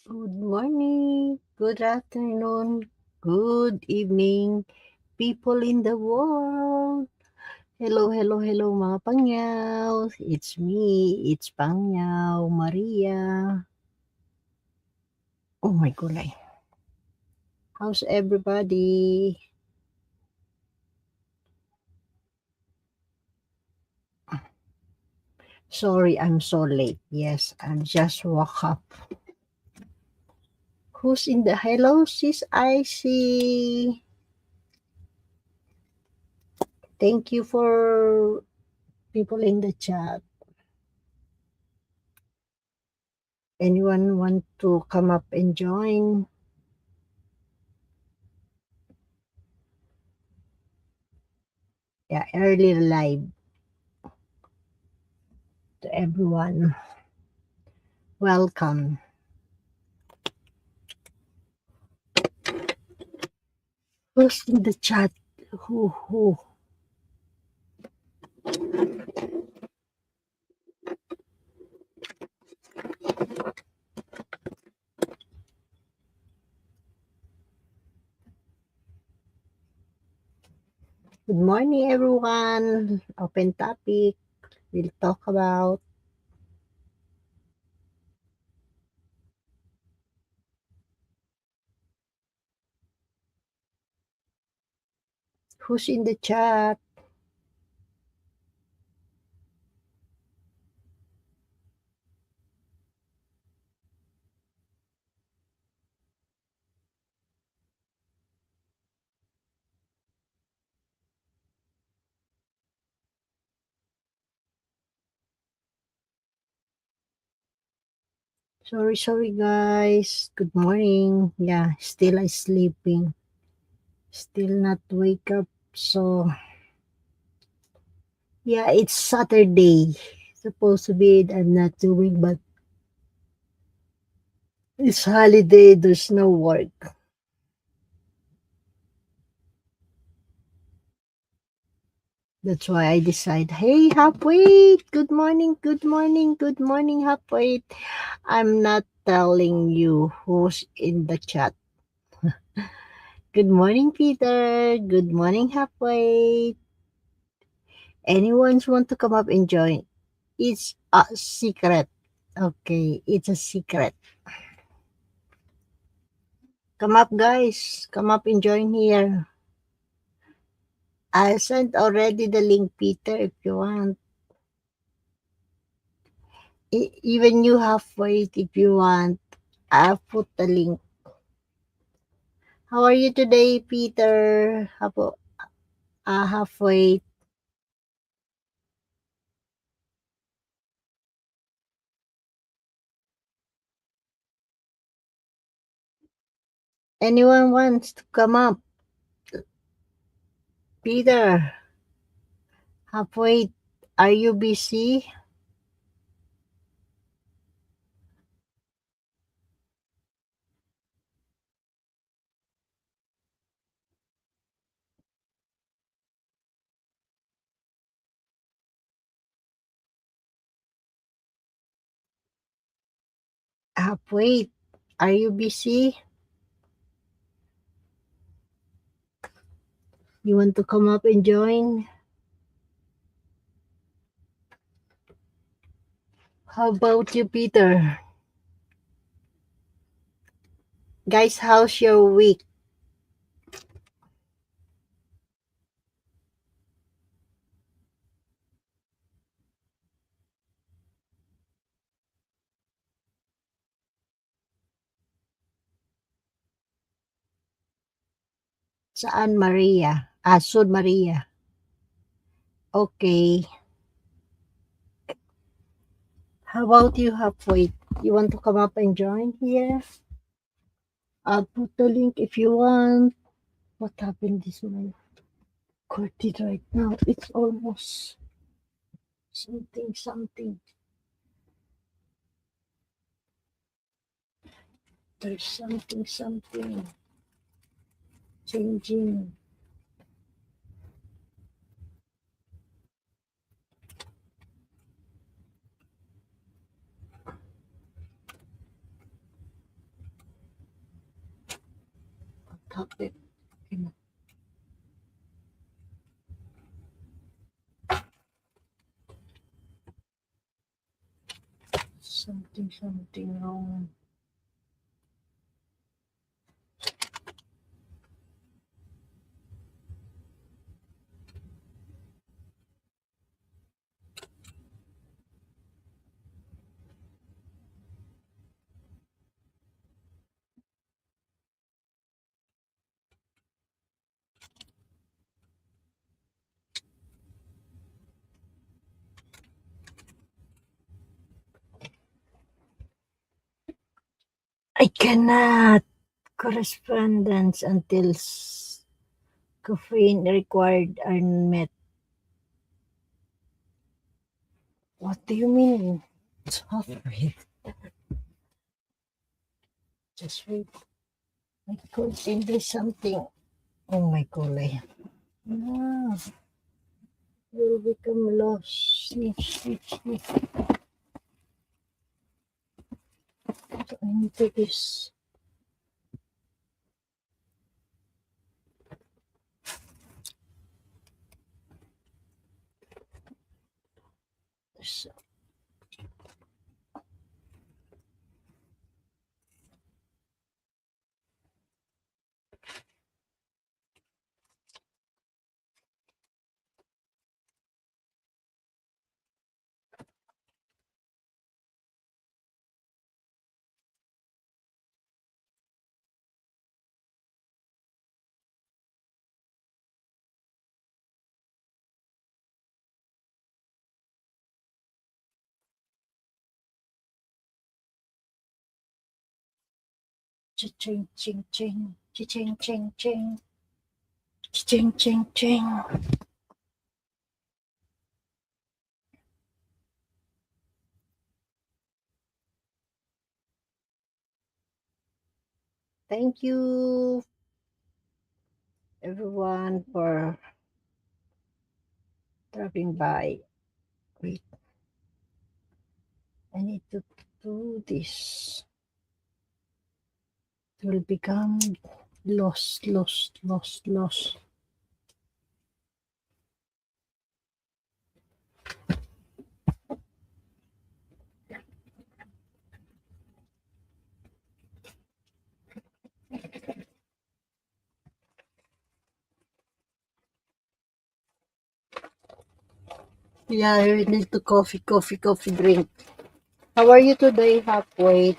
Good morning, good afternoon, good evening, people in the world. Hello, hello, hello mga pangyaw. It's me, it's Pangyaw, Maria. Oh my gulay. How's everybody? Sorry, I'm so late. Yes, I just woke up. Who's in the hello, sis Icy? Thank you for people in the chat. Anyone want to come up and join? Yeah, early live to everyone. Welcome. Who's in the chat? Who? Good morning, everyone. Open topic. We'll talk about who's in the chat. Sorry, guys. Good morning. Yeah, still I sleeping. Still not wake up. So, yeah, it's Saturday. Supposed to be it. I'm not doing, but it's holiday. There's no work. That's why I decide, hey, halfway. Good morning, good morning, good morning, halfway. I'm not telling you who's in the chat. Good morning, Peter. Good morning, halfway. Anyone want to come up and join? It's a secret. Okay, it's a secret. Come up, guys. Come up and join here. I sent already the link, Peter, if you want. Even you halfway, if you want. I'll put the link. How are you today, Peter? Halfway. Anyone wants to come up? Peter, halfway. Are you busy? Halfway. Are you busy? You want to come up and join? How about you, Peter? Guys, how's your week? Saan, Maria? Sud Maria. Okay. How about you, halfway? You want to come up and join here? I'll put the link if you want. What happened this my curtain right now? It's almost something. There's something changing. happened? Something wrong. I cannot correspondence until caffeine required are met. What do you mean? Wait, just wait. I could see something. Oh my Caloy. Ah, will become lost. Smitch. So I need to this. So, ching. Ching. Thank you everyone for dropping by. Wait, I need to do this. It will become lost. Yeah, I need to coffee drink. How are you today, halfway?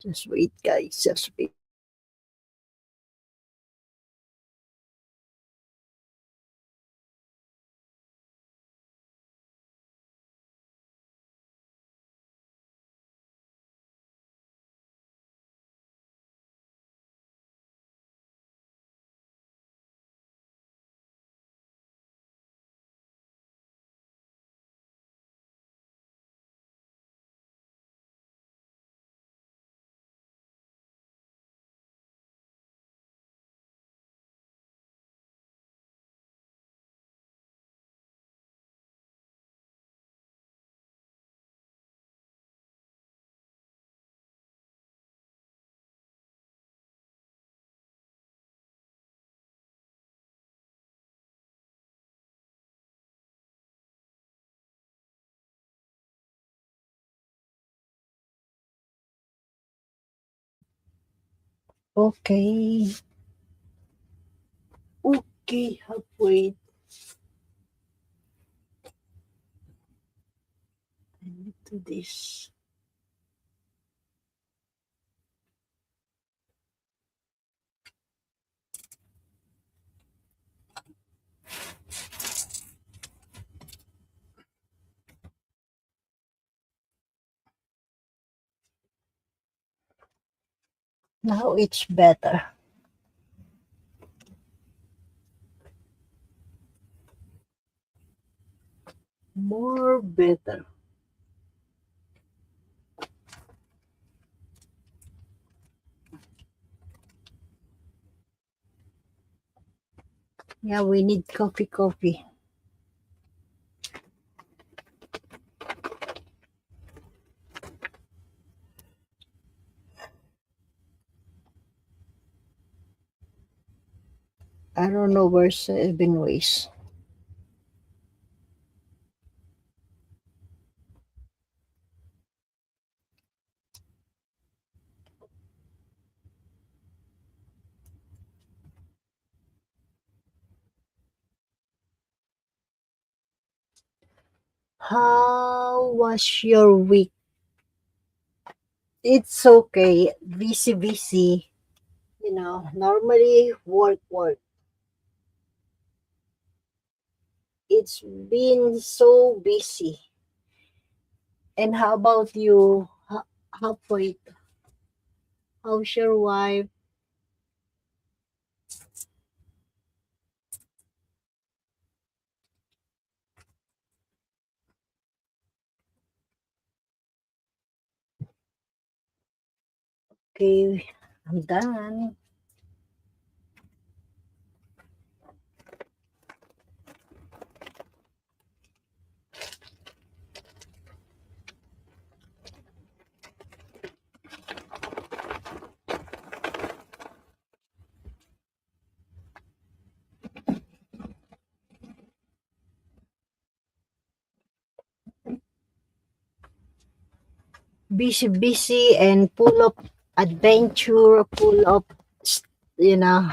Just wait, guys. Just wait. Okay. Okay, halfway. I need to do this. Now it's better. More better. Yeah, we need coffee. I don't know where Seven Ways. How was your week? It's okay. Busy, busy. Normally work, work. It's been so busy. And how about you? Wait, how's your wife? Okay, I'm done. Busy, busy, and full of adventure, full of, you know,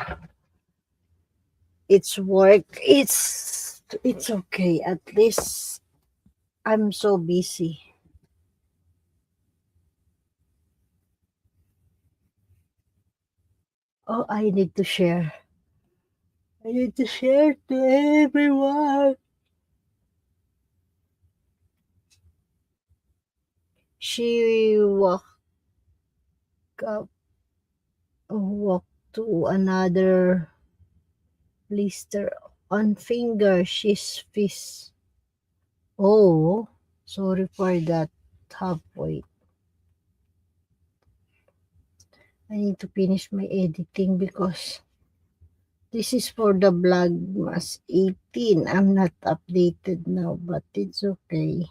it's work. It's okay. At least I'm so busy. Oh, I need to share. I need to share to everyone. She up, walked to another blister on finger. She's fist. Oh, sorry for that. Halfway. I need to finish my editing because this is for the Vlogmas 18. I'm not updated now, but it's okay.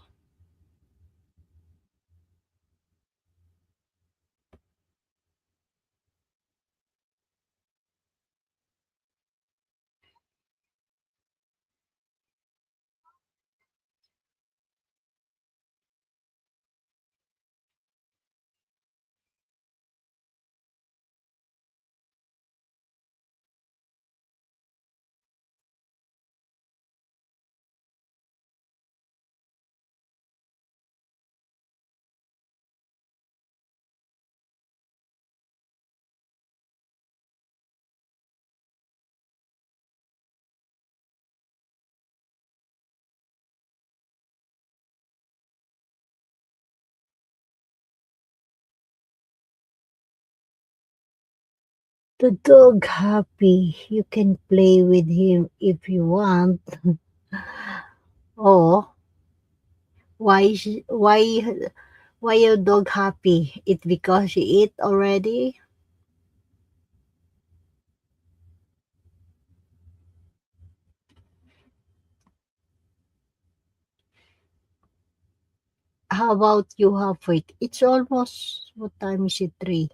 The dog happy. You can play with him if you want. Oh, why your dog happy? It because she eat already? How about you halfway? It's almost, what time is it? 3.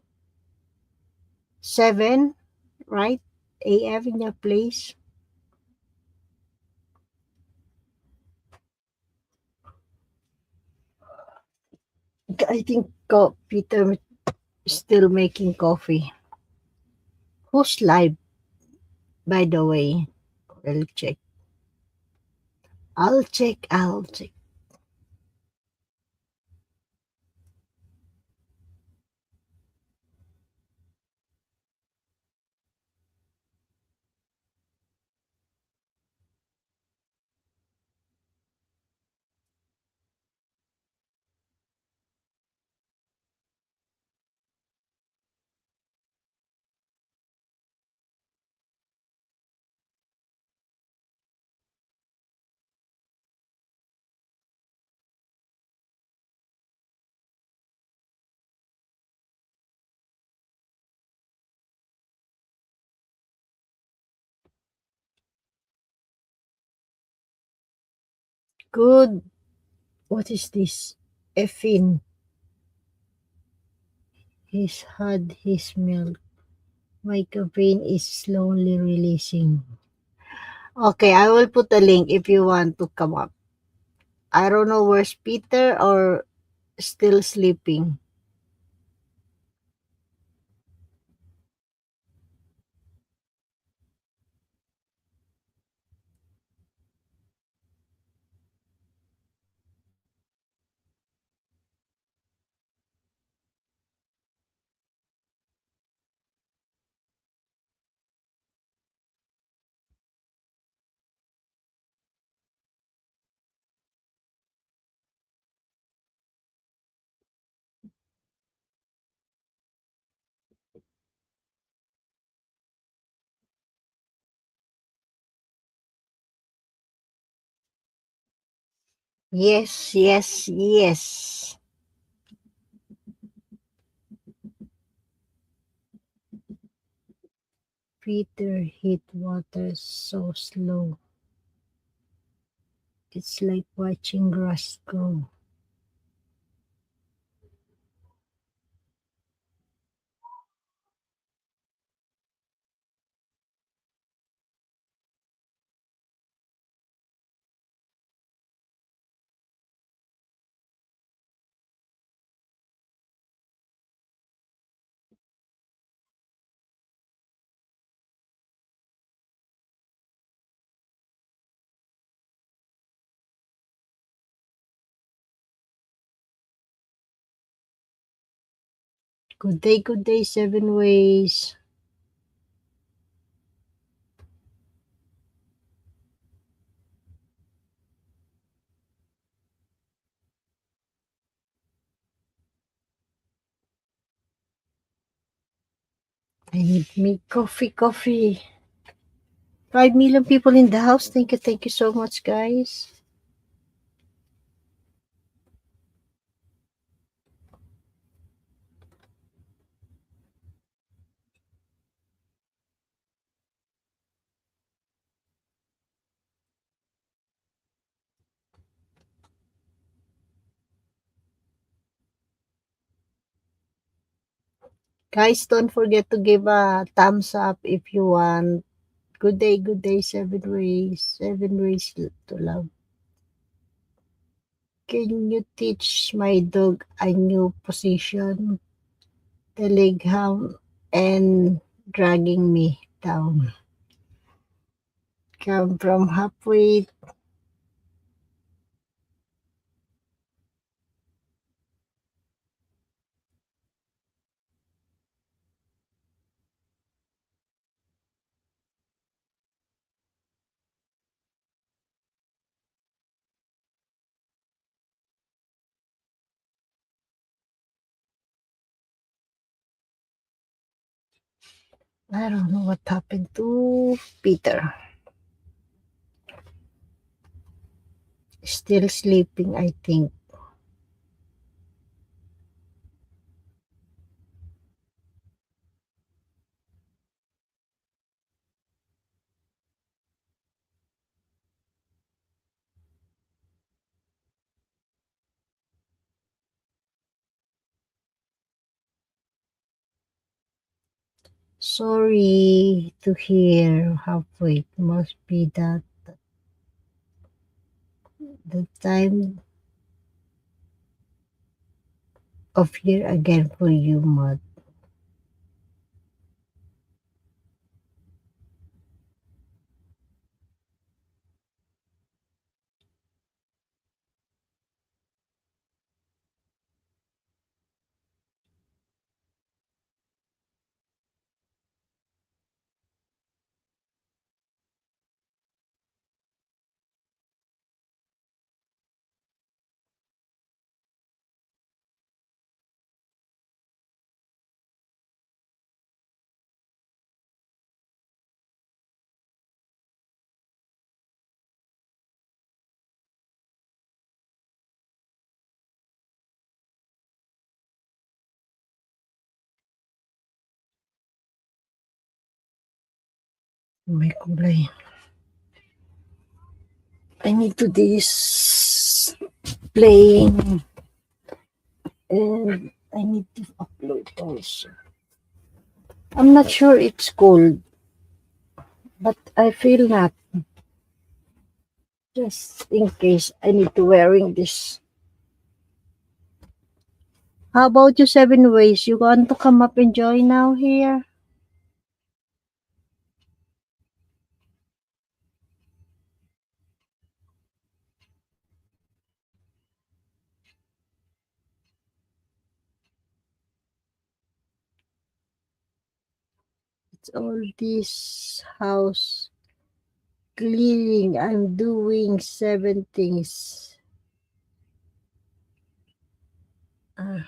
7, right? AM in your place. I think Peter is still making coffee. Who's live, by the way? I'll check. I'll check. Good. What is this? Effin. He's had his milk. My caffeine is slowly releasing. Okay, I will put a link if you want to come up. I don't know where's Peter or still sleeping. Yes, yes, yes. Peter hit water so slow. It's like watching grass grow. Good day, seven ways. I need me coffee, coffee. 5 million people in the house. Thank you so much, guys. Guys, don't forget to give a thumbs up if you want. Good day, seven ways to love. Can you teach my dog a new position? The leg ham and dragging me down. Come from halfway. I don't know what happened to Peter. Still sleeping, I think. Sorry to hear halfway. Must be that the time of year again for you, Mud. May kulay. I need to this playing and I need to upload also. I'm not sure it's cold, but I feel not. Just in case I need to wearing this. How about you, Seven Ways? You want to come up and join now here? It's all this house cleaning. I'm doing 7 things. Ah,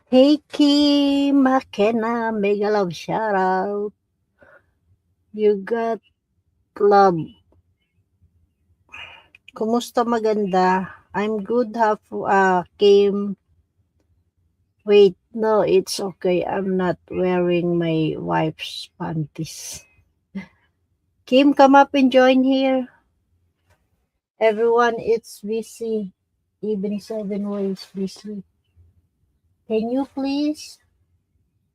hey Kim, McKenna, mega love shout out. You got love. Kumusta maganda? I'm good half Kim. Wait, no, it's okay. I'm not wearing my wife's panties. Kim, come up and join here. Everyone, it's busy. Even Seven Ways busy. Can you please,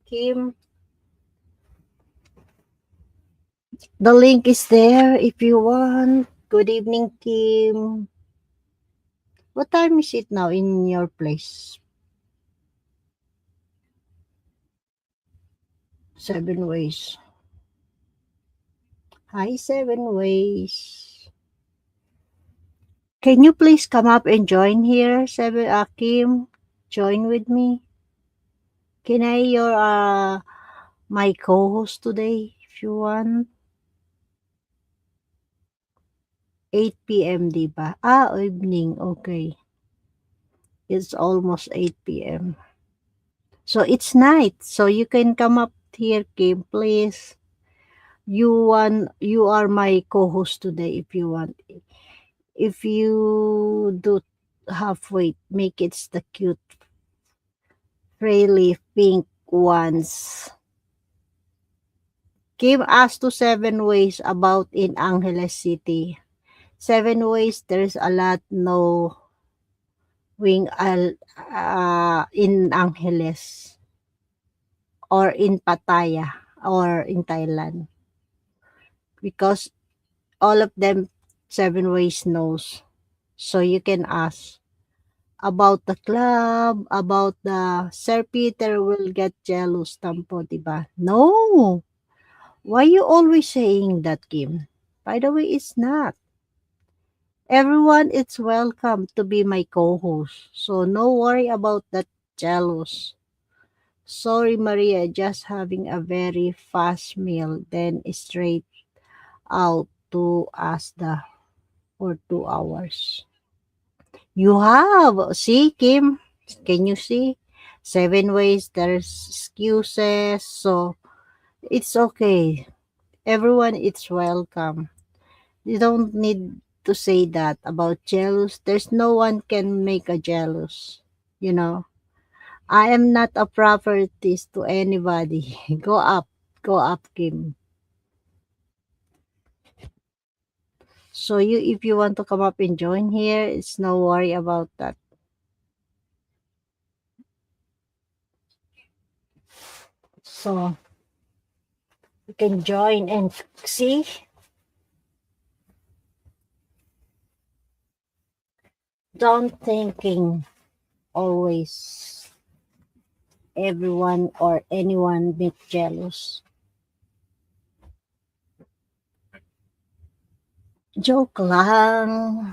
Kim? The link is there if you want. Good evening, Kim. What time is it now in your place? Seven Ways. Hi, Seven Ways. Can you please come up and join here, Seven Kim? Join with me. Can I your my co-host today if you want? 8 p.m. di ba? Evening. Okay. It's almost 8 p.m. So it's night. So you can come up here, Kim, please. You are my co-host today if you want. If you do halfway, make it the cute, frilly pink ones. Kim asked to 7 ways about in Angeles City. 7 ways, there's a lot no wing in Angeles or in Pattaya or in Thailand because all of them 7 ways knows. So you can ask about the club, about the Sir Peter will get jealous tampo, diba? No. Why you always saying that, Kim? By the way, it's not. Everyone is welcome to be my co-host. So no worry about that jealous. Sorry, Maria, just having a very fast meal, then straight out to us for 2 hours. You have. See, Kim? Can you see? 7 ways, there's excuses. So, it's okay. Everyone is welcome. You don't need to say that about jealous. There's no one can make a jealous. You know, I am not a properties to anybody. Go up, Kim. So if you want to come up and join here, it's no worry about that. So you can join and see. don't thinking always everyone or anyone make jealous. Joke lang.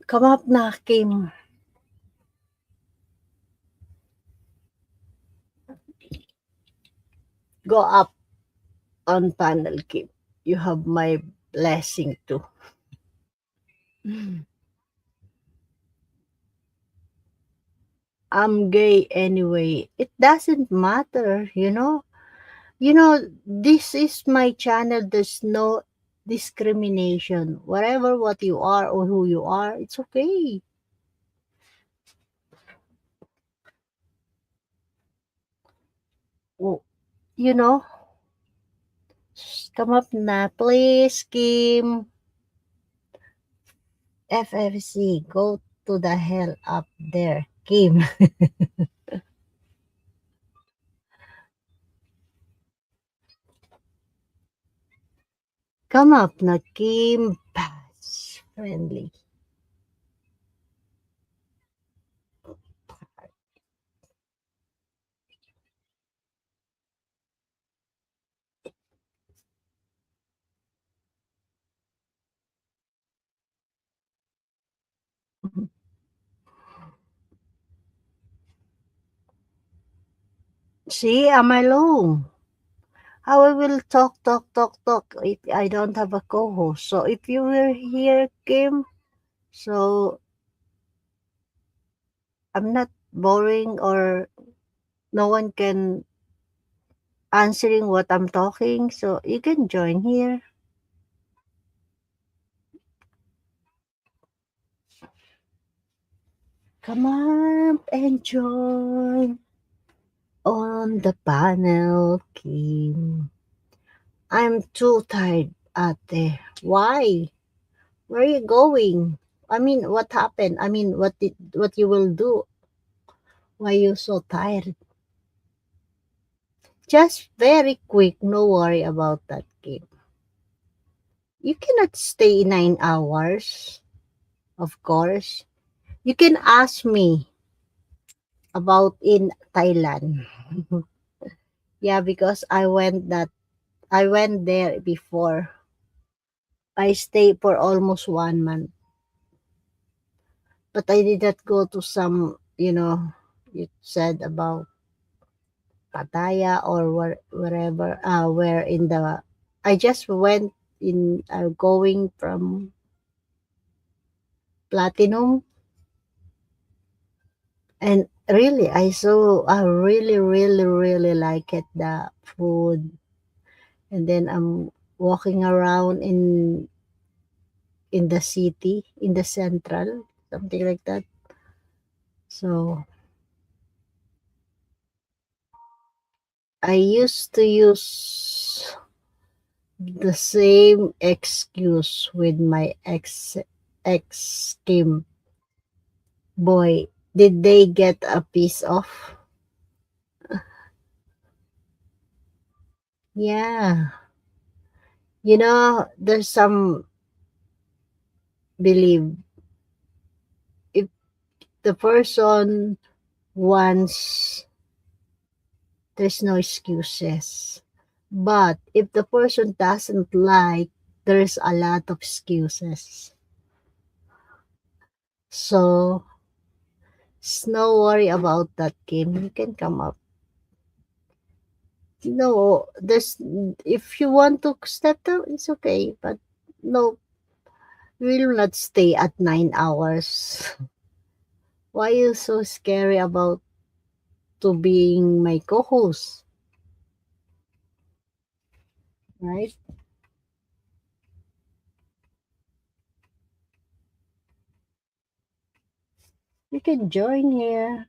Come up na, Kim. Go up on panel, Kim. You have my blessing too. I'm gay anyway. It doesn't matter, you know. This is my channel. There's no discrimination. Whatever what you are or who you are, it's okay. Oh, you know, come up na, please, Kim. FFC, go to the hell up there, Kim. Come up na, Kim. Pass. Friendly. See, I'm alone. How I will talk if I don't have a co-host. So if you were here, Kim, so I'm not boring or no one can answering what I'm talking. So you can join here. Come on and join on the panel, Kim. I'm too tired, ate. Why? Where are you going? I mean, what happened? I mean, what you will do? Why you so tired? Just very quick, no worry about that, Kim. You cannot stay 9 hours, of course. You can ask me about in Thailand. Yeah, because I went there before. I stayed for almost 1 month, but I did not go to some, you said about Pattaya or wherever, where in the, I just went in, going from Platinum, and really, I really, really, really like it, the food, and then I'm walking around in the city, in the central, something like that. So I used to use the same excuse with my ex Kim boy. Did they get a piece off? Yeah. There's some believe if the person wants, there's no excuses. But if the person doesn't like, there's a lot of excuses. So, no worry about that, Kim. You can come up. No, there's, if you want to step down, it's okay. But no, we will not stay at 9 hours. Why are you so scary about to being my co-host, right? You can join here.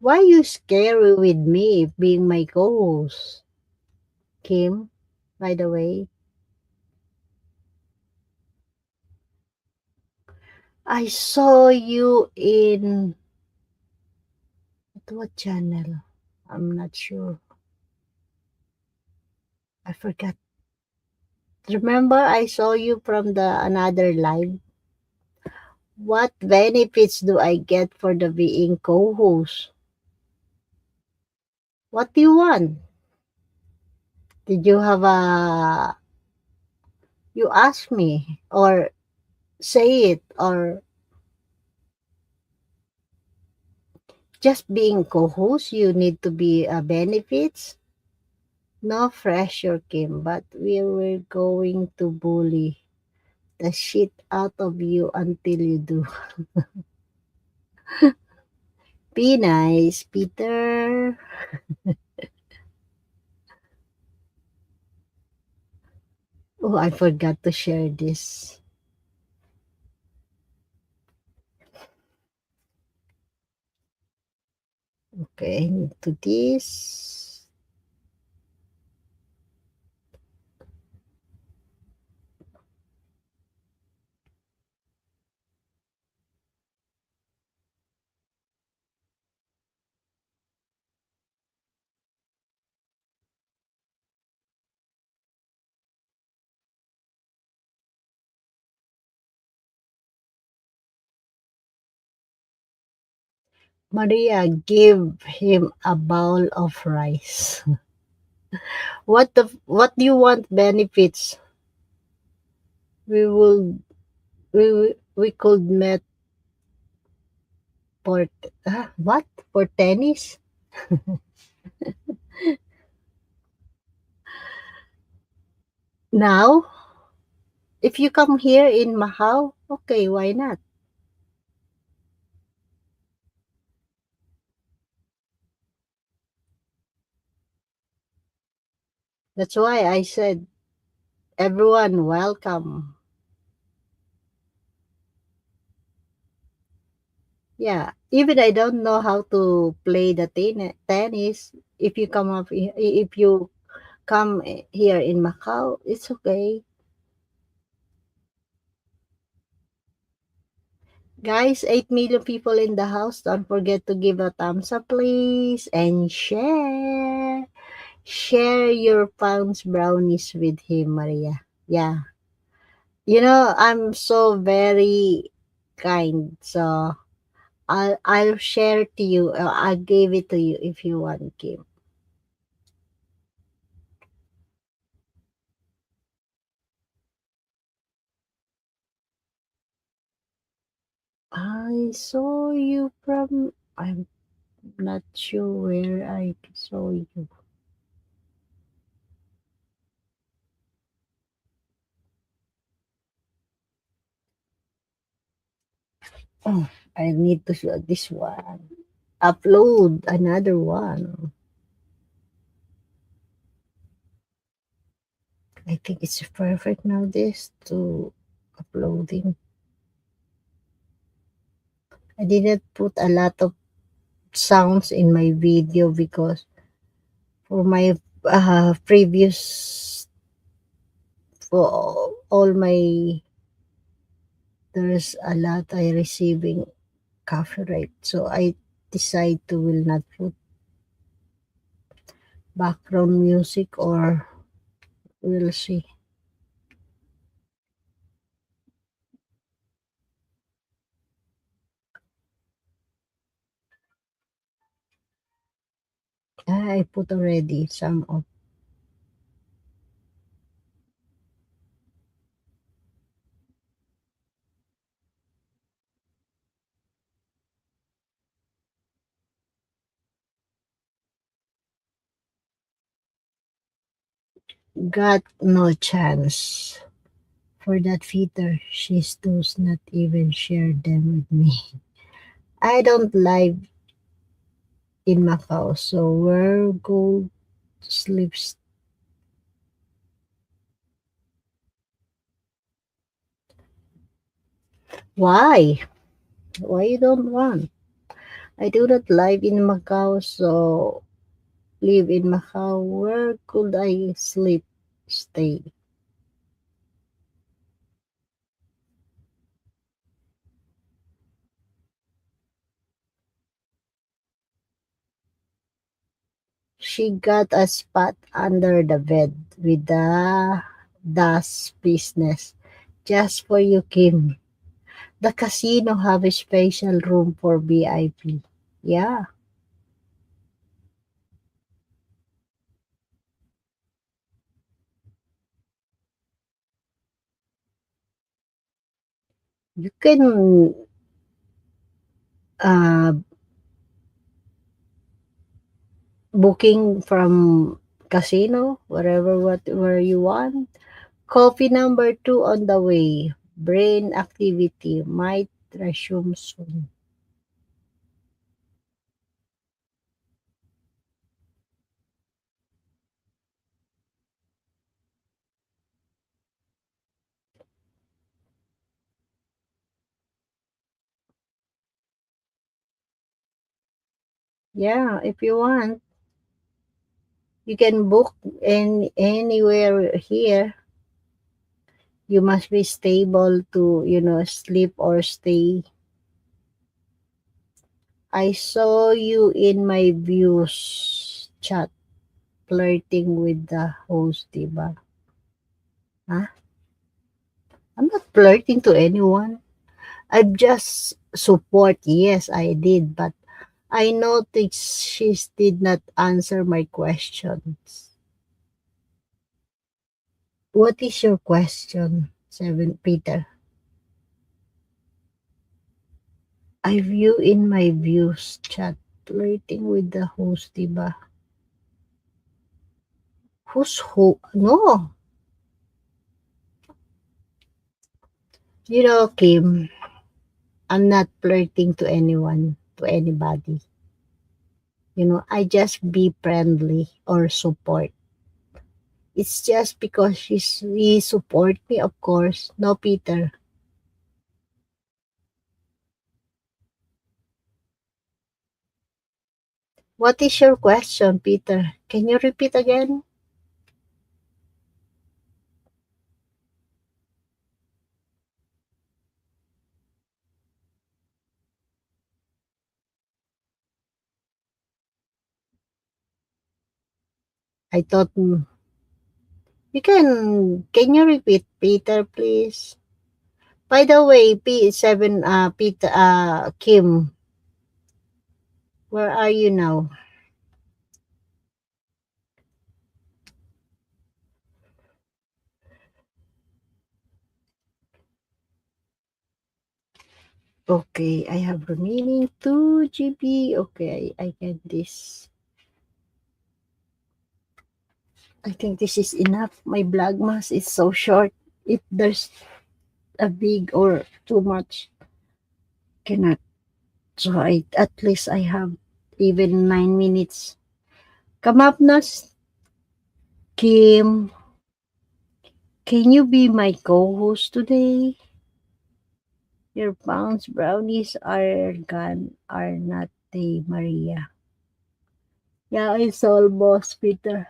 Why you scary with me being my co-host, Kim? By the way, I saw you in what channel? I'm not sure. I forgot. Remember, I saw you from the another live. What benefits do I get for the being co-host? What do you want? Did you have a? You ask me or say it or just being co-host? You need to be benefits. No pressure, Kim, but we were going to bully the shit out of you until you do. Be nice, Peter. Oh, I forgot to share this. Okay, to this. Maria, give him a bowl of rice. What do you want benefits? We will we could met for what? For tennis? Now, if you come here in Macau, okay, why not? That's why I said everyone welcome. Yeah, even I don't know how to play the tennis. If you come up, if you come here in Macau, it's okay. Guys, 8 million people in the house. Don't forget to give a thumbs up, please, and share. Share your pounds brownies with him, Maria. Yeah. You know, I'm so very kind. So I'll share to you. I'll give it to you if you want, Kim. I saw you from. I'm not sure where I saw you. Oh, I need to show this one. Upload another one. I think it's perfect now. This to uploading. I didn't put a lot of sounds in my video because for my previous for all my there's a lot I receiving copyright, so I decide to will not put background music or we'll see. I put already some of got no chance for that feature. She's does not even share them with me. I don't live in Macau, so where go sleeps. Why? Why you don't want? I do not live in Macau, so live in Macau. Where could I sleep? Stay. She got a spot under the bed with the dust business. Just for you, Kim. The casino have a special room for VIP. Yeah, you can uh, booking from casino, whatever you want. Coffee number 2 on the way. Brain activity might resume soon. Yeah, if you want, you can book anywhere here. You must be stable to, sleep or stay. I saw you in my views chat flirting with the host, diba? Huh? I'm not flirting to anyone. I just support. Yes, I did, but I noticed she did not answer my questions. What is your question, Seven Peter? I view in my views chat flirting with the host, diba? Who's who? No. Kim, I'm not flirting to anyone, to anybody. I just be friendly or support. It's just because he support me, of course. No, Peter. What is your question, Peter? Can you repeat again? I thought can you repeat, Peter, please? By the way, P7, Peter, Kim, where are you now? Okay, I have remaining 2 GB. Okay, I get this. I think this is enough. My vlogmas is so short. If there's a big or too much, cannot. So at least I have even 9 minutes. Come up na, Kim. Can you be my co-host today? Your pounds brownies are gone, are not they, Maria? Yeah, it's almost, Peter.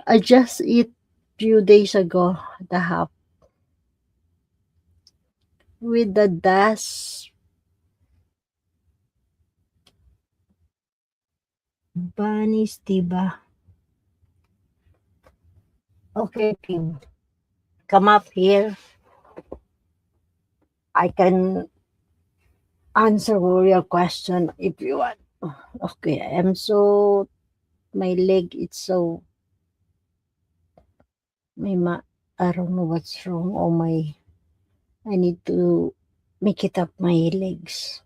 I just eat few days ago the half with the dash bunnies, diba? Okay, Kim. Come up here. I can answer all your question if you want. Okay, I'm so my leg it's so my I don't know what's wrong. Oh my, I need to make it up my legs.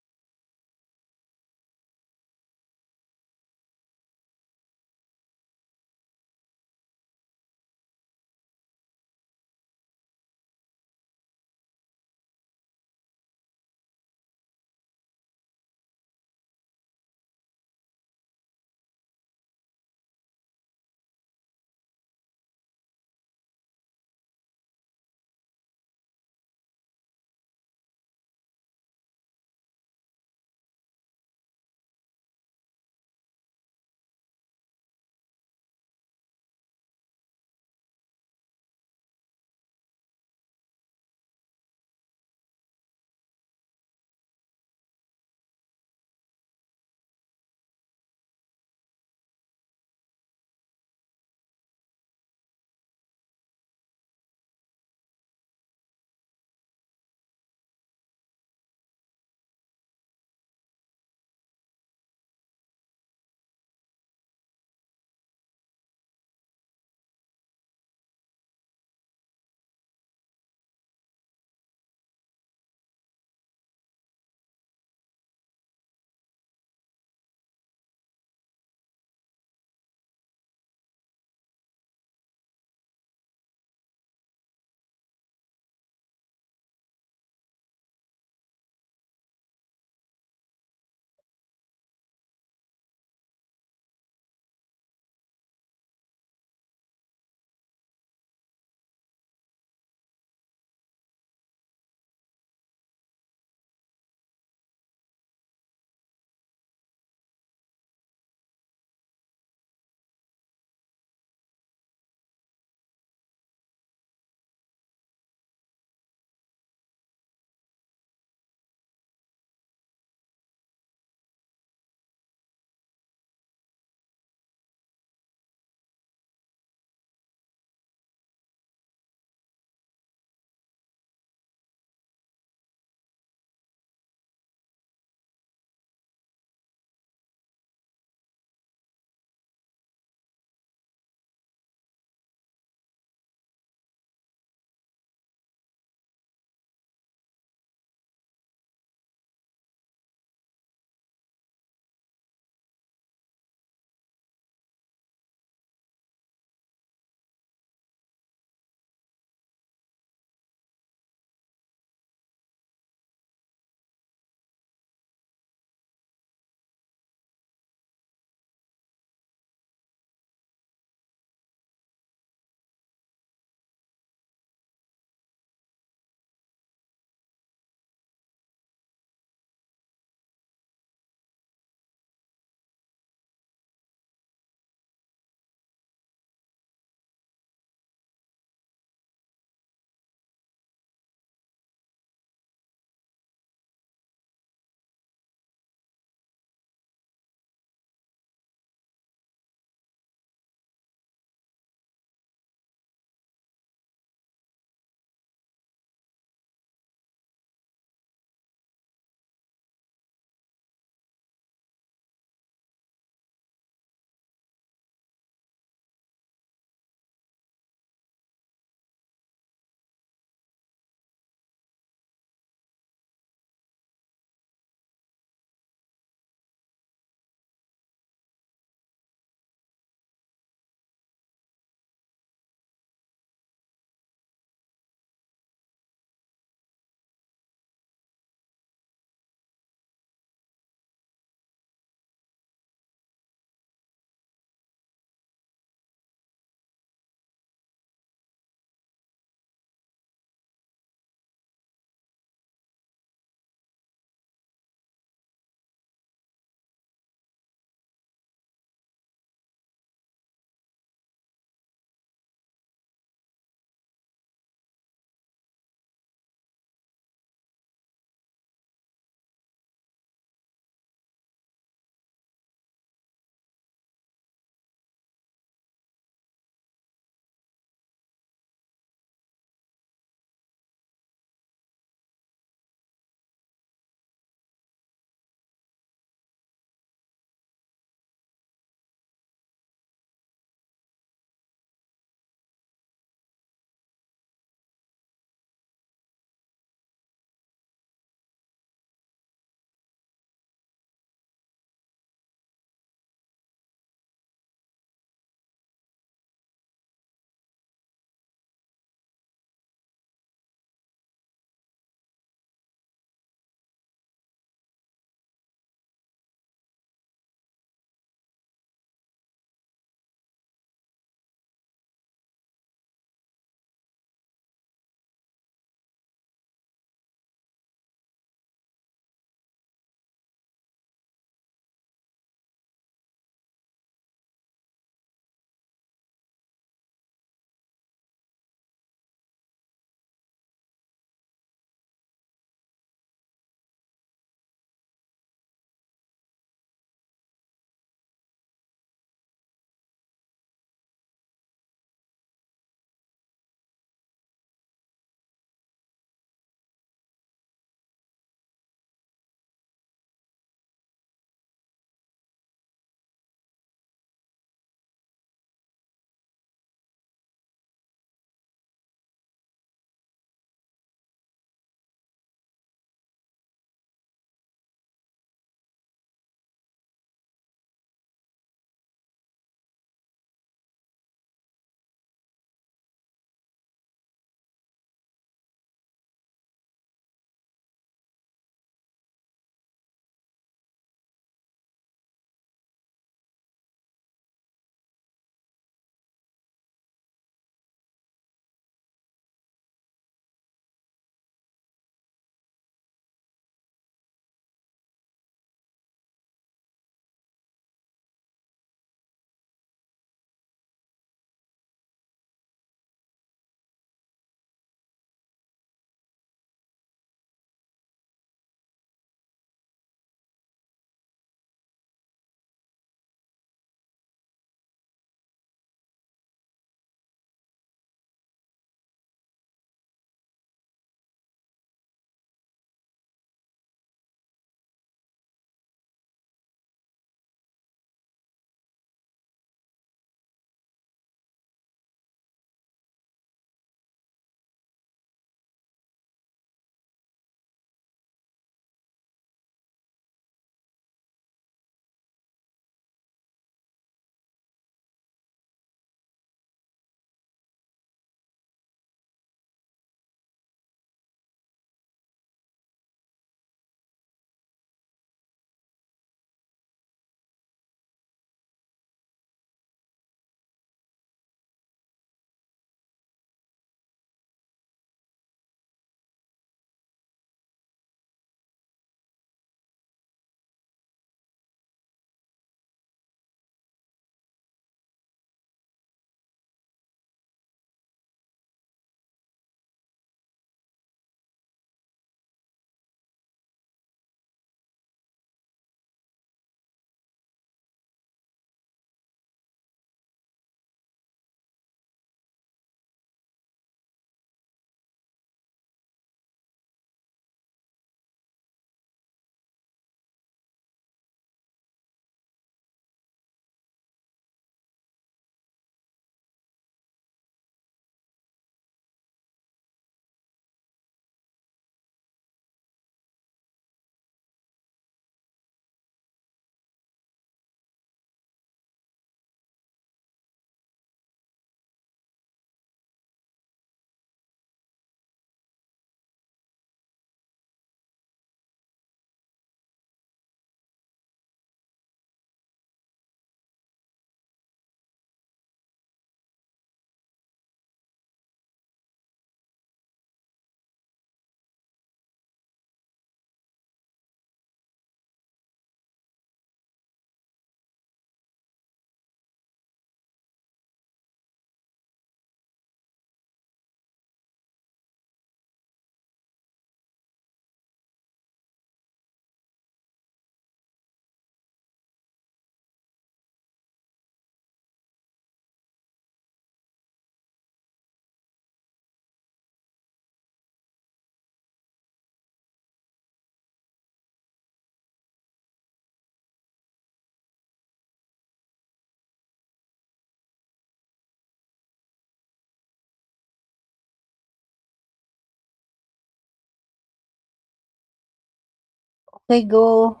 Okay, go.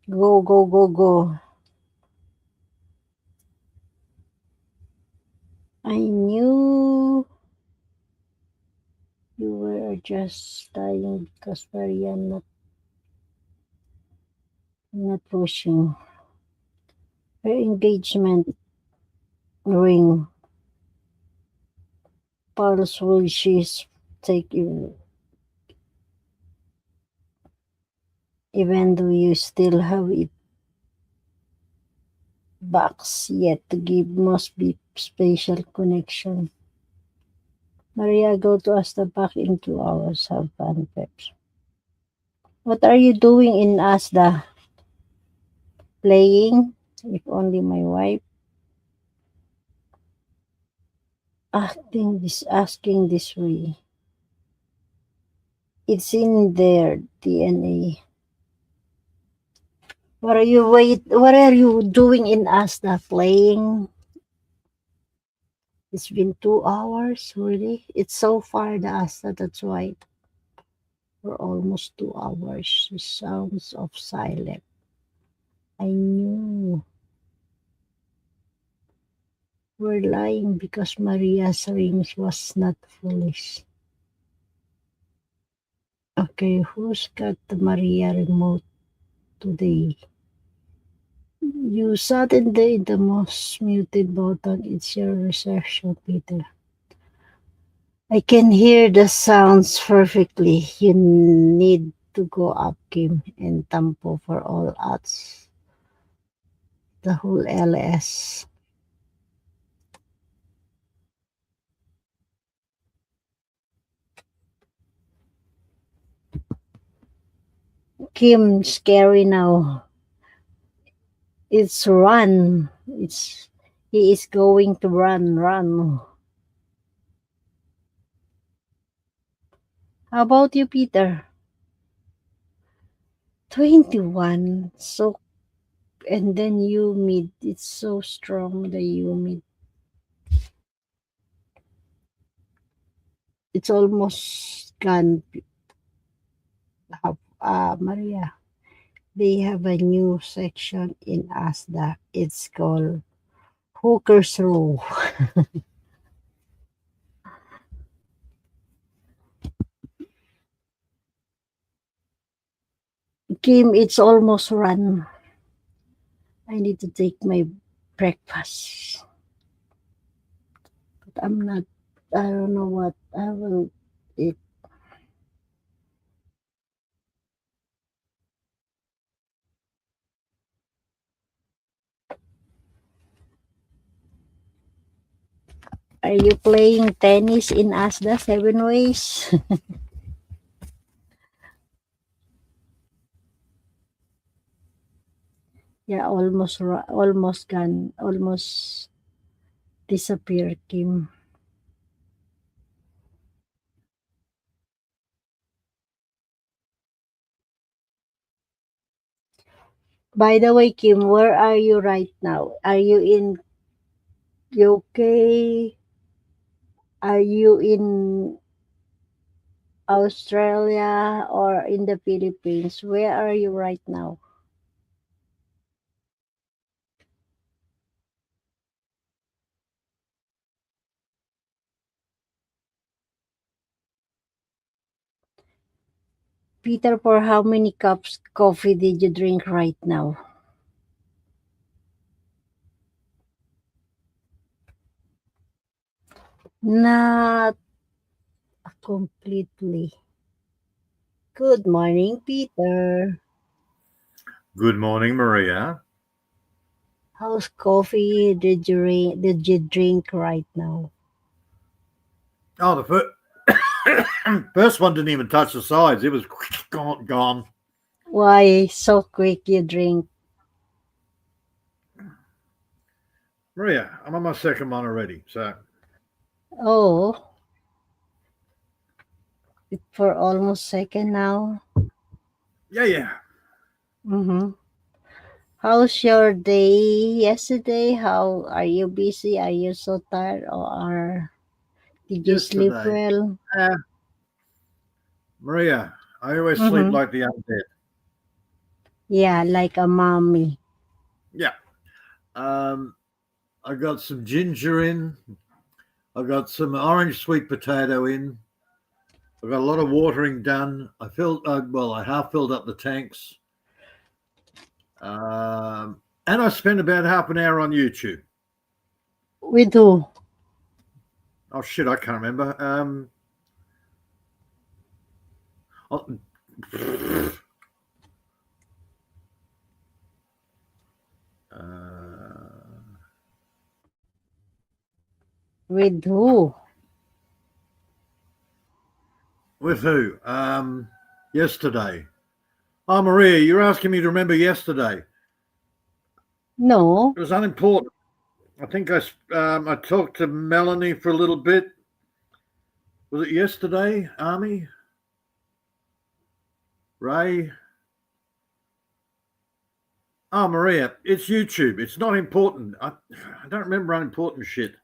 Go, go, go, go. I knew you were just dying because Maria not pushing. Her engagement ring. Pulse will she's take you, even though you still have it box yet to give must be special connection. Maria, go to Asta back in 2 hours. Have fun, Peps. What are you doing in Asda? Playing? If only my wife. Asking this way. It's in their DNA. What are you doing in Asda? Playing? It's been 2 hours, really? It's so far the Asda, that's why for almost 2 hours. The sounds of silence. I knew we're lying because Maria's rings was not foolish. Okay, who's got the Maria remote today? You suddenly the most muted button. It's your reception, Peter. I can hear the sounds perfectly. You need to go up, Kim, and tampo for all us. The whole LS. Kim, scary now. It's run. He is going to run. How about you, Peter? 21. So and then humid. It's so strong the humid. It's almost gone. Maria. They have a new section in ASDA. It's called Hooker's Row. Kim, it's almost run. I need to take my breakfast. But I'm not, I don't know what I will eat. Are you playing tennis in ASDA 7 ways? Yeah, almost gone, almost disappear, Kim. By the way, Kim, where are you right now? Are you in UK? Are you in Australia or in the Philippines? Where are you right now? Peter, for how many cups coffee did you drink right now? Not completely. Good morning, Peter. Good morning, Maria. How's coffee did you drink right now? Oh, the first one didn't even touch the sides. It was gone. Why so quick you drink? Maria, I'm on my second one already. So, Oh, for almost second now. yeah. Mm-hmm. How's your day yesterday? How are you busy? Are you so tired or did you sleep Yesterday, well? uh, Maria, I always sleep Mm-hmm. like the undead. Yeah, like a mommy. Yeah. Um, I got some ginger in. I got some orange sweet potato in. I got a lot of watering done. I filled, well, I half filled up the tanks. And I spent about half an hour on YouTube. With who? Oh shit, I can't remember. Oh, uh, With who? with who? Yesterday. Oh, Maria, you're asking me to remember yesterday. No, It was unimportant. I think I talked to Melanie for a little bit. Was it yesterday, Army? Ray? Oh, Maria, it's YouTube. It's not important. I don't remember unimportant shit.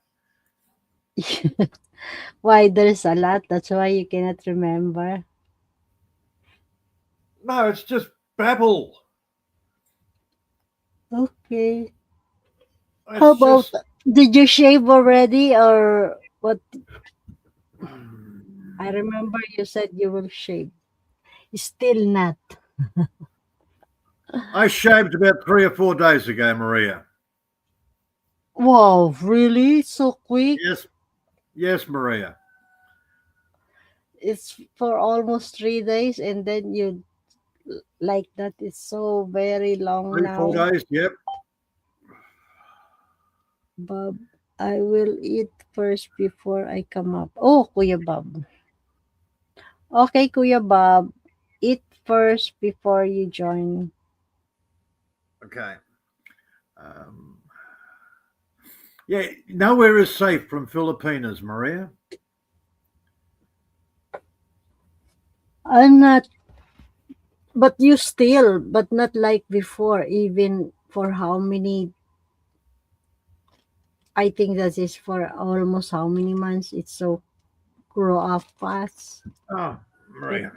why there's a lot. That's why you cannot remember. No, it's just babble. Okay. How It's about, just. did you shave already or what? I remember you said you will shave. Still not. I shaved about 3 or 4 days ago, Maria. Wow, really? So quick? Yes, yes, Maria. It's for almost 3 days and then you like that. It's so very long Three, four now. days. Yep. Bob, I will eat first before I come up. Oh, Kuya Bob. Okay, Kuya Bob. Eat first before you join. Okay. Um, yeah, nowhere is safe from Filipinas, Maria. I'm not, but you still, but not like before, even for how many, I think that is for almost how many months. It's so grow up fast. Oh, But, Maria.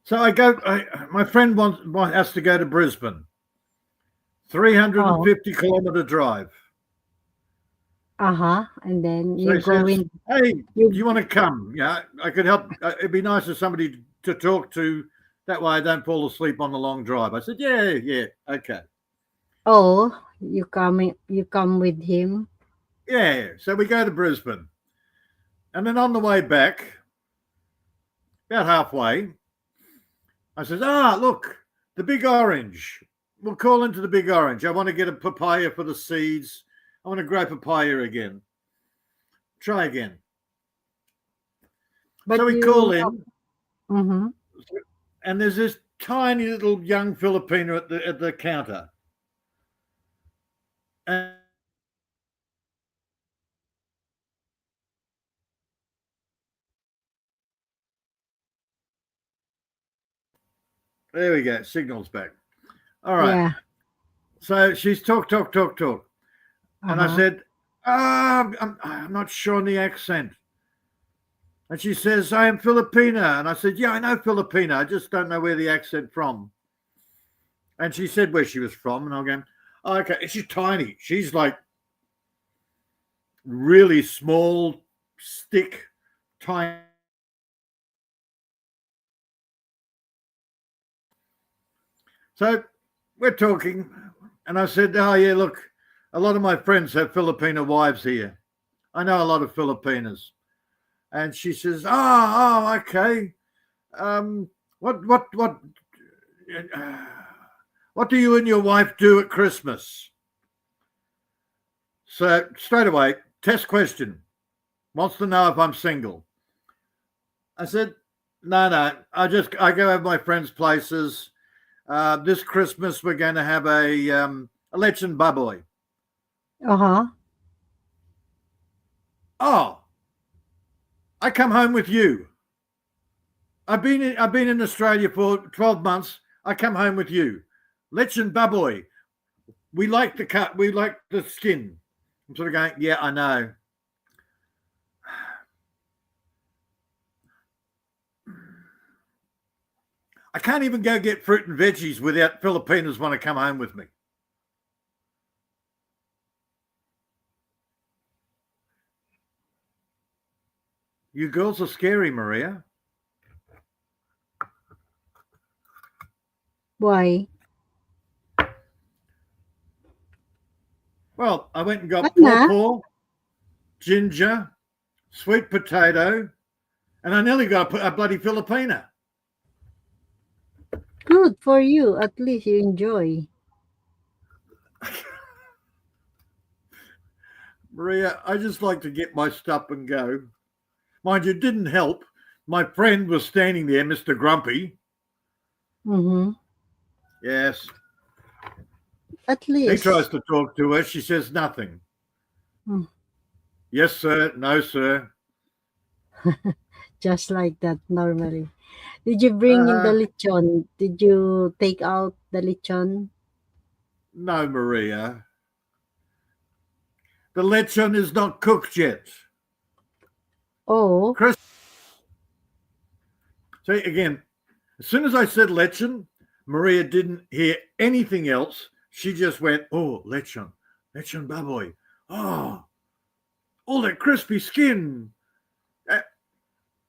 So I go. My friend has to go to Brisbane. oh, 350-kilometer drive. uh-huh. And then So you he go says, in, "Hey, do you, you want to come? Yeah, I could help. It'd be nice for somebody to talk to. That way, I don't fall asleep on the long drive." I said, "Yeah, yeah, okay, oh, you come with him. yeah." So we go to Brisbane, and then on the way back, about halfway, I says, "Ah, look, the big orange. We'll call into the big orange. I want to get a papaya for the seeds. I want to grow papaya again. Try again." But So we you, call in, mm-hmm. and there's this tiny little young Filipino at the counter. And there we go. Signal's back. All right. Yeah, So she's talk, talk, talk, talk. And I uh-huh. said, I'm not sure on the accent. And she says, I am Filipina. And I said, yeah, I know Filipina. I just don't know where the accent from. And she said where she was from. And I'm going, oh, okay. And she's tiny. She's like really small, stick, tiny. So we're talking. And I said, oh, yeah, look, a lot of my friends have Filipino wives here. I know a lot of Filipinas. And she says, okay. Um, what uh, what do you and your wife do at Christmas? So straight away, test question. Wants to know if I'm single. I said, no. I go over my friends' places. This Christmas we're going to have a lechon baboy. Uh-huh. Oh, I come home with you. I've been in Australia for 12 months. I come home with you. Lechon baboy. We like the cut. We like the skin. I'm sort of going, yeah, I know. I can't even go get fruit and veggies without Filipinos want to come home with me. You girls are scary, Maria. Why? Well, I went and got Anna, pawpaw, ginger, sweet potato, and I nearly got a bloody Filipina. good for you. At least you enjoy. Maria, I just like to get my stuff and go. Mind you, it didn't help. My friend was standing there, Mr. Grumpy. Mm-hmm. Yes. At He tries least. to talk to her. She says nothing. Mm, Yes, sir. No, sir. just like that normally. Did you bring in the Uh-huh. lechon? Did you take out the lechon? No, Maria. The lechon is not cooked yet. Oh, Chris, see, again, as soon as I said lechon, Maria didn't hear anything else. She just went, oh, lechon, lechon baboy. Oh, all that crispy skin.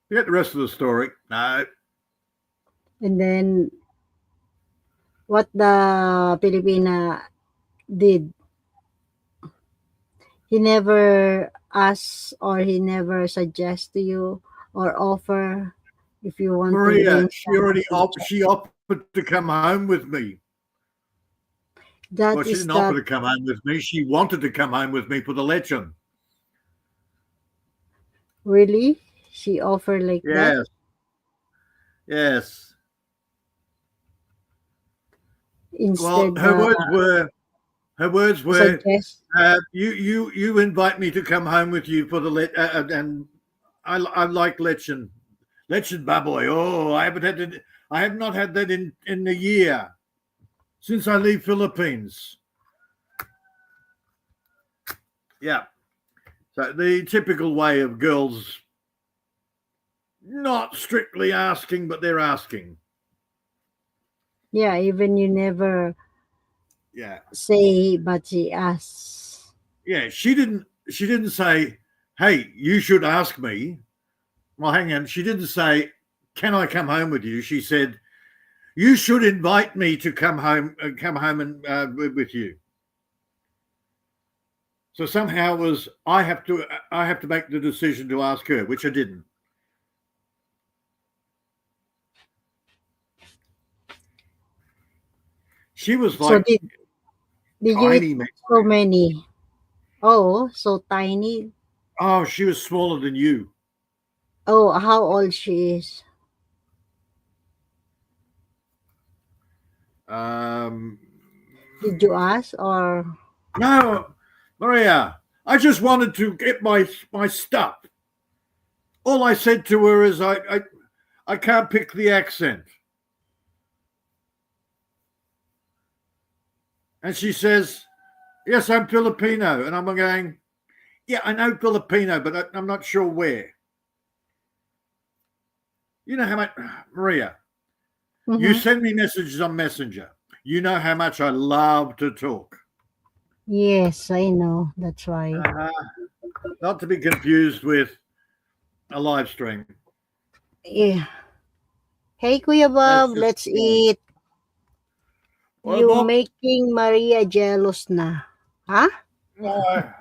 Forget the rest of the story. No. and then what the Filipina did? He never asks or he never suggests to you or offer if you want to Maria, bring some lechon. she offered to come home with me. Well, That she is didn't offer that to come home with me. She wanted to come home with me for the lechon. really? She offer like that Yes, yes. Well, instead her words were, suggest. you invite me to come home with you for the and I like lechon, lechon baboy. Oh, I have not had that in a year since I leave Philippines. Yeah. So the typical way of girls not strictly asking, but they're asking. Yeah, even you never Yeah. say, but she asks. Yeah. She didn't say, hey, you should ask me. Well, hang on. She didn't say, can I come home with you? She said, you should invite me to come home and with you. So somehow it was I have to make the decision to ask her, which I didn't. She was So like did you eat tiny. so many? Oh, so tiny. Oh, she was smaller than you. Oh, how old she is? Um, Did you ask or no, Maria. I just wanted to get my stuff. All I said to her is I can't pick the accent. And she says, yes, I'm Filipino. And I'm going, yeah, I know Filipino, but I'm not sure where. You know how much, Maria, you mm-hmm. send me messages on Messenger. You know how much I love to talk. Yes, I know. That's why. Uh, Not to be confused with a live stream. Yeah. Hey, Kuya That's Bob, just, let's eat. well, You Bob, making Maria jealous na. Huh? no,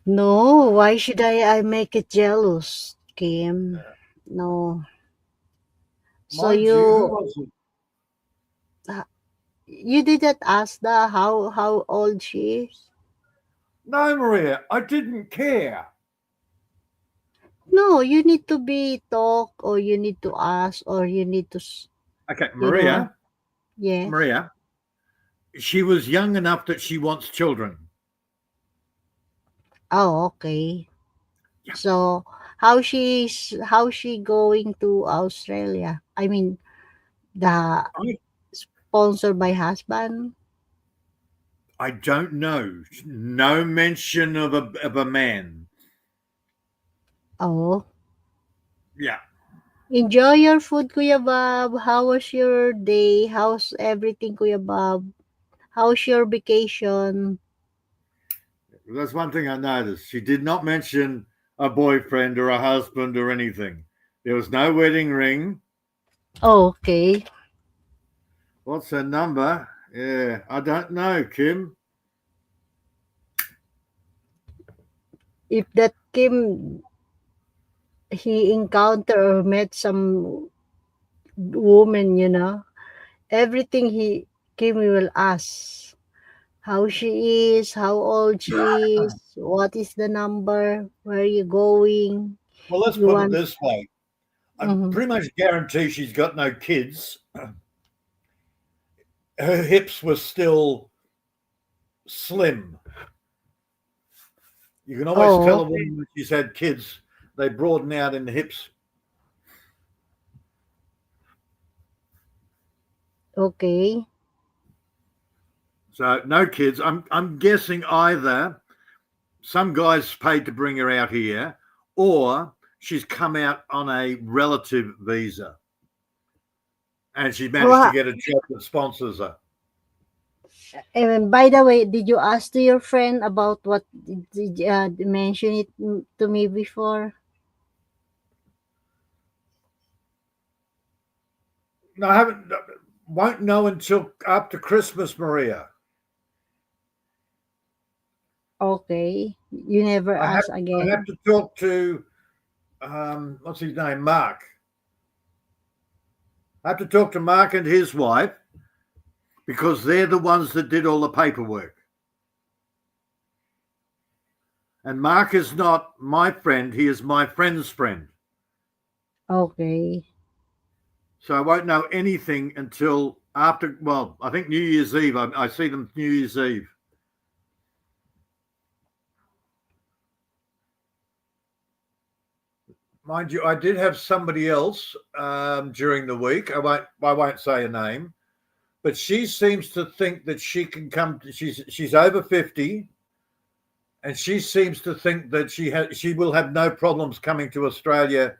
No, why should I make it jealous, Kim? No. So mind you, who you was it? uh, you didn't ask the how old she is? No, Maria, I didn't care. No, you need to be talk or you need to ask or you need to Okay, you know, Maria, yes. Maria, she was young enough that she wants children. Oh, okay. Yeah. So how she going to Australia? I mean, the I, sponsored by husband? I don't know. No mention of a man. Oh, Yeah. Enjoy your food, Kuya Bob. How was your day? How's everything, Kuya Bob? How's your vacation? That's one thing I noticed. She did not mention a boyfriend or a husband or anything. There was no wedding ring. Oh, okay. What's her number? Yeah, I don't know, Kim. If that Kim, he encountered or met some woman, everything Kim will ask. How she is, how old she is, what is the number, where you going, Well, let's you put it want. this way. I Mhm. pretty much guarantee she's got no kids. Her hips were still slim. You can always tell Oh, a woman when she's had kids, they broaden out in the hips. okay. So no kids. I'm guessing either some guys paid to bring her out here, or she's come out on a relative visa and she managed to Well, get a job that sponsors her. and by the way, did you ask to your friend about what did mention it to me before? No, I haven't. Won't know until after Christmas, Maria. Okay. You never I have ask I have again? to talk to what's his name, Mark. I have to talk to Mark and his wife because they're the ones that did all the paperwork. And Mark is not my friend; he is my friend's friend. Okay. So I won't know anything until after. Well, I think New Year's Eve. I see them New Year's Eve. Mind you, I did have somebody else during the week. I won't say a name, but she seems to think that she can come. She's over 50, and she seems to think that she will have no problems coming to Australia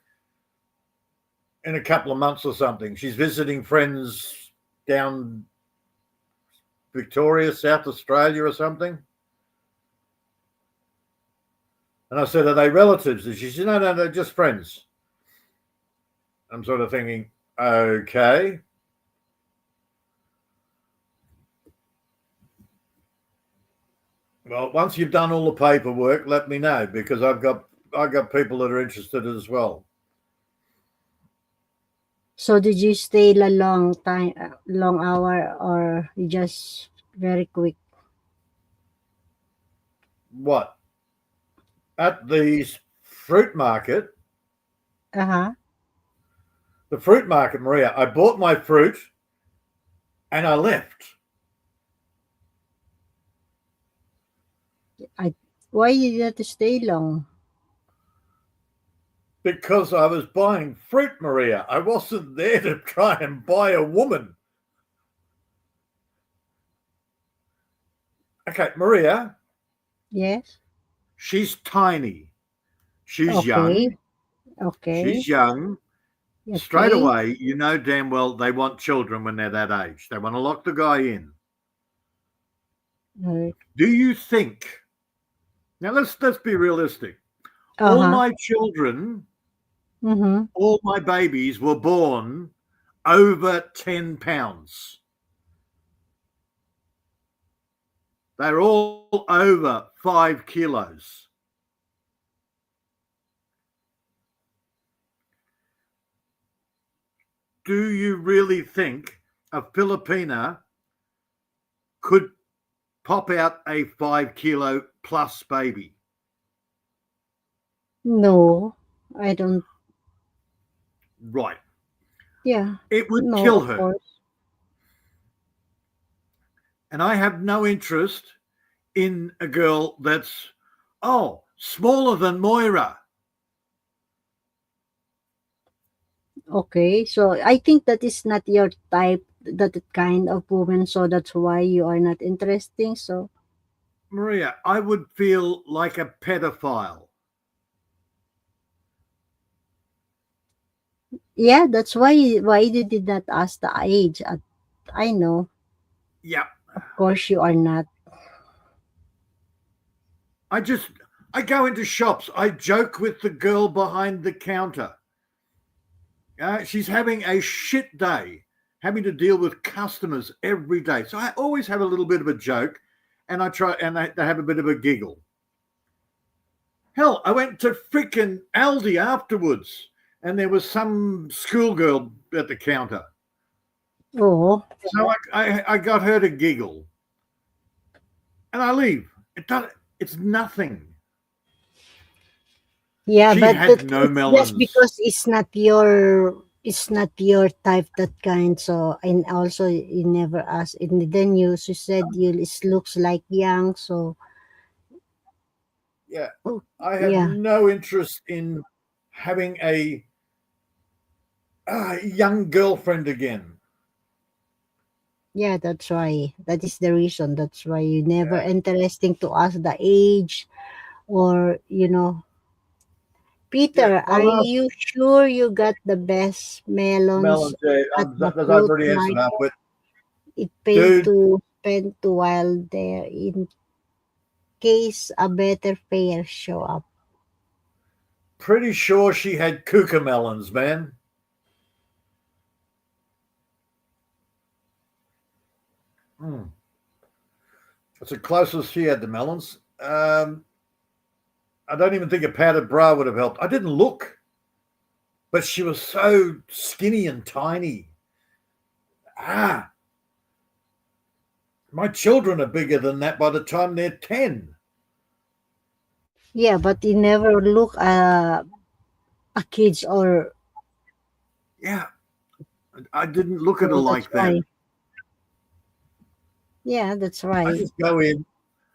in a couple of months or something. She's visiting friends down Victoria, South Australia, or something. And I said, "Are they relatives?" And she said, "No, no, no, just friends." I'm sort of thinking, okay. Well, once you've done all the paperwork, let me know because I've got people that are interested as well. So did you stay a long time, long hour, or you just very quick? What at the fruit market? Uh-huh. The fruit market, Maria. I bought my fruit and I left I Why you did to stay long? because I was buying fruit, Maria. I wasn't there to try and buy a woman. Okay, Maria. Yes. She's tiny. She's Okay. young. Okay. She's young. Straight Okay. away, you know damn well they want children when they're that age. They want to lock the guy in. Uh Do you think? Now let's be realistic. All huh. my children, Mm-hmm. all my babies were born over 10 pounds. They're all over 5 kilos. Do you really think a Filipina could pop out a 5 kilo plus baby? No, I don't. Right. Yeah. It would No, kill of her. course. And I have no interest in a girl that's, oh, smaller than Moira. Okay. So I think that is not your type, that kind of woman. So that's why you are not interesting. So Maria, I would feel like a pedophile. Yeah, that's why you did not ask the age. I know. Yeah, Of course you are not. I just I go into shops. I joke with the girl behind the counter. She's having a shit day, having to deal with customers every day. So I always have a little bit of a joke, and I try and they have a bit of a giggle. Hell, I went to freaking Aldi afterwards, and there was some schoolgirl at the counter. Oh, So I got her to giggle, and I leave. It's nothing. yeah, She but had no it's just melons. because it's not your type that kind. So and also you never ask. And then you said you it looks like young. So Yeah, oh, I have yeah, no interest in having a young girlfriend again. yeah. That's why. That is the reason. That's why you never Yeah, interesting to ask the age or yeah. Peter, My are last you sure you got the best melons melons. Yeah, at the as I've fruit already answered half market? with, It paid dude. to spend a while there in case a better fare show up. Pretty sure she had kuka melons, man. Mm. That's the closest she had to melons. I don't even think a padded bra would have helped. I didn't look, but she was so skinny and tiny. Ah, my children are bigger than that by the time they're 10. Yeah, but you never look a kids or Yeah, I didn't look at her so that's like that. why. Yeah, that's I right. just go in.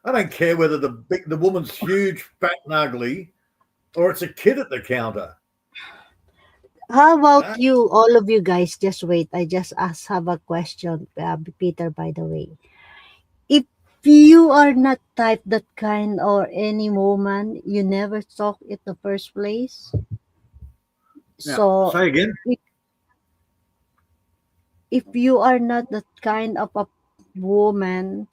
I don't care whether the woman's huge, fat, and ugly, or it's a kid at the counter. How about Ah, you, all of you guys? Just wait. I just have a question, Peter. By the way, if you are not type that kind or any woman, you never talk in the first place. now, So say again. if, if you are not that kind of a woman,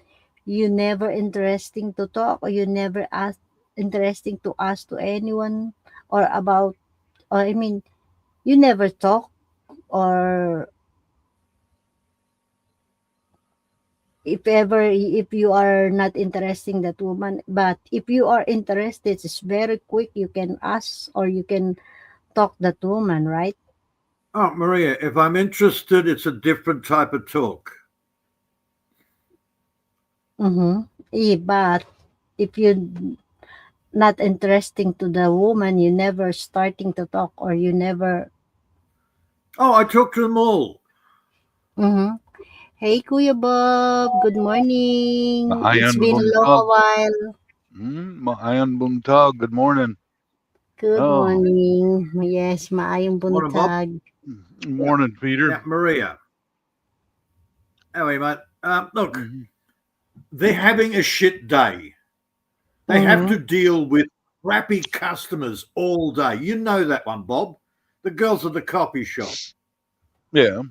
you never interesting to talk or you never ask interesting to ask to anyone or about or I mean you never talk or if you are not interesting that woman but if you are interested it's very quick you can ask or you can talk that woman, right? Oh, Maria, if I'm interested, it's a different type of talk. Mm-hmm. But if you not interesting to the woman you never starting to talk or you never. Oh, I talk to them all. Mm-hmm. Hey Kuya Bob, good morning, it's Maayan been a long buntag. a while. Maayan buntag. Good morning. Good Oh, morning, yes, maayong Morning, Bob. buntag. Yeah. morning, Peter. Now, Maria, how are you, mate? Look, Mhm. they're having a shit day. They have Mm-hmm. to deal with crappy customers all day. You know that one, Bob. The girls at the coffee shop. Yeah.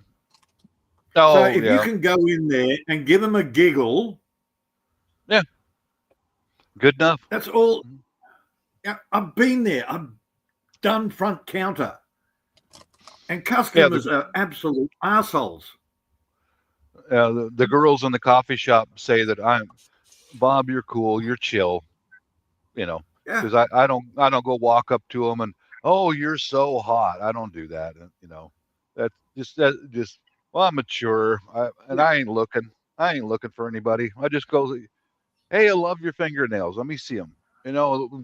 So Oh, if you yeah. can go in there and give them a giggle, Yeah. Good enough. that's all. Yeah, I've been there. I've done front counter, and Yeah. customers are absolute assholes. The girls in the coffee shop say that I'm Bob. You're cool. You're chill. You know, Yeah, because I don't go walk up to them and oh you're so hot. I don't do that. That just well I'm mature. And yeah, I ain't looking. I ain't looking for anybody. I just go. Hey, I love your fingernails. Let me see them.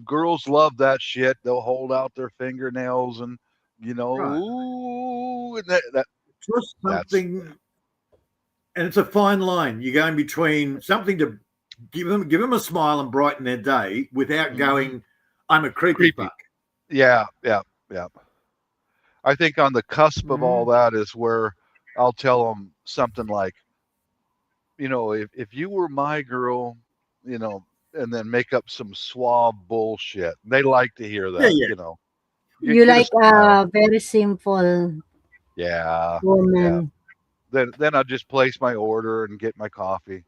Girls love that shit. They'll hold out their fingernails and, right. ooh, and Just that's something, and it's a fine line. You're going between something to give them a smile and brighten their day without mhm, going, "I'm a creepy creepy. fuck." Yeah, yeah, yeah. I think on the cusp of all Mm, that is where I'll tell them something like, if you were my girl, and then make up some suave bullshit. They like to hear yeah, that, yeah, Get You get a like smile. very simple. Yeah. woman. Then I'll just place my order and get my coffee.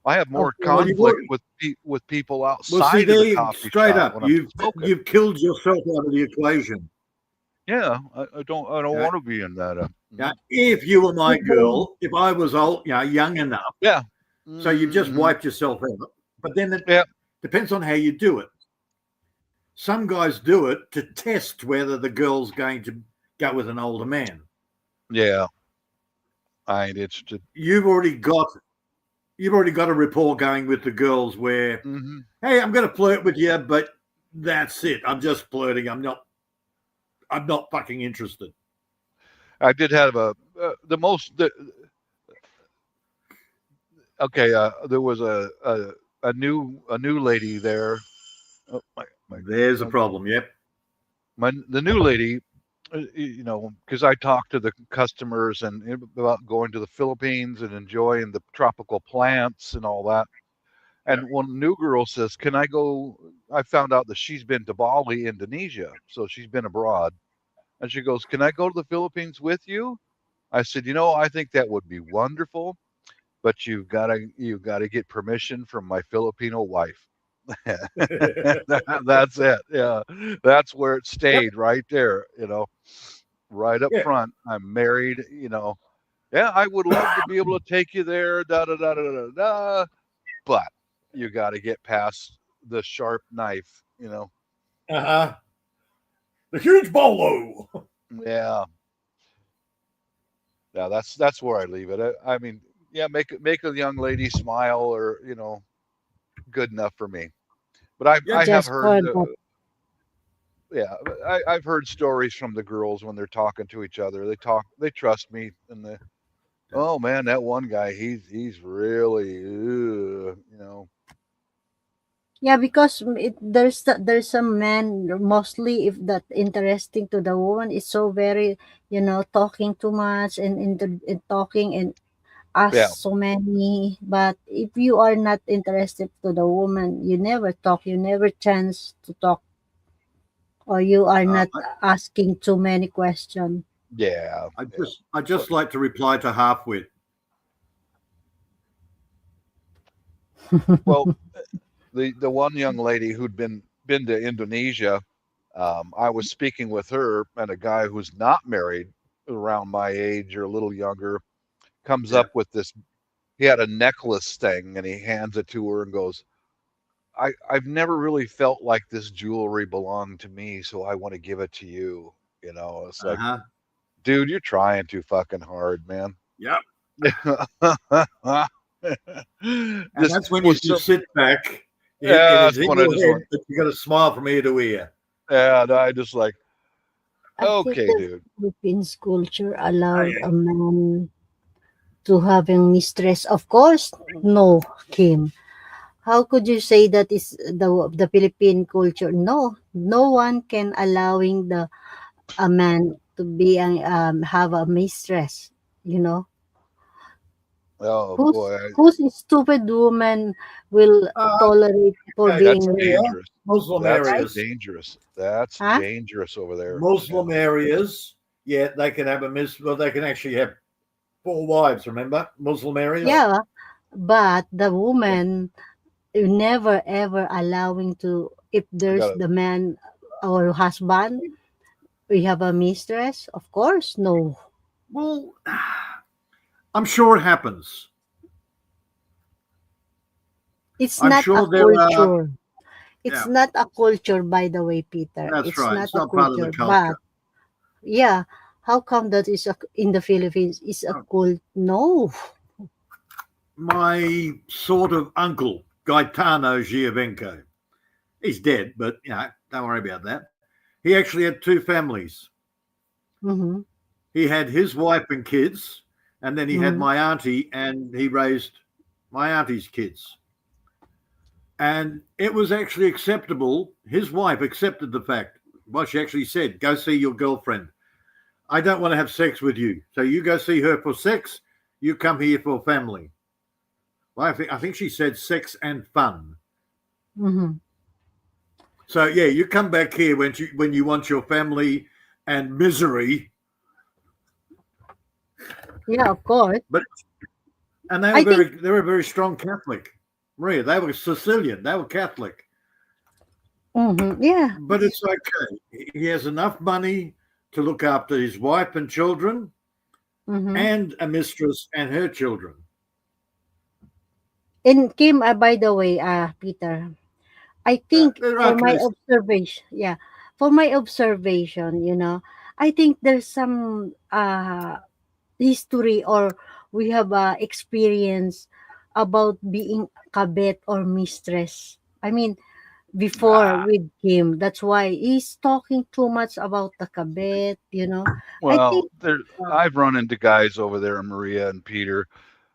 I have more Okay. Well, you've conflict already, with people well, see, outside of the there, coffee straight shop up, when I'm smoking. you've killed yourself out of the equation. Yeah, I don't Yeah, want to be in that. yeah. If you were my girl, if I was old, young enough, Yeah. so you just Hmm. wiped yourself out. But then it Yeah. depends on how you do it. Some guys do it to test whether the girl's going to go with an older man. Yeah. I ain't interested. You've already got a rapport going with the girls where, Hmm. hey, I'm going to flirt with you, but that's it. I'm just flirting. I'm not fucking interested. I did have the most. Okay. There was a new lady there. Oh, There's a problem. Yep. the new lady, because I talked to the customers and about going to the Philippines and enjoying the tropical plants and all that. Yeah. And one new girl says, "Can I go?" I found out that she's been to Bali, Indonesia, so she's been abroad. And she goes, "Can I go to the Philippines with you?" I said, "I think that would be wonderful, but you gotta get permission from my Filipino wife." That's it. Yeah, that's where it Yep. stayed right there. Right up Yeah. front. I'm married. Yeah, I would love to be able to take you there. Da da da da da da. But you got to get past the sharp knife. Uh-huh. The huge bolo. Yeah, yeah. That's where I leave it. I mean, yeah, make a young lady smile, or good enough for me. But I Yep. have Just heard for that. yeah, I've heard stories from the girls when they're talking to each other. They trust me, and oh man, that one guy, he's really, Yeah, because there's some men mostly if that interesting to the woman is so very talking too much and talking and ask yeah, so many. But if you are not interested to the woman, you never talk, you never chance to talk, or you are Uh, not asking too many questions. yeah, yeah. I But just like to reply to halfwit. well, the one young lady who'd been to Indonesia, I was speaking with her, and a guy who's not married, around my age or a little younger, comes Yeah. up with this. He had a necklace thing, and he hands it to her and goes, I've never really felt like this jewelry belonged to me, so I want to give it to you. It's like, Uh-huh. dude, you're trying too fucking hard, man. Yep. And This that's when you was just some, sit back. It yeah, is that's in when I your just head, went, but you got to smile from ear to ear. and I just like, I think okay, the dude. Philippines culture Oh, allowed yeah. a man to having mistress. Of course, no, Kim. How could you say that is the Philippine culture? No, no one can allowing a man to be have a mistress. You know Oh who's boy, who's a stupid woman will Uh, tolerate for okay, that's being here, dangerous. Muslim That's right? areas. dangerous. That's Huh? dangerous over there. Yeah. Muslim areas, yeah, they can have well, they can actually have four wives, remember? Muslim areas. Yeah, but the Yeah. woman never ever allowing to if I there's got it. the man or husband we have a mistress. Of course, no. Well, I'm sure it happens. It's I'm not a sure there are, culture. It's yeah, not a culture, by the way, Peter. that's It's right. not It's a not part of the culture. But culture. yeah, how come that is in the Philippines is a cult? No. My sort of uncle, Gaetano Giovenco, he's dead, but, don't worry about that. He actually had two families. Mm-hmm. He had his wife and kids, and then he had Mm-hmm. my auntie, and he raised my auntie's kids. And it was actually acceptable. His wife accepted the fact. Well, she actually said, go see your girlfriend. I don't want to have sex with you. So you go see her for sex. You come here for family. Well, I think she said sex and fun. Mm-hmm. So yeah, you come back here when you want your family and misery. Yeah, of course. But and I think they were very strong Catholic. Maria, they were Sicilian. They were Catholic. yeah. But it's okay. He has enough money to look after his wife and children Mm-hmm. and a mistress and her children. And Kim, by the way, Peter, I think They're for my okay. observation, yeah, for my observation, I think there's some history, or we have experience about being kabet or mistress. I mean, before Ah, with Kim, that's why he's talking too much about the kabet. I well, think, there. uh, I've run into guys over there, Maria and Peter,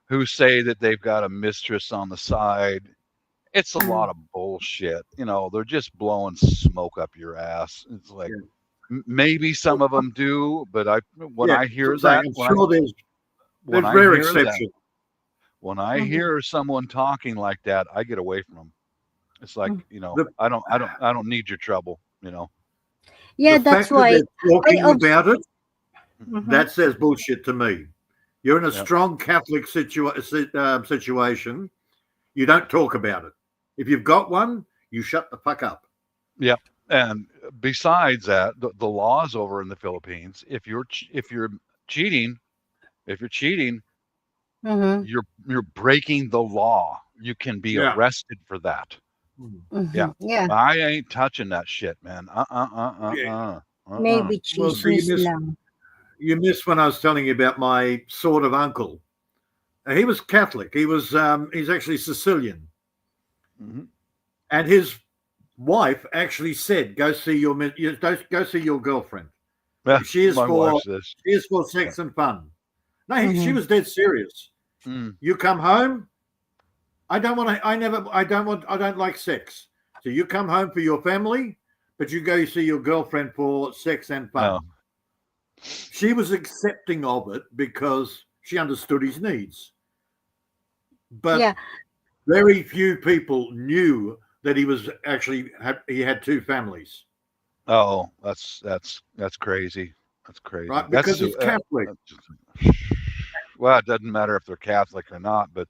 who say that they've got a mistress on the side. It's a mm, lot of bullshit. They're just blowing smoke up your ass. It's like Yeah. maybe some of them do, but when Yeah, I that's what hear I'm saying. that, I'm sure when there's I rare hear that, exceptions. when I mhm, hear someone talking like that, I get away from them. It's like, mm. The I don't need your trouble. Yeah, that's fact that why they're I talking about it, mhm. that says bullshit to me. You're in a Yep. strong Catholic situation. You don't talk about it. If you've got one, you shut the fuck up. Yep. And besides that, the laws over in the Philippines, cheating, if you're cheating, Mhm, you're breaking the law. You can be Yeah. arrested for that. Yeah. mhm. Yeah, I ain't touching that shit, man. Yeah. maybe Well, so chismis lang. you missed when I was telling you about my sort of uncle. He was Catholic. He's actually Sicilian, Mm-hmm. and his wife actually said, "Go see go see your girlfriend. Yeah, She is my for wife says. Yeah. sex and fun." No, she Mhm, was dead serious. Mm, You come home. I don't want to. I never. I don't want. I don't like sex. So you come home for your family, but you go see your girlfriend for sex and no. fun. She was accepting of it because she understood his needs. yeah, But very few people knew that he had two families, Oh, that's crazy. That's crazy. right? Because he's Catholic. Well, it doesn't matter if they're Catholic or not, but it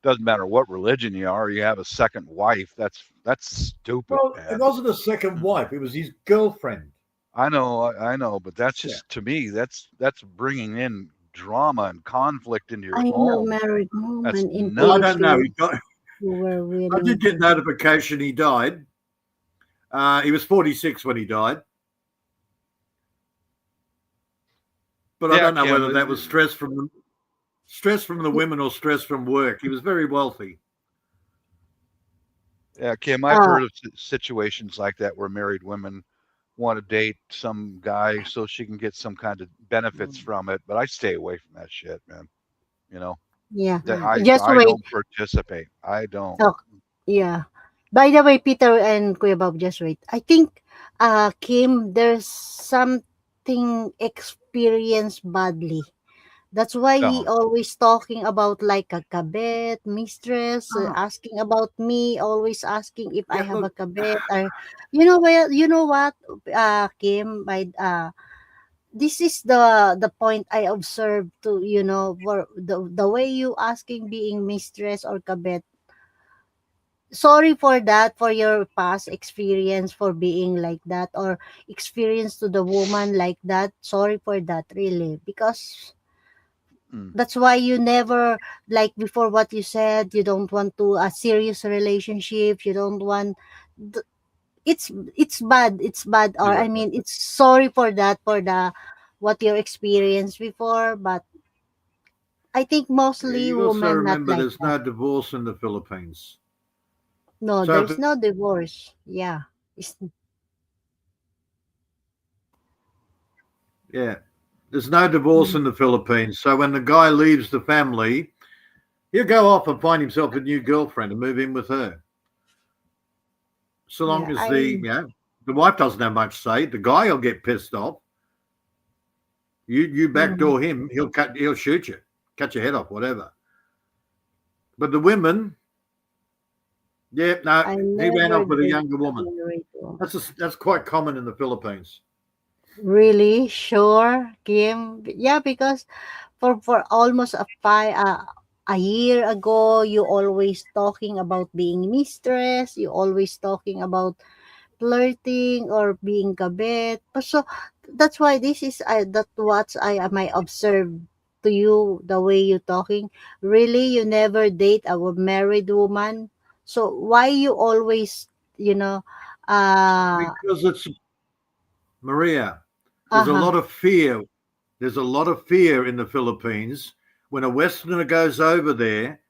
doesn't matter what religion you are. You have a second wife. That's stupid, Well, it man. wasn't a second Mm. wife; it was his girlfriend. I know, but that's Yeah. just to me. That's bringing in drama and conflict into your I know home. married That's woman in Well, I don't nuts. know. Philippines who were I willing did get to. notification he died. He was 46 when he died, but I Yeah, don't know Kim. whether that was stress from the women or stress from work. He was very wealthy. Yeah, Kim. I've Uh, heard of situations like that where married women want to date some guy so she can get some kind of benefits from it, but I stay away from that shit, man. You know yeah. that I Just I wait. don't participate. I don't. Oh, yeah. By the way, Peter and Kuya Bob, just wait. I think, Kim, there's something experienced badly. That's why he No. always talking about like a kabet, mistress, Oh, asking about me, always asking if I yeah, have look, a kabet, or you know what, Kim, this is the point I observed to, for the way you asking being mistress or kabet. Sorry for that, for your past experience for being like that, or experience to the woman like that. Sorry for that, really, because Mm, that's why you never, like before what you said, you don't want to a serious relationship, you don't want th- it's bad, or yeah. I mean, it's sorry for that, for the what you experienced before, but I think mostly You also women not remember like there's that. no divorce in the Philippines. No, So, there's no divorce. Yeah. It's, yeah, there's no divorce mm, in the Philippines. So when the guy leaves the family, he'll go off and find himself a new girlfriend and move in with her. So long yeah, as I the wife doesn't have much say, the guy will get pissed off. You mm, backdoor him, he'll shoot you, cut your head off, whatever. But the women, yeah, no, I he ran never off with a date younger a woman. married woman. That's quite common in the Philippines. Really? Sure, Kim? Yeah, because for almost a year ago, you always talking about being mistress, you always talking about flirting or being kabit. So that's why this is that what I observed to you the way you talking. Really, you never date a married woman. So why you always you know uh Because it's Maria. There's a uh-huh lot of fear. There's a lot of fear in the Philippines. When a Westerner goes over there,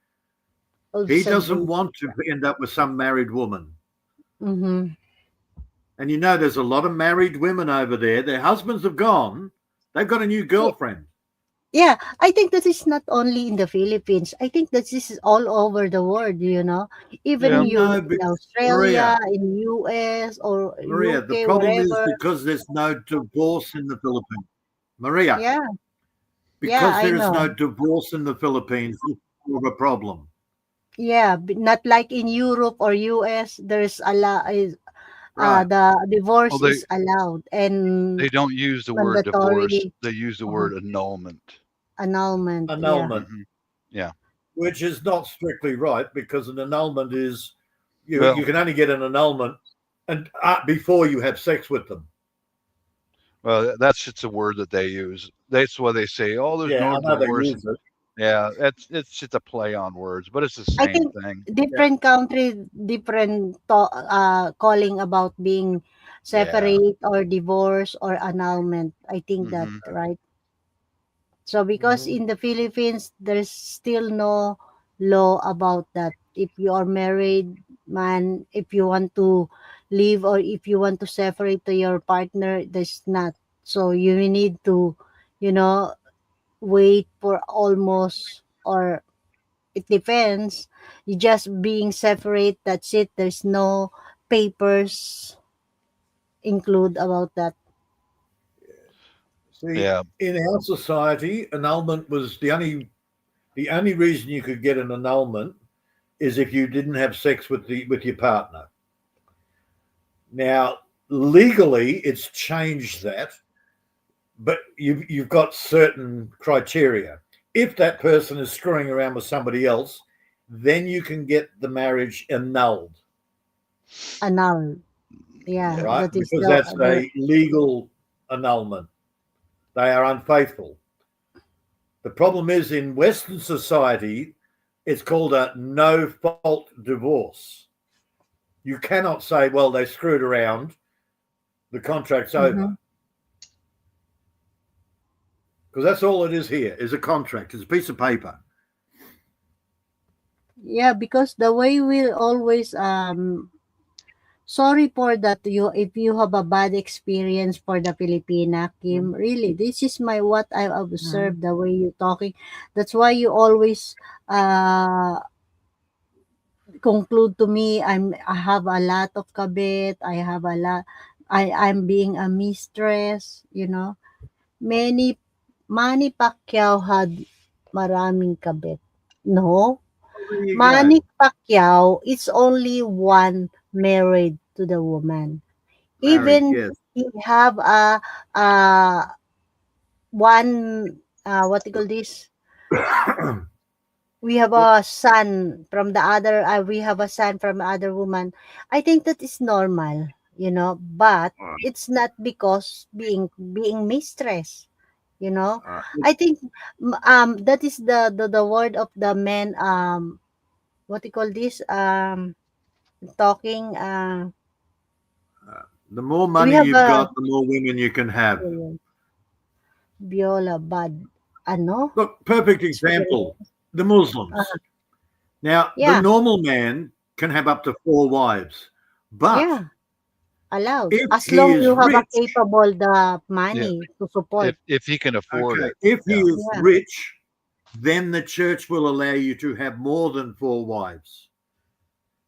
he doesn't observation. want to end up with some married woman. Mm-hmm. And you know, there's a lot of married women over there. Their husbands have gone. They've got a new girlfriend. Yeah, I think that is not only in the Philippines. I think that this is all over the world, Even Yeah. No, in Australia, Maria, in US or Maria, the UK, problem is wherever. because there's no divorce in the Philippines. Maria, Yeah, yeah, because I there is no know. divorce in the Philippines, it's more of a problem. Yeah, not like in Europe or US, there's a lot is Right. the Well, divorce is allowed they and don't use the word divorce. mandatory They use the uh, word annulment. annulment. Yeah. Annulment, Hmm. Yeah. which is not strictly right because an annulment is you Well, can only get an annulment and before you have sex with them. that's just a word that they use. That's why they say, "Oh, there's Yeah, no I know they divorce." use it. Yeah, it's just a play on words, but it's the I same think thing. Yeah, different country, different calling about being Yeah. separate or divorce or annulment. I think that, Hmm. right? So because hmm in the Philippines, there's still no law about that. If you are married, man, if you want to leave or if you want to separate to your partner, there's not. So you need to, you know, wait for almost or it depends. You just being separate, that's it. There's no papers include about that. See, Yeah. in our society, annulment was the only reason you could get an annulment is if you didn't have sex with your partner. Now, legally, it's changed that, but you've got certain criteria. If that person is screwing around with somebody else, then you can get the marriage annulled, Annul. Yeah, Yeah. right? that is Because that's the a legal annulment. They are unfaithful. The problem is in Western society, it's called a no fault divorce. You cannot say, well, they screwed around, the contract's over. mhm. Because that's all it is here is a contract. It's a piece of paper. Yeah, because the way we always sorry for that you if you have a bad experience for the Filipina, Kim. Really, this is my what I observed the way you talking. That's why you always uh conclude to me I have a lot of kabit, I have a lot I'm being a mistress. Many Manny Pacquiao had maraming kabit. No, Well, there you Manny go. Pacquiao is only one married to the woman. Married, Even yes. he have a one what you call this? We have Well, a son from the other. We have a son from other woman. I think that is normal, but it's not because being mistress. You know, I think that is the word of the men. What you call this? Talking. the more We money have you've a got, the more women you can have. viola bad. Ano? Look, perfect example Experience. the Muslims. Now, the Yeah, normal man can have up to 4 wives, but yeah, allowed. if As he long is you have a rich, capable the Yeah. money to support. If he can afford okay, it. if he Yeah. is Yeah, rich, then the church will allow you to have more than 4 wives.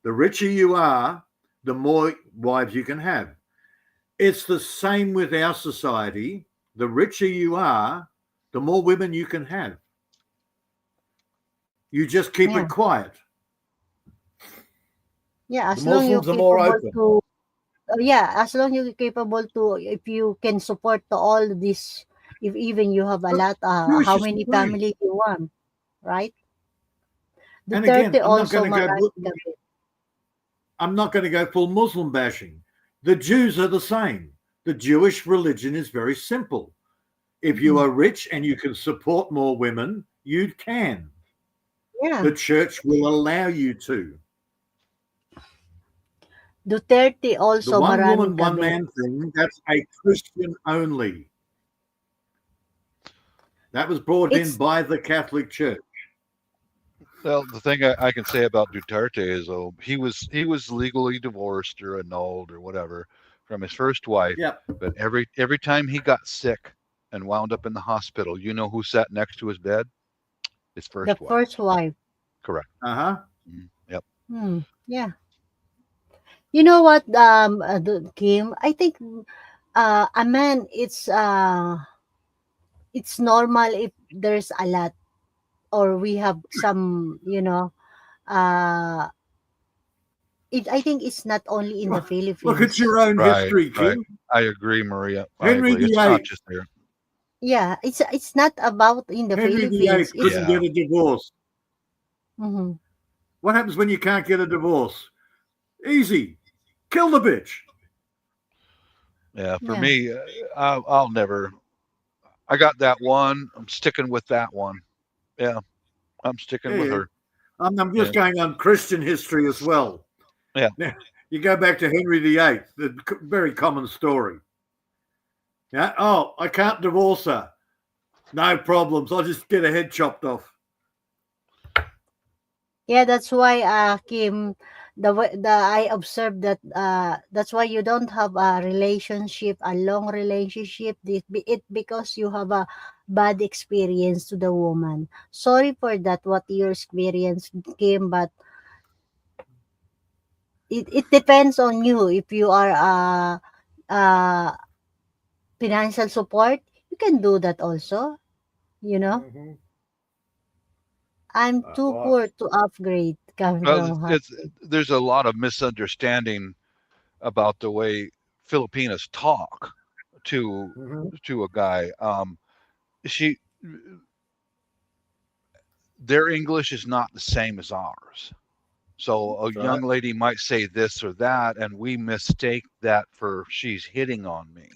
The richer you are, the more wives you can have. It's the same with our society. The richer you are, the more women you can have. You just keep yeah, it quiet. yeah. The As long you're Muslims are more capable open. to yeah, as long you're capable to, if you can support to all this, if even you have a Look, lot, Jewish how is many free. family you want, right? And again, Duterte also marami kami. I'm not going to go full Muslim bashing. The Jews are the same. The Jewish religion is very simple. If you Mhm. are rich and you can support more women, you can. Yeah, The church will allow you to. Duterte The also one maraming woman, one kabit. man thing, that's a Christian only. That was brought in It's by the Catholic Church. Well, the thing I can say about Duterte is, though, he was legally divorced or annulled or whatever from his first wife, Yep. but every time he got sick and wound up in the hospital, you know who sat next to his bed? His the first wife. first wife. Correct. Uh-huh. Yep. Yeah. You know what, Kim? I think a man, it's normal if there's a lot, or we have some, uh I think it's not only in the Look at Philippines. your own Right. history, Right. Kim. I agree, Maria. I Henry agree. the It's not Eighth. just there. Yeah, it's not about in the Henry the Philippines. Eighth It's couldn't Yeah. get a divorce. mhm. What happens when you can't get a divorce? Easy. Kill the bitch. Yeah. For Yeah. me, I'll never. I got that one. I'm sticking with that one. Yeah. I'm sticking with Yeah. her. I'm just Yeah. going on Christian history as well. Yeah. Now, you go back to Henry the Eighth, the very common story. Yeah. Oh, I can't divorce her. No problems. I'll just get her head chopped off. Yeah, that's why, Kim, the I observed that, that's why you don't have a relationship, a long relationship. It because you have a bad experience to the woman. Sorry for that, what your experience, Kim, but it depends on you. If you are uh financial support, you can do that also. You know, Mm-hmm. I'm too Well, poor to upgrade coming Well, from her. there's a lot of misunderstanding about the way Filipinas talk to mm-hmm. to a guy. She Their English is not the same as ours. So a That's right. young lady might say this or that, and we mistake that for she's hitting on me,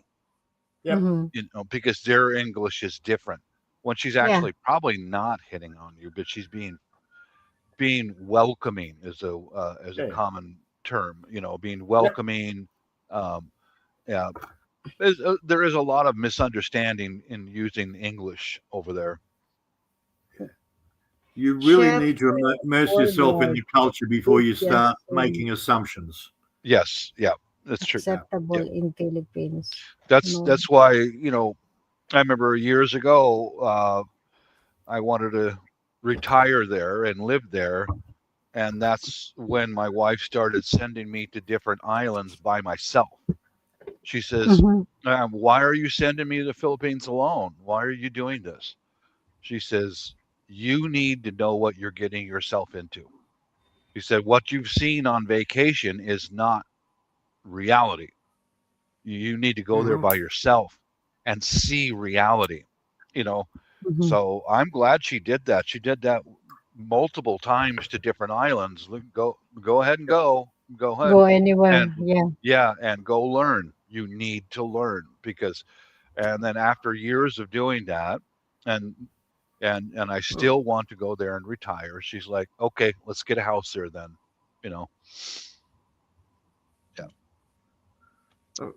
Yep. Mm-hmm. because their English is different. When she's Yeah. actually probably not hitting on you, but she's being welcoming is a Yeah. common term. Being Yep. welcoming. Um, yeah, there is a lot of misunderstanding in using English over there. You really Chef need to immerse yourself in worldwide, the culture before is you just start making assumptions. Yes, yeah, that's true. Yeah. acceptable Yeah, in Philippines. that's No. that's why I remember years ago I wanted to retire there and live there, and that's when my wife started sending me to different islands by myself. She says, Mhm. "Why are you sending me to the Philippines alone? Why are you doing this?" She says, "You need to know what you're getting yourself into." She said, "What you've seen on vacation is not reality. You need to go there Mm-hmm. by yourself and see reality." You know, Mhm. so I'm glad she did that. She did that multiple times to different islands. Go ahead and Yep. go ahead Go and anywhere. Yeah. yeah, and go learn. You need to learn because, and then after years of doing that, and and I still want to go there and retire. She's like, okay, let's get a house there then. You know, yeah. And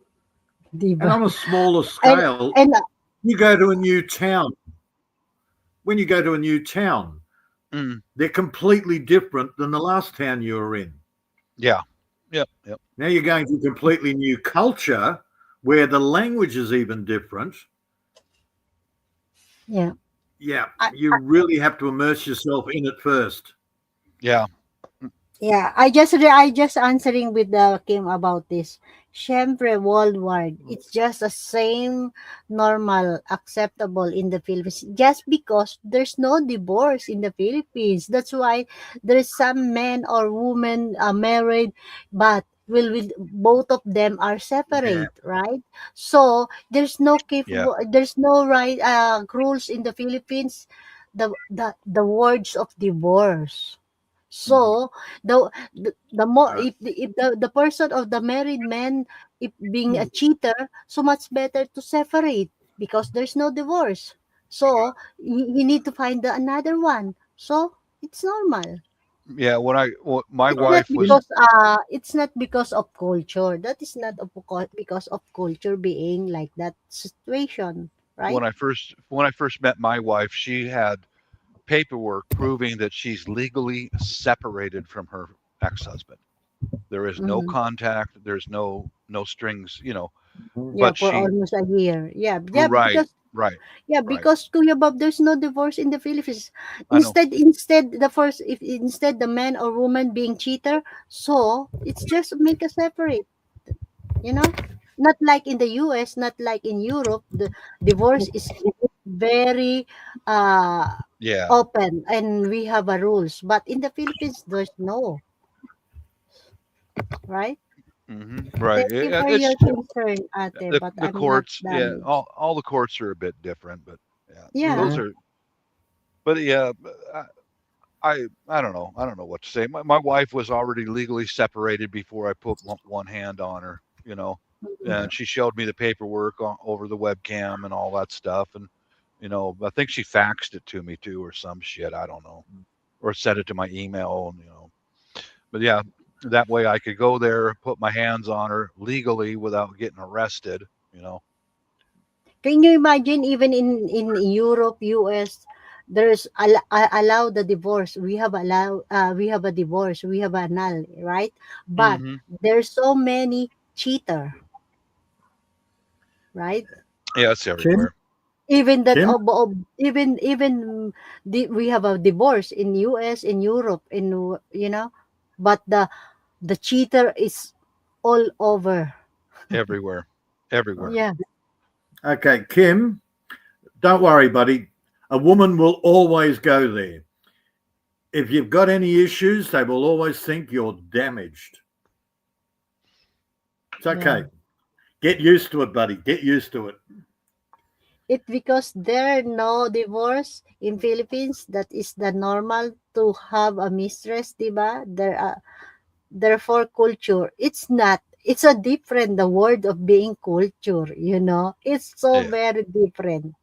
Diba? on a smaller And scale, and you go to a new town. When you go to a new town, Mm, they're completely different than the last town you were in. yeah. Yep. Yep. Now you're going to a completely new culture where the language is even different. yeah. Yeah, I, you really have to immerse yourself in it first. Yeah. Yeah, I just answering with the Kim about this. Siyempre, worldwide, it's just the same normal, acceptable in the Philippines. Just because there's no divorce in the Philippines. That's why there's some men or women married, but will both of them are Yeah. separate, right? So there's no Yeah. capable, there's no right rules in the Philippines, the words of divorce. Mm-hmm. So the more, Right. if the person of the married man, if being a cheater, so much better to separate, because there's no divorce. So he need to find another one. So it's normal. Yeah. My It's So not wife was because of culture. That is not because of culture being like that situation, right? when I first met my wife, she had paperwork proving that she's legally separated from her ex-husband. There is no Mm-hmm. contact. There's no strings. Yeah, But for she almost a year. Yeah, yeah, right, because right, yeah, right. because Kuya Bob, there's no divorce in the Philippines. I know. Instead the man or woman being cheater, so it's just make a separate, you know? Not like in the US, not like in Europe, the divorce is very uh Yeah. open and we have a rules. But in the Philippines, there's no, right? Right. Thank you for It's your concern, Ate, but the I'm not courts. Yeah. damaged. All the courts are a bit different, but yeah, Yeah. those Mm-hmm. are. But yeah, I don't know. I don't know what to say. My wife was already legally separated before I put one hand on her. Yeah. And she showed me the paperwork over the webcam and all that stuff. And I think she faxed it to me too, or some shit. I don't know, or sent it to my email. And. But yeah, that way I could go there, put my hands on her legally without getting arrested. You know. Can you imagine, even in Europe, US, there's allow the divorce. We have a divorce. We have a annul, right? But Hmm. there's so many cheater, right? Yeah, it's Kim, everywhere. Even that Kim. even we have a divorce in US, in Europe, but the cheater is all over. Everywhere. Everywhere. Yeah. Okay, Kim. Don't worry, buddy. A woman will always go there. If you've got any issues, they will always think you're damaged. It's Yeah. okay. Get used to it, buddy. Get used to it. It because there no divorce in Philippines, that is the normal to have a mistress, diba? Therefore culture. It's not. It's a different, the word of being culture. It's so Yeah. very different,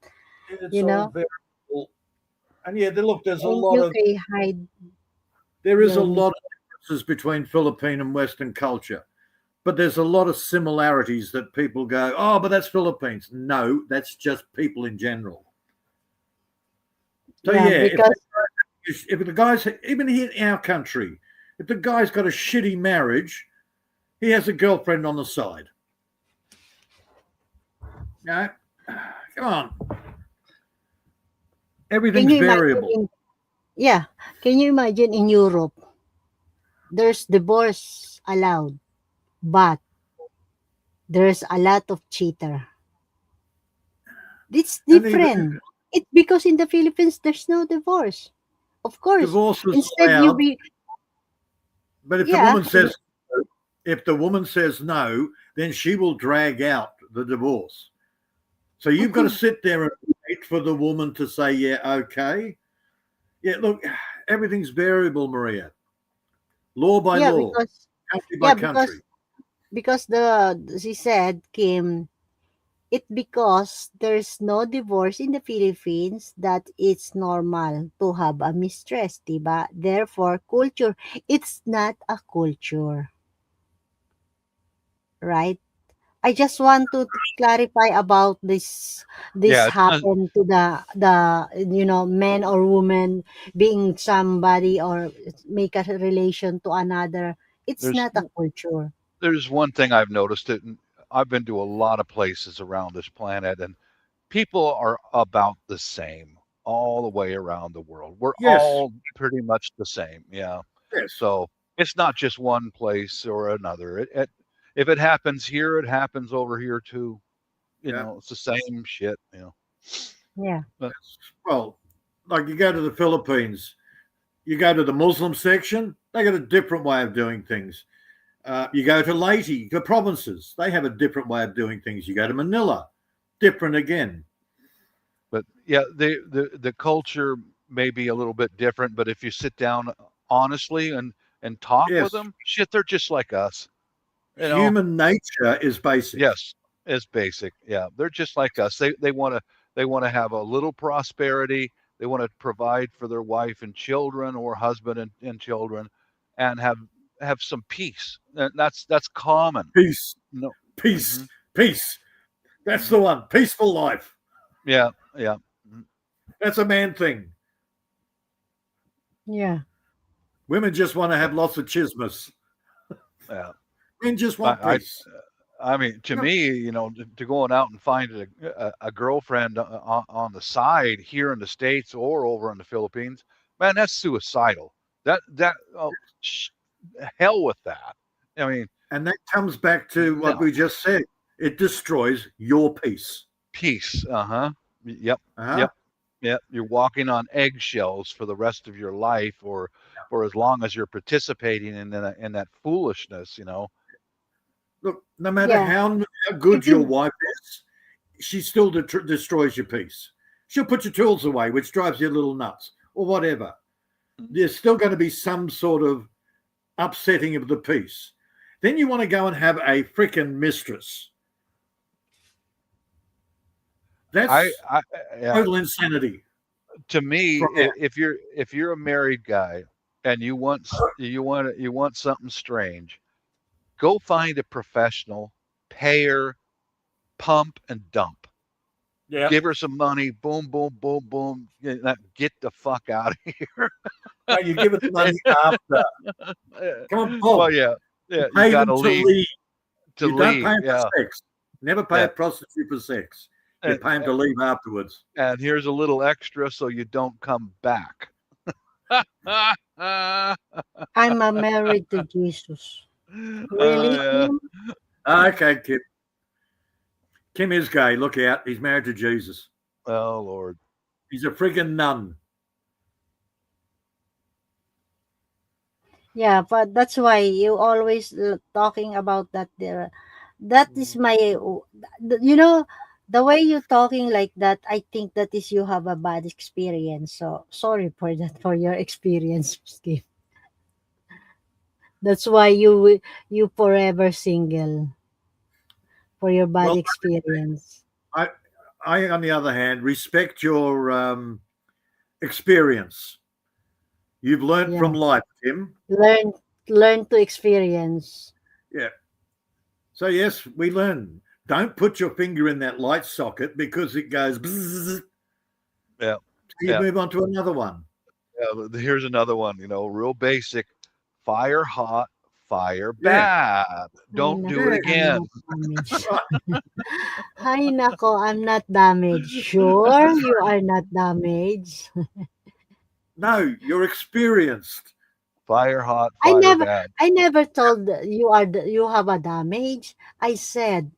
It's you all know. very cool. And yeah, look, Thank you, Kay Hyde. there is a Your lot of differences between Philippine and Western culture, but there's a lot of similarities that people go, oh, but that's Philippines. No, that's just people in general. So yeah, yeah, because if the guy's even here in our country, if the guy's got a shitty marriage, he has a girlfriend on the side. No, come on, can everything's you imagine variable. yeah, can you imagine in Europe, there's divorce allowed, but there's a lot of cheater. It's And even different. It's because in the Philippines there's no divorce. Of course, divorce is instead you allowed, be but if the yeah, woman says if the woman says no, then she will drag out the divorce. So you've got to mhm, sit there and wait for the woman to say, yeah, okay. Yeah, look, everything's variable, Maria. Law by yeah, law, because country by yeah, because country. because the she said, Kim, it because there's no divorce in the Philippines, that it's normal to have a mistress, diba? Therefore, culture, it's not a culture, right? I just want to clarify about this Yeah. It's not. happened to the man or woman being somebody, or make a relation to another. It's There's not a culture. there's one thing I've noticed. I've been to a lot of places around this planet, and people are about the same all the way around the world. We're Yes, all pretty much the same. Yeah. yes, So it's not just one place or another. If it happens here, it happens over here too. yeah. It's the same shit. Yeah. But Well, like you go to the Philippines, you go to the Muslim section, they got a different way of doing things. You go to Leyte, the provinces, they have a different way of doing things. You go to Manila, different again. But yeah, the culture may be a little bit different, but if you sit down honestly and talk with Yes, them, shit, they're just like us. You know, human nature is basic. yes, it's basic. Yeah, they're just like us. They want to have a little prosperity. They want to provide for their wife and children or husband and children, and have some peace. And that's common. Peace, No. peace, Hmm. peace. That's Hmm. the one. Peaceful life. Yeah, yeah. Mhm. That's a man thing. Yeah. Women just want to have lots of chismus. Yeah. Men just want I, I peace. I mean, to No, me, to going out and finding a girlfriend on the side here in the States or over in the Philippines, man, that's suicidal. That oh, hell with that. I mean, and that comes back to what no we just said. It destroys your peace. peace. Uh huh. Yep. Uh-huh. Yep. Yep. You're walking on eggshells for the rest of your life, or for as long as you're participating in that foolishness. Look, no matter Yeah. how If good your you wife is, she still destroys your peace. She'll put your tools away, which drives you a little nuts, or whatever. There's still going to be some sort of upsetting of the peace. Then you want to go and have a freaking mistress. I, That's I, yeah. total insanity To me, from there. if you're a married guy and you want something strange, go find a professional, pay her, pump and dump. Yeah. Give her some money, boom, boom, boom, boom. Get the fuck out of here. No, you give it the money after. Come on, Bob. Well, yeah, You yeah. You pay got them to to leave. leave. To You don't pay leave, them yeah, for sex. Never pay yeah. a prostitute for sex. You And pay them to leave afterwards. and here's a little extra so you don't come back. uh, I'm a married to Jesus. Really, yeah. Kim? Okay, Kim. Kim is gay. Look out. He's married to Jesus. Oh Lord. He's a friggin' nun. Yeah, but that's why you always talking about that there. That is my, you know, the way you talking like that. I think that is you have a bad experience. So sorry for that for your experience, Skip. That's why you forever single for your bad Well, experience. I, I, on the other hand, respect your experience. You've learnt Yeah, from life, Kim. learn learn to experience. Yeah. So yes, we learn. Don't put your finger in that light socket because it goes. Bzzz, Yeah. you Yeah. move on to another one. Yeah, here's another one, real basic. Fire hot, fire Yeah. bad. Ay Don't do nako, it Yeah. I'm again. not damaged. Right. Ay nako, I'm not damaged. Sure, you are not damaged. No, you're experienced. Fire hot, I fire never bad. I never told you you have a damage. I said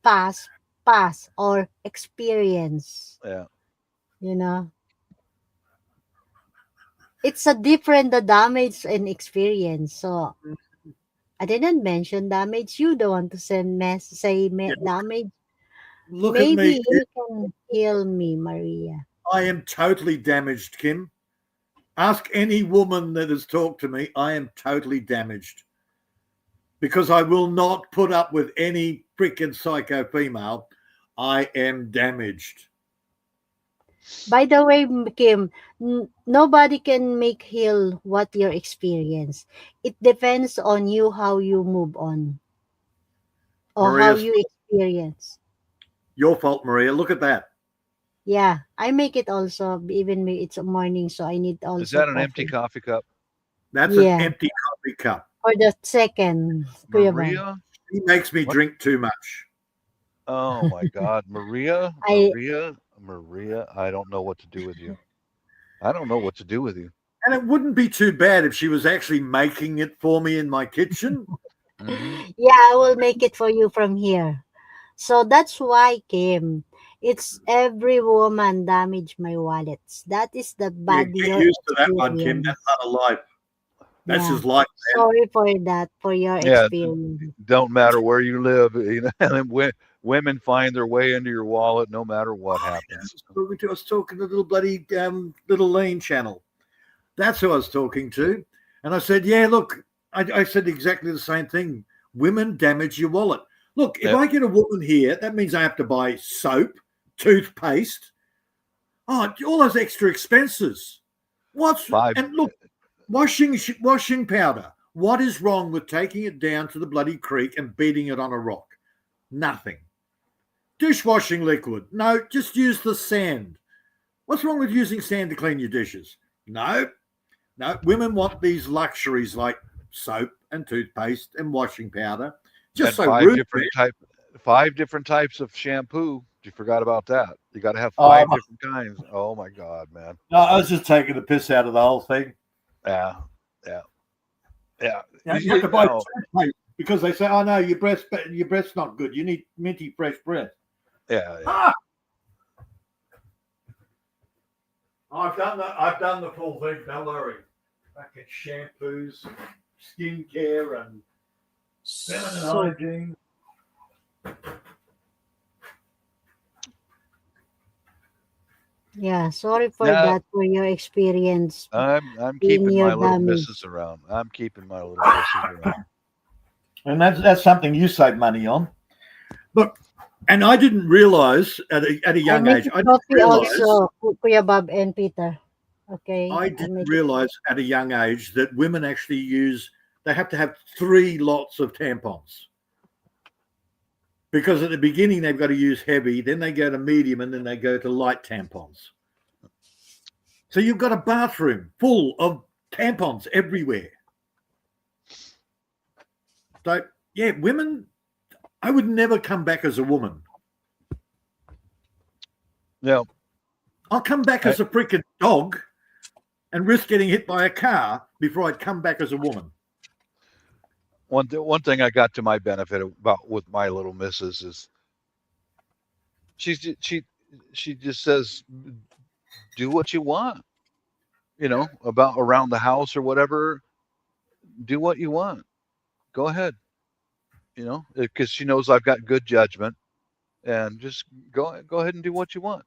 pass, pass or experience. Yeah. You know, it's a different the damage and experience. So I didn't mention damage. You don't want to say Yeah, damage. look at me, Maybe Kim. you can heal me, Maria. I am totally damaged, Kim. Ask any woman that has talked to me. I am totally damaged because I will not put up with any freaking psycho female. I am damaged. By the way, Kim, nobody can make heal what your experience. It depends on you how you move on or how Maria, you experience. your fault, Maria. Look at that. Yeah, I make it also. Even it's morning, so I need Is also that an empty coffee. coffee cup? That's an Yeah, empty coffee cup. for the second, Kuya Bal. Maria? He makes me What? drink too much. Oh my God. Maria? I Maria? Maria? I don't know what to do with you. I don't know what to do with you. And it wouldn't be too bad if she was actually making it for me in my kitchen. Hmm. yeah, I will make it for you from here. So that's why, Kim, it's every woman damage my wallets. That is the Yeah, bad get your used to that one, Kim. experience. That's not a life. That's Yeah. his life, man. Sorry for that, for your Yeah, experience. don't matter where you live, you know. And then women find their way into your wallet no matter what happens. I was talking to the little bloody little lean channel. That's who I was talking to. And I said, yeah, look, I said exactly the same thing. Women damage your wallet. Look, if Yep. I get a woman here, that means I have to buy soap, toothpaste, all those extra expenses. Five. And look, washing powder. What is wrong with taking it down to the bloody creek and beating it on a rock? Nothing. Dishwashing liquid. No, just use the sand. What's wrong with using sand to clean your dishes? No. Women want these luxuries like soap and toothpaste and washing powder. Just And so rude. five different types of shampoo. You forgot about that. You got to have Oh, five different kinds. Oh my God, man. No, I was just taking the piss out of the whole thing. Yeah. You have to buy toothpaste because they say, "Oh no, your breath's not good. You need minty fresh breath." Yeah. Ah! I've done the full thing. Don't worry. Fucking shampoos, skincare, and feminine So, hygiene. yeah, sorry for Yeah. that, for your experience I'm in keeping your my little damage. missus around. I'm keeping my little missus around. And that's something you save money on. Look, and I didn't realize at a I young make age. it coffee also, Kuya Bob and Peter. Okay, I I didn't make it. realize at a young age that women actually they have to have 3 lots of tampons. Because at the beginning they've got to use heavy, then they go to medium, and then they go to light tampons. So you've got a bathroom full of tampons everywhere. So yeah, women, I would never come back as a woman. Yeah. I'll come back as a freaking dog and risk getting hit by a car before I'd come back as a woman. One thing I got to my benefit about with my little missus is she just says, do what you want, you know, about around the house or whatever. Do what you want. Go ahead, you know, because she knows I've got good judgment, and just go ahead and do what you want.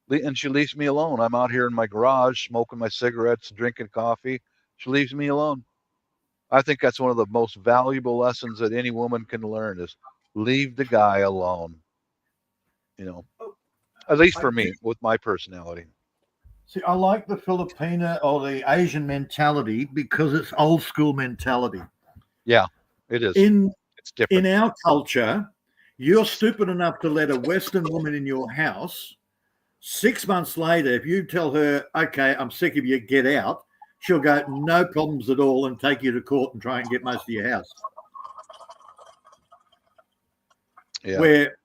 And she leaves me alone. I'm out here in my garage smoking my cigarettes, drinking coffee. She leaves me alone. I think that's one of the most valuable lessons that any woman can learn is leave the guy alone. You know, at least for me with my personality. See, I like the Filipina or the Asian mentality because it's old school mentality. Yeah, it is. It's different. In our culture, you're stupid enough to let a Western woman in your house. 6 months later, if you tell her, okay, I'm sick of you, get out, she'll go, no problems at all, and take you to court and try and get most of your house. Yeah. Where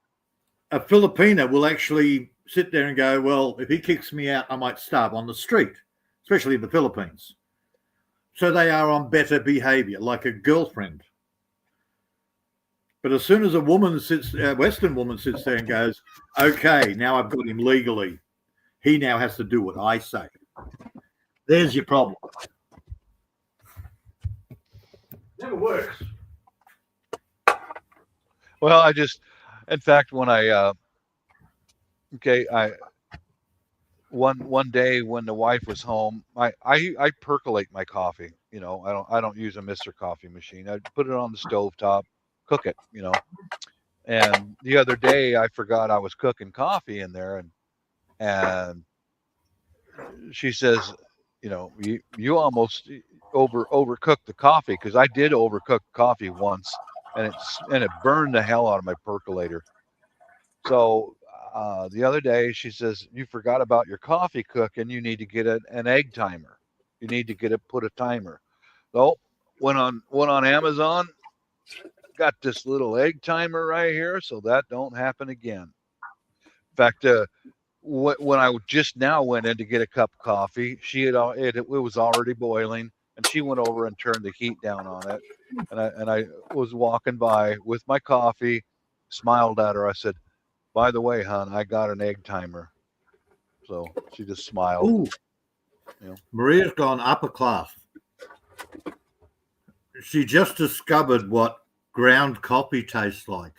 a Filipina will actually sit there and go, well, if he kicks me out, I might starve on the street, especially in the Philippines. So they are on better behavior, like a girlfriend. But as soon as a Western woman sits there and goes, okay, now I've got him legally, he now has to do what I say. There's your problem. Never works. Well, in fact, when one day when the wife was home, I percolate my coffee. You know, I don't use a Mr. Coffee machine. I put it on the stovetop, cook it. You know, and the other day I forgot I was cooking coffee in there, and she says, you know, you almost overcooked the coffee, because I did overcook coffee once, and it burned the hell out of my percolator. So the other day she says, you forgot about your coffee cooking. You need to get an egg timer. You need to put a timer. So went on Amazon, got this little egg timer right here, so that don't happen again. In fact, when I just now went in to get a cup of coffee, it was already boiling, and she went over and turned the heat down on it. And I was walking by with my coffee, smiled at her. I said, by the way, hon, I got an egg timer. So she just smiled. Ooh. You know. Maria's gone upper class. she just discovered what ground coffee tastes like.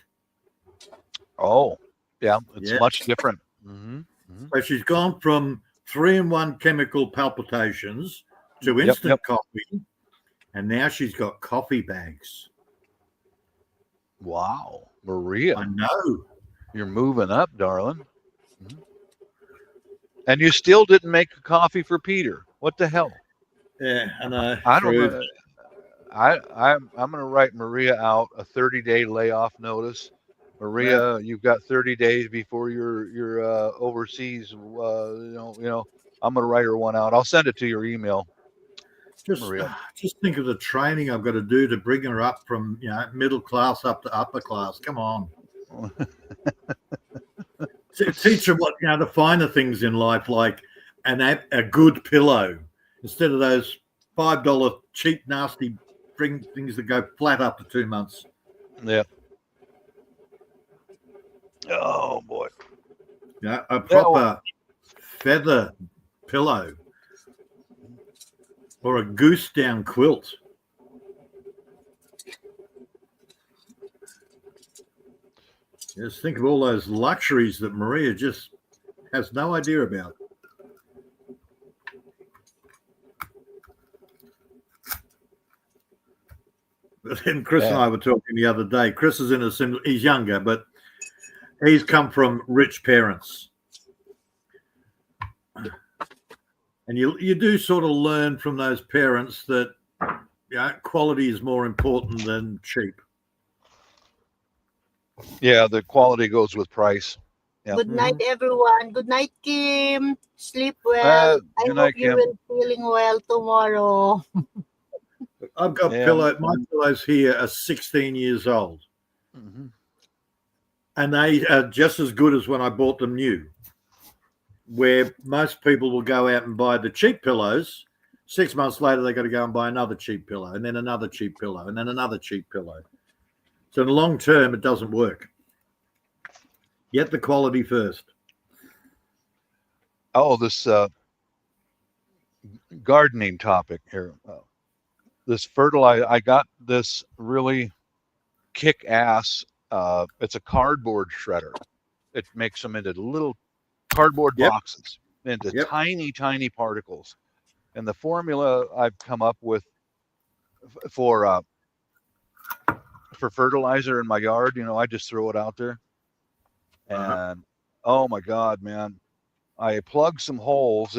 Oh, yeah, it's Yeah. much different. Mm-hmm. Mm-hmm. So she's gone from 3-in-1 chemical palpitations to Yep, instant yep. coffee, and now she's got coffee bags. Wow, Maria, I know. you're moving up, darling. Mhm. And you still didn't make a coffee for Peter. What the hell? Yeah, I know. I don't Truth. know. I'm going to write Maria out a 30-day layoff notice. Maria, you've got 30 days before you're overseas. I'm going to write her one out. I'll send it to your email, Maria. Just think of the training I've got to do to bring her up from middle class up to upper class. Come on. Teach her what the finer things in life, like a good pillow instead of those $5 cheap nasty things that go flat after 2 months. Yeah. Oh boy. Yeah, a proper feather pillow or a goose down quilt. Just think of all those luxuries that Maria just has no idea about. But then Chris and I were talking the other day. Chris is in a similar, he's younger, but he's come from rich parents. And you do sort of learn from those parents that quality is more important than cheap. Yeah, the quality goes with price. Yeah. Good night, everyone. Good night, Kim. Sleep well. I hope you will feeling well tomorrow. I've got my pillows here are 16 years old. Mm-hmm. And they are just as good as when I bought them new. Where most people will go out and buy the cheap pillows, 6 months later they got to go and buy another cheap pillow, and then another cheap pillow, and then another cheap pillow. So in the long term, it doesn't work. Get the quality first. Oh, this gardening topic here. This fertilizer, I got this really kick-ass. It's a cardboard shredder. It makes them into little cardboard boxes, into tiny, tiny particles. And the formula I've come up with for fertilizer in my yard, I just throw it out there. And oh my God, man, I plug some holes,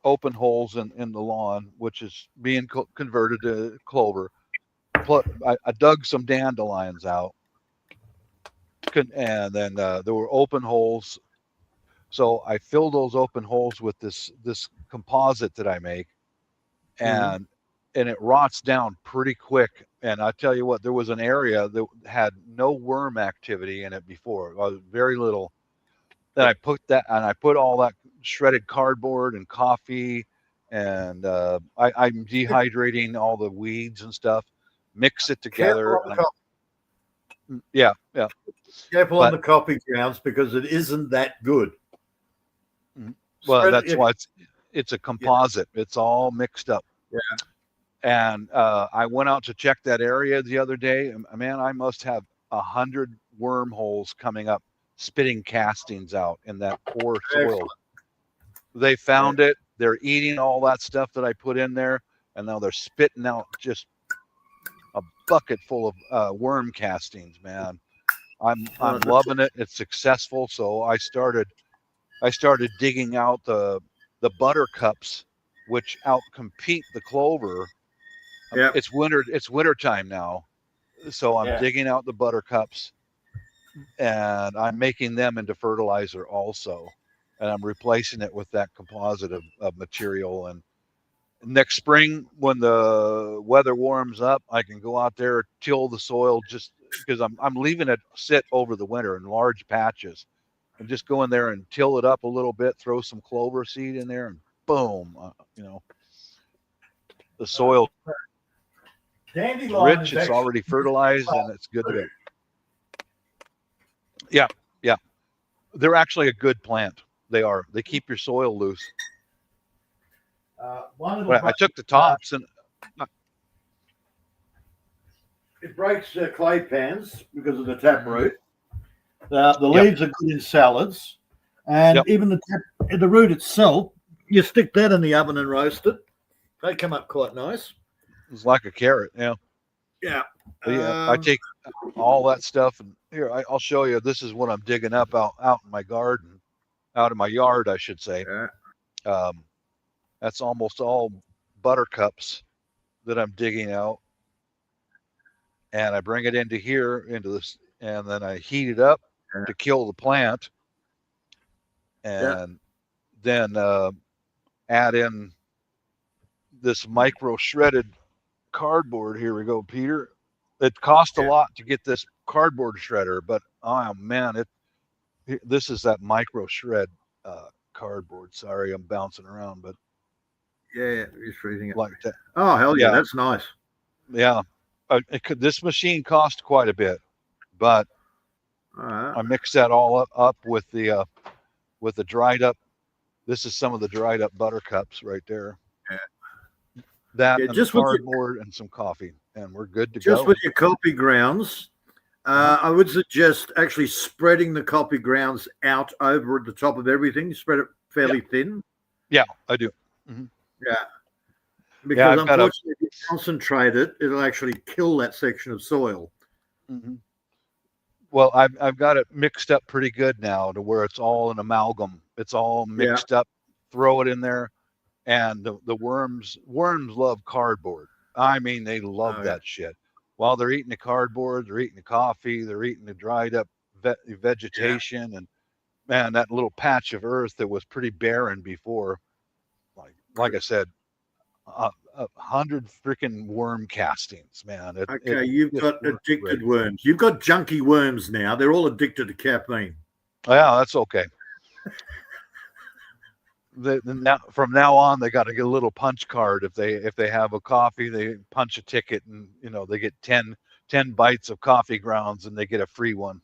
open holes in the lawn, which is being converted to clover. I dug some dandelions out, and then there were open holes. So I fill those open holes with this composite that I make, and it rots down pretty quick. And I tell you what, there was an area that had no worm activity in it before, very little. Then I put all that shredded cardboard and coffee, and I'm dehydrating all the weeds and stuff. Mix it together. Yeah. Careful on the coffee grounds because it isn't that good. Well, that's why it's a composite. Yeah. It's all mixed up. Yeah. And I went out to check that area the other day. Man, I must have 100 wormholes coming up, spitting castings out in that poor soil. They found it. They're eating all that stuff that I put in there, and now they're spitting out just a bucket full of worm castings. Man, I'm loving it. It's successful. So I started digging out the buttercups, which outcompete the clover. Yeah. It's winter time now, so I'm digging out the buttercups, and I'm making them into fertilizer also, and I'm replacing it with that composite of material. And next spring, when the weather warms up, I can go out there, till the soil, just because I'm leaving it sit over the winter in large patches, and just go in there and till it up a little bit, throw some clover seed in there, and boom, the soil rich, it's already fertilized, and it's good to go. Yeah. They're actually a good plant. They are. They keep your soil loose. I took the tops and it breaks clay pans because of the taproot. The leaves are good in salads, and even the root itself, you stick that in the oven and roast it. They come up quite nice. It's like a carrot. Yeah. Yeah. I take all that stuff, and here I'll show you. This is what I'm digging up out in my garden, out in my yard, I should say. Yeah. That's almost all buttercups that I'm digging out, and I bring it into here, into this, and then I heat it up to kill the plant, and then add in this micro shredded cardboard. Here we go, Peter. It cost a lot to get this cardboard shredder, but oh man, this is that micro shred cardboard. Sorry, I'm bouncing around, but yeah, you're freezing it like that. Oh hell yeah, that's nice. Yeah, this machine cost quite a bit, but I mix that all up with the dried up. This is some of the dried up buttercups right there. Yeah. That and just cardboard and some coffee, and we're good to go. Just with your coffee grounds, I would suggest actually spreading the coffee grounds out over the top of everything. Spread it fairly thin. Yeah, I do. Yeah. Because unfortunately, if you concentrate it, it'll actually kill that section of soil. Well, I've got it mixed up pretty good now to where it's all an amalgam. It's all mixed up. Throw it in there, and the worms love cardboard. I mean, they love that shit. While they're eating the cardboard, they're eating the coffee, they're eating the dried up vegetation, and man, that little patch of earth that was pretty barren before, like I said, 100 freaking worm castings, man. You've got addicted worms. You've got junky worms now. They're all addicted to caffeine. Yeah, that's okay. From now on, they got to get a little punch card. If they have a coffee, they punch a ticket, and they get 10 bites of coffee grounds, and they get a free one.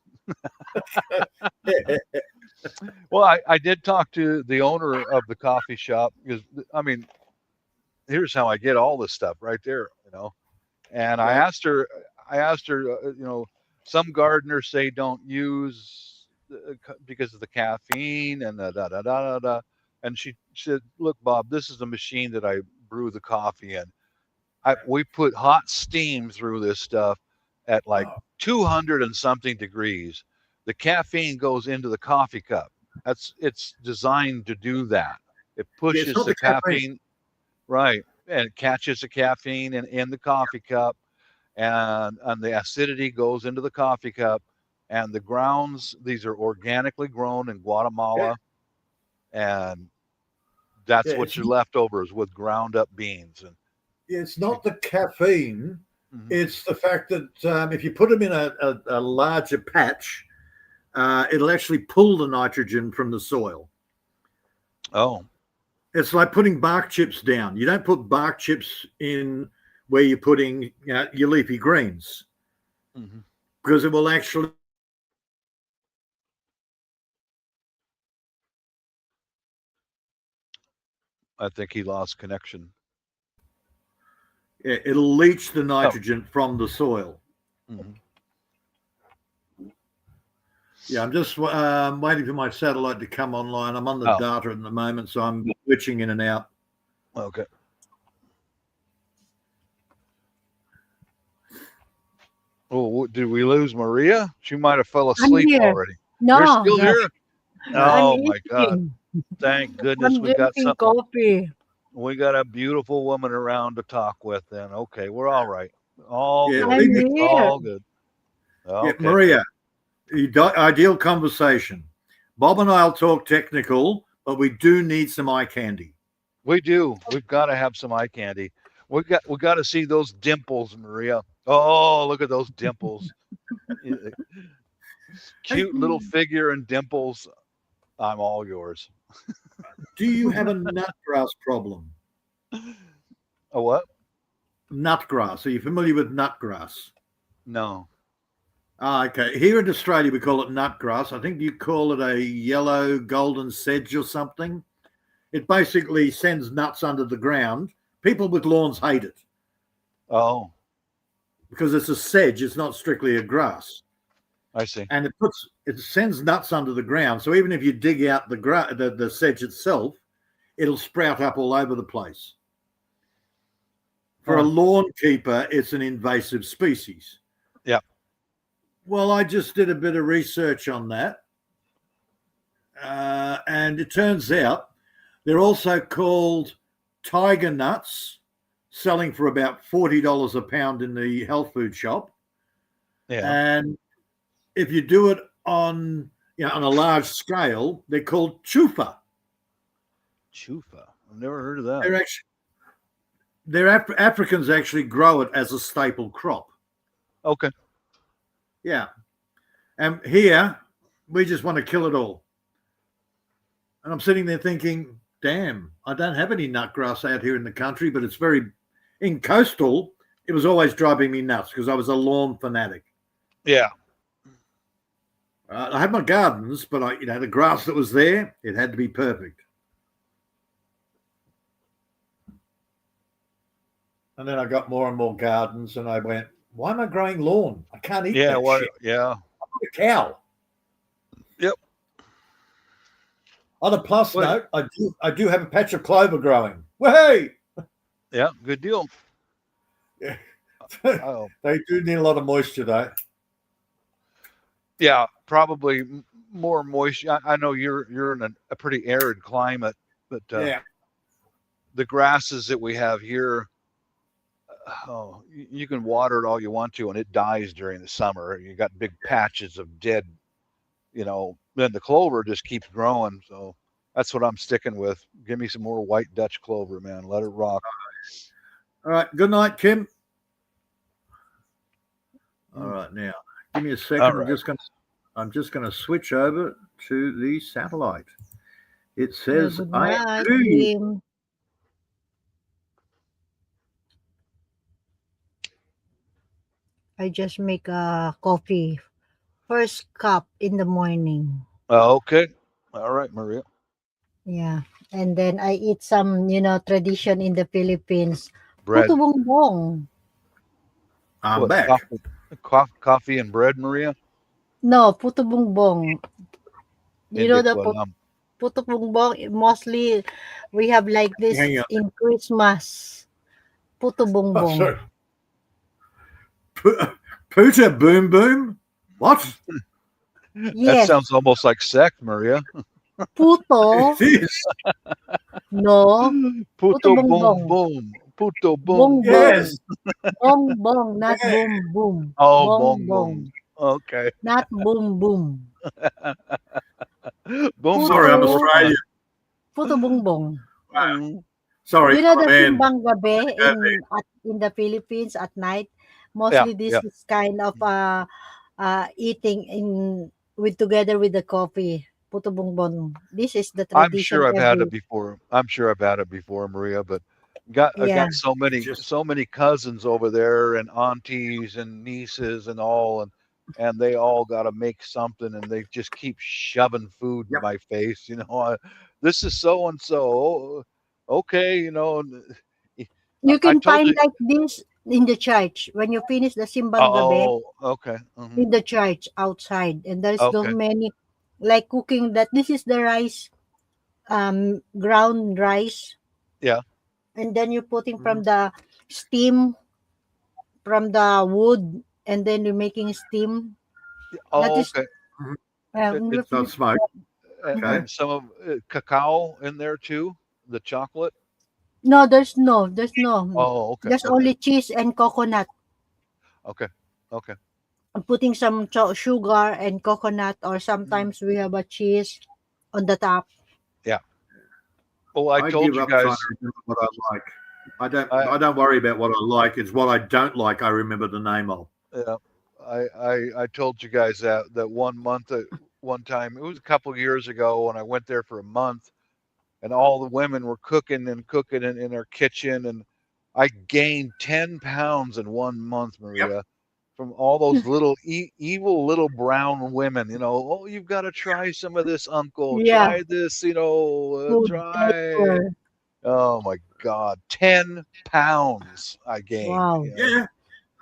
Well, I did talk to the owner of the coffee shop, because I mean, here's how I get all this stuff right there, and I asked her, some gardeners say don't use because of the caffeine and the and she said, look, Bob, this is a machine that I brew the coffee in. We put hot steam through this stuff at like 200 and something degrees. The caffeine goes into the coffee cup. It's designed to do that. It pushes the caffeine, right, and it catches the caffeine in the coffee cup, and the acidity goes into the coffee cup. And the grounds, these are organically grown in Guatemala, and that's what your leftovers with ground up beans. And it's not the caffeine; it's the fact that if you put them in a larger patch, it'll actually pull the nitrogen from the soil. Oh, it's like putting bark chips down. You don't put bark chips in where you're putting your leafy greens, because it will actually. I think he lost connection. Yeah, it'll leach the nitrogen from the soil. Yeah, I'm just waiting for my satellite to come online. I'm on the data at the moment, so I'm switching in and out. Okay. Oh, did we lose Maria? She might have fell asleep already. No, you're still here. Oh my God! Thank goodness we got something. Coffee. We got a beautiful woman around to talk with. Then okay, we're all right. All good. All good. Okay. Yeah, Maria, ideal conversation. Bob and I'll talk technical, but we do need some eye candy. We do. We've got to have some eye candy. We got to see those dimples, Maria. Oh, look at those dimples. Cute little figure and dimples. I'm all yours. Do you have a nutgrass problem? A what? Nutgrass. Are you familiar with nutgrass? No. Okay. Here in Australia, we call it nutgrass. I think you call it a yellow golden sedge or something. It basically sends nuts under the ground. People with lawns hate it. Oh. because it's a sedge. It's not strictly a grass, I see. and it sends nuts under the ground. So even if you dig out the sedge itself, it'll sprout up all over the place. For a lawn keeper, it's an invasive species. Yeah. Well, I just did a bit of research on that, and it turns out they're also called tiger nuts, selling for about $40 a pound in the health food shop. Yeah. And if you do it on on a large scale, they're called chufa. Chufa. I've never heard of that. Africans actually grow it as a staple crop. Okay. Yeah. And here, we just want to kill it all. And I'm sitting there thinking, damn, I don't have any nutgrass out here in the country, but it's in coastal, it was always driving me nuts because I was a lawn fanatic. Yeah. I had my gardens, but the grass that was there, it had to be perfect. And then I got more and more gardens, and I went, why am I growing lawn? I can't eat that shit. Yeah. I'm a cow. Yep. On a plus note, I do have a patch of clover growing. Hey! Yeah, good deal. Yeah. They do need a lot of moisture, though. Yeah, probably more moisture. I know you're in a pretty arid climate, but the grasses that we have here, you can water it all you want to, and it dies during the summer. You got big patches of dead, then the clover just keeps growing. So that's what I'm sticking with. Give me some more white Dutch clover, man. Let it rock. All right. Good night, Kim. All right. Now, give me a second. Right. I'm just gonna switch over to the satellite. It says Good I night, agree. Kim. I just make a coffee. First cup in the morning. Okay. All right, Maria. Yeah. And then I eat some, tradition in the Philippines. Bread. Puto bongbong. I'm back. Coffee and bread, Maria? No, puto bongbong. You know the puto bongbong, mostly we have like this in Christmas. Puto bongbong. sorry. Puta boom boom? What? Yes. That sounds almost like sex, Maria. Puto. It is. No. Puto boom boom. Puto boom. Yes. Bong bong, not boom boom. Oh, bong bong. Okay. Not boom boom. Boom. Sorry, I'm Australian. Puto bongbong. Wow. Sorry, You know the simbang gabi in the Philippines at night. Mostly this is kind of eating together with the coffee. Puto bongbong. This is the tradition. I'm sure I've had it before, Maria, but I got so many cousins over there and aunties and nieces and all, and they all got to make something, and they just keep shoving food in my face. This is so and so. Okay, You can find like this in the church when you finish the simbang gabi. Oh, okay. Mm-hmm. In the church outside, and there's so many like cooking that this is the rice, ground rice. Yeah. And then you're putting from the steam from the wood, and then you're making steam. Oh, okay. It's not smoke. And some of cacao in there too, the chocolate. No, there's no. Oh, okay. There's only cheese and coconut. Okay. I'm putting some sugar and coconut, or sometimes we have a cheese on the top. Yeah. Well, I told you guys what I like. I don't worry about what I like. It's what I don't like I remember the name of. Yeah. I told you guys that one time, it was a couple years ago, when I went there for a month, and all the women were cooking in their kitchen, and I gained 10 pounds in 1 month, Maria, from all those little evil little brown women. You've got to try some of this, uncle. Yeah. Try this, try. Oh my God, 10 pounds I gained. Wow. Yeah.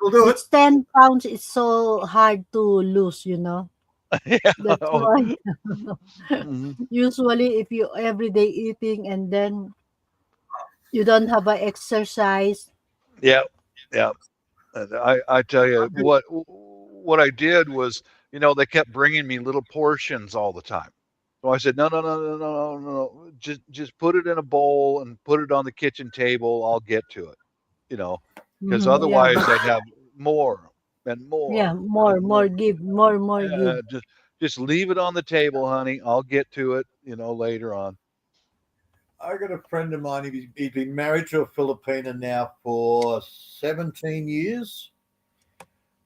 We'll do it. It's 10 pounds. It's so hard to lose, you know. Yeah. That's Oh, why mhm. usually if you everyday eating and then you don't have a exercise. Yeah. Yeah. And I tell you what I did was, they kept bringing me little portions all the time. So I said, no, no, no, no, no, no, no. Just put it in a bowl and put it on the kitchen table. I'll get to it, because Yeah, otherwise but I'd have more and yeah, more more, and more more. give, more give. Just leave it on the table, honey. I'll get to it, later on. I got a friend of mine. He's been married to a Filipina now for 17 years.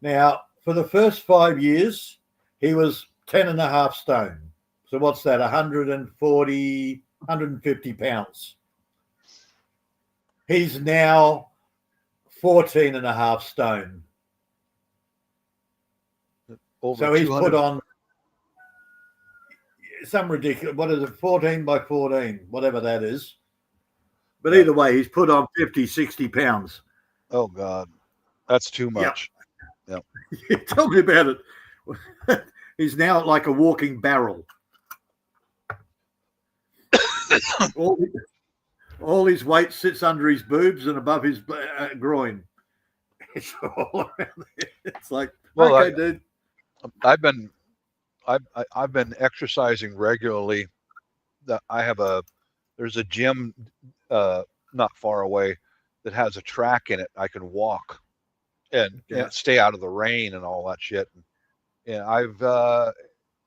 Now, for the first 5 years, he was 10 and a half stone. So what's that? 140, 150 pounds. He's now 14 and a half stone. Over So he's put 200. on some ridiculous, what is it, 14 by 14, whatever that is. But Yeah. either way, he's put on 50, 60 pounds. Oh God, that's too Yep. much. Yep. Tell me about it. He's now like a walking barrel. all his weight sits under his boobs and above his groin. It's all around there. It's like, Well, okay, dude. I've been exercising regularly. There's a gym not far away that has a track in it. I can walk and stay out of the rain and all that shit. And I've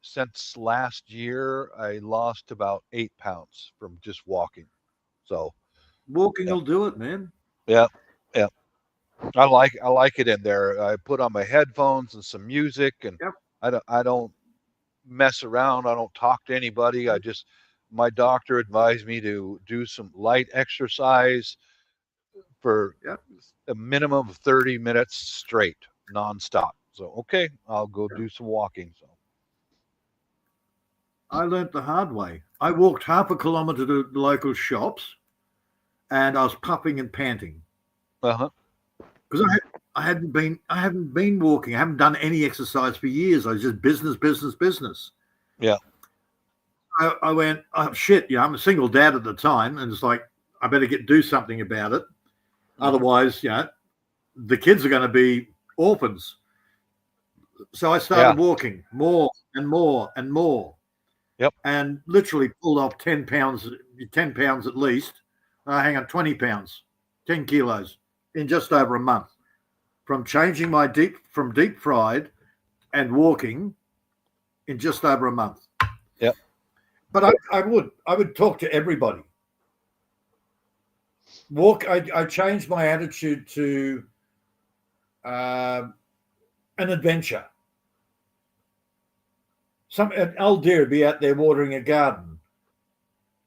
since last year I lost about 8 pounds from just walking. So Walking will do it, man. yeah, yeah. I like it in there. I put on my headphones and some music, and I don't mess around. I don't talk to anybody. My doctor advised me to do some light exercise for a minimum of 30 minutes straight, nonstop. So okay, I'll go do some walking. So I learnt the hard way. I walked half a kilometre to the local shops, and I was puffing and panting because I haven't been walking. I haven't done any exercise for years. I was just business. Yeah. I went, oh shit, I'm a single dad at the time, and it's like I better do something about it. Otherwise, the kids are going to be orphans. So I started walking more and more and more. Yep. And literally pulled off 10 pounds at least. 20 pounds, 10 kilos in just over a month from changing my deep fried and walking in just over a month. Yep. But I would talk to everybody. I changed my attitude to an adventure. An old dear would be out there watering a garden,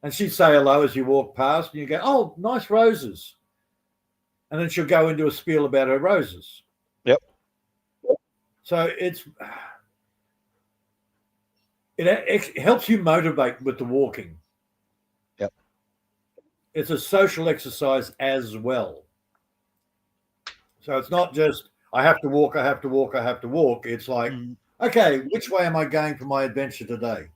and she'd say hello as you walk past, and you go, "Oh, nice roses," and then she'll go into a spiel about her roses. Yep. So it helps you motivate with the walking. Yep. It's a social exercise as well. So it's not just I have to walk. It's like, okay, which way am I going for my adventure today?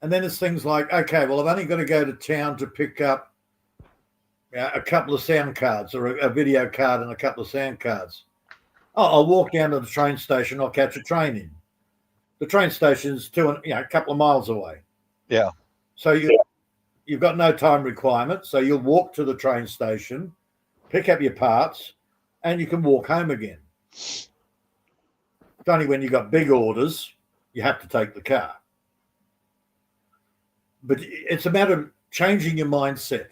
And then it's things like, okay, well, I've only got to go to town to pick up a couple of sound cards or a video card and a couple of sound cards. Oh, I'll walk down to the train station. I'll catch a train in. The train station's a couple of miles away. Yeah. So you've got no time requirement. So you'll walk to the train station, pick up your parts, and you can walk home again. It's only when you've got big orders, you have to take the car. But it's a matter of changing your mindset.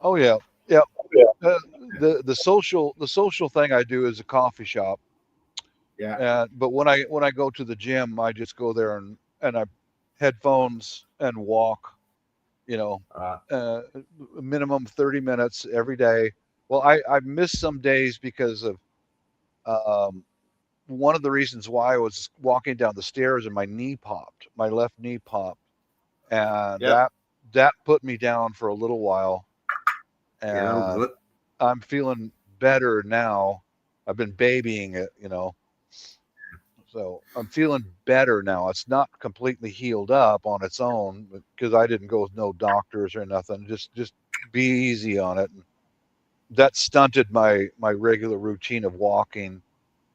Oh yeah. The social thing I do is a coffee shop. Yeah. But when I go to the gym, I just go there and I headphones and walk. A minimum 30 minutes every day. Well, I missed some days because of one of the reasons why I was walking down the stairs and my left knee popped, and that put me down for a little while. Yeah, that'll do and it. I'm feeling better now. I've been babying it, so I'm feeling better now. It's not completely healed up on its own because I didn't go with no doctors or nothing. Just be easy on it. That stunted my regular routine of walking,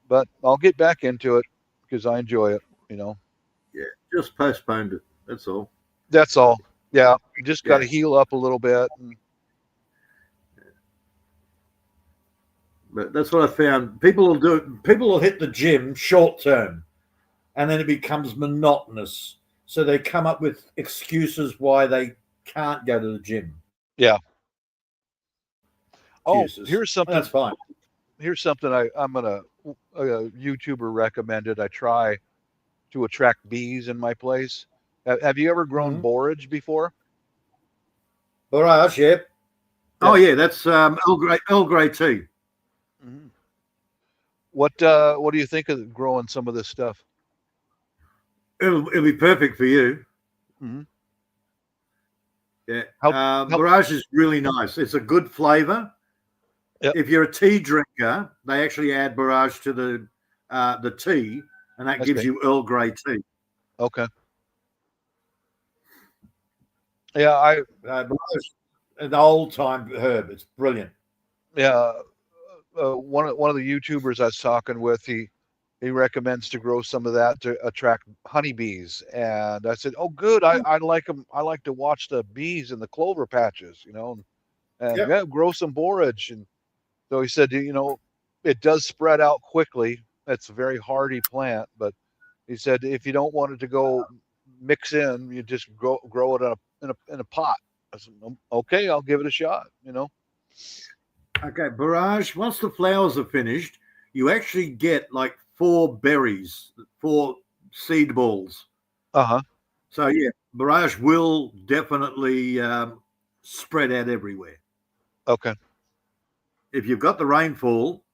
but I'll get back into it because I enjoy it. You know, Yeah, just postponed it. That's all. that's all. Yeah, just got Yeah, to heal up a little bit. And but that's what I found. People will do it. People will hit the gym short term, and then it becomes monotonous. So they come up with excuses why they can't go to the gym. yeah. Oh, Excuses. That's fine. here's something I'm gonna a YouTuber recommended. I try to attract bees in my place. Have you ever grown Mm-hmm. borage before? Barrage, yeah. Yeah. Oh yeah, that's Earl Grey tea. Mhm. What do you think of growing some of this stuff? It'll be perfect for you. Hmm. Yeah. How how? Barrage is really nice. It's a good flavour. Yep. If you're a tea drinker, they actually add barrage to the tea, and that I gives see. you Earl Grey tea. Okay. Yeah, I Barrage, an old time herb. It's brilliant. yeah. One of the YouTubers I was talking with, he recommends to grow some of that to attract honeybees, and I said, "Oh, good. I like them. I like to watch the bees in the clover patches, and Yep. yeah, grow some borage." And so he said, it does spread out quickly. It's a very hardy plant, but he said if you don't want it to go mix in, you just grow it in a pot. I said, okay, I'll give it a shot. Okay, barrage. Once the flowers are finished, you actually get like four berries, four seed balls. Uh-huh. So yeah, barrage will definitely spread out everywhere Okay. if you've got the rainfall.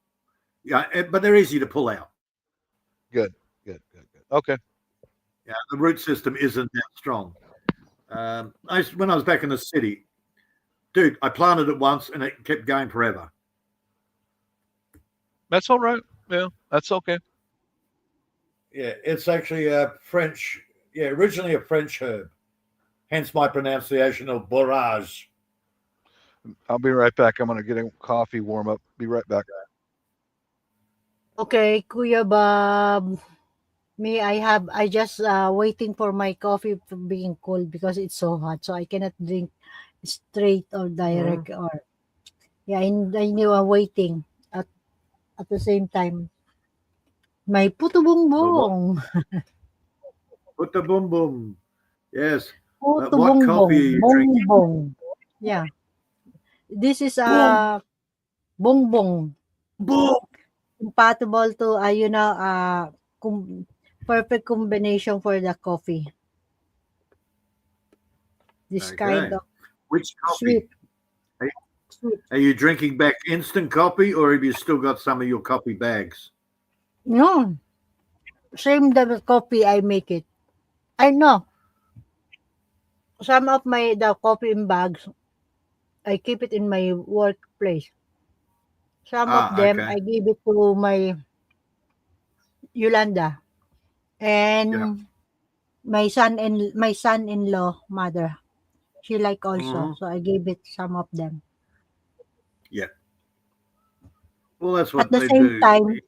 Yeah, but they're easy to pull out. Good. Good. Good. Good. Okay. Yeah, the root system isn't that strong. When I was back in the city, dude, I planted it once and it kept going forever. That's all right. Yeah, that's okay. Yeah, it's actually a French. Yeah, originally a French herb. Hence my pronunciation of borage. I'll be right back. I'm gonna get a coffee warm up. Be right back. Okay, Kuya Bob. I just waiting for my coffee to being cold because it's so hot, so I cannot drink straight or Mhm. direct or yeah. I knew I'm waiting at the same time. May puto But what? bongbong. Put the boom boom. Yes. Puto What bongbong. coffee are you drinking? Bongbong. Yeah. This is Boom bongbong. boom. Compatible to perfect combination for the coffee. This kind Okay. of Which coffee? sweet, Are sweet. are you drinking back instant coffee, or have you still got some of your coffee bags? No, same the coffee I make it. I know some of the coffee in bags. I keep it in my workplace. Some of them Okay. I give it to my Yolanda Yeah. and my son-in-law mother. She like also, Hmm. so I gave it some of them. Yeah. Well, that's At what the they same do. time,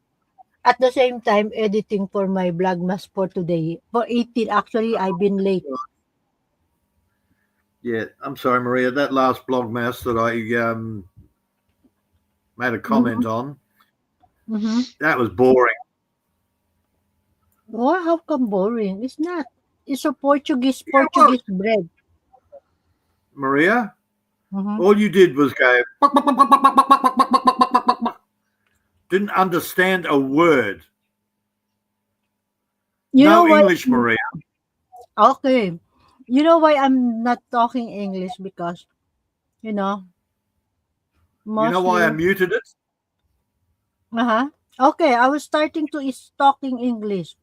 at the same time, editing for my vlogmas for today. For 18, actually, I've been late. Yeah. I'm sorry, Maria. That last blog mass that I made a comment Mm-hmm. on, Mm-hmm. that was boring. Oh, how come boring? It's not. It's a Yeah, it was. Portuguese bread. Maria, Mm-hmm. all you did was go, didn't understand a word. You know No why? English, Maria. Okay. You know why I'm not talking English? Because, you know, You know why I mostly. muted it? Uh-huh. Okay, I was starting to is talking English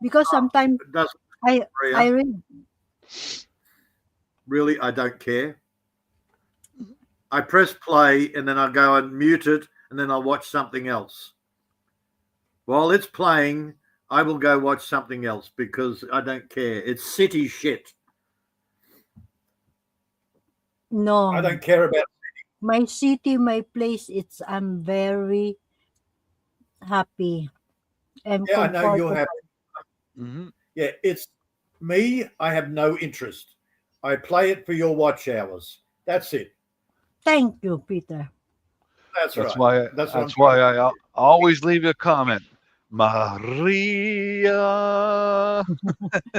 because sometimes It doesn't, I Maria. read. Really, I don't care. I press play and then I go and mute it and then I'll watch something else. While it's playing, I will go watch something else because I don't care. It's city shit. No, I don't care about. my city, my place. I'm very happy and Yeah, I know you're comfortable. happy. Mm-hmm. Yeah, it's me. I have no interest. I play it for your watch hours. That's it. Thank you, Peter. That's That's right. why. That's what I'm That's trying why to I do. always leave a comment. Maria,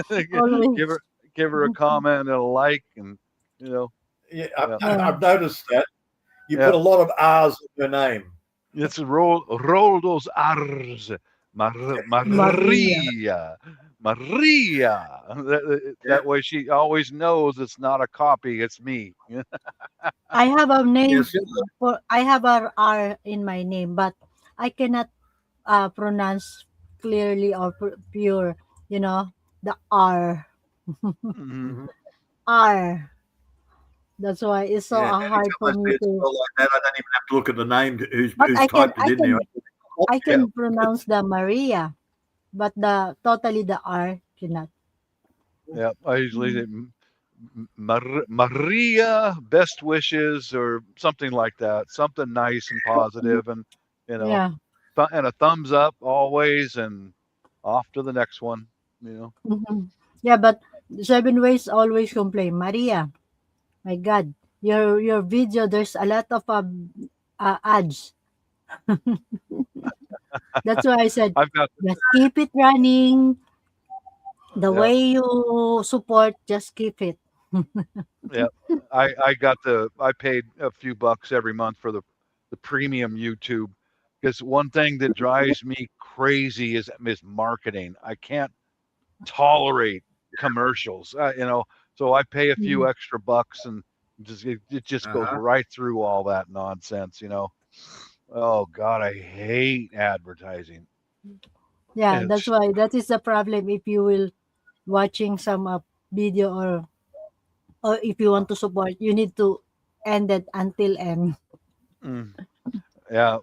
give Always. her give her a comment and a like, and you know, Yeah, yeah, Yeah. I've noticed that you yeah. put a lot of R's in your name. It's roll those R's. Maria. Maria, Maria. Yeah, That way she always knows it's not a copy. It's me. I have a name yes. for I have a R in my name, but I cannot pronounce clearly or pure, the R. Mhm. Mhm. R. That's why it's so Yeah. Every hard time for I me see it to. spelled like that, I don't even have to look at the name But who's typed it I in there. can I Yeah. can pronounce the Maria, but the R cannot. Yeah, I usually say Mm. Maria, best wishes, or something like that. Something nice and positive, and you know, Yeah. and a thumbs up always, and off to the next one. You know. Mhm. Yeah, but Seven Ways always complain, Maria. My God, your video, there's a lot of ads. That's why I said, I've got just keep it running. The yeah, way you support, just keep it. yeah. I got I paid a few bucks every month for the premium YouTube, because one thing that drives me crazy is marketing. I can't tolerate commercials. So I pay a few Mhm. extra bucks, and it just goes Uh-huh. right through all that nonsense. Oh God, I hate advertising. Yeah, that's It's why that is the problem if you will watching some video or if you want to support, you need to end it until end. mm, yeah,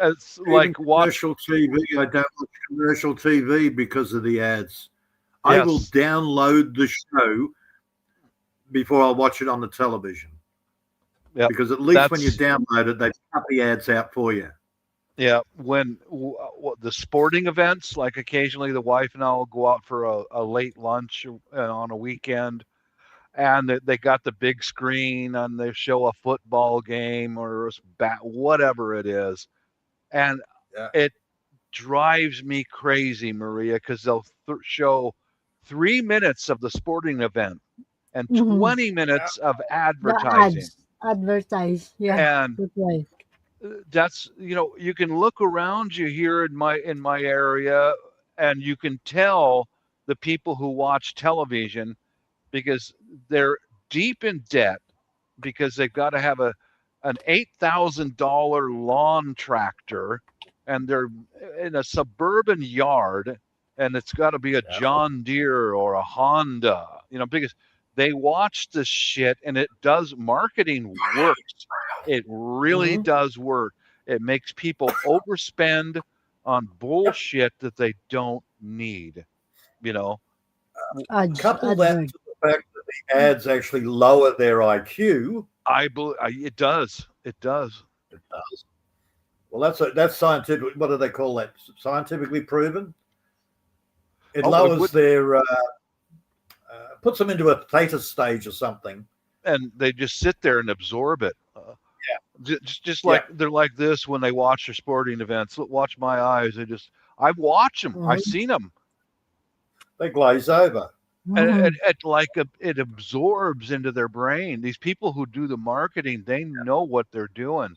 it's Even like watch. commercial TV, I don't watch commercial TV because of the ads. I will Yes, download the show before I watch it on the television yep. because at least when you That's download it, they cut the ads out for you. yeah. When the sporting events, like occasionally the wife and I will go out for a late lunch on a weekend, and they got the big screen and they show a football game or whatever it is, and Yeah. it drives me crazy, Maria, because they'll show 3 minutes of the sporting event and Mhm. 20 minutes of The advertising. ads advertise. Yeah, And that's why. that's, you can look around you here in my area, and you can tell the people who watch television, because they're deep in debt, because they've got to have an $8,000 lawn tractor, and they're in a suburban yard, and it's got to be a Yeah. John Deere or a Honda, because they watch this shit, and it does. Marketing works. It really Mm-hmm. does work. It makes people overspend on Yep. bullshit that they don't need, you know. Couple that Advert. to the fact that the ads actually lower their IQ. I believe it does. It does. It does. Well, that's scientific. What do they call that? Scientifically proven. It Oh, it lowers would. their puts them into a theta stage or something. And they just sit there and absorb it. Just Yeah. like they're like this when they watch their sporting events. Watch my eyes. I watch them. I Mm-hmm. seen them, They glaze over. and Mhm. it absorbs into their brain. These people who do the marketing, they know what they're doing.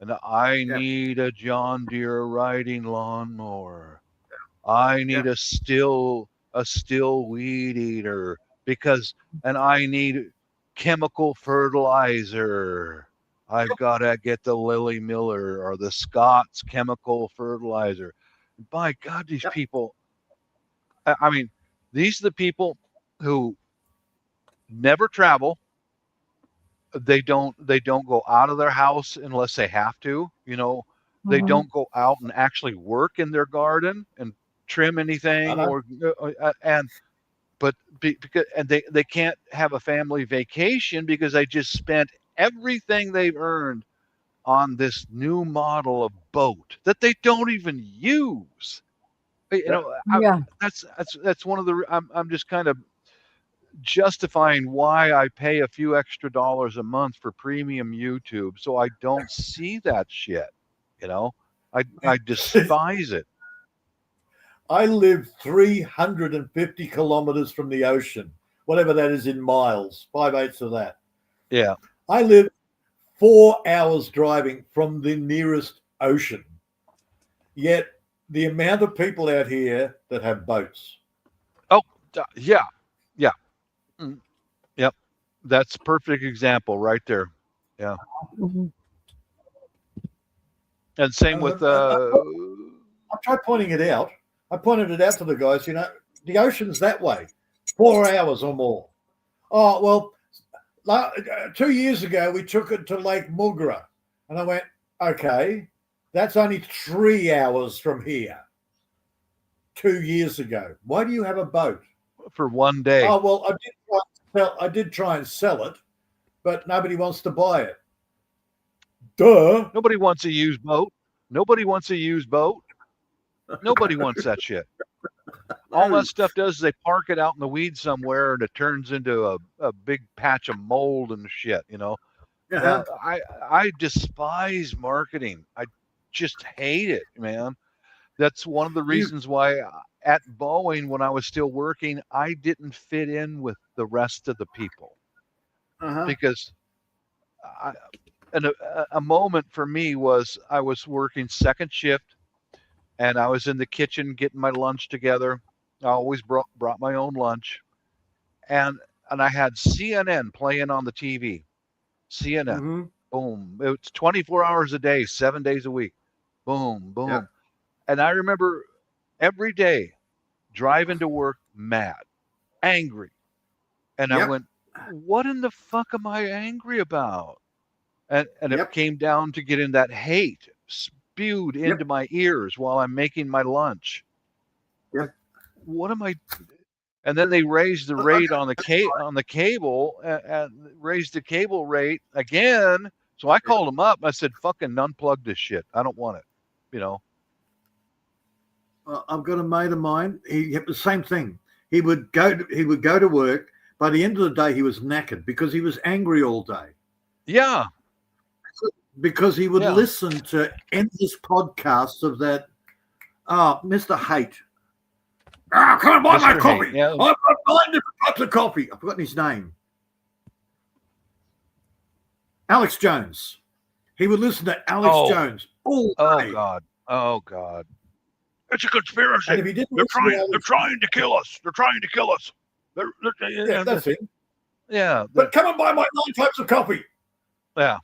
And I Yeah. need a John Deere riding lawnmower. I Yeah. need a still weed eater, and I need chemical fertilizer. I've got to get the Lily Miller or the Scott's chemical fertilizer. By God, these Yep. people, I mean, these are the people who never travel, They don't go out of their house unless they have to. They Mhm. don't go out and actually work in their garden and trim I anything know. because they can't have a family vacation because they just spent everything they've earned on this new model of boat that they don't even use. You Yeah. know, Yeah. that's one of the. I'm just kind of justifying why I pay a few extra dollars a month for premium YouTube so I don't see that shit. You know, I despise it. I live 350 kilometers from the ocean, whatever that is in miles, 5/8 of that. Yeah. I live 4 hours driving from the nearest ocean. Yet the amount of people out here that have boats. Oh, yeah, yeah, mm, yep. That's a perfect example right there. Yeah, Mhm. and same with I tried pointing it out. I pointed it out to the guys, the ocean's that way, 4 hours or more. Oh, well, 2 years ago, we took it to Lake Mugra. And I went, okay, that's only 3 hours from here. 2 years ago. Why do you have a boat? for one day. Oh, well, I did try and sell it, but nobody wants to buy it. Duh. Nobody wants a used boat. Nobody wants a used boat. Nobody wants that shit. All that stuff does is they park it out in the weeds somewhere and it turns into a big patch of mold and shit, Uh-huh. I despise marketing. I just hate it, man. That's one of the You, reasons why at Boeing, when I was still working, I didn't fit in with the rest of the people uh-huh. because I, and a moment for me was I was working second shift and I was in the kitchen getting my lunch together. I always brought my own lunch, and I had CNN playing on the TV. CNN, Mm-hmm. boom. It's 24 hours a day, 7 days a week. Boom, Yep. boom. And I remember every day driving to work mad, angry. And I Yep. went, what in the fuck am I angry about? And it Yep. came down to getting that hate spewed Yep. into my ears while I'm making my lunch. Like, Yep. what am I? And then they raised the rate on the cable and raised the cable rate again. So I called them up. I said, "Fucking unplug this shit. I don't want it." You know. I've got a mate of mine. He had the same thing. He would go to work. By the end of the day, he was knackered because he was angry all day. Yeah. Because he would Yeah. listen to endless podcasts of that. Mr. Hate. Come and buy my Mr. coffee. Hate, yeah. I've got 9 different types of coffee. I've forgotten his name. Alex Jones. He would listen to Alex Oh. Jones all Oh day. God. Oh God. It's a conspiracy. And if he didn't They're listen to trying. They're Alex, trying to kill us. They're trying to kill us. yeah, that's it. Yeah. But come and buy my 9 types of coffee. Yeah.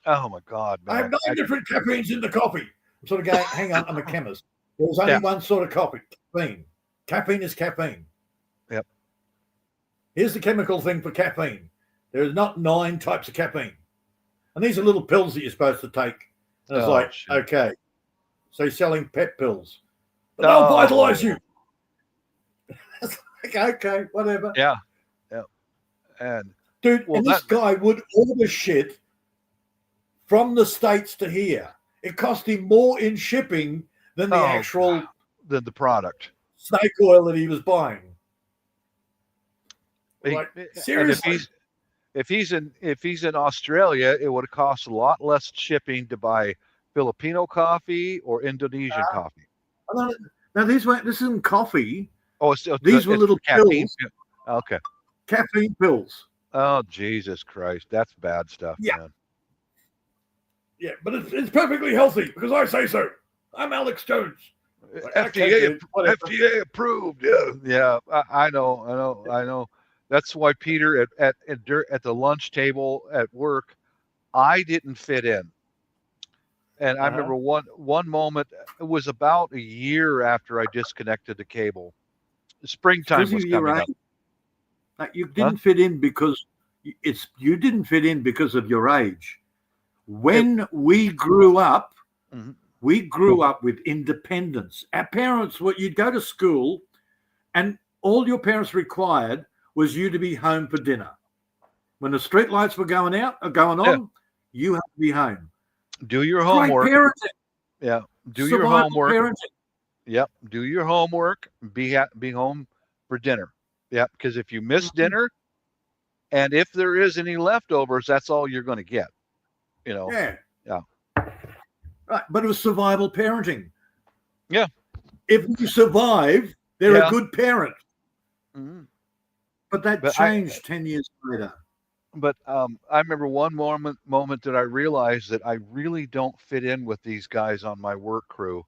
Oh my God, I have man. 9 different caffeines in the coffee. I'm sort of going, hang on, I'm a chemist. There's only one sort of coffee, caffeine. Caffeine is caffeine. Yep. Here's the chemical thing for caffeine. There is not 9 types of caffeine. And these are little pills that you're supposed to take. And it's shit. okay. So you're selling pet pills. But they'll vitalize you. It's okay, whatever. Yeah. Yeah. And Dude, and this guy would order shit from the States to here. It cost him more in shipping than the actual the product. snake oil that he was buying. Seriously. And if he's in Australia, it would cost a lot less shipping to buy Filipino coffee or Indonesian coffee. Now this isn't coffee. Oh, these were little caffeine pills. Okay. Caffeine pills. Oh, Jesus Christ. That's bad stuff, man. Yeah, but it's perfectly healthy because I say so. I'm Alex Jones. FDA approved. Yeah. I know. That's why Peter at the lunch table at work, I didn't fit in. And I remember one moment. It was about a year after I disconnected the cable. Springtime was coming up. You didn't fit in because You didn't fit in because of your age. When we grew up, Mhm. we grew up with independence. Our parents, you'd go to school, and all your parents required was you to be home for dinner. When the street lights were going out or going Yeah. on, you had to be home. Do your Great homework. parenting. Yeah. Do your Survival homework. parenting. Yep. Do your homework. Be home for dinner. Yep. Because if you miss dinner, and if there is any leftovers, that's all you're going to get. Yeah. Yeah. Right. But it was survival parenting. Yeah. If you survive, they're a good parent. Mhm. But that changed 10 years later. But I remember one moment that I realized that I really don't fit in with these guys on my work crew,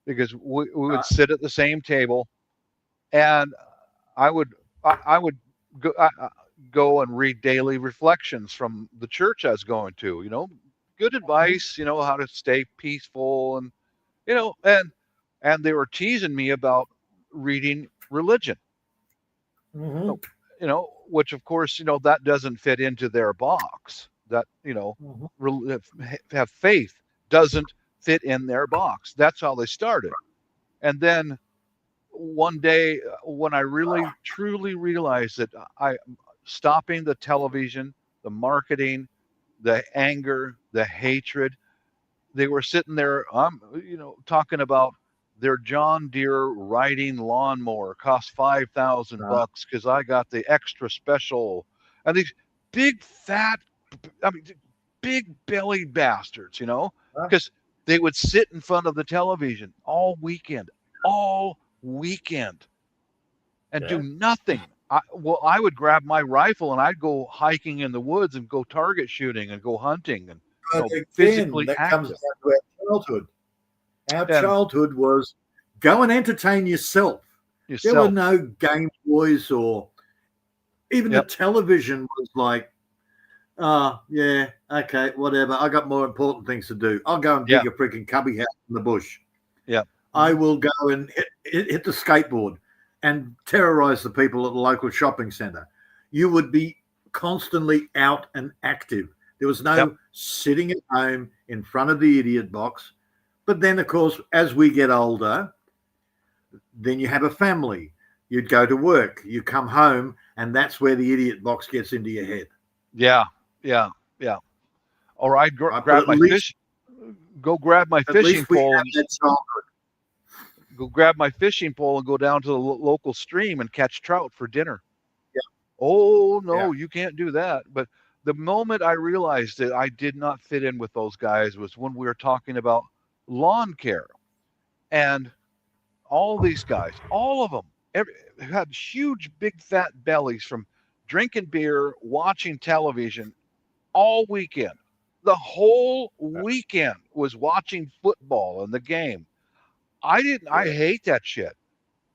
because we would sit at the same table, and I would go and read daily reflections from the church I was going to. Good advice, how to stay peaceful, and and they were teasing me about reading religion. Mm-hmm. Which of course, that doesn't fit into their box. That, have faith doesn't fit in their box. That's how they started. And then one day, when I really truly realized that I stopping the television, the marketing, the anger, the hatred, they were sitting there, talking about their John Deere riding lawnmower cost $5,000 because I got the extra special, and these big fat, I mean, big bellied bastards, because they would sit in front of the television all weekend, and do nothing. I would grab my rifle and I'd go hiking in the woods and go target shooting and go hunting and physically that active. comes down to our childhood. Our childhood was go and entertain yourself. There were no Game Boys, or even the television was like, yeah, okay, whatever. I got more important things to do. I'll go and dig a freaking cubby house in the bush. Yeah. I will go and hit the skateboard and terrorize the people at the local shopping center. You would be constantly out and active. There was no sitting at home in front of the idiot box. But then, of course, as we get older, then you have a family. You'd go to work. You come home, and that's where the idiot box gets into your head. Yeah. Or I'd grab my fish. Go grab my fishing pole. Go grab my fishing pole and go down to the local stream and catch trout for dinner. Yeah. Oh, no, you can't do that. But the moment I realized that I did not fit in with those guys was when we were talking about lawn care. And all these guys, all of them, had huge, big, fat bellies from drinking beer, watching television all weekend. The whole weekend was watching football and the game. I hate that shit.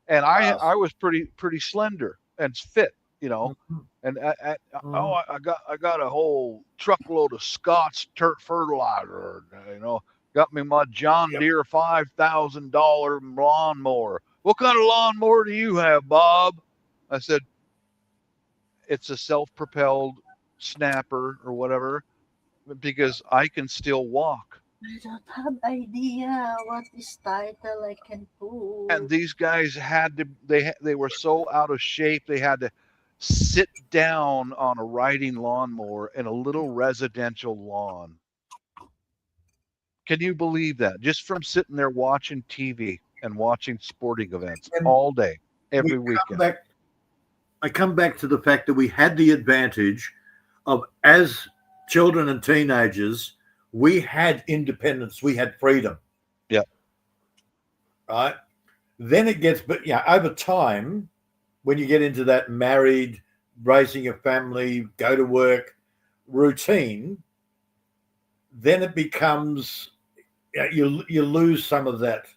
And I was pretty slender and fit, and I got a whole truckload of Scott's turf fertilizer, got me my John Deere $5,000 lawnmower. What kind of lawnmower do you have, Bob? I said, it's a self-propelled snapper or whatever, because I can still walk. I don't have idea what this title I can put. And these guys had to, they were so out of shape, they had to sit down on a riding lawnmower in a little residential lawn. Can you believe that? Just from sitting there watching TV and watching sporting events all day, every weekend. I come back to the fact that we had the advantage of, as children and teenagers, we had independence, we had freedom. Yeah. Right. Then it gets, but over time, when you get into that married, raising a family, go to work routine, then it becomes, you lose some of that.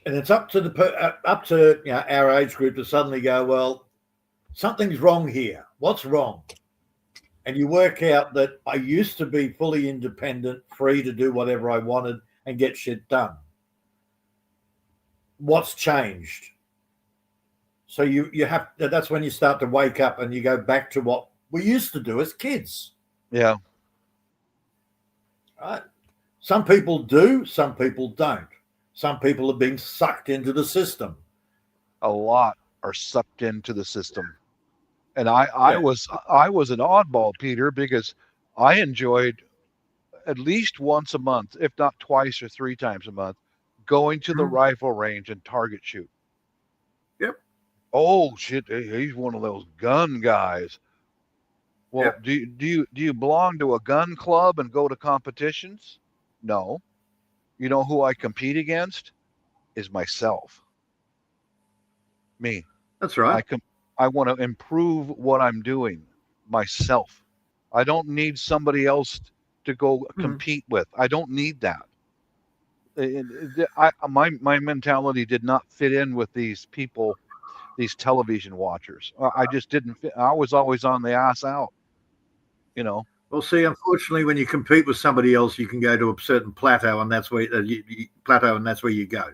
And it's up to our age group to suddenly go, well, something's wrong here. What's wrong? And you work out that I used to be fully independent, free to do whatever I wanted and get shit done. What's changed? So you have, that's when you start to wake up and you go back to what we used to do as kids. Yeah. Right? Some people do, some people don't. Some people are being sucked into the system. A lot are sucked into the system. And I was an oddball, Peter, because I enjoyed at least once a month, if not twice or three times a month, going to the rifle range and target shoot. Yep. Oh shit, he's one of those gun guys. Well, Yep. do you belong to a gun club and go to competitions? No. You know who I compete against? Is myself. Me. That's right. I want to improve what I'm doing myself. I don't need somebody else to go compete with. I don't need that. My mentality did not fit in with these people, these television watchers. I just didn't fit. I was always on the ass out, you know. Well, see, unfortunately, when you compete with somebody else, you can go to a certain plateau, and that's where you go.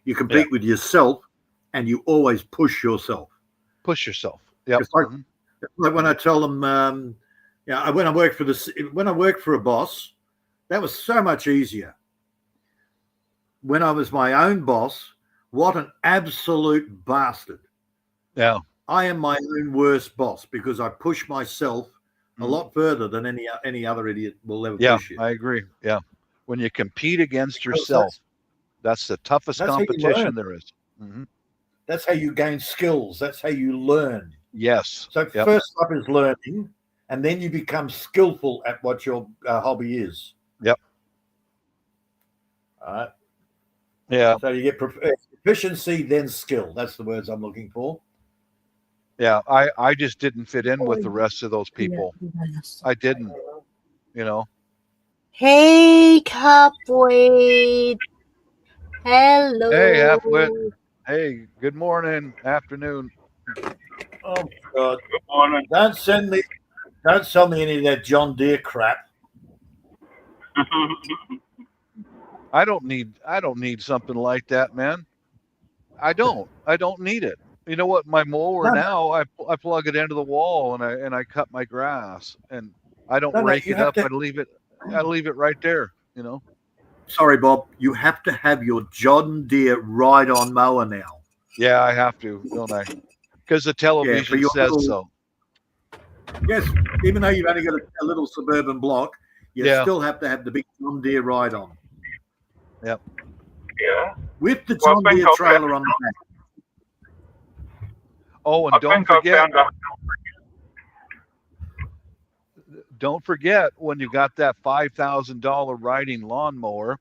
You compete with yourself, and you always push yourself. Push yourself. Yeah. Like when I tell them, when I worked for a boss, that was so much easier. When I was my own boss, what an absolute bastard. Yeah. I am my own worst boss because I push myself a lot further than any other idiot will ever push you. I agree. Yeah. When you compete against yourself, that's the toughest competition there is. That's how you gain skills. That's how you learn. Yes. So first up is learning, and then you become skillful at what your hobby is. Yep. All right. Yeah. So you get proficiency, then skill. That's the words I'm looking for. Yeah. I just didn't fit in with the rest of those people. I didn't, you know. Hey, Halfway. Hello. Hey, Halfway. Hey, good morning, afternoon. Oh God! Good morning. Don't sell me any of that John Deere crap. I don't need something like that, man. I don't need it. You know what? My mower now, I plug it into the wall and I cut my grass, and I don't rake it up. I leave it right there. You know. Sorry, Bob. You have to have your John Deere ride-on mower now. Yeah, I have to, don't I? Because the television says so. Yes, even though you've only got a little suburban block, you still have to have the big John Deere ride-on. Yep. Yeah. With the John Deere trailer on the back. Oh, and don't forget when you got that $5,000 riding lawnmower,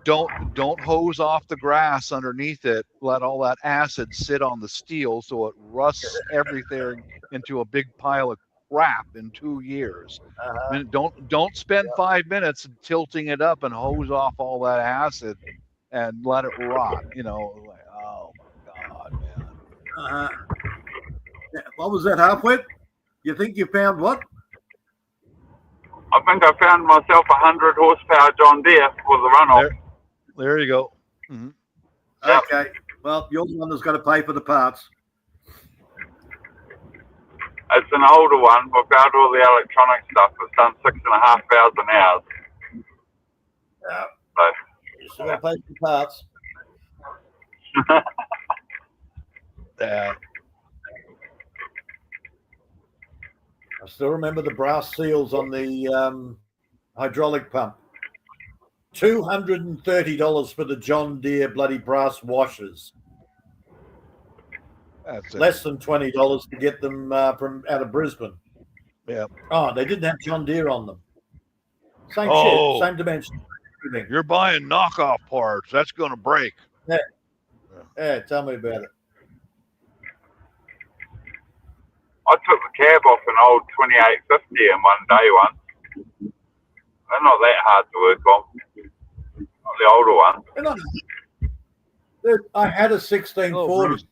don't hose off the grass underneath it. Let all that acid sit on the steel so it rusts everything into a big pile of crap in 2 years. I mean, don't spend 5 minutes tilting it up and hose off all that acid and let it rot. You know, like, oh my God, man. What was that, Halfway? You think you found what? I think I found myself 100 horsepower John Deere for the runoff. There you go. Okay. Well, you're the one that's got to pay for the parts. It's an older one without all the electronic stuff. It's done 6,500 hours. Yeah. So, you still got to pay for the parts. Yeah. I still remember the brass seals on the hydraulic pump. $230 for the John Deere bloody brass washers. That's less than $20 to get them from out of Brisbane. Yeah. Oh, they didn't have John Deere on them. Same shit, same dimension. Everything. You're buying knockoff parts. That's going to break. Yeah, tell me about it. I took the cab off an old 2850 in one day once. They're not that hard to work on. The older ones. I had a 1640.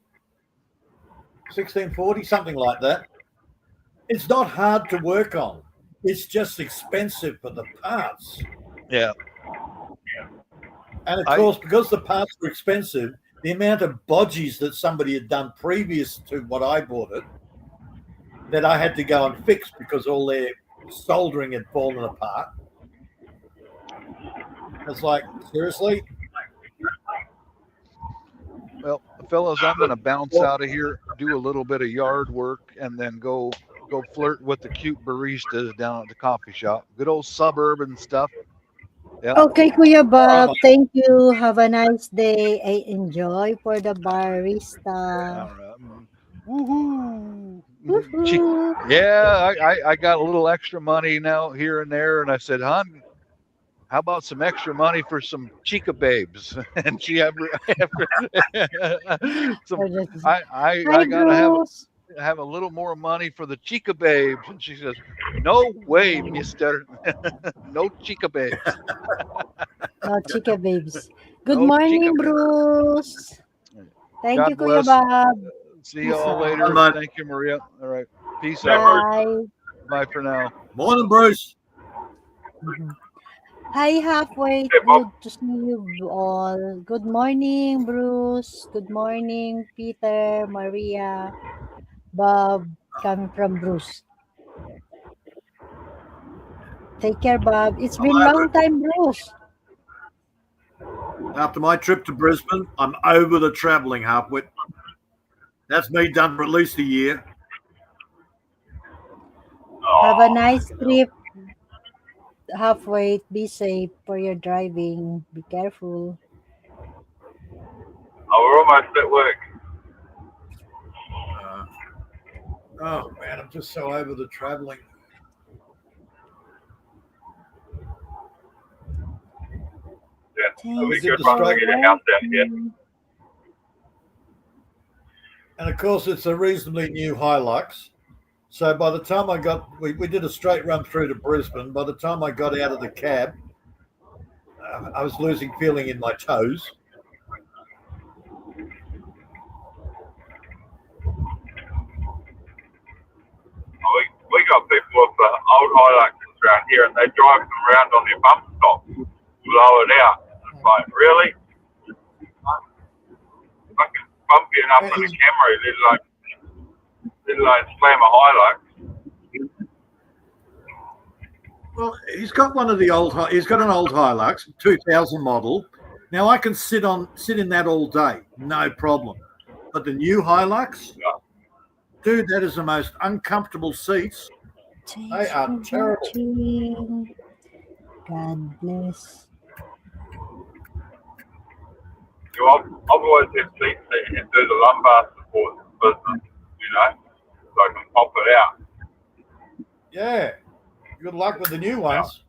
1640, something like that. It's not hard to work on. It's just expensive for the parts. Yeah. And of course, because the parts were expensive, the amount of bodgies that somebody had done previous to what I bought it that I had to go and fix because all their soldering had fallen apart. It's like, seriously? Well, fellas, I'm going to bounce out of here, do a little bit of yard work, and then go flirt with the cute baristas down at the coffee shop. Good old suburban stuff. Yeah. Okay, Kuya Bob. Thank you. Have a nice day. I enjoy for the barista. All right. Woohoo! Woohoo. Yeah, I got a little extra money now here and there, and I said, "Hon, how about some extra money for some chica babes?" And she have some. I Hi, gotta Bruce. have a little more money for the chica babes, and she says, "No way, Mister, no chica babes." No, chica babes. Good No morning, chica babes. Bruce. Thank God you, Kuya bless. Bob. See you all Peace later. out. Thank you, Maria. All right. Peace out. Bye. Bye for now. Morning, Bruce. Hi, halfway. Hey, Bob. Good to see you all. Good morning, Bruce. Good morning, Peter, Maria, Bob, coming from Bruce. Take care, Bob. It's been a long time, Bruce. After my trip to Brisbane, I'm over the travelling, Halfwit. That's me done for at least a year. Have a nice trip. Halfway. Be safe for your driving. Be careful. Oh, we're almost at work. Oh, man, I'm just so over the travelling. Yeah, it'll be Thanks good for once we get your house down here. And of course, it's a reasonably new Hilux. So by the time I got, we did a straight run through to Brisbane. By the time I got out of the cab, I was losing feeling in my toes. We got people with the old Hiluxes around here, and they drive them around on their bump stops, blow it out. It's like, really? Fucking bump you enough on the Camry, let alone slam a Hilux. Well, he's got one of the old. He's got an old Hilux, 2000 model. Now I can sit in that all day, no problem. But the new Hilux, dude, that is the most uncomfortable seats. They are terrible. Watching. God bless. You know, I've always had seats that you can do the lumbar support business, so I can pop it out. Yeah. Good luck with the new ones.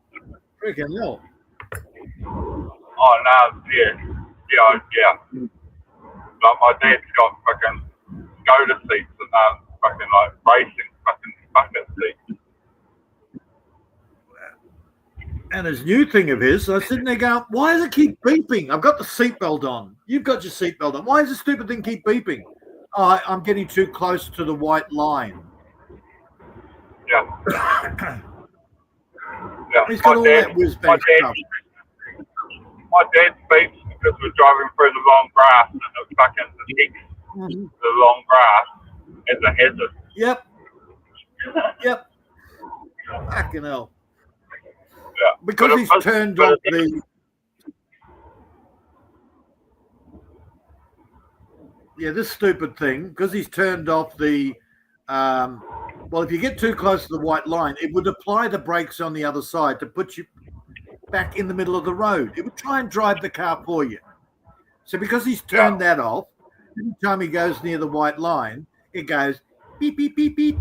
Freaking hell. Oh, no, yeah. Like my dad's got fucking Skoda seats and fucking like racing fucking bucket seats. And his new thing of his, I was sitting there going, why does it keep beeping? I've got the seatbelt on. You've got your seatbelt on. Why does the stupid thing keep beeping? Oh, I'm getting too close to the white line. Yeah. Yeah. He's got all that whiz-bang stuff. My dad beeps because we're driving through the long grass and it fucking detects the long grass as a hazard. Yep. Fucking hell. Yeah. Because he's turned off the... Yeah, this stupid thing, because he's turned off the... well, if you get too close to the white line, it would apply the brakes on the other side to put you back in the middle of the road. It would try and drive the car for you. So because he's turned that off, every time he goes near the white line, it goes beep, beep, beep, beep.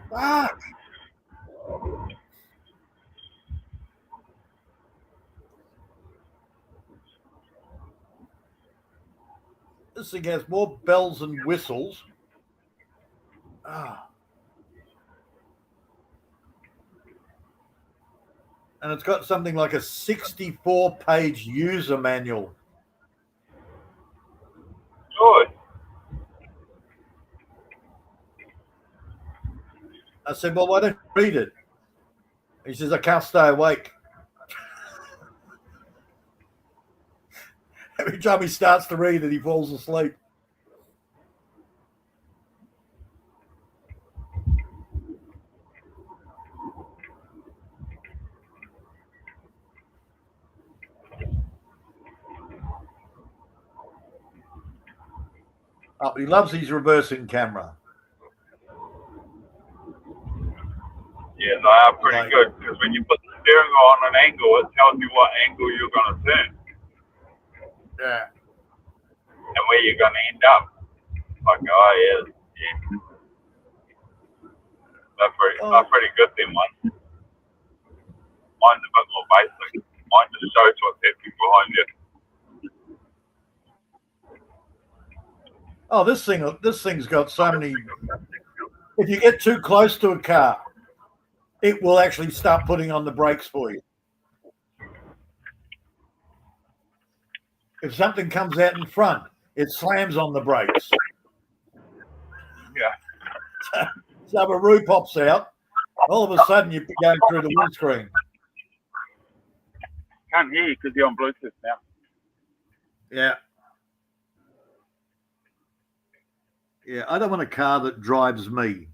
Fuck. This thing has more bells and whistles. And it's got something like a 64-page user manual. Good. I said, well, why don't you read it? He says, I can't stay awake. Every time he starts to read it, he falls asleep. Oh, he loves his reversing camera. Yeah, they are pretty good because when you put the steering wheel on an angle, it tells you what angle you're going to turn. Yeah. And where you're going to end up. Like, oh, yeah. They're pretty good, them ones. Mine's a bit more basic. Mine just shows what's happening behind you. Oh, this thing's got so many. If you get too close to a car, it will actually start putting on the brakes for you. If something comes out in front, it slams on the brakes. Yeah. So if a roo pops out, all of a sudden you're going through the windscreen. Can't hear you because you're on Bluetooth now. Yeah. Yeah, I don't want a car that drives me.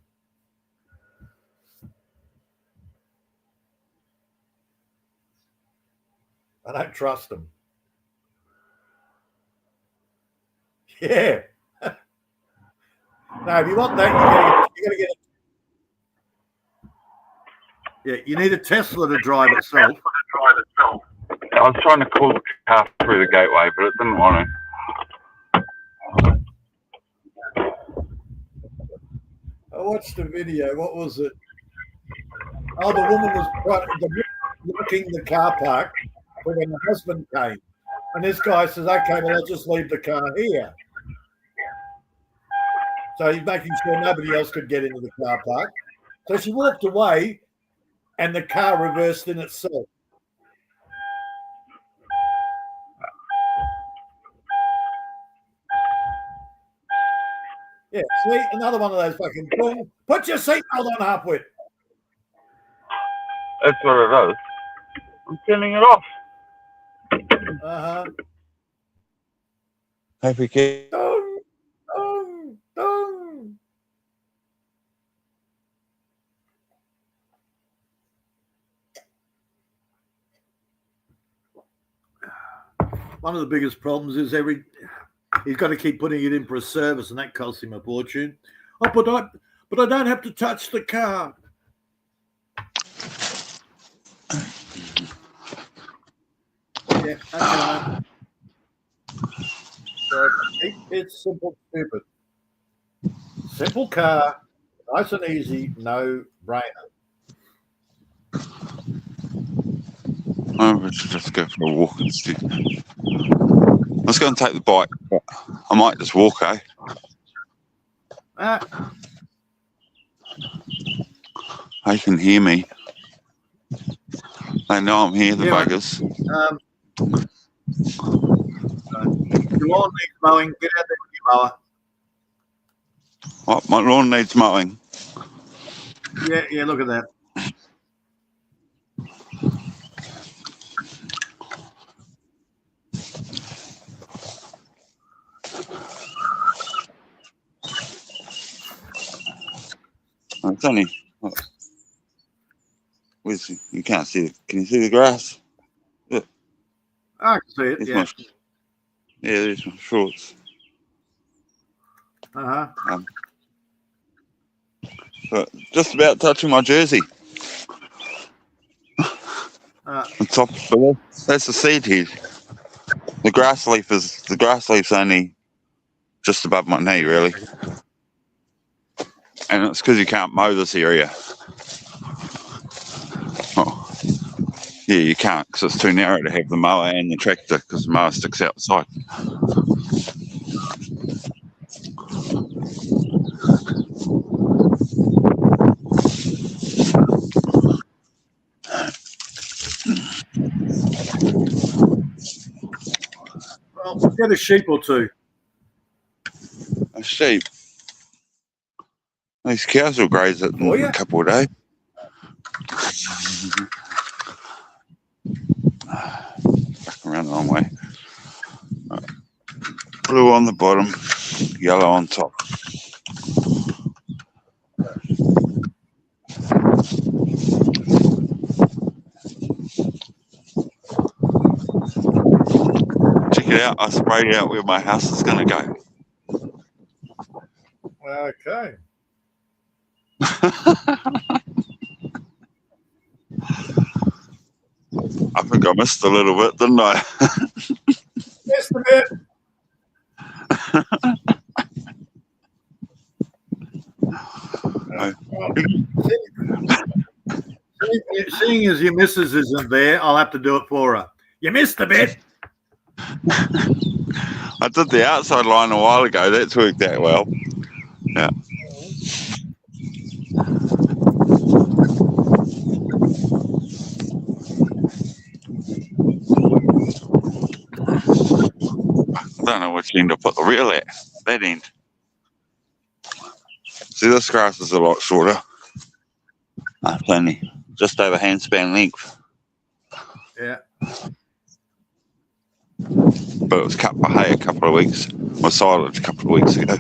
I don't trust them. Yeah. No, if you want that, you got to get it. Yeah, you need a Tesla to drive itself. I was trying to call the car through the gateway, but it didn't want to. I watched a video. What was it? Oh, the woman was blocking the car park when the husband came. And this guy says, okay, well, I'll just leave the car here. So he's making sure nobody else could get into the car park. So she walked away and the car reversed in itself. Yeah, see, another one of those fucking boom. Put your seatbelt on, Halfwit. That's what it is. I'm turning it off. Uh-huh. Happy kid. Dong, dong, dong. One of the biggest problems is he's got to keep putting it in for a service, and that costs him a fortune. Oh, but I don't have to touch the car. Yeah, okay. So it's simple, stupid. Simple car, nice and easy, no brainer. I should just go for a walk instead. Let's go and take the bike. I might just walk, eh? They can hear me. They know I'm here, the buggers. Your lawn needs mowing. Get out there with your mower. What, my lawn needs mowing. Yeah, look at that. It's only. You can't see it. Can you see the grass? Look. I can see it, There's there's my shorts. Uh-huh. But just about touching my jersey. On top of that's the seed here. The grass leaf's only just above my knee, really. And it's because you can't mow this area. Oh, yeah, you can't because it's too narrow to have the mower and the tractor because the mower sticks outside. Well, get a sheep or two. A sheep. These cows will graze it in a couple of days. Back around the wrong way. Right. Blue on the bottom, yellow on top. Check it out, I sprayed out where my house is going to go. Okay. I think I missed a little bit, didn't I? Just a bit. Seeing as your missus isn't there, I'll have to do it for her. You missed a bit. I did the outside line a while ago. That's worked out well. Yeah. I don't know which end to put the reel at. That end. See, this grass is a lot shorter. It's only just over handspan length. Yeah. But it was cut for hay a couple of weeks. Was silage a couple of weeks ago.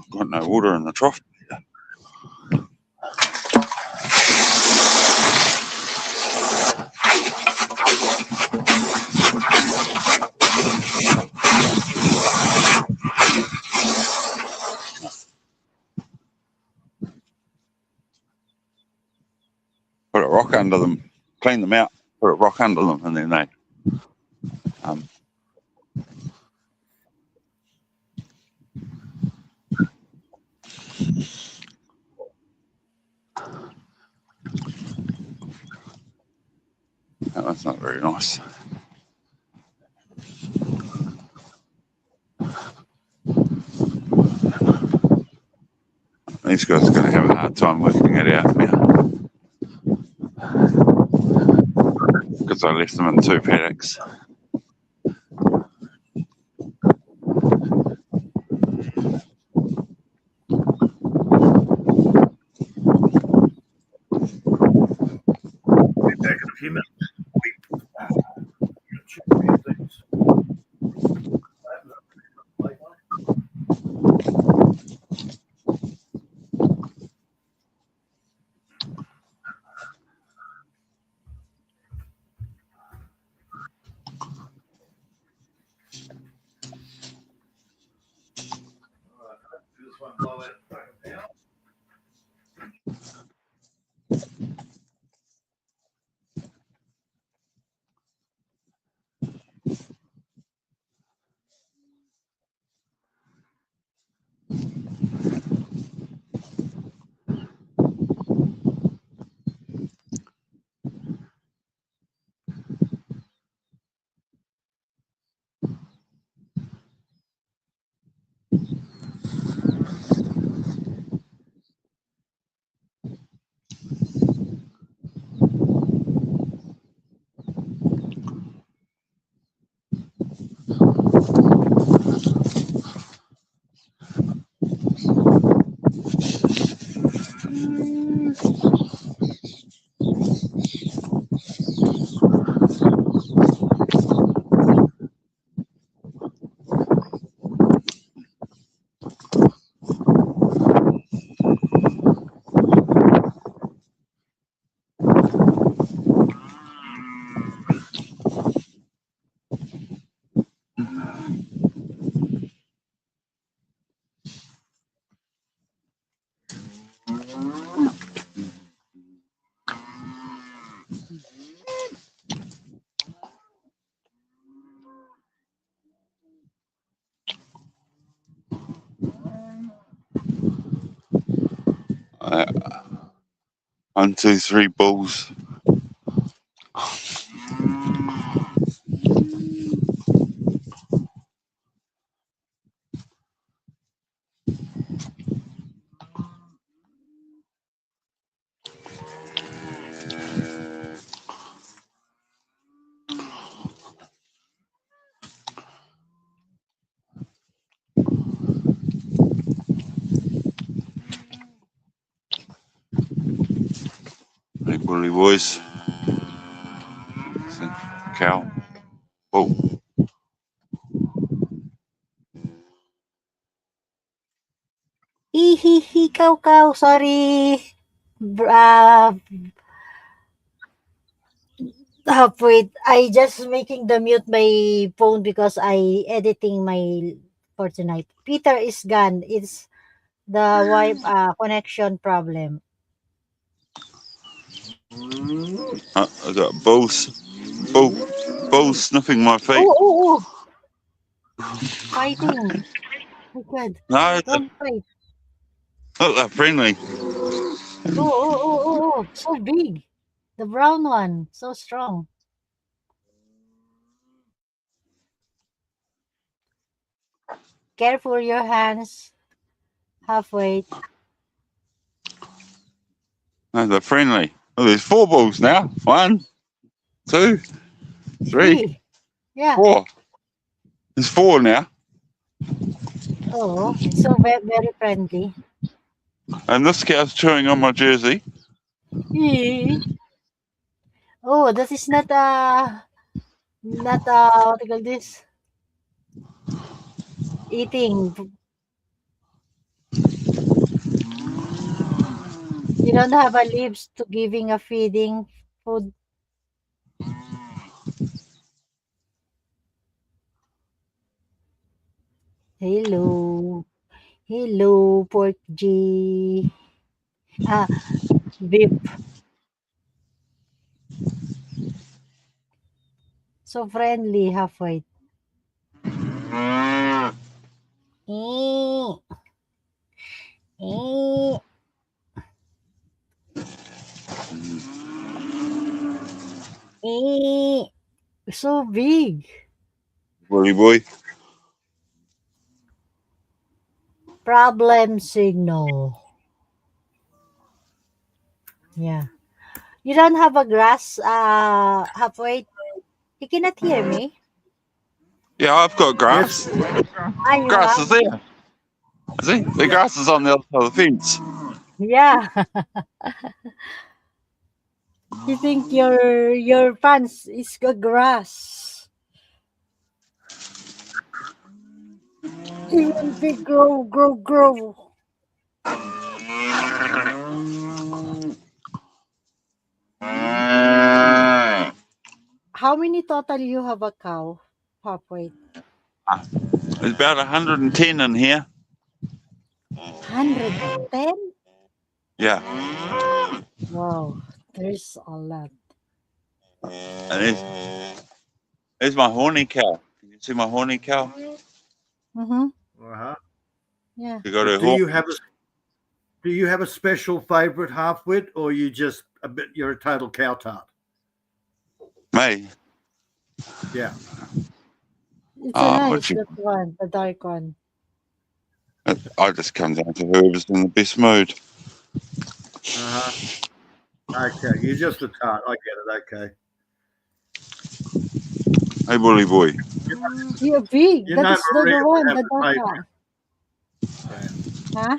Got no water in the trough. Put a rock under them, clean them out, put a rock under them, and then they that's not very nice. These guys are going to have a hard time working it out now because I left them in 2 paddocks. Be back in a few minutes. Uh, 1, 2, 3 bulls. They Bully boys. Cow. Oh, Cow. Sorry. Wait. I just making the mute my phone because I editing my for tonight. Peter is gone. It's the wife connection problem. I got bulls sniffing my feet. Oh. Fighting. Oh God. No, Don't fight. look, they're friendly. Oh. So big. The brown one. So strong. Careful your hands. Halfway. No, they're friendly. Oh, there's 4 bulls now. 1, 2, 3, Three. Yeah. 4. There's 4 now. Oh, it's so very friendly. And this cow's chewing on my jersey. Oh, that is not what do you call this? Eating. You don't have a leaves to giving a feeding food. Hello, pork G. Beef. So friendly, halfway. Eh. So big. Bully boy. Problem signal. Yeah. You don't have a grass halfway. You cannot hear me. Yeah, I've got grass. You Grass have? is there. See? The grass is on the other side of the fence. Yeah. You think your pants is got grass. Even big grow. How many total you have a cow? Halfway. There's about 110 in here. 110? Yeah. Wow. There's a lot. And there's my horny cow. Can you see my horny cow? Mm-hmm. Uh-huh. Yeah. You got her Do horn. you have a special favorite half-wit, or you're a total cow tart? Me. It's Ah, nice, that one, the dark one. I just come down to whoever's in the best mood. Uh-huh. Okay, you're just a tart. I get it. Okay. Hey, bully boy. You're big. You That know is the Maria would one, have the a dark favourite. one. Huh?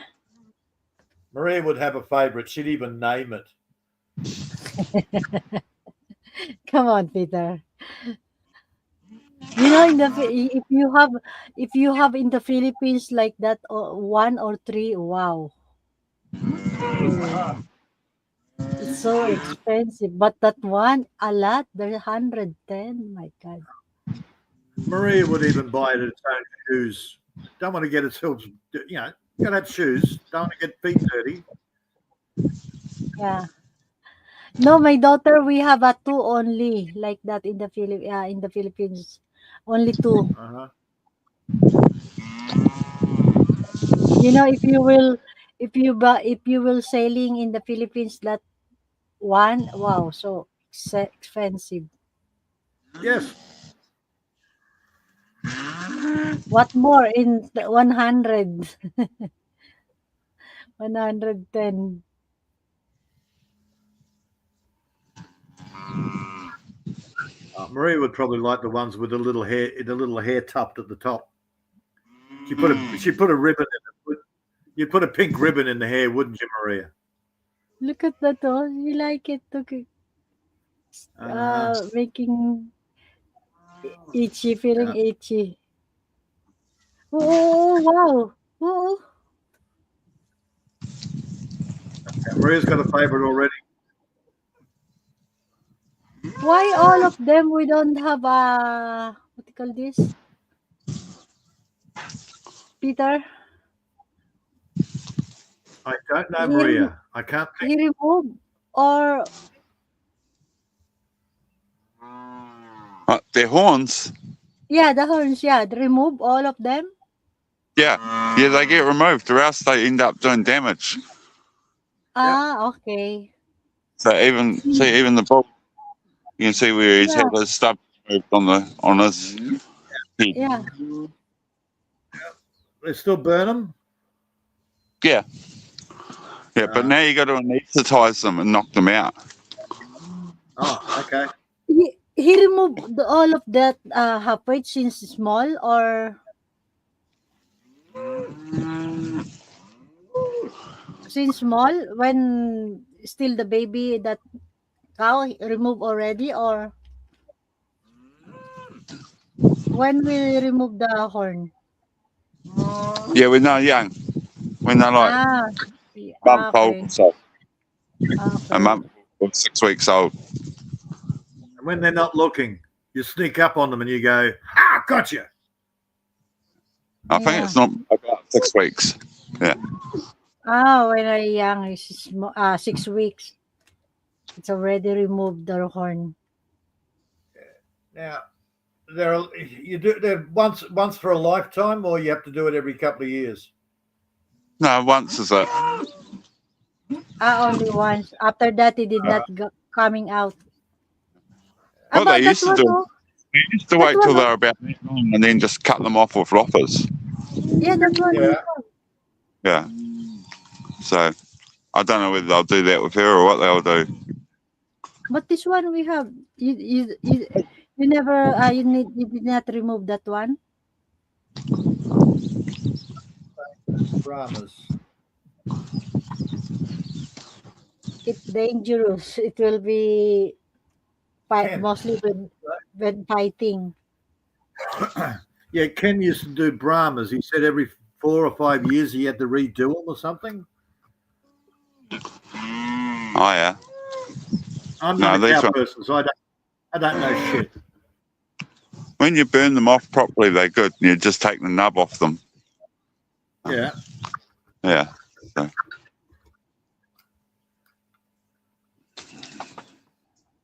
Maria would have a favourite. She'd even name it. Come on, Peter. You know, if you have in the Philippines like that, 1 or 3, wow, it's so expensive. But that one, a lot. There's 110. My God. Maria would even buy it its own shoes. Don't want to get itself, gotta have shoes. Don't want to get feet dirty. Yeah. No, my daughter, we have a 2 only like that in the Philippines. Only 2. Uh-huh. You know, if you will sailing in the Philippines, that one, wow, so expensive. Yes. What more in 100? 110. Maria would probably like the ones with the little hair tucked at the top. She put a ribbon in it. You'd put a pink ribbon in the hair, wouldn't you, Maria? Look at that, oh. You like it. Look, making itchy, feeling Yeah. itchy. Oh, wow. Oh, Maria's got a favourite already. why all of them we don't have a, what do you call this? Peter? I don't know, He, remo- Maria. I can't think. he removed or, Their horns. yeah, the horns, yeah. Remove all of them? Yeah, they get removed, or else they end up doing damage. Ah, okay. So even the bull, you can see where he's Yeah, had his stub removed on his head. yeah. They still burn them. Yeah, but now you got to anaesthetise them and knock them out. Oh, okay. He removed all of that halfway since small or since small when still the baby that cow he remove already or when we remove the horn? Yeah, when they're young, when they're like Ah, month old okay. or so, a Okay. month or 6 weeks old. And when they're not looking, you sneak up on them and you go, "Ah, gotcha!" I think Yeah. it's not about 6 weeks. Yeah. Ah, when I young is 6 weeks. It's already removed the horn. Now, you do they're once for a lifetime, or you have to do it every couple of years. No, once is it. Only once. After that, he did not go, coming out. Well, they About that used to one, do. oh, They used to that wait till one, they oh, were about that long and then just cut them off with loppers. yeah, that one. Yeah. Yeah. So I don't know whether they'll do that with her or what they'll do. But this one we have. You never. You did not remove that one. Brahmas. It's dangerous. It will be fight Ken. mostly when fighting. Yeah, Ken used to do Brahmas. He said every 4 or 5 years he had to redo them or something. Oh yeah. I'm No, not a these cow ones. person, so I don't know shit. When you burn them off properly, they're good. You just take the nub off them. Yeah. Yeah. So.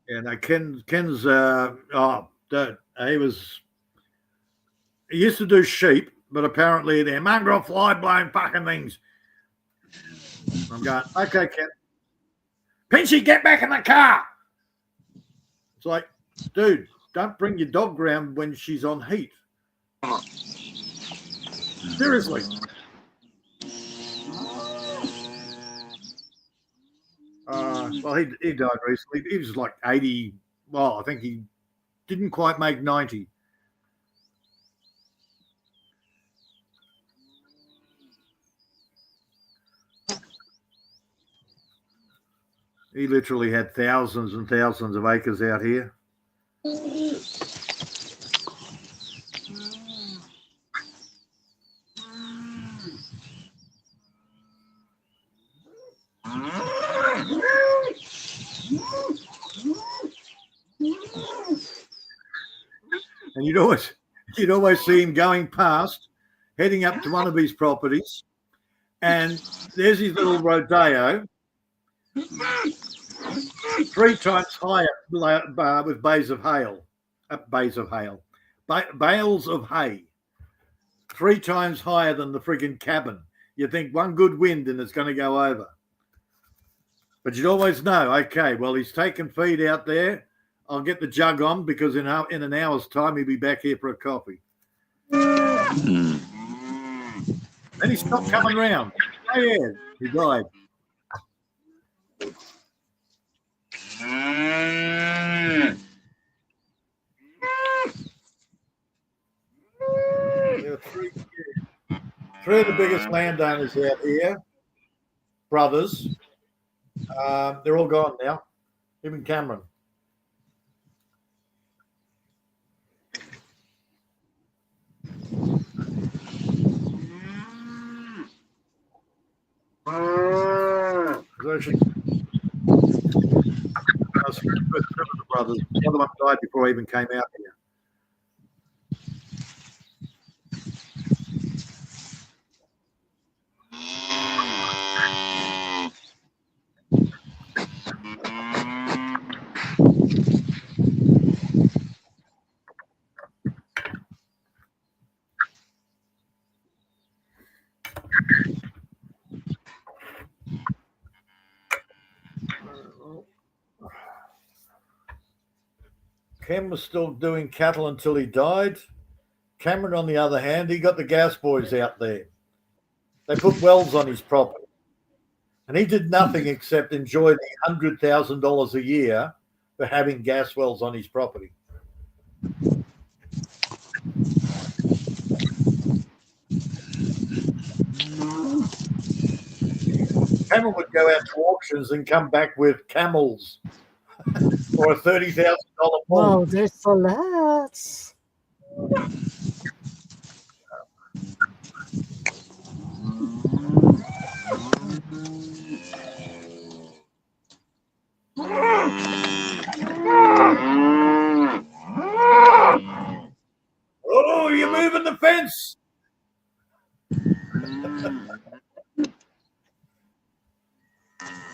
Yeah, no, Ken's he used to do sheep, but apparently they're mongrel fly blown fucking things. I'm going, okay, Ken. Pinchy, get back in the car. It's like, dude, don't bring your dog round when she's on heat. Seriously. Well, he died recently. He was like 80. Well, I think he didn't quite make 90. He literally had thousands and thousands of acres out here. And you'd always see him going past, heading up to one of his properties, and there's his little rodeo, 3 times higher with bales of hay, 3 times higher than the frigging cabin. You think one good wind and it's going to go over. But you'd always know, okay, well, he's taking feed out there. I'll get the jug on because in an hour's time he'll be back here for a coffee. Then he stopped coming round. Oh, yeah, he died. There were three of the biggest landowners out here, brothers. They're all gone now. Even Cameron. Actually, brothers. The other one died before I even came out here. Ken was still doing cattle until he died. Cameron, on the other hand, he got the gas boys out there. They put wells on his property. And he did nothing except enjoy the $100,000 a year for having gas wells on his property. Cameron would go out to auctions and come back with camels or a $30,000 bull. Wow, there's a lot. Oh, you're moving the fence.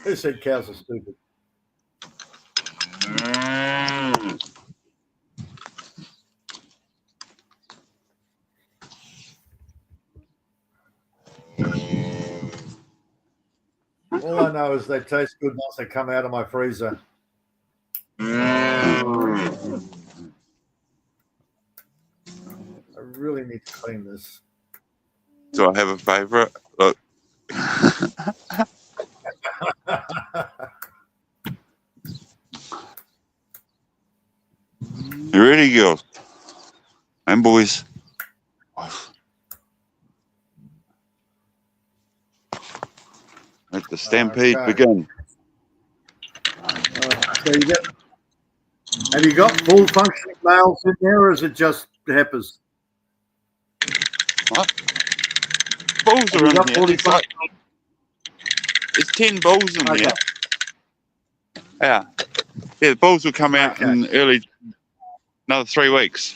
Who said cows are stupid? All I know is they taste good once they come out of my freezer. I really need to clean this. Do I have a favourite? Look. You ready, girls? And boys. Let the stampede begin. So you get, have you got full functioning males in there, or is it just heifers? What? Bulls are in here. There's 10 bulls in here. Yeah. Yeah, the bulls will come out in another 3 weeks.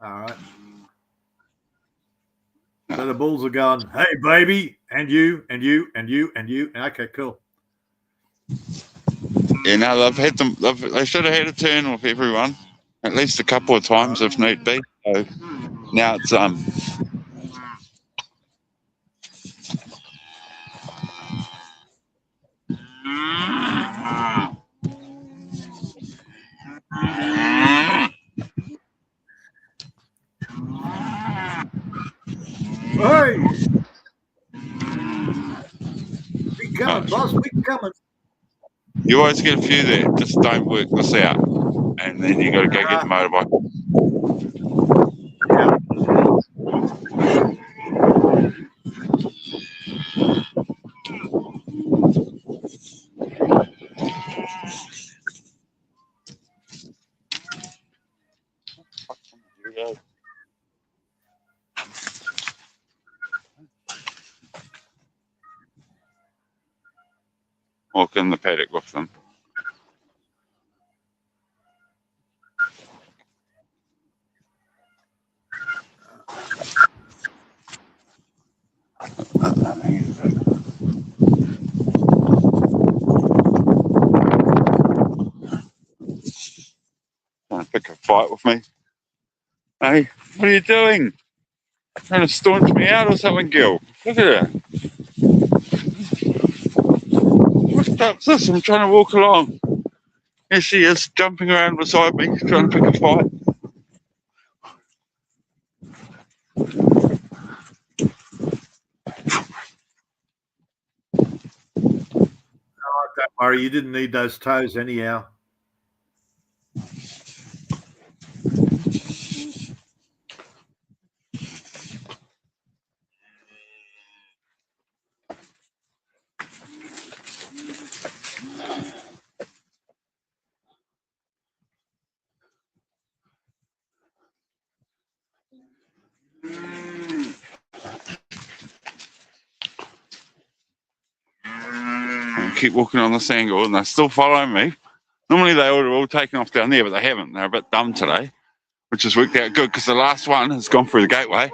All right. So the bulls are going, hey, baby, and you, and you, and you, and you. Okay, cool. Yeah, no, they should have had a turn with everyone at least a couple of times if need be. So now it's Hey! We coming, boss. We coming. You always get a few there. Just don't work this out, and then you got to go get the motorbike. Yeah. Walk in the paddock with them. Trying to pick a fight with me. Hey, what are you doing? Trying to staunch me out or something, Gil? Look at her. What's this? I'm trying to walk along. Here she is, jumping around beside me, trying to pick a fight. Oh, don't worry, you didn't need those toes anyhow. keep walking on this angle, and they're still following me. Normally they would have all taken off down there, but they haven't. They're a bit dumb today, which has worked out good because the last one has gone through the gateway.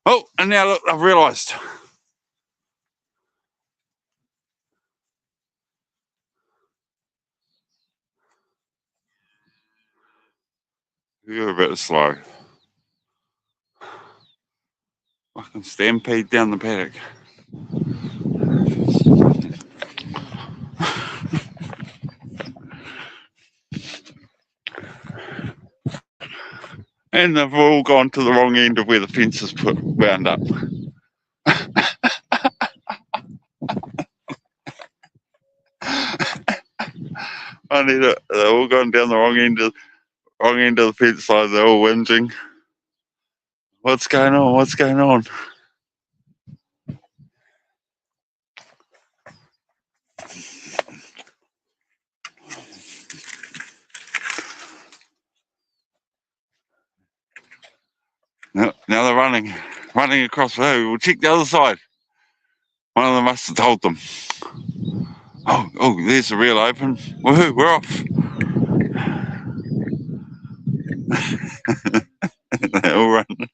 Oh, and now look, I've realised. You're a bit slow. Fucking stampede down the paddock. And they've all gone to the wrong end of where the fence is wound up. I need it. They've all gone down the wrong end of the fence line. They're all whinging. What's going on? What's going on? Now they're running across the road. We'll check the other side. One of them must have told them. Oh, there's the real open. Woohoo, we're off. They're all running.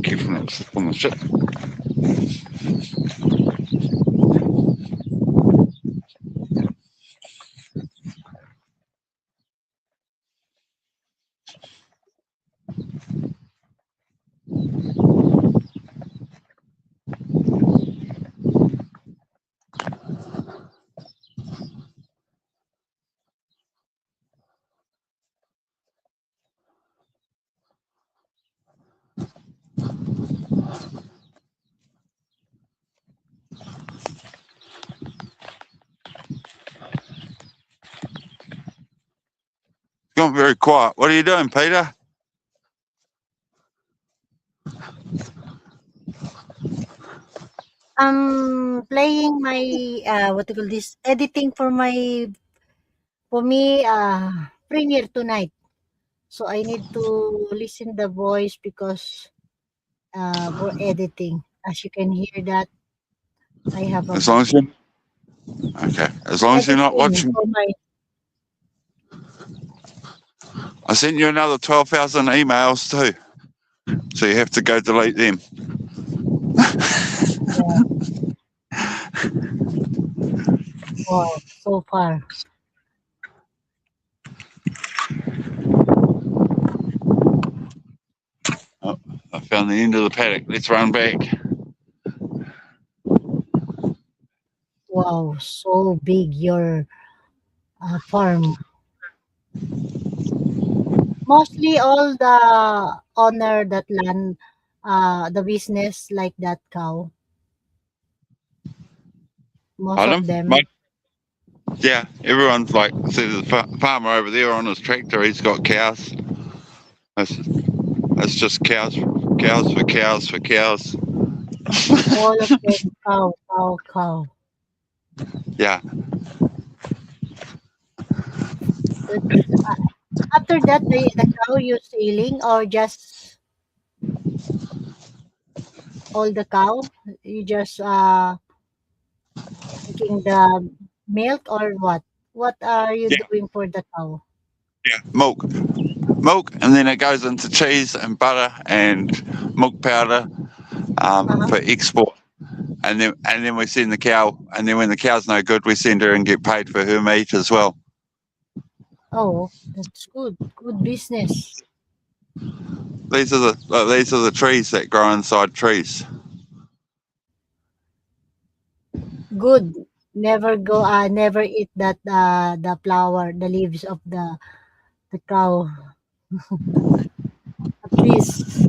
Careful not to slip on the ship. Gone very quiet. What are you doing, Peter? I'm playing my what do you call this? Editing for me premiere tonight. So I need to listen the voice because for editing. As you can hear that I have a As long as you okay. As long as you're not editing watching. for my I sent you another 12,000 emails too. So you have to go delete them. wow, so far. Oh, I found the end of the paddock. Let's run back. Wow, so big your farm. Mostly all the owner that land the business like that cow. Most of them. Yeah, everyone's like, see the farmer over there on his tractor, he's got cows. That's just cows for cows. All of them cow. Yeah. After that, the cow you selling or just all the cow? You just taking the milk or what? What are you doing for the cow? Yeah, milk, and then it goes into cheese and butter and milk powder for export. And then we send the cow, and then when the cow's no good, we send her and get paid for her meat as well. Oh, that's good. Good business. These are the trees that grow inside trees. Good. Never eat that the flower, the leaves of the cow. At least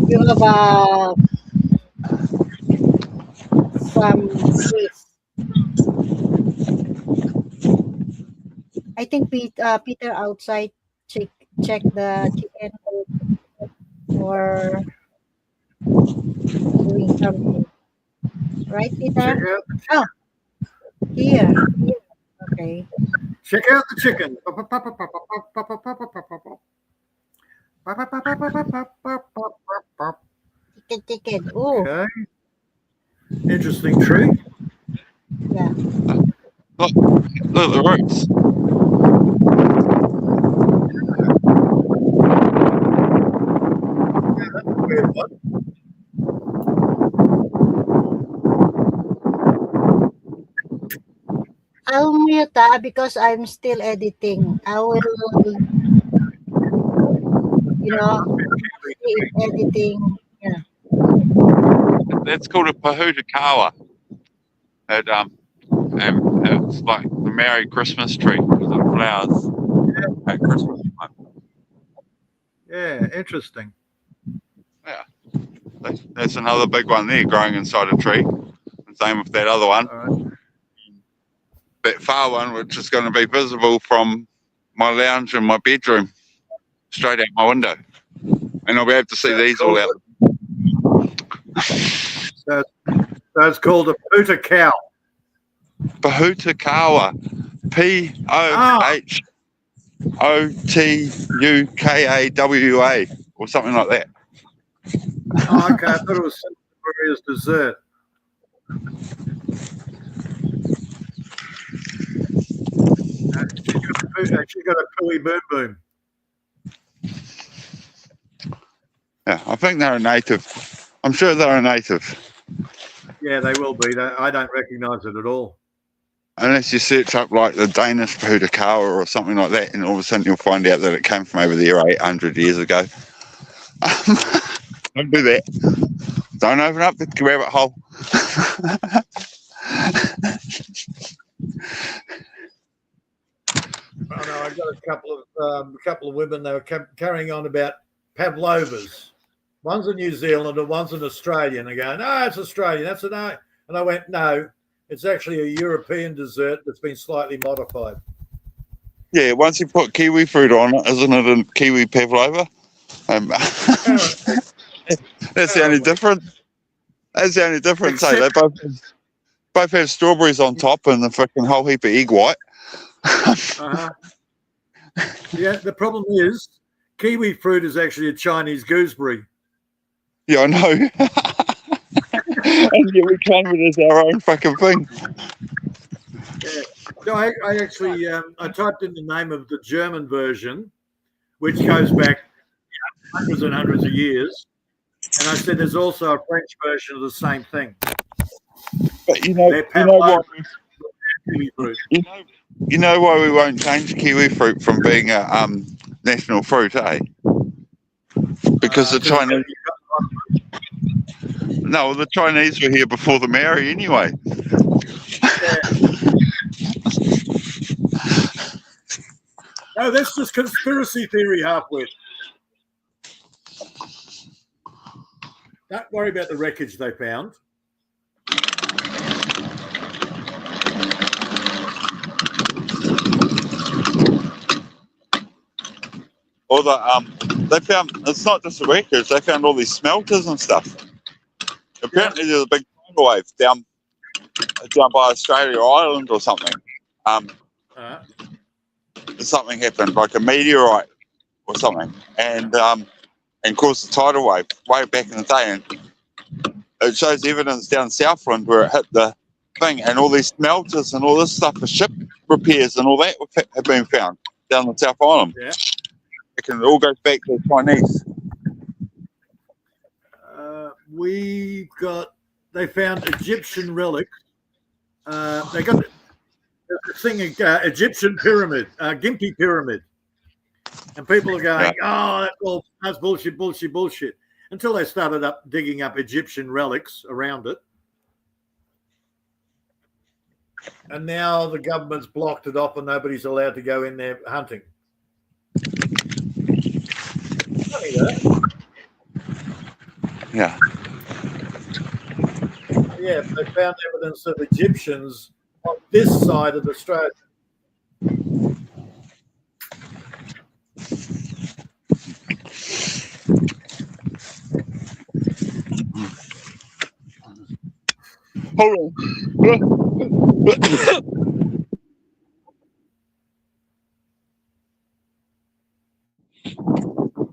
you have some trees. I think Peter outside check the chicken or doing something. Right, Check Peter? out, Oh, here. Okay. check out the chicken. Chicken. Oh, Okay, interesting tree. yeah. Look at the roots. Weird one. I'll mute because I'm still editing. I will, see if editing. Yeah. That's called a pahutakawa. And it's like the Merry Christmas tree with the flowers at Christmas time. Yeah, interesting. Yeah, that's another big one there growing inside a tree. The same with that other one. All right. That far one, which is going to be visible from my lounge in my bedroom, straight out my window, and I'll be able to see these all out. So it's called a puta cow. Pahutakawa, Photukawa, or something like that. Oh, okay, I thought it was Barbaria's dessert. She got a pooey boom boom. Yeah, I think they're a native. I'm sure they're a native. Yeah, they will be. I don't recognise it at all. Unless you search up like the Danish Pahutakawa or something like that, and all of a sudden you'll find out that it came from over there 800 years ago. Don't do that. Don't open up the rabbit hole. I know. I got a couple of women. They were carrying on about pavlovas. One's a New Zealander, one's an Australian. They go, no, it's Australian. That's an A. And I went, no, it's actually a European dessert that's been slightly modified. Yeah, once you put kiwi fruit on it, isn't it a kiwi pavlova? That's the only difference. That's the only difference. Hey, they both have strawberries on top and a freaking whole heap of egg white. Yeah, the problem is kiwi fruit is actually a Chinese gooseberry. Yeah, I know. And yet we claim it as our own fucking thing. Yeah. No, I actually I typed in the name of the German version, which goes back hundreds and hundreds of years, and I said there's also a French version of the same thing. But you know why kiwi fruit. You know why we won't change kiwi fruit from being a national fruit, eh? Because the Chinese. No, the Chinese were here before the Maori anyway. No, that's just conspiracy theory, halfway. Don't worry about the wreckage they found. Or they found, it's not just the wreckage, they found all these smelters and stuff. Apparently there's a big tidal wave down by Australia Island or something. Something happened, like a meteorite or something, and caused a tidal wave way back in the day. And it shows evidence down Southland where it hit the thing, and all these smelters and all this stuff for ship repairs and all that have been found down the South Island. Yeah. It all goes back to the Chinese. They found Egyptian relics. They got the thing, Egyptian pyramid, Gympie pyramid. And people are going, that's bullshit. Until they started digging up Egyptian relics around it. And now the government's blocked it off and nobody's allowed to go in there hunting. Yeah. Yeah, they found evidence of Egyptians on this side of Australia. Hold on.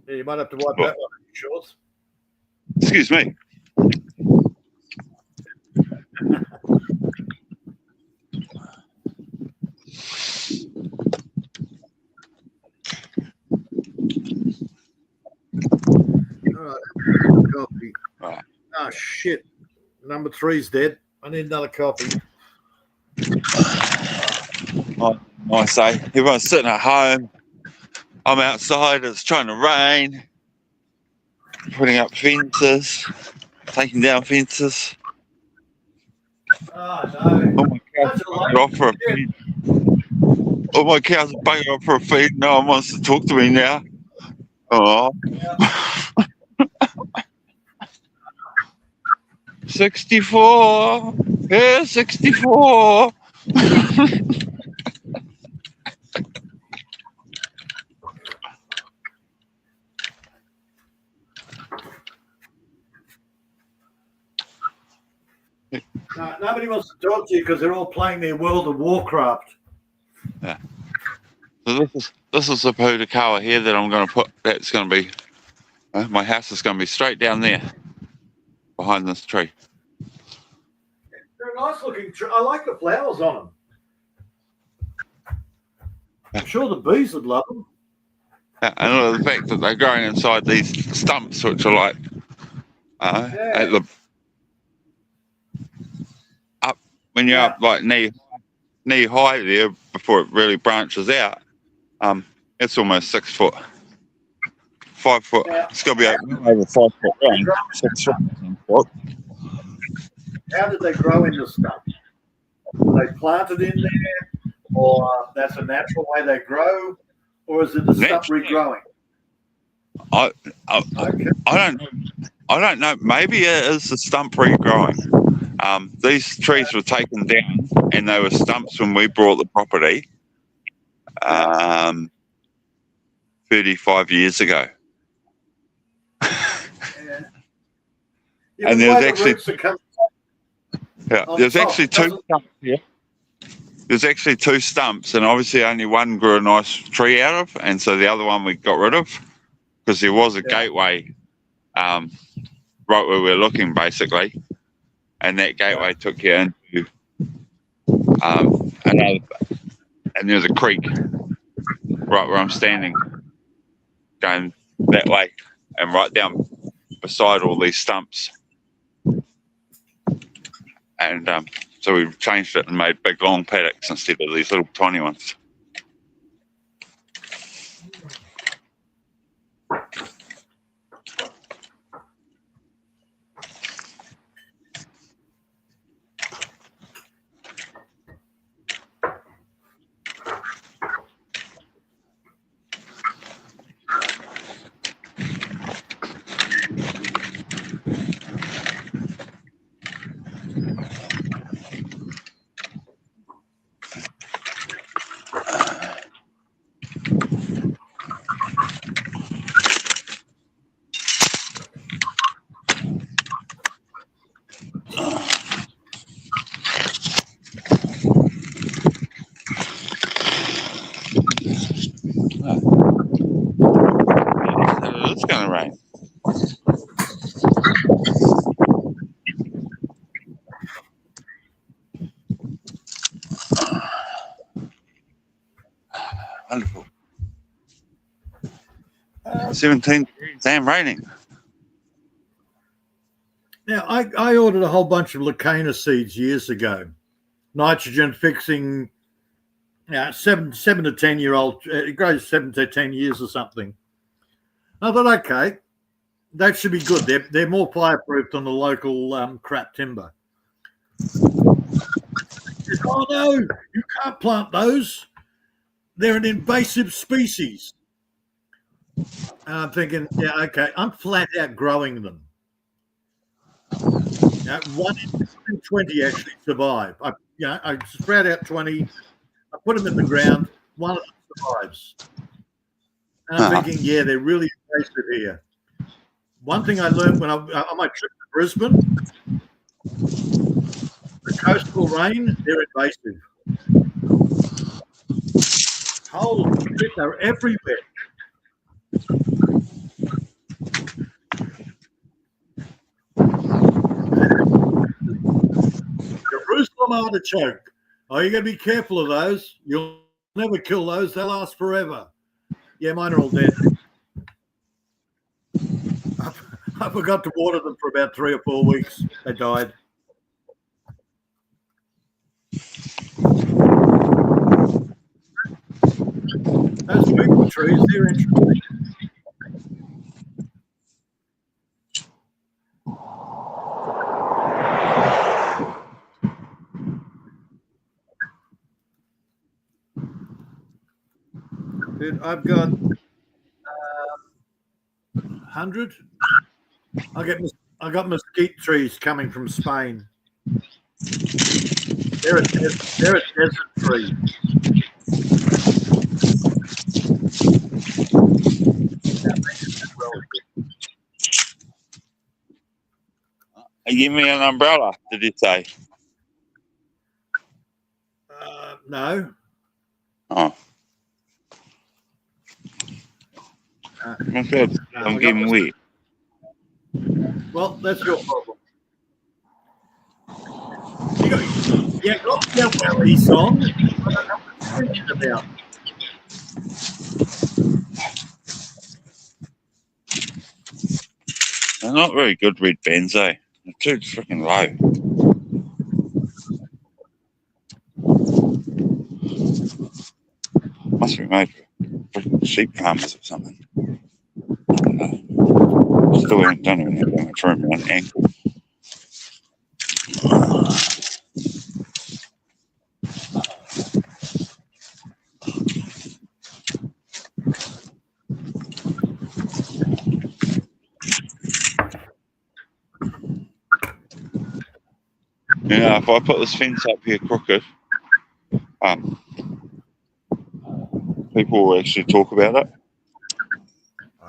Yeah, you might have to wipe that one in shorts. Excuse me. All right. Coffee. Right. Oh, shit. Number 3's dead. I need another coffee. I say, everyone's sitting at home. I'm outside. It's trying to rain. Putting up fences. Taking down fences. Oh, no. Oh, my cow's buggered off for a feed. Oh, my cow's buggered off for a feed. No one wants to talk to me now. Oh. Yeah. 64. Yeah, 64. No, nobody wants to talk to you because they're all playing their World of Warcraft. Yeah. So this is the Putakawa here that I'm going to put. That's going to be my house is going to be straight down there behind this tree. They're a nice looking tree. I like the flowers on them. I'm sure the bees would love them. Yeah, and the fact that they're growing inside these stumps, which are like at the up when you're up like knee high there before it really branches out. It's almost 6 foot, 5 foot. Yeah. It's got to be over 5 foot long. 6 foot. How did they grow in the stump? Were they planted in there, or that's a natural way they grow, or is it the stump regrowing? I don't know. Maybe it is the stump regrowing. These trees were taken down, and they were stumps when we bought the property 35 years ago. And there's actually there's actually two stumps here. There's actually 2 stumps, and obviously only one grew a nice tree out of, and so the other one we got rid of because there was a gateway right where we were looking, basically, and that gateway took you into another, and there's a creek right where I'm standing, going that way, and right down beside all these stumps. And so we changed it and made big long paddocks instead of these little tiny ones. It's going to rain. Wonderful. 17 degrees and raining. Now, I ordered a whole bunch of Leucaena seeds years ago, nitrogen fixing, 7 to 10 year old. It grows 7 to 10 years or something. I thought, okay, that should be good. They're more fireproof than the local crap timber. Oh no, you can't plant those. They're an invasive species. And I'm thinking, yeah, okay, I'm flat out growing them. 1 in 20 actually survive. I sprout out 20, I put them in the ground, one of them survives. And I'm thinking, yeah, they're really invasive here. One thing I learned when on my trip to Brisbane, The coastal rain, they're invasive. Holy shit, they're everywhere. Jerusalem artichoke. Oh, you got to be careful of those. You'll never kill those. They last forever. Yeah, mine are all dead. I forgot to water them for about 3 or 4 weeks. They died. Those maple trees, they're interesting. Dude, I've got 100. I got mesquite trees coming from Spain. They're a desert tree. Give me an umbrella, did you say? No. Oh. I'm good. No, I'm getting weird. Well, that's your problem. You got the Welly song. I don't know what you're thinking about. They're not very good red bands, eh? They're too freaking low. Must be made for freaking sheep farmers or something. I don't know. Still don't even have that much room around the ankle. Yeah, if I put this fence up here crooked, people will actually talk about it.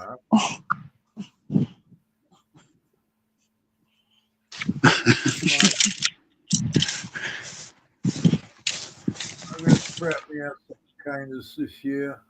I'm going to sprout me out some cicadas this year.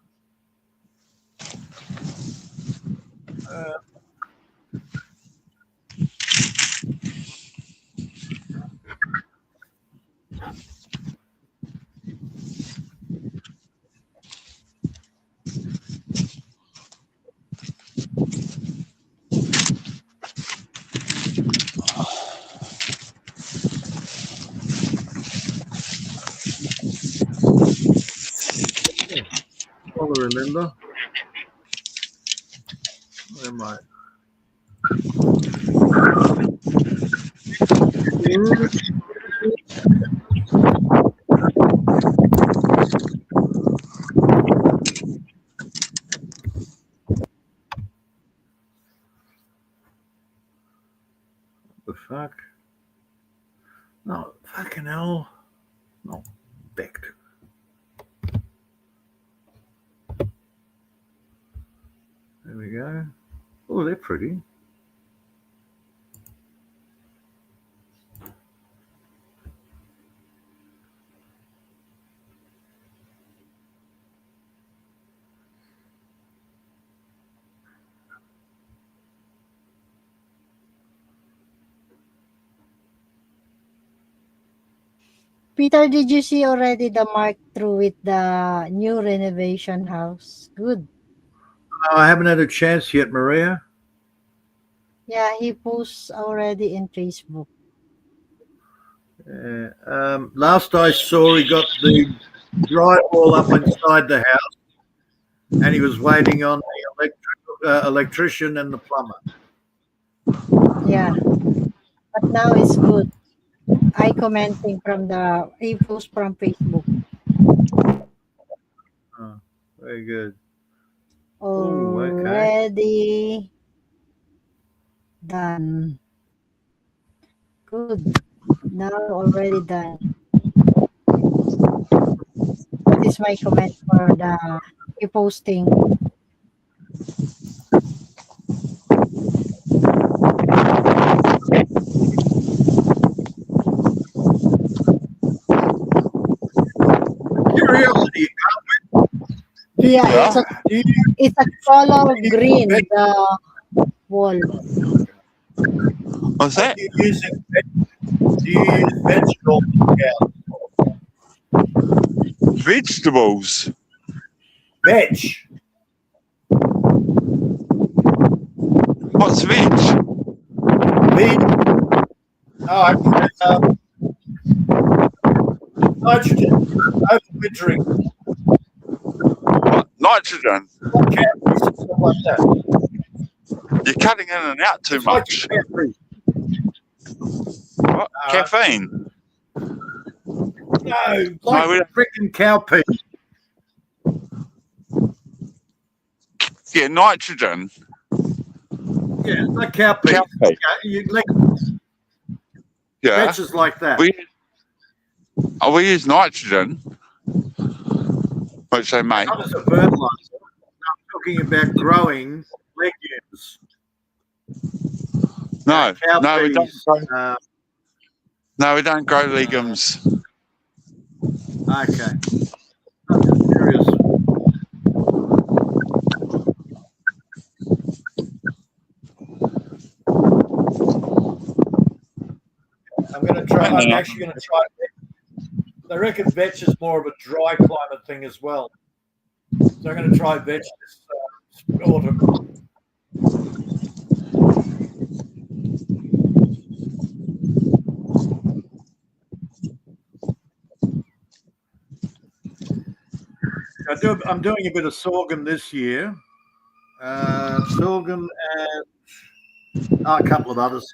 I'll remember. Where am I? The fuck? No, fucking hell. No, back to. There we go. Oh, they're pretty. Peter, did you see already the mark through with the new renovation house? Good. I haven't had a chance yet, Maria. Yeah, he posts already in Facebook. Last I saw, he got the drywall up inside the house, and he was waiting on the electrician and the plumber. Yeah, but now it's good. I commenting from he posts from Facebook. Oh, very good. Already done. Good. Now already done. That is my comment for the posting. do you Yeah, Yeah. it's a color green, the wall. What's that? do you use vegetables? Vegetables. Veg. What's veg? Veg. Oh, nitrogen. Overwintering. What? Nitrogen. Stuff like that. You're cutting in and out too It's like much. caffeine. What? Caffeine. No, like we don't- freaking cowpea. Yeah, nitrogen. Yeah, like cowpea. Cowpea. Yeah, you like Yeah. veggies like that. We use nitrogen, which they make. Not as a fertilizer. I'm talking about growing legumes. No, no, we don't. Cowpeas. No, we don't grow legumes. Okay. I'm just curious. I'm actually going to try. I reckon veg is more of a dry climate thing as well. So I'm going to try veg this autumn. I'm doing a bit of sorghum this year. Sorghum and a couple of others.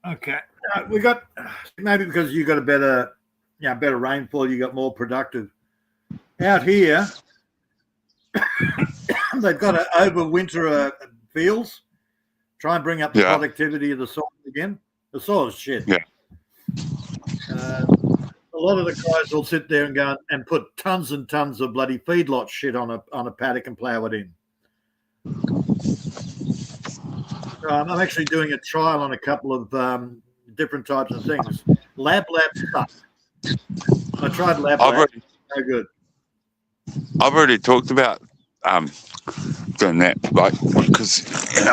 Okay, we got maybe because you got a better rainfall, you got more productive. Out here, they've got to overwinter fields, try and bring up the productivity of the soil again. The soil's shit. Yeah. A lot of the guys will sit there and go and put tons and tons of bloody feedlot shit on a paddock and plough it in. I'm actually doing a trial on a couple of different types of things. Lab stuff. I tried lab. No good. I've already talked about doing that, like, because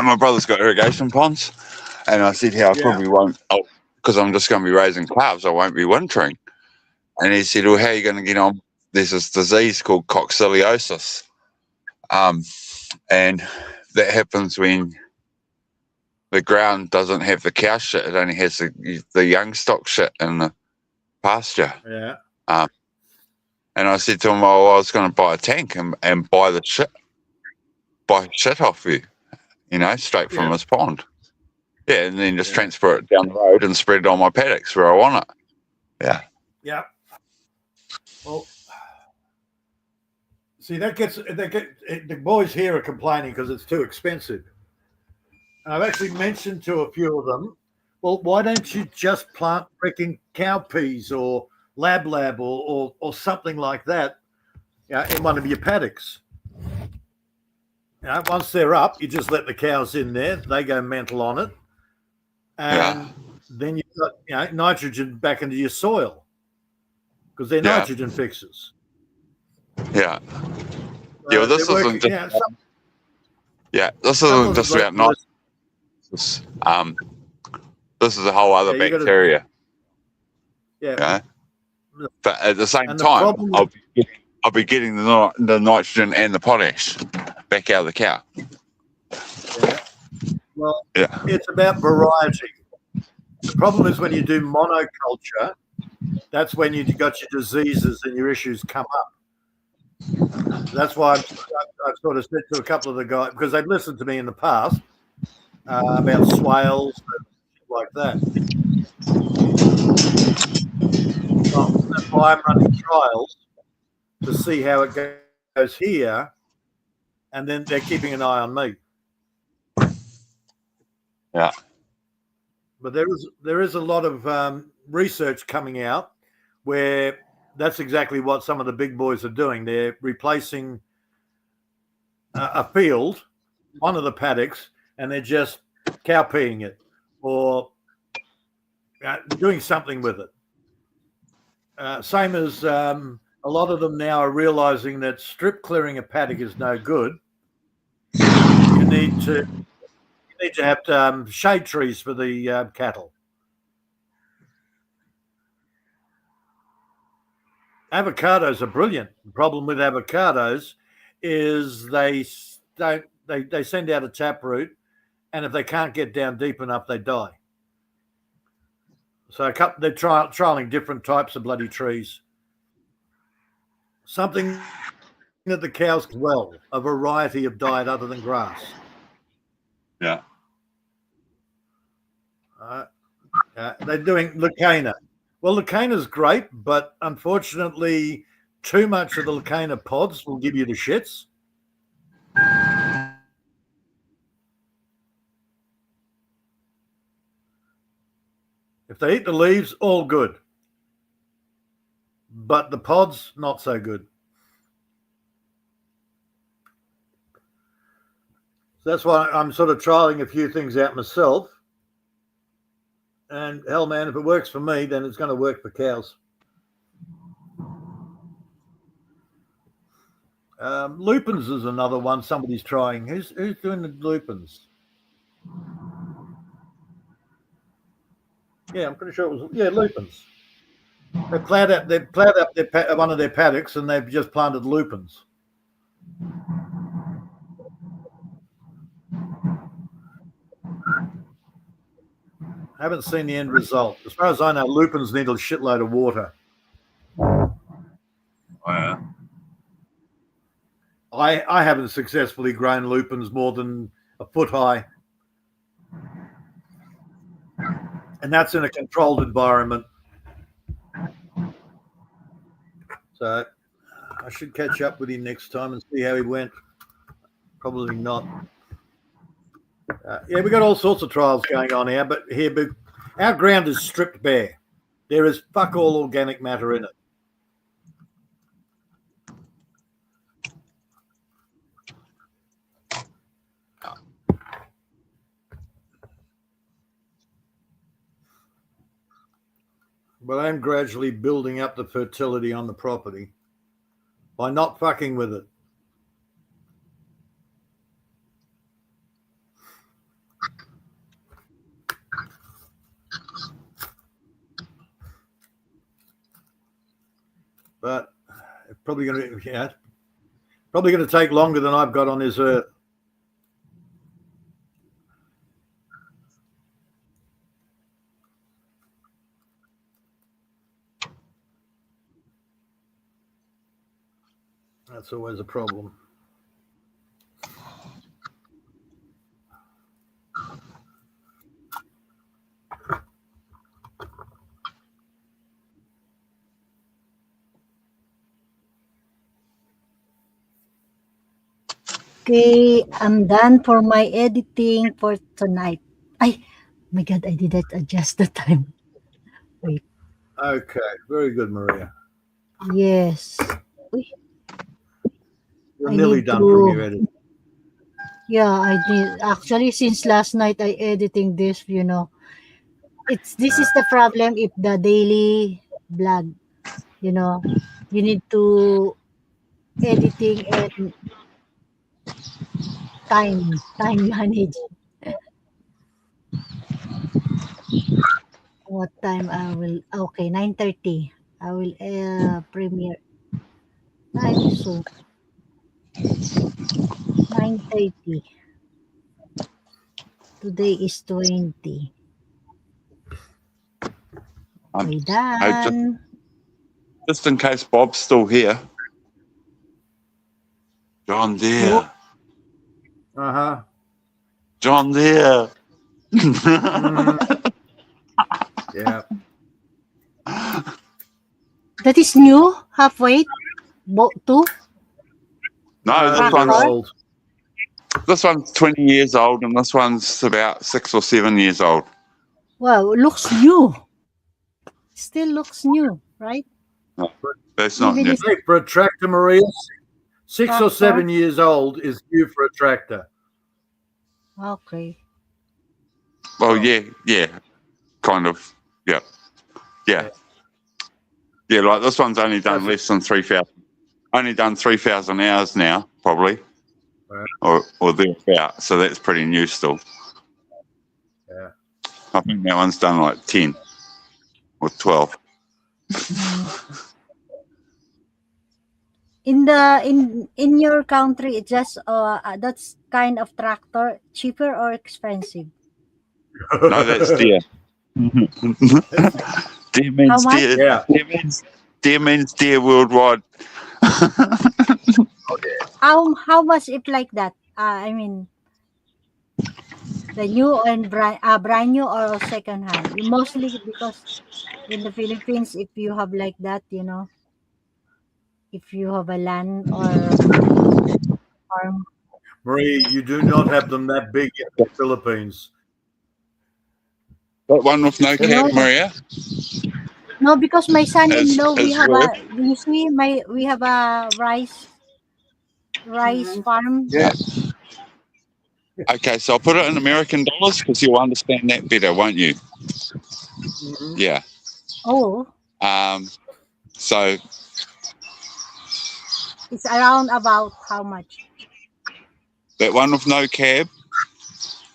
my brother's got irrigation ponds, and I said how I probably won't, because I'm just going to be raising calves. I won't be wintering. And he said, "Well, how are you going to get on? There's this disease called coccidiosis, and that happens when the ground doesn't have the cow shit; it only has the young stock shit in the pasture." Yeah. And I said to him, "Oh, I was going to buy a tank and buy shit off you, straight from this pond. Yeah, and then just transport it down the road and spread it on my paddocks where I want it." Yeah. Yeah. Well, see, the boys here are complaining because it's too expensive. And I've actually mentioned to a few of them, well, why don't you just plant freaking cowpeas or lab or something like that, in one of your paddocks? Once they're up, you just let the cows in there; they go mental on it, and then you've got nitrogen back into your soil because they're nitrogen fixers. Yeah. Well, this isn't just. This isn't just about nitrogen. This is a whole other bacteria. Yeah. But at the same And the time, problem I'll be getting the nitrogen and the potash back out of the cow. yeah, well, Yeah. it's about variety. The problem is when you do monoculture, that's when you got your diseases and your issues come up. That's why I've sort of said to a couple of the guys, because they've listened to me in the past about swales and shit like that. Well, that's why I'm running trials to see how it goes here, and then they're keeping an eye on me. Yeah. But there is a lot of research coming out where that's exactly what some of the big boys are doing. They're replacing a field, one of the paddocks, and they're just cowpeeing it or doing something with it. Same as a lot of them now are realizing that strip clearing a paddock is no good. You need to have shade trees for the cattle. Avocados are brilliant. The problem with avocados is they send out a taproot, and if they can't get down deep enough, they die. So they're trialing different types of bloody trees. Something that the cows well, a variety of diet other than grass. Yeah. They're doing Lucana. Well, Lucana's great, but unfortunately, too much of the Lucana pods will give you the shits. If they eat the leaves, all good. But the pods, not so good. So that's why I'm sort of trialing a few things out myself. And hell, man, if it works for me, then it's going to work for cows. Lupins is another one somebody's trying. Who's doing the lupins? Yeah, I'm pretty sure it was. Yeah, lupins. They plowed up one of their paddocks, and they've just planted lupins. I haven't seen the end result. As far as I know, lupins need a shitload of water. Oh, yeah. I haven't successfully grown lupins more than a foot high. And that's in a controlled environment. So I should catch up with him next time and see how he went. Probably not. Yeah, we got all sorts of trials going on here, but our ground is stripped bare. There is fuck all organic matter in it. But I'm gradually building up the fertility on the property by not fucking with it. But it's probably going to take longer than I've got on this earth. That's always a problem. Okay, I'm done for my editing for tonight. Ay, my God, I didn't adjust the time. Wait. Okay, very good, Maria. Yes. Uy, You're I nearly need done from to- your edit. Yeah, I did. Actually, since last night I editing this, this is the problem if the daily vlog, you need to editing and time manage. What time I will? Okay, 9:30. I will premiere time soon. 9:30. Today is 20. Okay, I done. just in case Bob's still here. John Deere. Uh-huh. John Deere. Yeah. That is new, halfway. Two. No, this they're one's old. this one's 20 years old, and this one's about 6 or 7 years old. Wow, looks new. Still looks new, right? That's not Even new. if Hey, for a tractor, Maria, 6 or tractor. 7 years old is new for a tractor. Okay. Well, yeah, kind of, yeah. Like this one's only done less than 3,000. Only done 3,000 hours now, probably, Right. or thereabout. So that's pretty new still. Yeah. I think that one's done like 10 or 12. In your country, it just that's kind of tractor cheaper or expensive? No, that's deer. Deer How means much? deer. Yeah. Deer means deer worldwide. How much if like that? I mean, the new and brand new or second hand? Mostly because in the Philippines, if you have like that, if you have a land or farm. Maria, you do not have them that big in the Philippines. That one with no No, cab, Maria, no, because my son-in-law, is worth. you see, we have a rice farm. Yeah. Okay, so I'll put it in American dollars because you'll understand that better, won't you? Mhm. Yeah. Oh, So it's around about how much? that one with no cab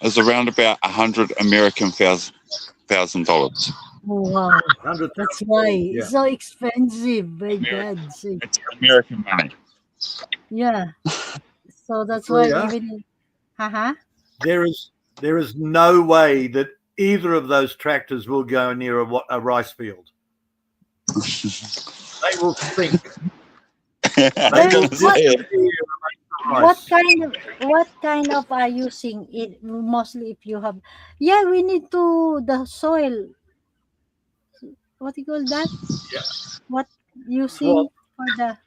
is around about $100,000. Oh, wow. 100,000. That's why Yeah. it's so expensive. My American. God. See. It's American money. Yeah. So that's why Maria, even. Uh-huh. there is no way that either of those tractors will go near a rice field. They will sink. They will disappear. What kind of are using it mostly if you have? Yeah, we need to the soil. What do you call that? Yeah. What using Swamp. for the?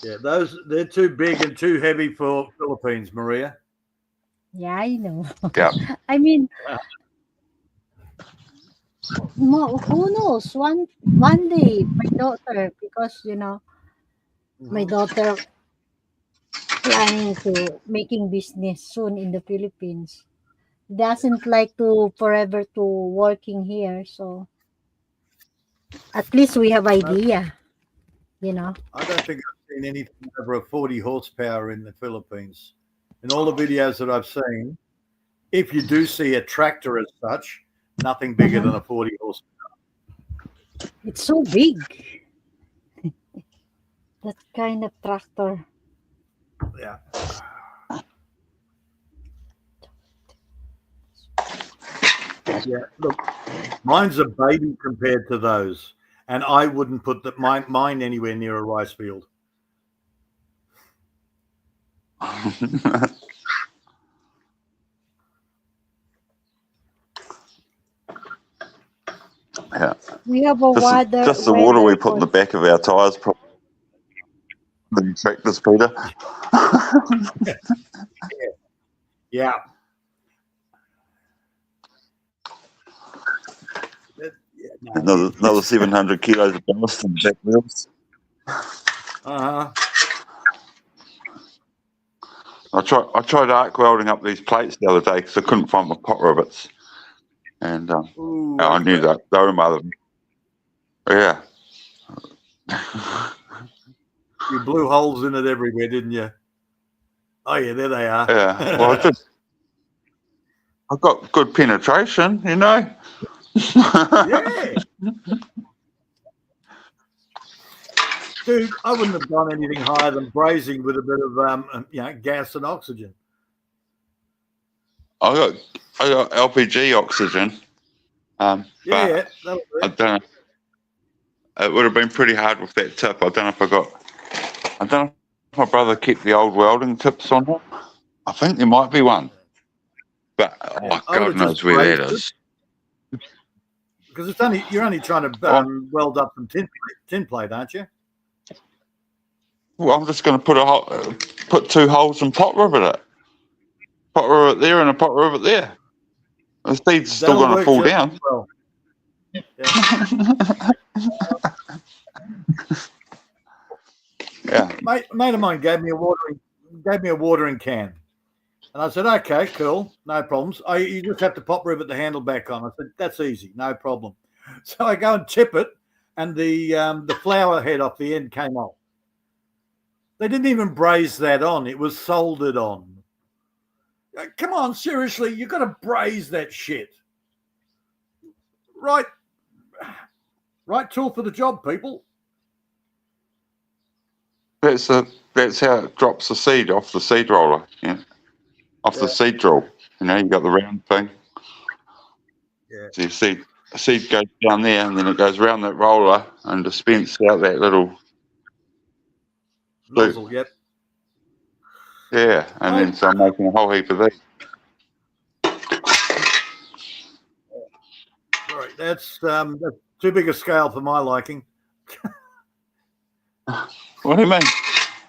Yeah, they're too big and too heavy for Philippines, Maria. Yeah, I know. Yeah. I mean, who knows? One day, my daughter, because my daughter planning to making business soon in the Philippines. Doesn't like to forever to working here, so at least we have idea. I don't think I've seen anything over a 40 horsepower in the Philippines. In all the videos that I've seen, if you do see a tractor as such, nothing bigger than a 40 horsepower. It's so big. That kind of tractor. Yeah. Yeah. Look, mine's a baby compared to those, and I wouldn't put mine anywhere near a rice field. Yeah. We have a water. Just the water we put in the back of our tyres, probably. The tractors, Peter. Yeah. Another 700 kilos of ballast in the back wheels. Uh-huh. I tried arc welding up these plates the other day because I couldn't find my pot rivets, and Ooh, I knew that they were mother. Yeah. you blew holes in it everywhere, didn't you? Oh yeah, there they are. Yeah. Well, I've got good penetration, you know. Yeah. Dude, I wouldn't have done anything higher than brazing with a bit of gas and oxygen. I got LPG oxygen. But Yeah, I don't know. It would have been pretty hard with that tip. I don't know if my brother kept the old welding tips on him. I think there might be one. But God knows where that is. Because you're only trying to weld up some tin plate, aren't you? Well, I'm just going to put 2 holes and pot rivet it. Pot rivet there and a pot rivet there. The seed's still going to fall down. Well. Yeah. Mate of mine gave me a watering can. And I said, okay, cool, no problems. You just have to pop rivet the handle back on. I said, that's easy, no problem. So I go and tip it, and the flower head off the end came off. They didn't even braze that on. It was soldered on. Come on, seriously, you've got to braze that shit. Right tool for the job, people. That's how it drops the seed off the seed roller, off the seed drill. You know, you got the round thing. Yeah. So you see, the seed goes down there, and then it goes around that roller and dispenses out that little nozzle. Yep. Yeah, and then so I'm making a whole heap of these. Sorry, that's too big a scale for my liking. What do you mean?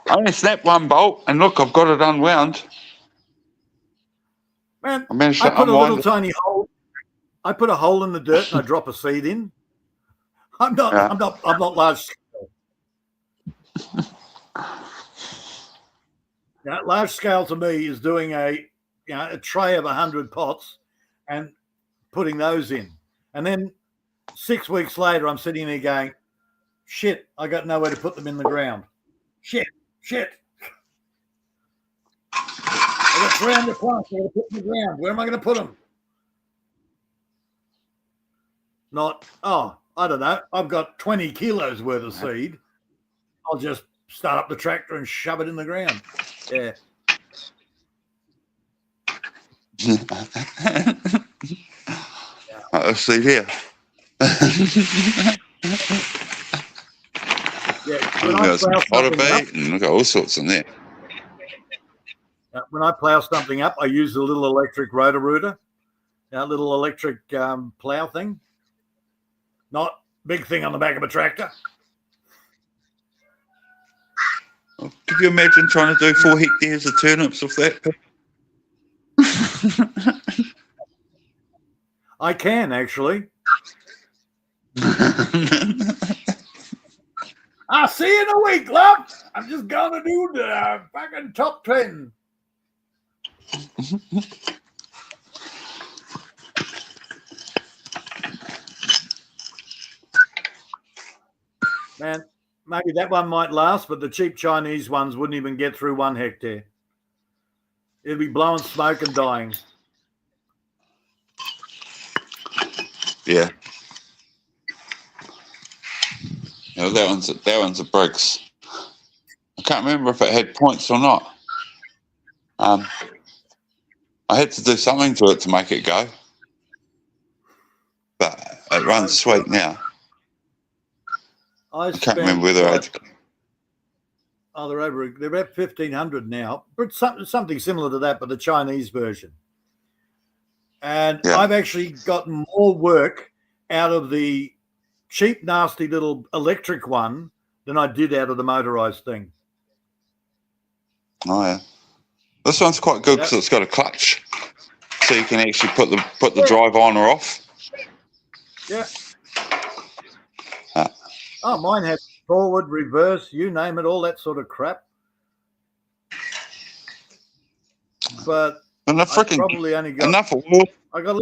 I only snapped one bolt, and look, I've got it unwound. Man, I put a little tiny hole. I put a hole in the dirt and I drop a seed in. I'm not large scale. Large scale to me is doing a tray of 100 pots and putting those in, and then 6 weeks later I'm sitting there going, shit, I got nowhere to put them in the ground. Shit. I got 300 plants I got to put in the ground. Where am I going to put them? I don't know. I've got 20 kilos worth of seed. I'll just start up the tractor and shove it in the ground. Yeah. Let's see here. When I got some potterbait and look at all sorts in there. When I plow something up, I use a little electric rotor-rooter, a little electric plow thing. Not big thing on the back of a tractor. Could you imagine trying to do 4 hectares of turnips off that? I can, actually. I'll see you in a week, love. I'm just going to do the fucking top 10. Man, maybe that one might last, but the cheap Chinese ones wouldn't even get through 1 hectare. It'd be blowing smoke and dying. Yeah. No, that one's a Briggs. I can't remember if it had points or not. I had to do something to it to make it go, but it runs sweet now. I can't remember whether I had to... they're about 1,500 now, but something similar to that, but the Chinese version. And I've actually gotten more work out of the cheap, nasty little electric one than I did out of the motorized thing. Oh yeah, this one's quite good because it's got a clutch, so you can actually put the drive on or off. Yeah. Mine has forward, reverse, you name it, all that sort of crap. But enough I probably only got enough of war. I got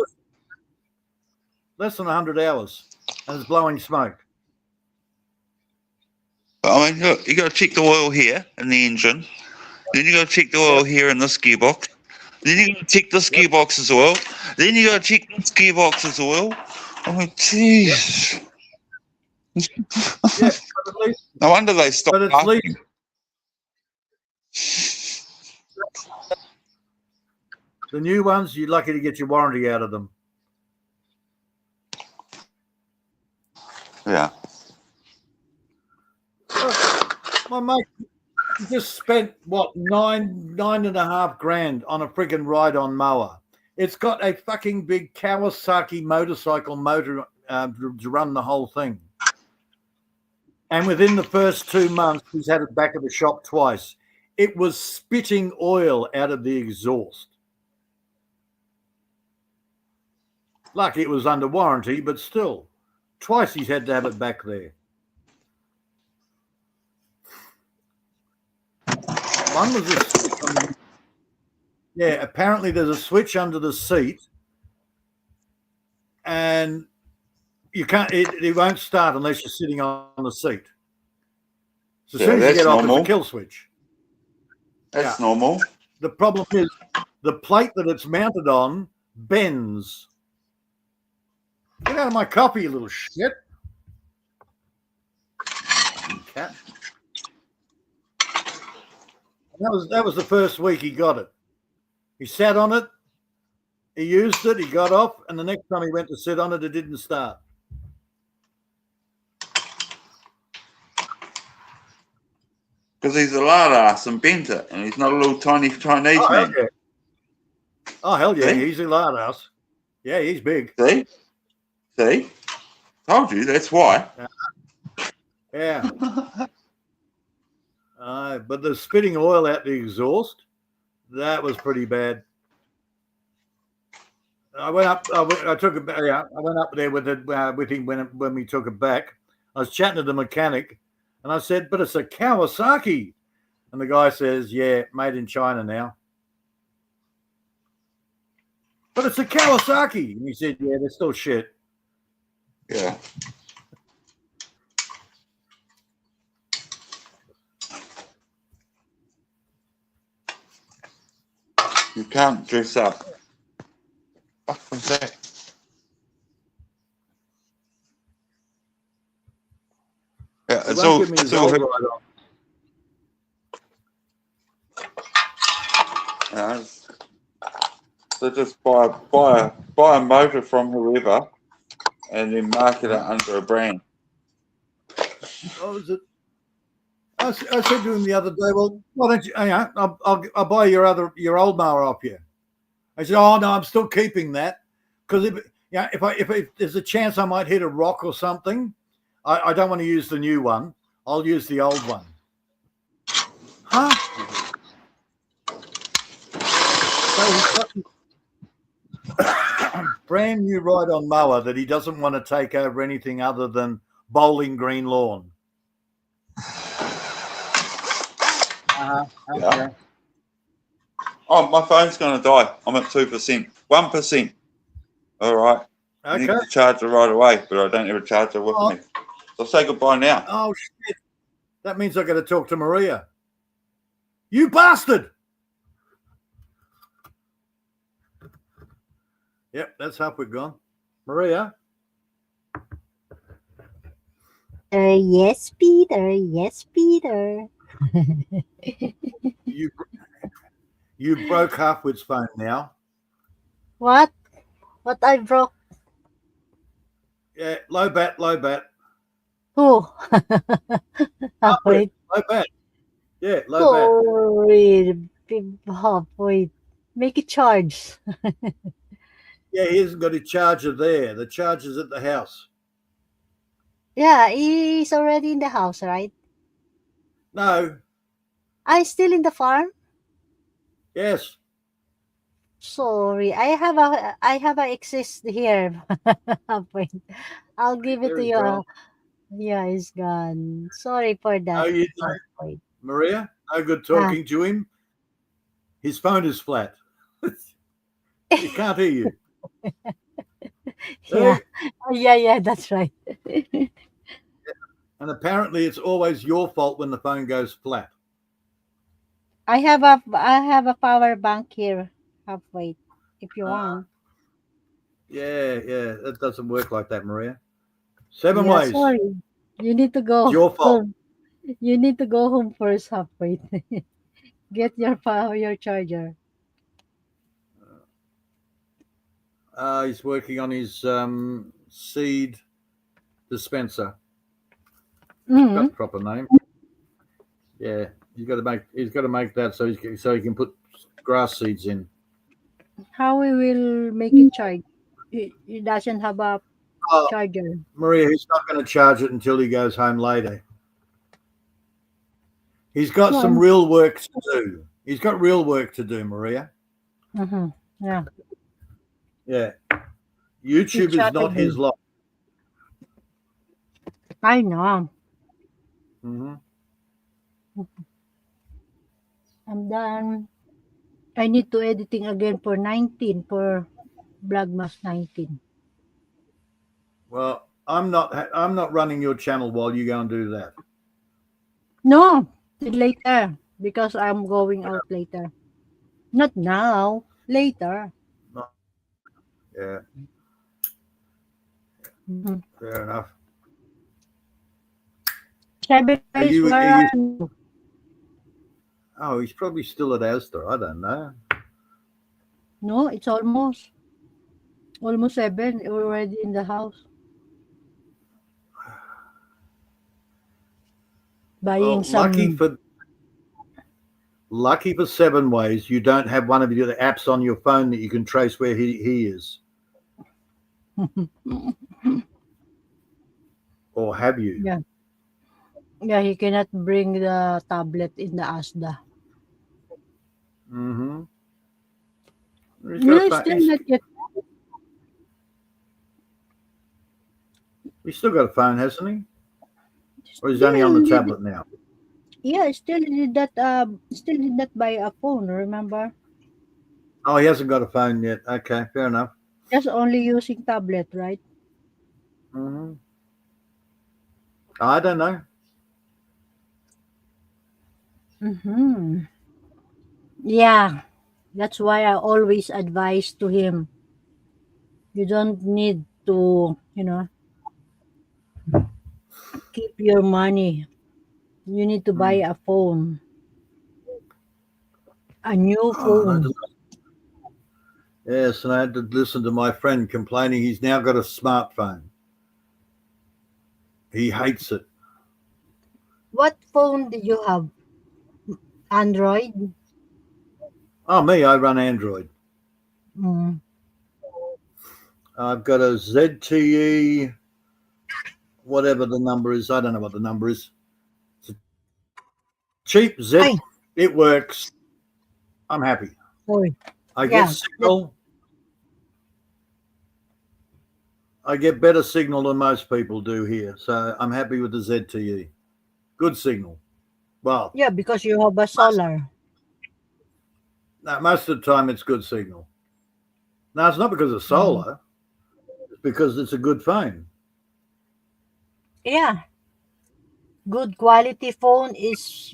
less than 100 hours, and it's blowing smoke. I mean, look, you got to check the oil here in the engine. Then you got to check the oil here in this gearbox. Then you got to check this Yep. gearbox as well. Then you got to check this gearbox as well. Oh, jeez. Yeah, but at least, No wonder they stopped but it's asking. the new ones, you're lucky to get your warranty out of them. Yeah. My mate just spent what nine and a half grand on a friggin' ride-on mower. It's got a fucking big Kawasaki motorcycle motor to run the whole thing. And within the first 2 months, he's had it back at the shop twice. It was spitting oil out of the exhaust. Lucky it was under warranty, but still, twice he's had to have it back there. One was a switch on the, yeah, apparently there's a switch under the seat, and you can't. It won't start unless you're sitting on the seat. So as Yeah, soon as you that's get off, normal. it's a kill switch. That's Yeah. normal. The problem is the plate that it's mounted on bends. Get out of my coffee, you little shit. Cat. That was the first week he got it. He sat on it, he used it, he got off, and the next time he went to sit on it, it didn't start. Because he's a lard ass and bent it, and he's not a little tiny Chinese Oh, hell man. yeah. Oh, hell yeah, See? he's a lard ass. Yeah, he's big. See? See? Told you, that's why. Yeah. But the spitting oil out the exhaust, that was pretty bad. I went up. I took it. Yeah, I went up there with it with him when we took it back. I was chatting to the mechanic, and I said, "But it's a Kawasaki," and the guy says, "Yeah, made in China now." But it's a Kawasaki, and he said, "Yeah, they're still shit." Yeah. You can't dress up. What was that? Yeah, He it's won't all, give me his it's all old her. ride on. So just buy a motor from whoever, and then market it under a brand. What was it? I said to him the other day, "Well, why don't you? I'll buy your old mower off you." I said, "Oh no, I'm still keeping that because if there's a chance I might hit a rock or something, I don't want to use the new one. I'll use the old one." Huh? So he's got this brand new ride-on mower that he doesn't want to take over anything other than bowling green lawn. Yeah. Okay. Oh, my phone's going to die. I'm at 2%. 1%. All right. I need Okay. to charge it right away, but I don't have a charger with me. So say goodbye now. Oh shit! That means I got to talk to Maria. You bastard! Yep, that's halfway gone. Maria, Yes, Peter. Yes, Peter. you broke Halfwit's phone now. What? What I broke? Yeah, low bat. Who? Halfwit, Wait. low bat. Yeah, low bat. Oh, wait. Make it charge. Yeah, he hasn't got his charger there. The charger's at the house. Yeah, he's already in the house, right? No. I still in the farm. Yes. Sorry, I have a exist here. Wait, I'll give it There to he's you. gone. Yeah, he's gone. Sorry for that. Oh, you Oh, wait. Maria, no good talking to him. His phone is flat. He can't hear you. Yeah. See? Yeah, that's right. And apparently it's always your fault when the phone goes flat. I have a power bank here. half weight if you Uh, want. Yeah, that doesn't work like that, Maria. 7 Yeah, ways. sorry. You need to It's go your fault. home. You need to go home first, half weight. Get your power, your charger. He's working on his seed dispenser. Mm-hmm. Got the proper name. Yeah, he's got to make that so he can put grass seeds in. How we will make it charge? He doesn't have a Oh, charger. Maria, he's not going to charge it until he goes home later. He's got No, some real work to do. He's got real work to do, Maria. mm-hmm. Yeah, Yeah, it's YouTube is not his Saturday. lot. I know. Hmm. I'm done. I need to editing again for 19 for Vlogmas 19. Well, I'm not running your channel while you go and do that. No, later because I'm going out later. Not now, later. Yeah, Mhm. fair enough. 7 Are days, you? where Are you? are you? Oh, he's probably still at Asda. I don't know. No, it's almost 7. We're already in the house buying Well, some. lucky for 7 ways, you don't have one of the apps on your phone that you can trace where he is, or have you? Yeah, yeah. He cannot bring the tablet in the Asda. Mm-hmm. He's got a No, phone. still not yet. He's still got a phone, hasn't he? Or he's only on the Still did. tablet now? Yeah, still did that. Still did not buy a phone. Remember, Oh, he hasn't got a phone yet. Okay, fair enough. just only using tablet, right? Mm-hmm. I don't know. Mm-hmm. Yeah, that's why I always advise to him. You don't need to, keep your money. You need to buy Mm. a phone, a new Oh, and I phone. just, yes, and I had to listen to my friend complaining he's now got a smartphone. He hates it. What phone did you have? Android? Oh, me, I run Android. Mm. I've got a ZTE, whatever the number is. I don't know what the number is. It's a cheap Z. Ay, It works. I'm happy. sorry. I get Yeah. signal. I get better signal than most people do here. So I'm happy with the ZTE. Good signal. Well, Yeah, because you have a solar. most of the time it's good signal. Now, it's not because of Mm. solar. It's because it's a good phone. Yeah, good quality phone is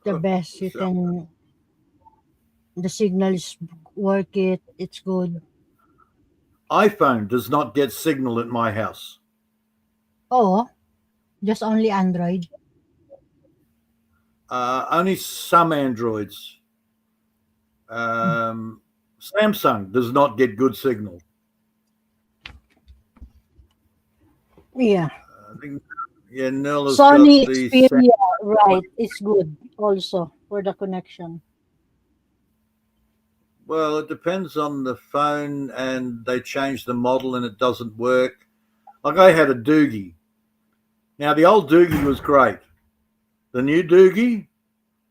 the best. You So can the signal is work it. It's good. iPhone does not get signal at my house. Oh, just only Android. Only some Androids. Samsung does not get good signal. Yeah. I think, yeah, Nella's got Sony the Xperia, right? It's good also for the connection. well, it depends on the phone, and they change the model and it doesn't work. Like I had a Doogie. Now the old Doogie was great. The new Doogie,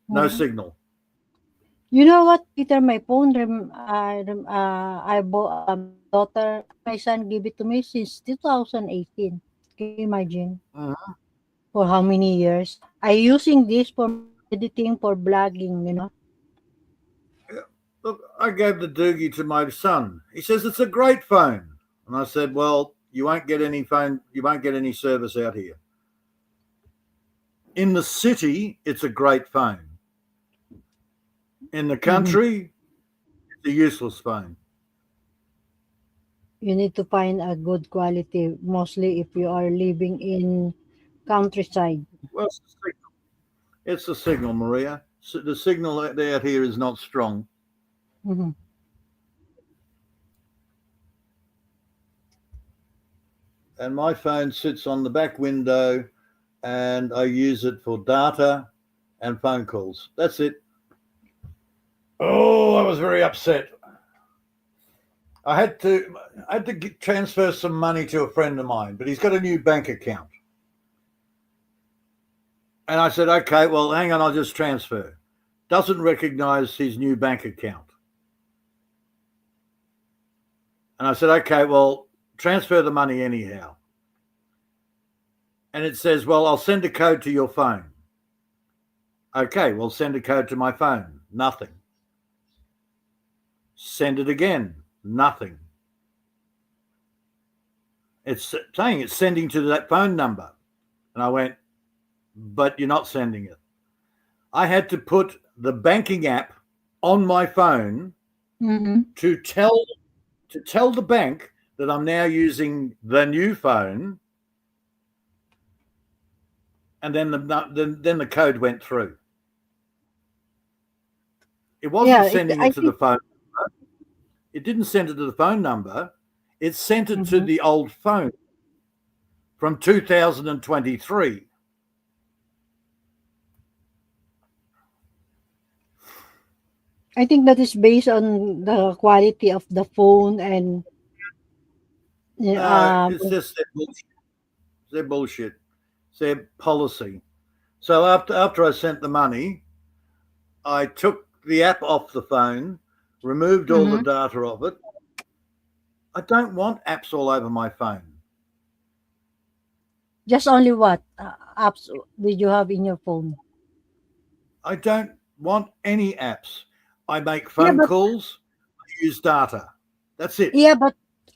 no Mhm. signal. You know what, Peter? My phone, I bought my daughter, my son gave it to me since 2018. Can you imagine? Mhm. For how many years? I using this for editing, for blogging. Look, I gave the Doogie to my son. He says it's a great phone, and I said, "Well, you won't get any phone. You won't get any service out here. In the city, it's a great phone. In the Mhm. country, it's a useless phone. You need to find a good quality, mostly if you are living in countryside. Well, it's the signal, Maria. The signal out here is not strong. Mhm. And my phone sits on the back window, and I use it for data and phone calls. That's it. Oh, I was very upset. I had to transfer some money to a friend of mine, but he's got a new bank account. And I said, okay, well, hang on, I'll just transfer. Doesn't recognize his new bank account. And I said, okay, well, transfer the money anyhow. And it says, well, I'll send a code to your phone. Okay, well, send a code to my phone. Nothing. Send it again. Nothing. It's saying it's sending to that phone number. And I went, but you're not sending it. I had to put the banking app on my phone Mhm. to tell the bank that I'm now using the new phone, and then the code went through. It wasn't sending I it to the think. phone number. It didn't send it to the phone number. It sent it to Mhm. the old phone from 2023. I think that is based on the quality of the phone and No, um it's just their bullshit. It's their policy. So after I sent the money, I took the app off the phone, removed all the mhm. data of it. I don't want apps all over my phone. Just only what apps did you have in your phone? I don't want any apps. I make Yeah, phone but calls, I use data. That's it. yeah, but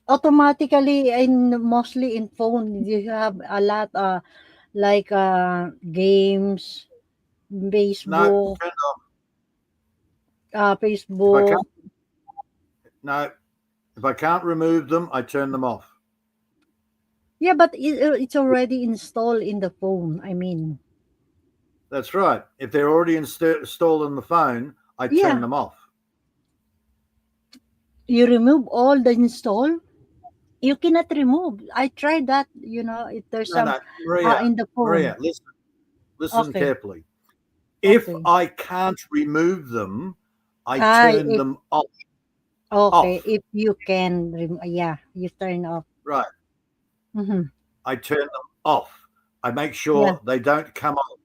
automatically in mostly in phone you have a lot like games, No, Facebook, turn off. If I Facebook. can't, no, if I can't remove them, I turn them off. Yeah, but it's already installed in the phone. I mean, That's right. If they're already installed on the phone, I turn yeah, them off. you remove all the install. You cannot remove. I tried that. If there's No, some no, Maria, in the phone. Maria, listen Okay, carefully. If okay. I can't remove them, I turn If them off. okay, Off. if you can, yeah, you turn off. Right. Mm-hmm. I turn them off. I make Yeah, sure they don't come on.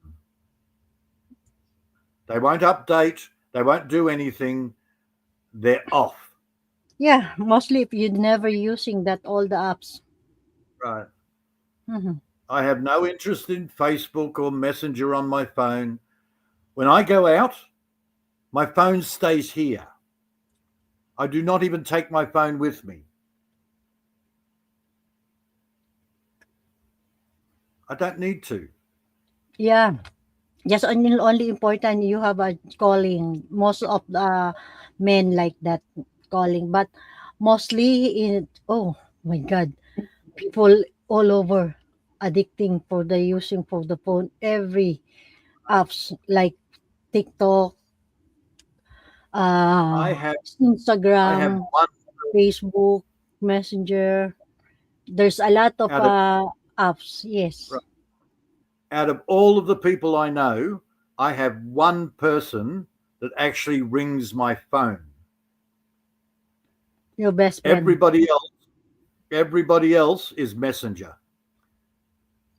They won't update. They won't do anything. They're off. yeah. Mostly if you're never using that all the apps. Right. Mm-hmm. I have no interest in Facebook or Messenger on my phone. When I go out, my phone stays here. I do not even take my phone with me. I don't need to. Yeah, just only important you have a calling. Most of the men like that calling, but mostly in my God, people all over addicting for the using for the phone every apps like TikTok, I have I have Instagram, one Facebook, Messenger. There's a lot of out of apps. Yes, out of all of the people I know, I have one person that actually rings my phone. your best friend. Everybody else is Messenger.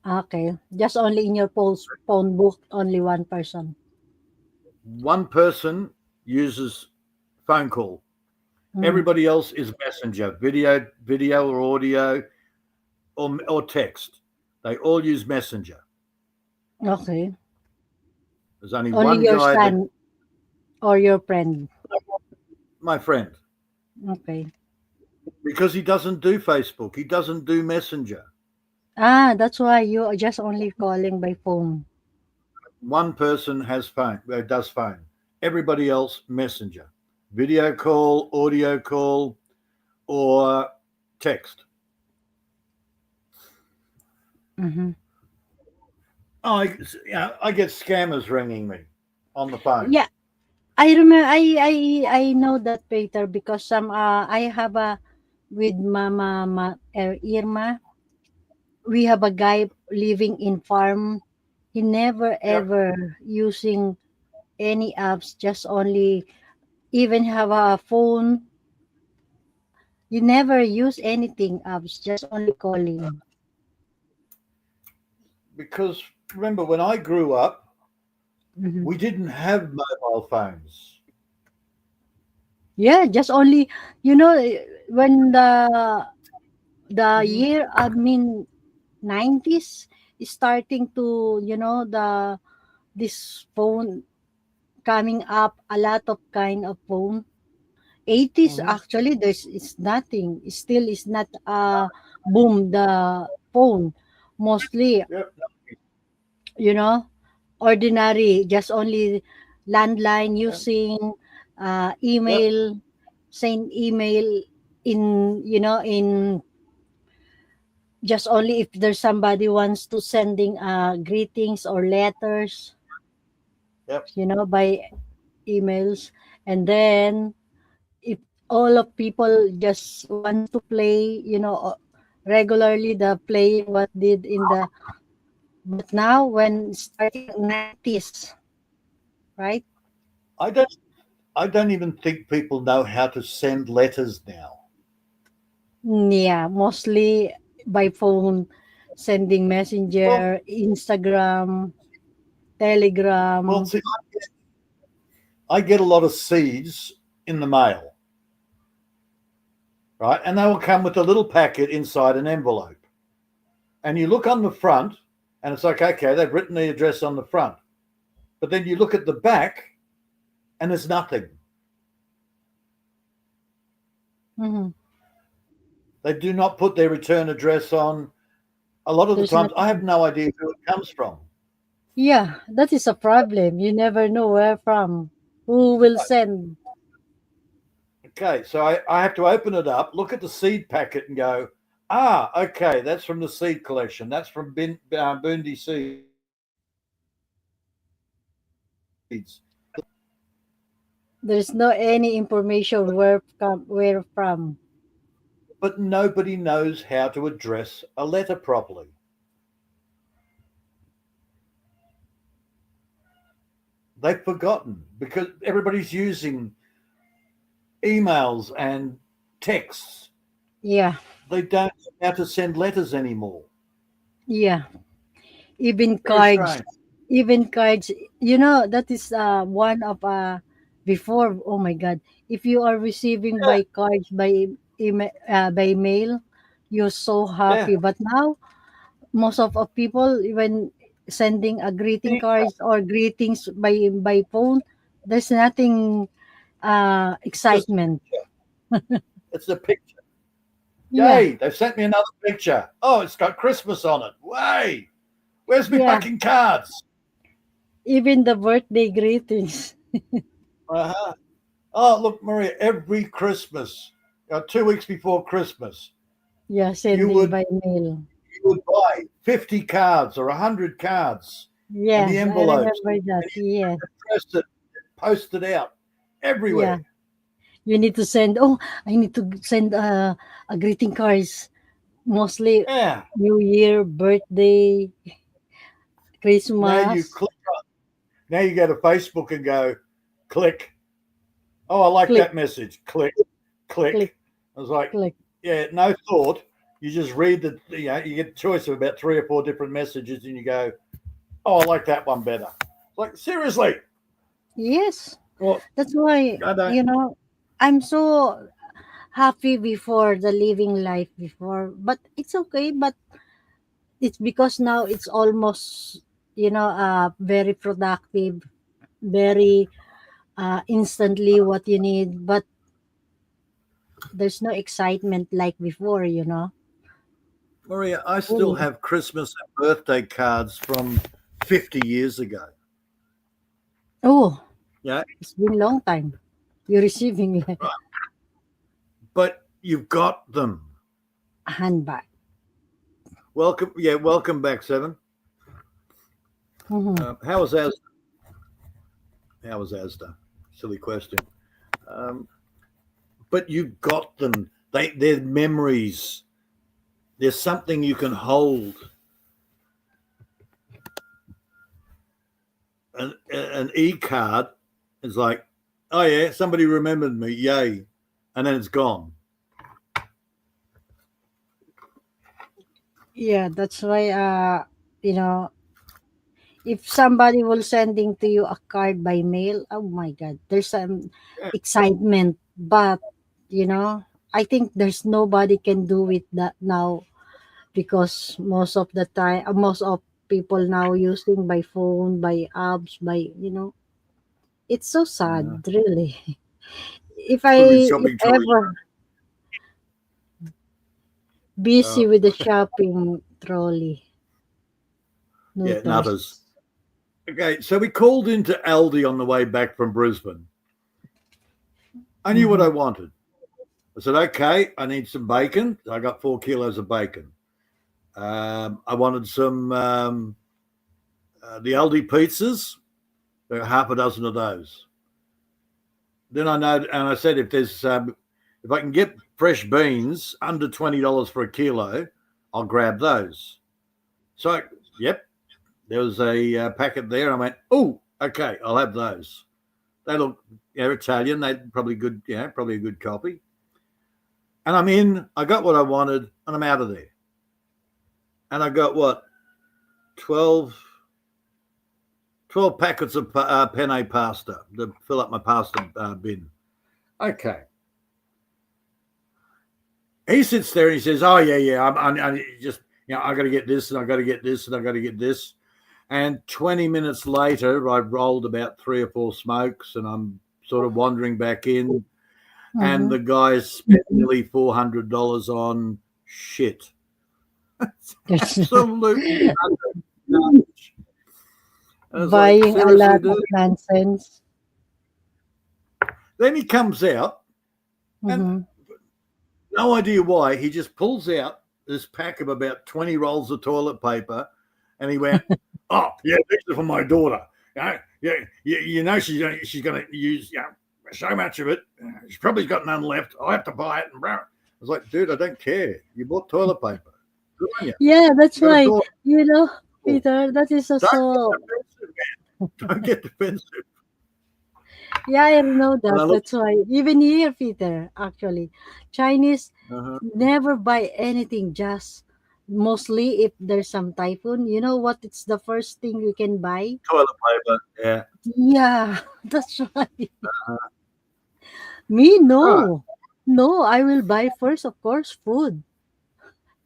Okay, just only in your phone book, only one person. One person uses phone call. Mm, Everybody else is Messenger, video or audio or text. They all use Messenger. okay, There's only only one your guy that son or your friend. my friend, Okay. because he doesn't do Facebook, he doesn't do Messenger. That's why you are just only calling by phone. One person has does phone. everybody else messenger, video call, audio call, or text. Mm-hmm. I get scammers ringing me on the phone. Yeah, I remember. I know that, Peter, because I have a with Irma. We have a guy living in farm. He never Yep. ever using any apps. Just only even have a phone. You never use anything apps. Just only calling. Because remember, when I grew up, Mhm. we didn't have mobile phones. Yeah, just only when the Mhm. year, I mean, 90s is starting to, the this phone coming up, a lot of kind of phone. 80s Mhm. actually there's it's nothing. It still is not boom the phone. Mostly, Yep. you know, ordinary, just only landline Yep. using Yep. email, send email in just only if there's somebody wants to sending greetings or letters, Yep. by emails. And then if all of people just wants to play, regularly the playing what did in the, but now when starting 90s, right? I don't. I don't even think people know how to send letters now. Yeah, mostly by phone, sending Well, messenger, Instagram, well, Telegram. see, I get a lot of seeds in the mail, right? And they will come with a little packet inside an envelope. And you look on the front, and it's like, okay, they've written the address on the front. But then you look at the back, and there's nothing. Mhm. They do not put their return address on. A lot of the There's times, I nothing. have no idea who it comes from. Yeah, that is a problem. You never know where from, who will send. Okay, so I have to open it up, look at the seed packet, and go, okay, that's from the seed collection. That's from Bundi Seeds. There's no any information where from. But nobody knows how to address a letter properly. They've forgotten because everybody's using emails and texts. Yeah, They don't know how to send letters anymore. yeah. Even Very cards, strange. even cards. That is one of before. Oh my God! If you are receiving by cards by email, by mail, you're so Yeah. happy. But now most of people when sending a greeting Yeah. cards or greetings by phone, there's nothing Just excitement. it's a picture. Yeah, Yay, they've sent me another picture. Oh, it's got Christmas on it. Way. Where's me yeah. fucking cards? Even the birthday greetings. Uh-huh. Oh, look, Maria, every Christmas, 2 weeks before Christmas, Yeah, you sending would by mail. you would buy 50 cards or 100 cards and the Yes, I envelopes remember that. and you Yes, press it, post it out yeah. everywhere. You need to send. Oh, I need to send a greeting cards. Mostly Yeah. New Year, birthday, Now you Christmas. click now you go to Facebook and go click. Oh, I like Click, that message. Click, click, click. I was like, click. yeah, no thought. You just read you get a choice of about 3 or 4 different messages and you go, oh, I like that one better. Like, seriously. Yes, Well, that's why I don't. I'm so happy before the living life before, but it's okay. But it's because now it's almost very productive, very instantly what you need, but there's no excitement like before. Maria, I still Really. have Christmas and birthday cards from 50 years ago. Oh, Yeah, It's been a long time. You're receiving a but you've got them. handbag. Welcome back, Seven. Mm-hmm. How was Asda? How was Asda? Silly question. Um, but you've got them. They're memories. There's something you can hold. An e-card is like, oh yeah, somebody remembered me, yay, and then it's gone. Yeah, that's why you know, if somebody will sending to you a card by mail, oh my god, there's some Yeah. excitement. But you know, I think there's nobody can do it that now, because most of the time, most of people now using by phone, by apps, by it's so sad, really. If Put it in if shopping trolley. ever busy Uh, with the shopping trolley, no yeah, nutters. thirst. Okay, so we called into Aldi on the way back from Brisbane. I knew what Mm-hmm. I wanted. I said, okay, I need some bacon. I got 4 kilos of bacon. I wanted some the Aldi pizzas. There are half a dozen of those. Then I know, and I said, if I can get fresh beans under $20 for a kilo, I'll grab those. So, yep, there was a packet there, and I went, oh, okay, I'll have those. They look, Italian. They probably good, probably a good copy. And I'm in. I got what I wanted, and I'm out of there. And I got what 12 packets of penne pasta to fill up my pasta bin. Okay. He sits there and he says, "Oh yeah, I just I got to get this and I got to get this and I got to get this." And 20 minutes later, I rolled about 3 or 4 smokes, and I'm sort of wandering back in, and Mm-hmm. the guys spent nearly $400 on shit. Absolutely garbage. I was like, Buying a seriously, lot dude? of nonsense. Then he comes out, and Mm-hmm. no idea why, he just pulls out this pack of about 20 rolls of toilet paper, and he went, "Oh yeah, these are for my daughter. She's going to use so much of it. She's probably got none left. I'll have to buy it." And I was like, "Dude, I don't care. You bought toilet paper. Good on you. Yeah, that's You got a why, daughter. Peter, that is Don't also, get defensive, man. Don't get defensive." yeah, I know And that. I looked. That's why, even here, Peter, actually, Chinese Uh-huh. never buy anything, just mostly if there's some typhoon. You know what? It's the first thing you can buy. Toilet paper. Yeah. Yeah, that's right. Me, All right. no. No, I will buy first, of course, food.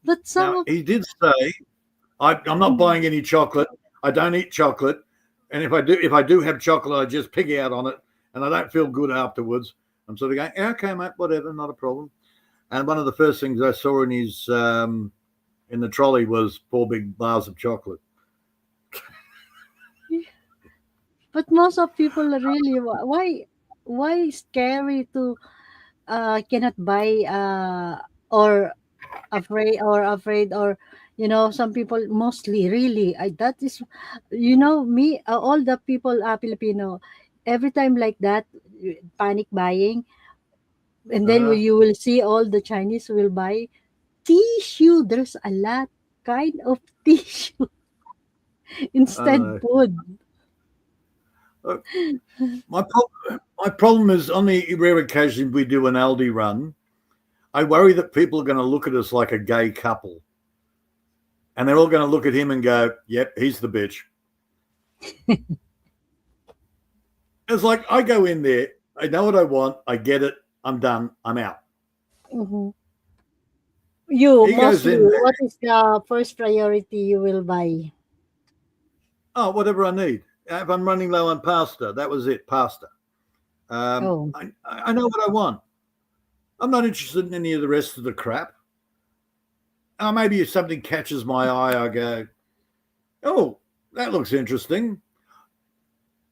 But some Now of, he did say, I'm not buying any chocolate. I don't eat chocolate, and if I do have chocolate, I just pig out on it, and I don't feel good afterwards. I'm sort of going, yeah, okay, mate, whatever, not a problem. And one of the first things I saw in his in the trolley was 4 big bars of chocolate. but most of people are really, why scary to cannot buy or afraid, or some people mostly really, that is, me, all the people, Filipino, every time like that, panic buying, and then Uh, you will see all the Chinese will buy tissue. There's a lot kind of tissue, I instant know. food. My problem is on the rare occasion we do an Aldi run, I worry that people are going to look at us like a gay couple, and they're all going to look at him and go, "Yep, he's the bitch." It's like I go in there, I know what I want, I get it, I'm done, I'm out. Mhm. You He goes mostly, in there, what is the first priority you will buy? oh, whatever I need. If I'm running low on pasta, that was it, pasta. Oh, I know what I want. I'm not interested in any of the rest of the crap. Maybe if something catches my eye, I go, "Oh, that looks interesting."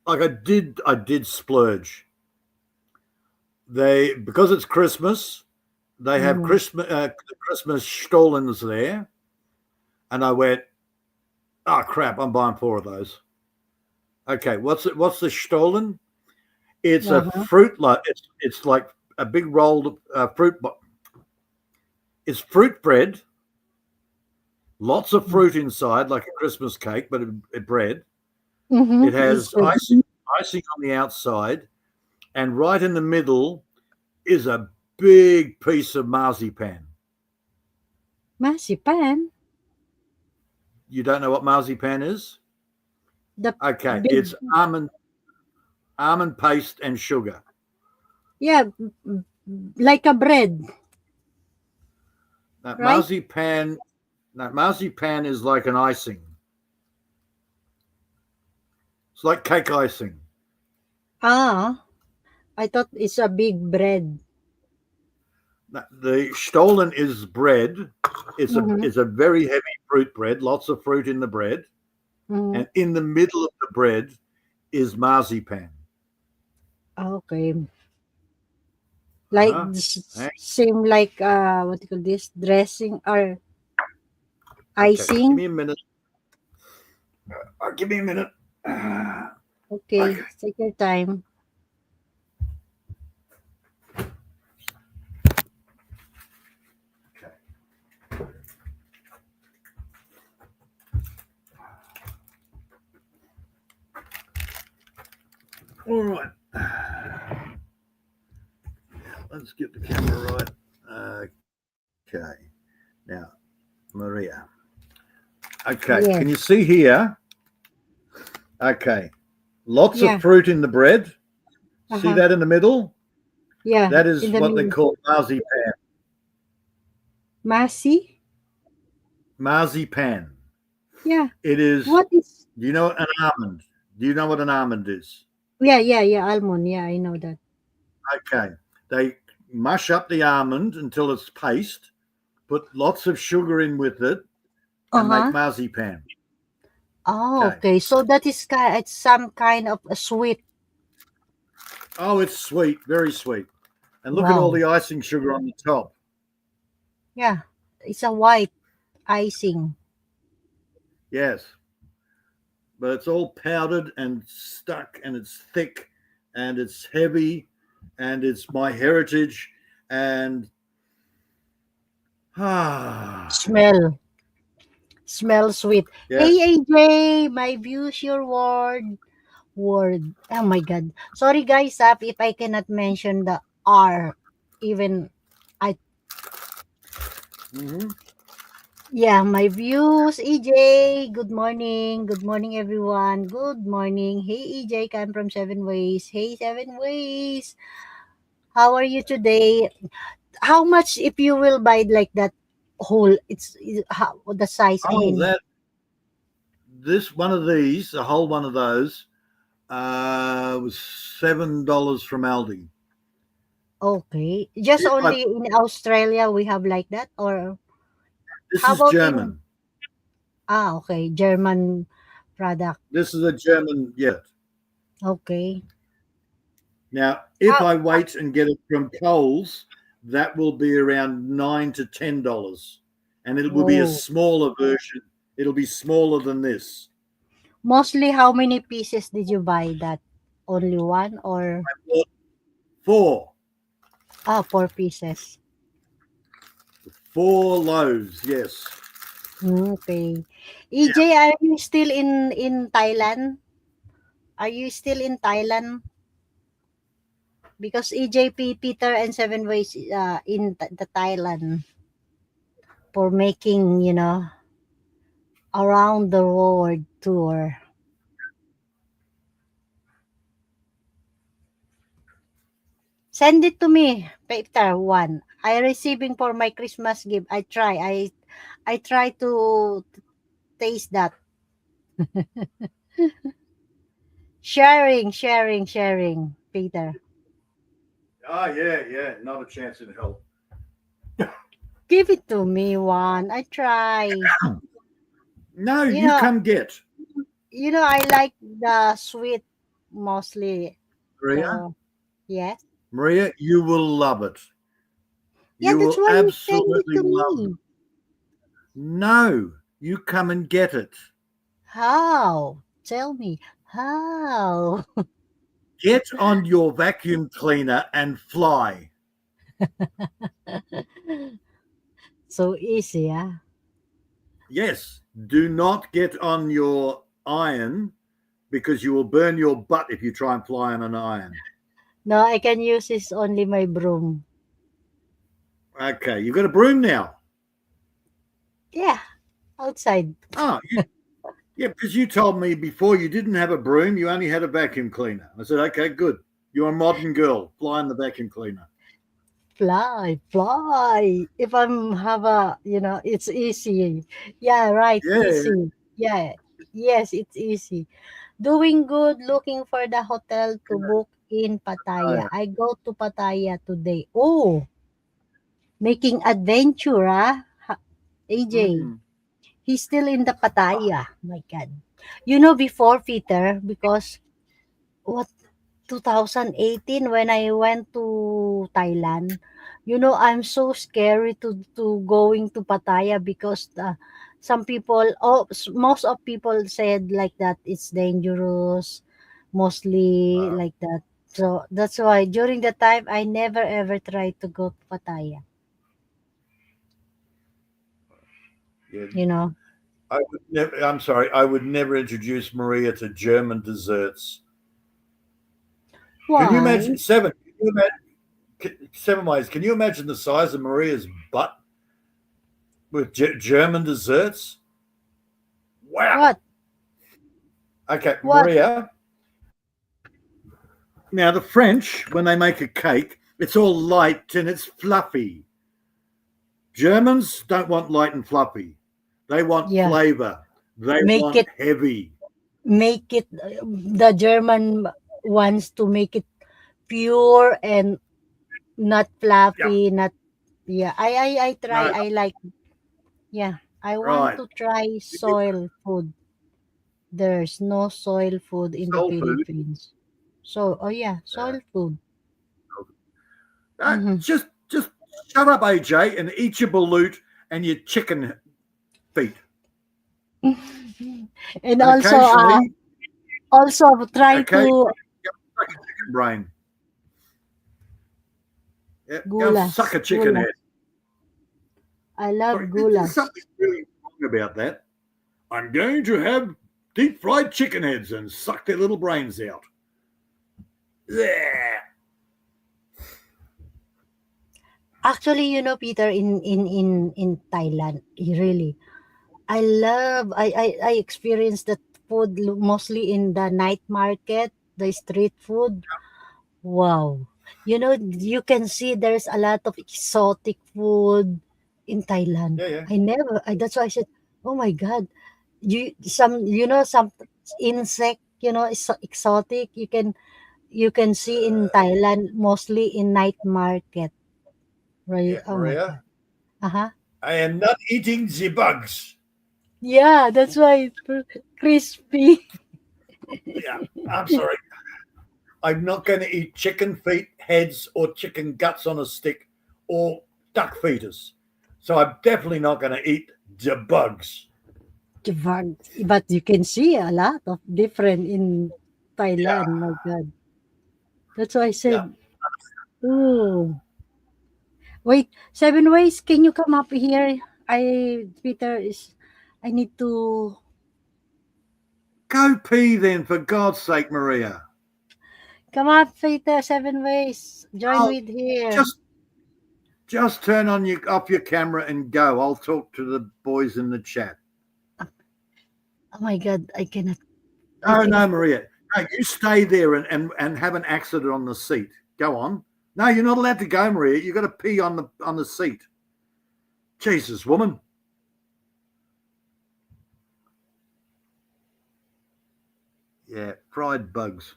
like I did splurge. They, because it's Christmas, they have Mhm. Christmas stolens there, and I went, oh crap, I'm buying 4 of those. Okay, what's the stollen? It's a Uh-huh. fruit, like it's like a big rolled fruit. It's fruit bread, lots of fruit inside, like a Christmas cake, but a bread. It It's has good. icing on the outside, and right in the middle is a big piece of marzipan. Marzipan? You don't know what marzipan is? The Okay, big, it's almond paste and sugar. yeah, like a bread, Now, right? marzipan is like an icing. It's like cake icing. Ah, I thought it's a big bread. Now, the stollen is bread. Mm-hmm. It's a very heavy fruit bread, lots of fruit in the bread, Mm-hmm. and in the middle of the bread is marzipan. Okay. Like Uh-huh. same like what do you call this? Dressing or Okay, give icing? me a minute. Give me a minute. Okay, Okay. take your time. All right. Let's get the camera right. Okay. Now, Maria. Okay. Yes. Can you see here? Okay. Lots of Yeah. fruit in the bread. See Uh-huh. that in the middle? Yeah. That In is the what they middle. call marzipan. Masi? Marzipan. Yeah. It is. What is Do you know an almond? Do you know what an almond is? yeah, almond. Yeah, I know that. Okay. They mush up the almond until it's paste, put lots of sugar in with it, and make Uh-huh. marzipan. Oh, Okay. okay. So that is it's some kind of a sweet. Oh, it's sweet, very sweet. And look at all Wow. the icing sugar on the top. Yeah. It's a white icing. Yes. But it's all powdered and stuck and it's thick and it's heavy and it's my heritage and Smell. Smell sweet. yes. Hey AJ, my views your word. Oh my god. Sorry guys, if I cannot mention the R. Even I Mm-hmm. yeah, my views, EJ. Good morning. Good morning, everyone. Good morning. Hey, EJ, I'm from Seven Ways. Hey, Seven Ways. How are you today? How much if you will buy like that whole? How the size? I Oh, mean, that this one of these, a whole one of those, was $7 from Aldi. okay. Just If I, only in Australia we have like that, or this how is about in? German. Okay, German product. This is a German, yeah. Okay. Now, if How? I wait and get it from Coles, that will be around $9 to $10, and it will be a Oh, smaller version. It'll be smaller than this. mostly how many pieces did you buy that? Only one or Four, 4 pieces? loaves. Yes. Okay. EJ, are you still in Thailand? Are you still in Thailand? Because EJP Peter and Seven Ways in the Thailand for making, around the world tour. Send it to me, Peter one. I receiving for my Christmas gift. I try to taste that. Sharing, Peter. Oh yeah. Not a chance in hell. Give it to me one. I try. No, You you know, come get. I like the sweet mostly. Maria, So yes. Maria, you will love it. Yeah, You that's will why you send it absolutely to love it. me. No, you come and get it. How? Tell me. How? Get on your vacuum cleaner and fly. So easy, ah. Yes, do not get on your iron because you will burn your butt if you try and fly on an iron. No, I can use this only my broom. Okay, you've got a broom now. Yeah, outside. Oh, yeah, because you told me before you didn't have a broom, you only had a vacuum cleaner. I said, okay, good. You're a modern girl. Fly in the vacuum cleaner. Fly, fly. If I'm have a, it's easy. Yeah, right, Yeah. easy. Yeah, yes, it's easy. Doing good, looking for the hotel to book in Pattaya. I go to Pattaya today. Oh, making adventure, ah. AJ, Mm. he's still in the Pattaya. My God. You know, before, Peter, because what 2018 when I went to Thailand, I'm so scary to going to Pattaya because some people, most of people said like that it's dangerous, mostly Wow. like that. So that's why during the time I never ever tried to go to Pattaya. Yeah. You know I would never, I'm sorry, I would never introduce Maria to German desserts. Can you why? imagine seven? Can you imagine, 7 ways? Can you imagine the size of Maria's butt with German desserts? Wow. What? Okay, What? Maria. Now the French, when they make a cake, it's all light and it's fluffy. Germans don't want light and fluffy. They want Yeah. flavor. They Make want it heavy. make it the German wants to make it pure and not Yeah. fluffy, not yeah. I try. No. I like yeah. I want Right. to try soil food. There's no soil food in the Soul food. Philippines. So oh yeah, Uh, soil food. Mm-hmm. just shut up, AJ, and eat your balut and your chicken feet. And And occasionally, also try okay, to suck a chicken brain. Yeah, go and gulas, suck a chicken gulas. head. I love Sorry, there's gulas. something really wrong about that. I'm going to have deep fried chicken heads and suck their little brains out. Yeah. Actually, Peter, in Thailand, really, I experienced that food mostly in the night market, the street food. Wow. You can see there's a lot of exotic food in Thailand. Yeah, yeah. That's why I said, oh my God, some insect, is so exotic. You can see in Thailand mostly in night market. Right. Yeah, Oh my Maria, God. Uh-huh. I am not eating the bugs. Yeah, that's why it's crispy. Yeah, I'm sorry. I'm not going to eat chicken feet, heads, or chicken guts on a stick or duck fetus. So I'm definitely not going to eat the bugs. But you can see a lot of different in Yeah, Thailand. My God. That's why I yeah. said, oh, wait, 7 ways. Can you come up here? Peter is, I need to Go pee then, for God's sake, Maria. come up, Peter. 7 ways. Join Oh, with here. just just turn on your off your camera and go. I'll talk to the boys in the chat. Oh my God, I No, cannot. no, Maria. No, you stay there and have an accident on the seat. Go on. No, you're not allowed to go, Maria. You've got to pee on the seat. Jesus, woman. Yeah, fried bugs.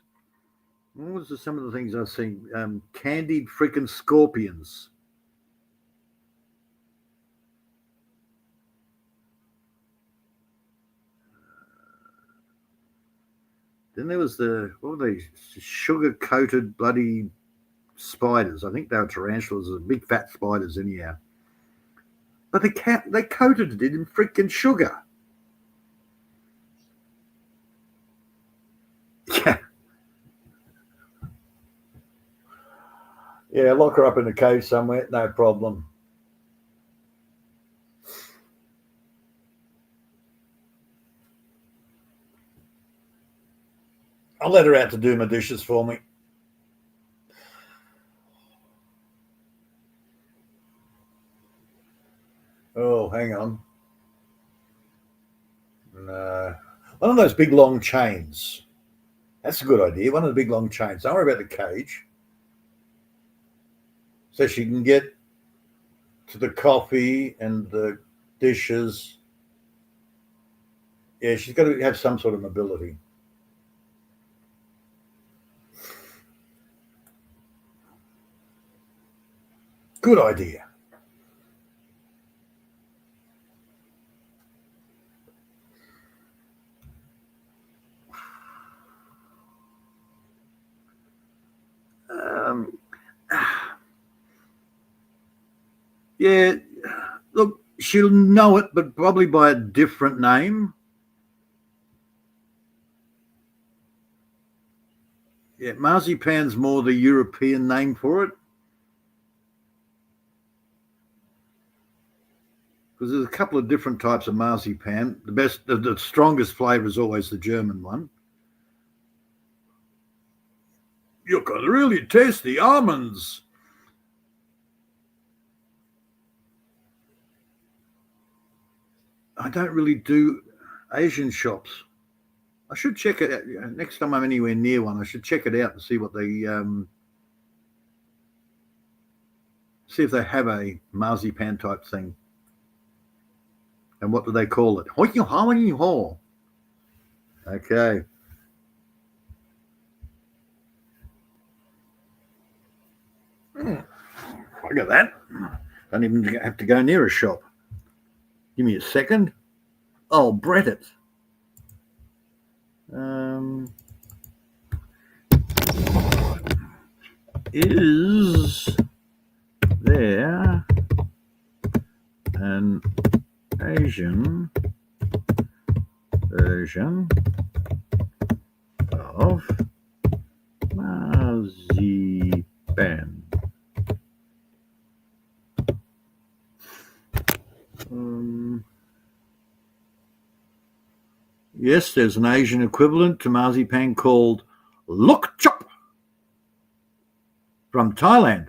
What was some of the things I've seen? Candied freaking scorpions. Then there was what were they? Sugar-coated bloody spiders. I think they were tarantulas, big fat spiders anyhow. But they coated it in freaking sugar. Yeah. Yeah, lock her up in a cave somewhere, no problem. I'll let her out to do my dishes for me. Oh, hang on. No. One of those big long chains. That's a good idea. One of the big long chains. Don't worry about the cage. So she can get to the coffee and the dishes. Yeah, she's got to have some sort of mobility. Good idea. Yeah, look, she'll know it, but probably by a different name. Yeah, marzipan's more the European name for it. Because there's a couple of different types of marzipan. The strongest flavour is always the German one. You can really taste the almonds. I don't really do Asian shops. I should check it out. Next time I'm anywhere near one, I should check it out and see what they see if they have a marzipan type thing. And what do they call it? Okay. Look at that. Don't even have to go near a shop. Give me a second. Oh, Brett it. Is there an Asian version of marzipan? Yes, there's an Asian equivalent to marzipan called Luk Chop from Thailand.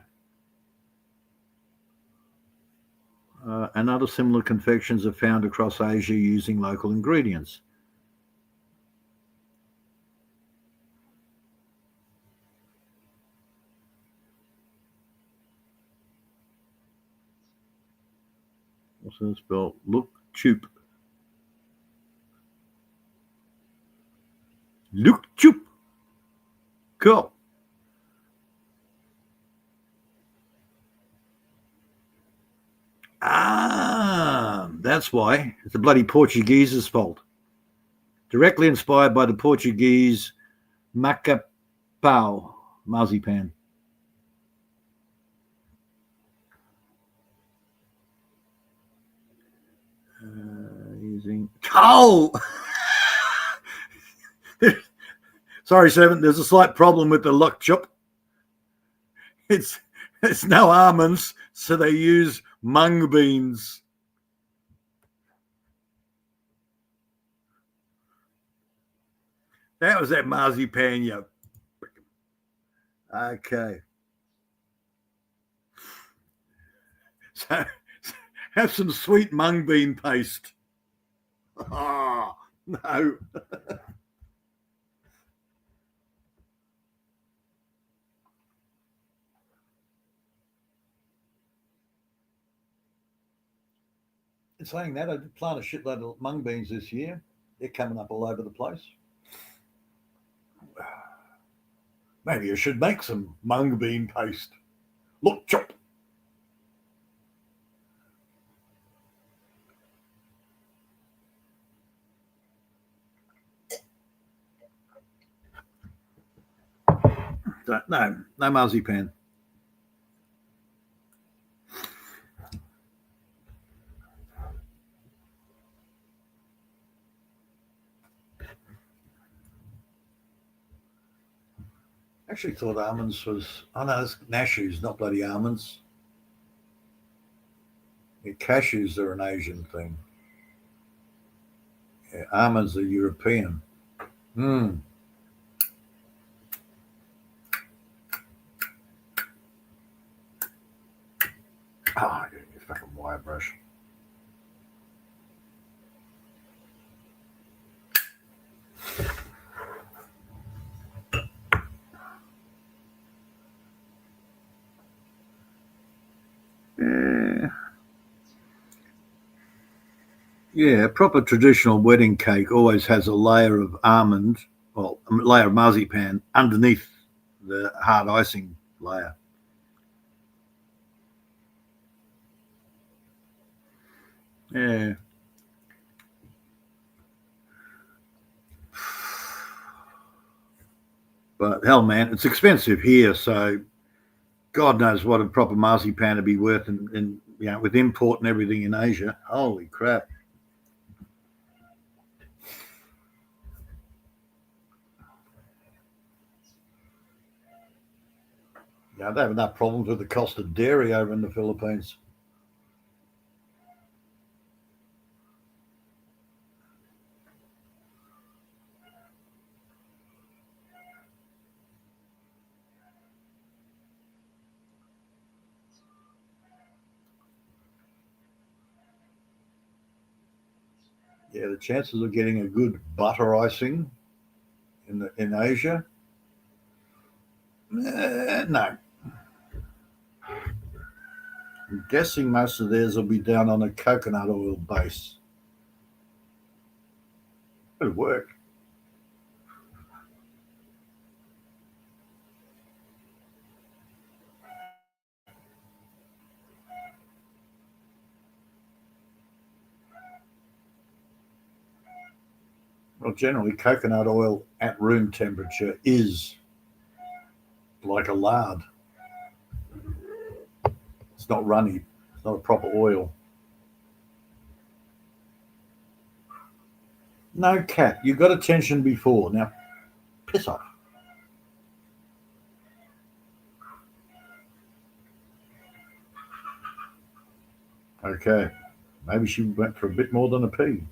And other similar confections are found across Asia using local ingredients. What's that spelled? Luk Chup. Luk Chup. Cool. That's why. It's the bloody Portuguese's fault. Directly inspired by the Portuguese Macau marzipan. Using sorry, Seven. There's a slight problem with the Luk Chup. It's no almonds, so they use mung beans. That was that marzipan, you. Okay. So have some sweet mung bean paste. Oh, no. In saying that, I did plant a shitload of mung beans this year. They're coming up all over the place. Maybe I should make some mung bean paste. Look, chop. No marzipan. I actually thought almonds was. Oh no, it's cashews, not bloody almonds. Yeah, cashews are an Asian thing. Yeah, almonds are European. Mm. Oh, you fucking wire brush. Yeah, a proper traditional wedding cake always has a layer of almond, well, a layer of marzipan underneath the hard icing layer. Yeah. But hell, man, it's expensive here, so God knows what a proper marzipan would be worth, in with import and everything in Asia. Holy crap! Yeah, they have enough problems with the cost of dairy over in the Philippines. Yeah, the chances of getting a good butter icing in Asia, no. I'm guessing most of theirs will be down on a coconut oil base. It'll work. Well, generally, coconut oil at room temperature is like a lard. It's not runny. It's not a proper oil. No, cat, you got attention before. Now, piss off. Okay. Maybe she went for a bit more than a pee.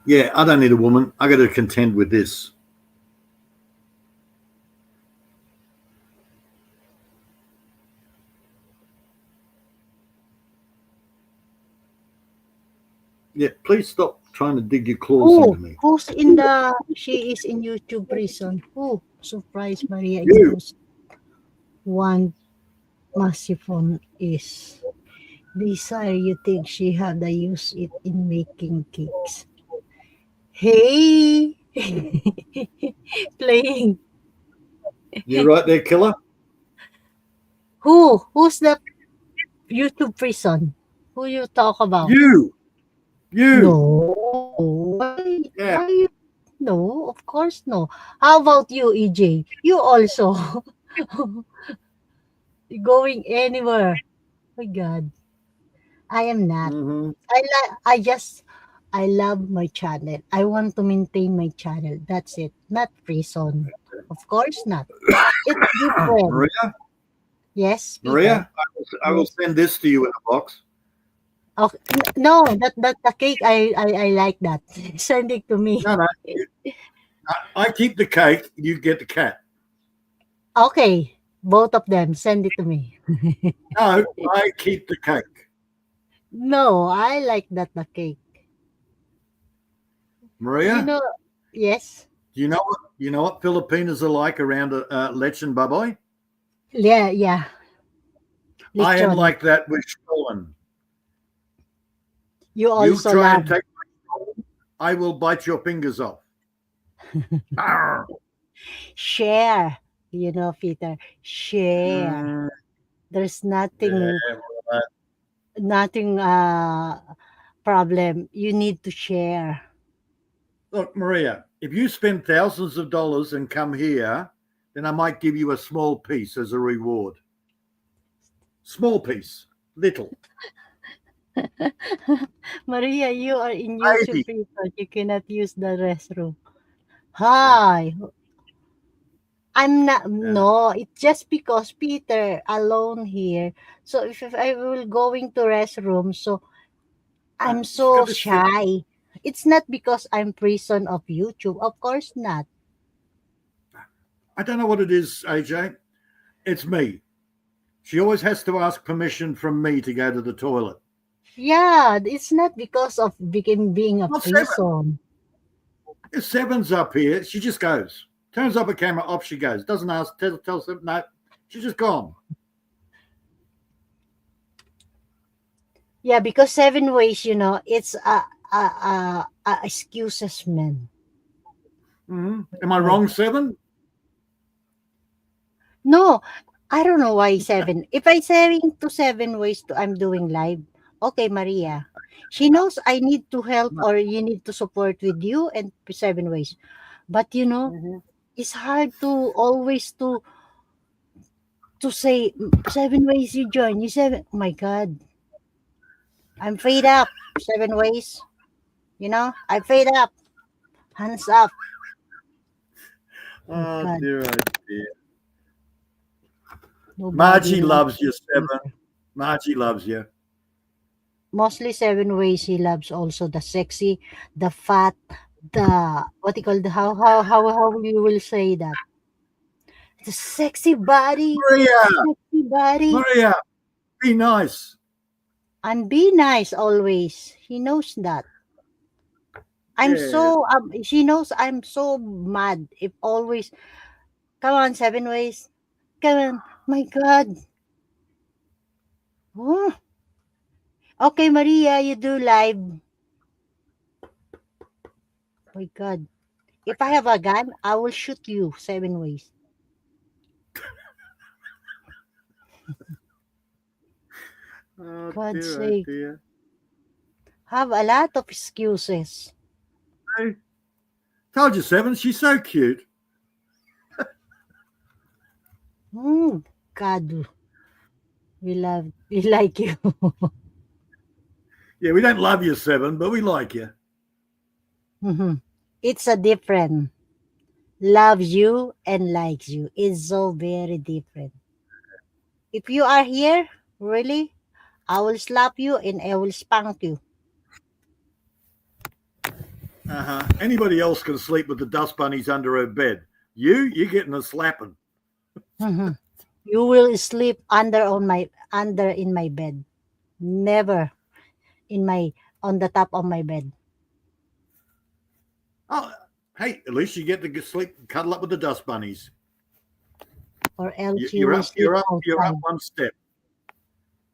Yeah, I don't need a woman. I got to contend with this. Yeah, please stop trying to dig your claws into me. Who's in the? She is in YouTube prison. Who? Surprise, Maria You. knows. One Massiphone is. Desire, you think she had to use it in making cakes? Hey, playing. You right there, killer? Who's the YouTube prison? Who you talk about? You. No. Yeah. Why you? No, of course no. How about you, EJ? You also going anywhere? Oh my God, I am not. Mm-hmm. I love my channel. I want to maintain my channel. That's it. Not prison. Of course not. It's different. Maria? Yes, Peter. Maria, I will send this to you in a box. Okay. No, that the cake. I like that. Send it to me. No. I keep the cake. You get the cat. Okay, both of them. Send it to me. No, I keep the cake. No, I like that the cake. Maria, You know, yes. do you know what Filipinos are like around Lechon Baboy? Yeah. I am Lechon. like that with Stolen. You You also try love. and take my Stolen, I will bite your fingers off. Arr. Share. Peter, share. Mm, There's yeah, right. nothing problem. You need to share. Look, Maria, if you spend thousands of dollars and come here, then I might give you a small piece as a reward. Small piece, little. Maria, you are in YouTube Maybe. people. You cannot use the restroom. Yeah. Hi. I'm not, Yeah. no, it's just because Peter alone here. So if I will going to restroom, so I'm She's so got this thing. shy. It's not because I'm prison of YouTube. Of course not. I don't know what it is, AJ. It's me. She always has to ask permission from me to go to the toilet. Yeah, it's not because of being a Not seven. prison. If seven's up here, she just goes. Turns up a camera, off she goes. Doesn't ask, tells them, no, she's just gone. Yeah, because 7 ways, it's a excuses, man. Am I wrong, Seven? No, I don't know why 7. If I saying to 7 ways to I'm doing live, okay, Maria. She knows I need to help or you need to support with you and 7 ways. But it's hard to always to say 7 ways you join. You 7. Oh my God, I'm fed up. 7 ways. I'm fed up. Hands up. Oh Oh, God, dear, oh, dear. nobody Margie loves loves you, Peter. Seven. Margie loves you. Mostly 7 ways he loves also the sexy, the fat, the what you call the how you will say that the Maria, sexy body, Maria, be nice. and be nice always. He knows that. Yeah. She knows I'm so mad if always come on 7 ways, come on, my God. Oh, okay, Maria, you do live. My God, if I have a gun, I will shoot you 7 ways. Oh, God's dear, oh, sake, dear. have a lot of excuses. Hey, told you, Seven, she's so cute. God, we like you. Yeah, we don't love you, Seven, but we like you. Mhm. It's a different. Loves you and likes you. It's so very different. If you are here, really, I will slap you and I will spank you. Anybody else can sleep with the dust bunnies under her bed. You're getting a slapping. Mhm. You will sleep under in my bed. Never in my on the top of my bed. Oh, hey, at least you get to sleep, cuddle up with the dust bunnies. Or else you You're will up, sleep you're up, you're up outside. one step.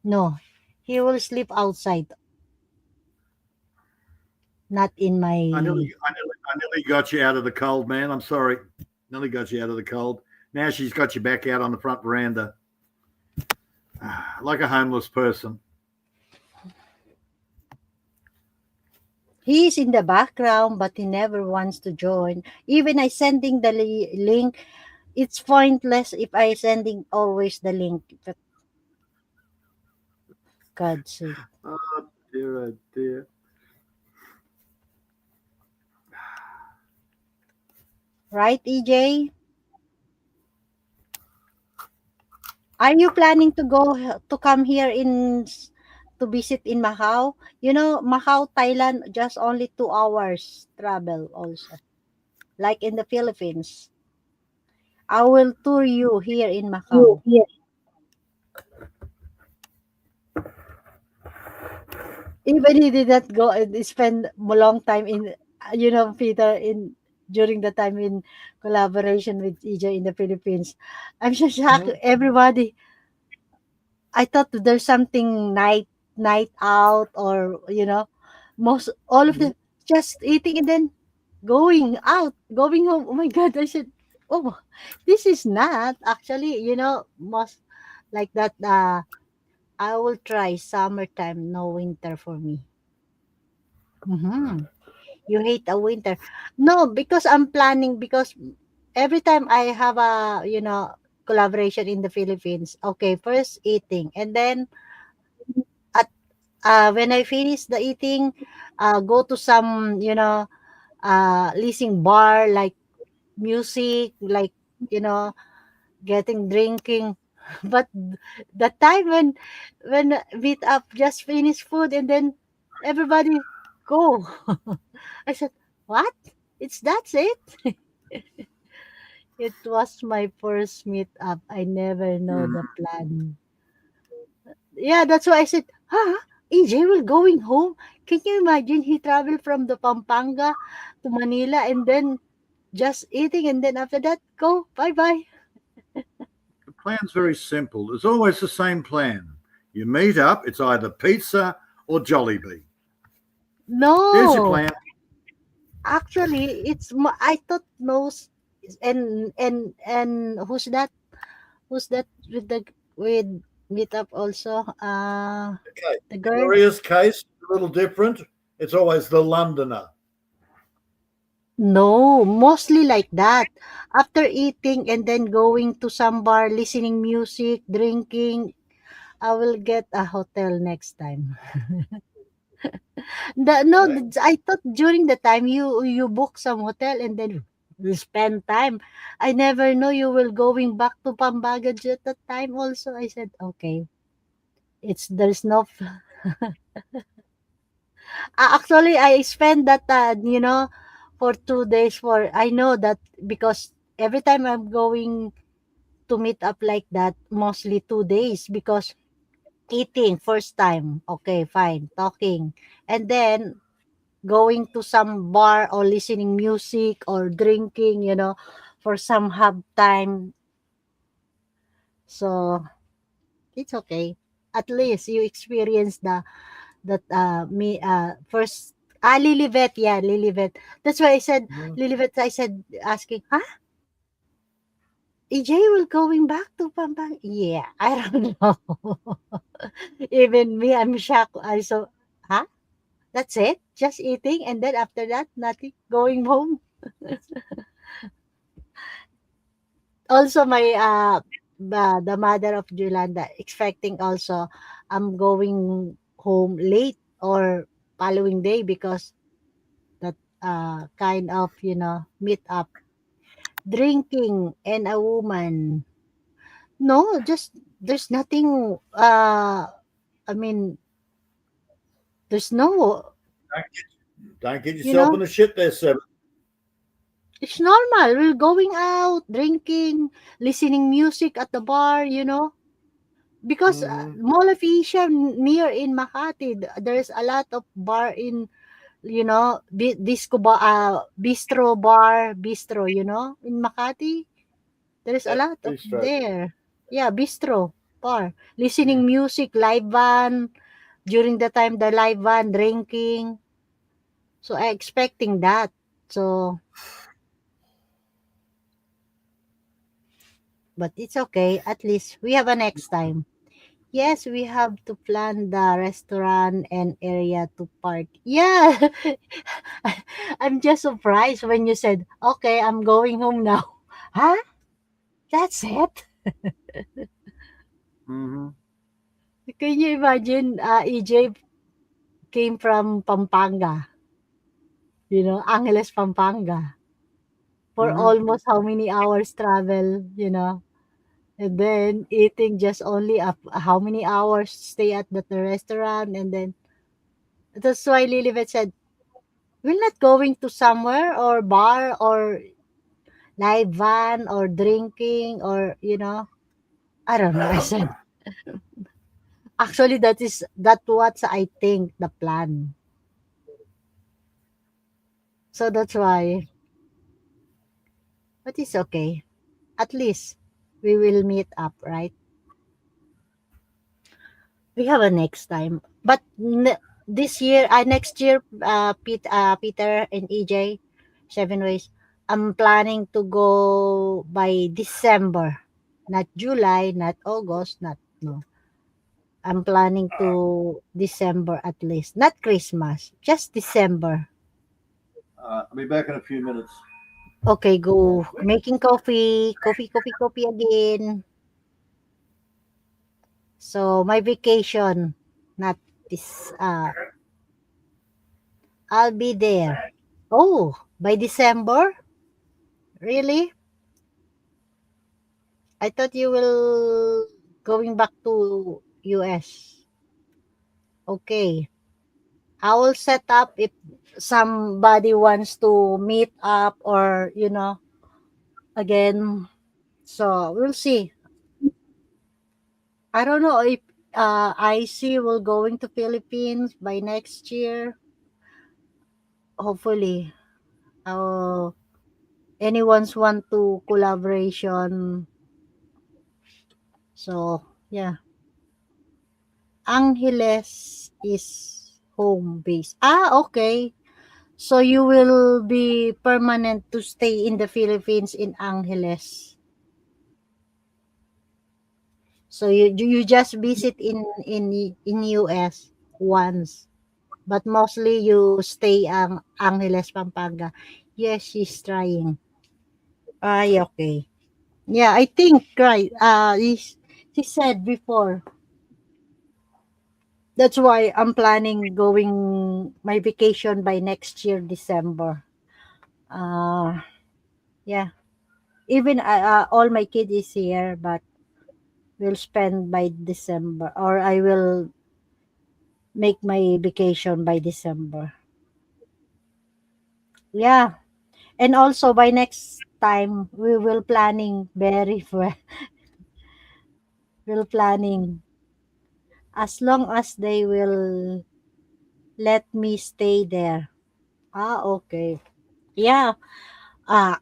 No, he will sleep outside, not in my. I nearly got you out of the cold, man. I'm sorry. Nearly got you out of the cold. Now she's got you back out on the front veranda, like a homeless person. He's in the background, but he never wants to join. Even I sending the link, it's pointless if I sending always the link. But God's sake. Oh dear, oh dear. Right, EJ? Are you planning to come here to visit in Macau? Macau, Thailand, just only 2 hours travel also. Like in the Philippines. I will tour you here in Macau. Even he did not go and spend a long time in, Peter, in during the time in collaboration with EJ in the Philippines. I'm so shocked. Everybody, I thought there's something night out or most all of them just eating and then going out, going home. Oh my God, I said, oh, this is not actually, most like that. I will try summertime, no winter for me. Mm-hmm. You hate a winter. No, because I'm planning, because every time I have a, collaboration in the Philippines, okay, first eating, and then at when I finish the eating, go to some, leasing bar, like music, like, you know, getting drinking. But the time when meet up just finish food and then everybody go. I said, what? That's it? It was my first meet up. I never know Mhm. the plan. Yeah, that's why I said, huh? EJ will going home. Can you imagine he traveled from the Pampanga to Manila and then just eating and then after that go bye bye. The plan's very simple. There's always the same plan. You meet up, it's either pizza or Jollibee. There's your No, plan. actually I thought knows, and who's that? Who's that with the with meet up also? Okay. The girl. Gloria's case, a little different. It's always the Londoner. No, mostly like that. After eating and then going to some bar, listening music, drinking, I will get a hotel next time. No, Okay. I thought during the time you book some hotel and then you spend time. I never know you will going back to Pambagaj at that time also. I said, okay, there's no actually I spent that for 2 days for I know that because every time I'm going to meet up like that, mostly 2 days because eating first time, okay, fine, talking, and then going to some bar or listening music or drinking, for some hub time. So it's okay. At least you experience that me first Lilibet, yeah, Lilibet. That's why I said Mhm. Lilibet. I said asking, huh? EJ will going back to Pampang? Yeah, I don't know. Even me, I'm shocked. I so, huh? That's it? Just eating and then after that, nothing. Going home. Also, my the mother of Yolanda expecting also I'm going home late or following day because that kind of meet up drinking and a woman. No, just there's nothing. I mean, there's no, Don't get you yourself know, in a shit there, Seven. it's normal. We're going out, drinking, listening music at the bar, because Mm-hmm. Mall of Asia near in Makati, there's a lot of bar in, disco bar, bistro, in Makati. There's a Yep, lot of bistro. there. Yeah, bistro, bar. Mm. Listening music, live band, during the time the live band, drinking. So I expecting that. So, but it's okay. At least we have a next time. Yes, we have to plan the restaurant and area to park. Yeah. I'm just surprised when you said, okay, I'm going home now. Huh? That's it? Mm-hmm. Can you imagine EJ came from Pampanga, Angeles, Pampanga, for Mm-hmm. almost how many hours travel, and then eating just only how many hours stay at the restaurant, and then that's why Lilibet said, we're not going to somewhere or bar or live van or drinking or, I don't know. I said, actually, that what I think the plan. So that's why, but it's okay. At least we will meet up, right? We have a next time. But this year, next year, Peter and EJ, 7 ways. I'm planning to go by December, not July, not August, not no. I'm planning to December at least, not Christmas, just December. I'll be back in a few minutes. Okay, go making coffee again. So my vacation, not this. I'll be there. Oh, by December? Really? I thought you will going back to US. Okay. I will set up if somebody wants to meet up or again. So we'll see. I don't know if IC will going to Philippines by next year. Hopefully. Uh, anyone's want to collaboration. So yeah. Angeles is home base. Okay. So you will be permanent to stay in the Philippines in Angeles. So you just visit in US once, but mostly you stay ang Angeles, Pampanga. Yes, she's trying. Ay, okay. Yeah, I think right. She said before. That's why I'm planning going my vacation by next year December. Uh yeah. Even all my kid is here, but we'll spend by December, or I will make my vacation by December. Yeah. And also by next time we will planning very well. We'll planning as long as they will let me stay there. Okay. Yeah. Uh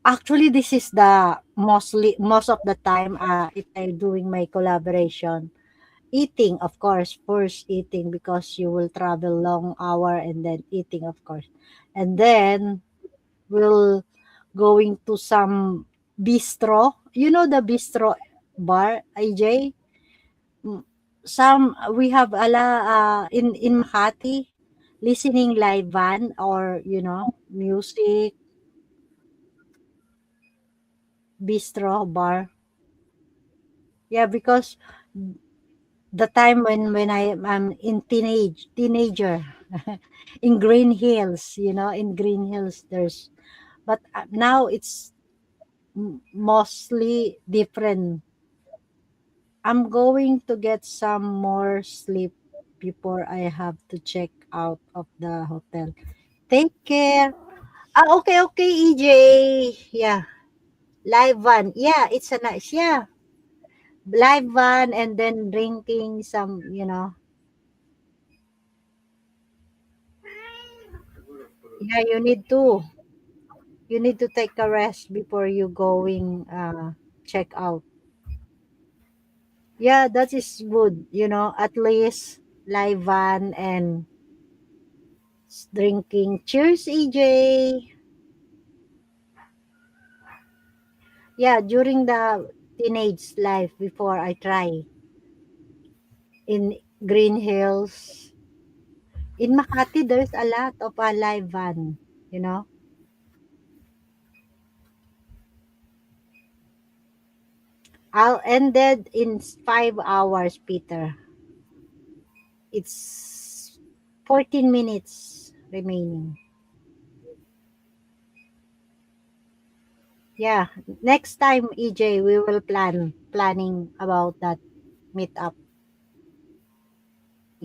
Actually, this is the most of the time if I'm doing my collaboration. Eating, of course, first eating because you will travel long hour and then eating, of course. And then we'll going to some bistro. You know the bistro bar, AJ? Mm, Some we have in Makati listening live band or music bistro bar. Yeah, because the time when I'm in teenager in Green Hills, in Green Hills there's, but now it's mostly different. I'm going to get some more sleep before I have to check out of the hotel. Take care. Okay, EJ. Yeah, live one. Yeah, it's a nice. Yeah, live one and then drinking some. Yeah, you need to take a rest before you going check out. Yeah, that is good. At least live van and drinking. Cheers, EJ. Yeah, during the teenage life before I try in Green Hills. In Makati, there's a lot of live van, you know. I'll ended in 5 hours, Peter. It's 14 minutes remaining. Yeah, next time, EJ, we will planning about that meetup.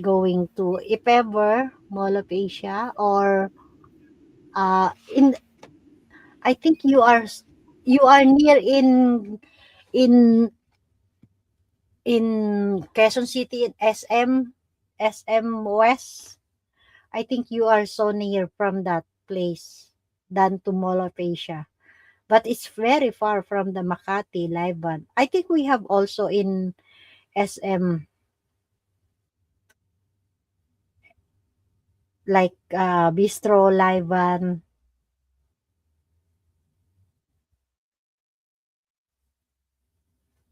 Going to, if ever, Mall of Asia or in. I think you are near in in Quezon City in SM West. I think you are so near from that place than to Mall of Asia. But it's very far from the Makati live band. I think we have also in SM like bistro, livan.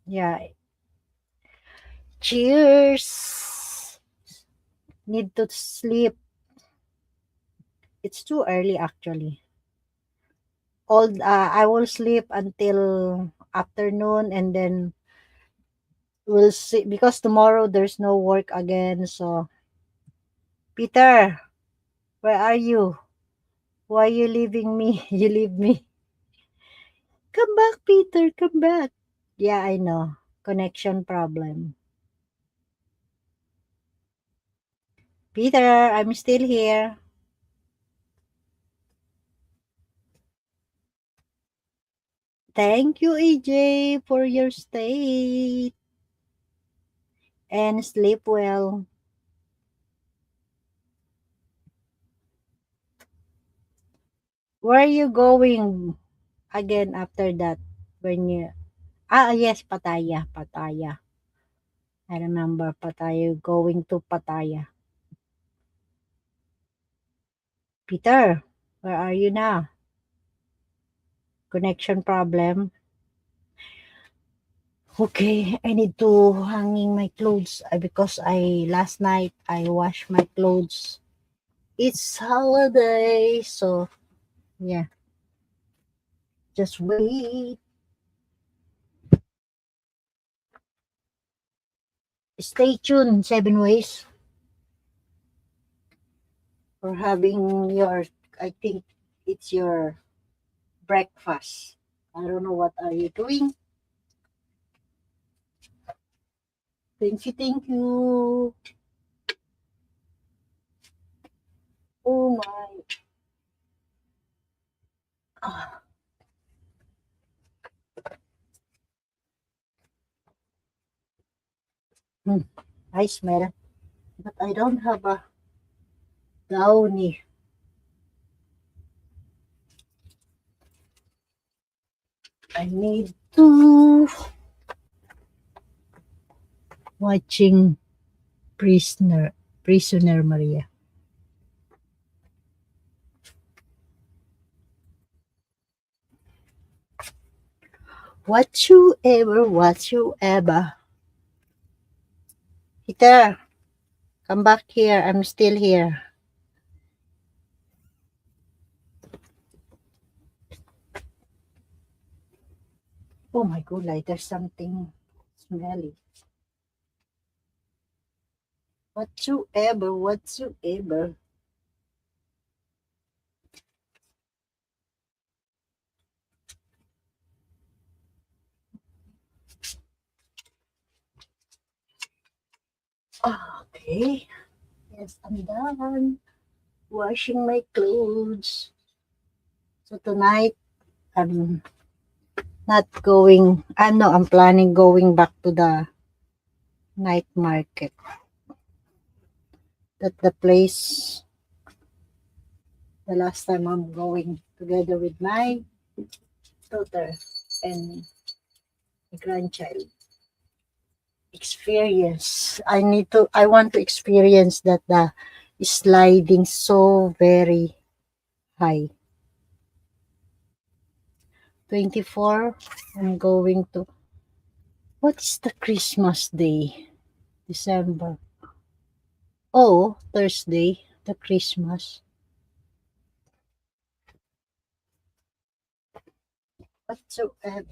Yeah. Cheers. Need to sleep. It's too early actually. I will sleep until afternoon, and then we'll see, because tomorrow there's no work again. So Peter, where are you? Why you leaving me? You leave me. Come back, Peter. Come back. Yeah, I know. Connection problem. Peter, I'm still here. Thank you, AJ, for your stay. And sleep well. Where are you going again after that? When you... yes, Pattaya. Pattaya. I remember Pattaya, going to Pattaya. Peter, where are you now? Connection problem. Okay, I need to hanging my clothes because last night I washed my clothes. It's holiday, so yeah. Just wait. Stay tuned, 7 ways, for having your, I think it's your breakfast. I don't know what are you doing. Thank you, thank you. Oh my. Ah, I smell, but I don't have a downy. I need to watching Prisoner Maria. Whatsoever. Peter, come back here. I'm still here. Oh my god, like there's something smelly. Whatsoever. Okay. Yes, I'm done washing my clothes. So tonight, I'm not going, I'm planning going back to the night market. That the place, the last time I'm going together with my daughter and my grandchild. Experience. I want to experience that the sliding so very high. 24, I'm going to, what's the Christmas day? December. Oh, Thursday, the Christmas. Whatsoever.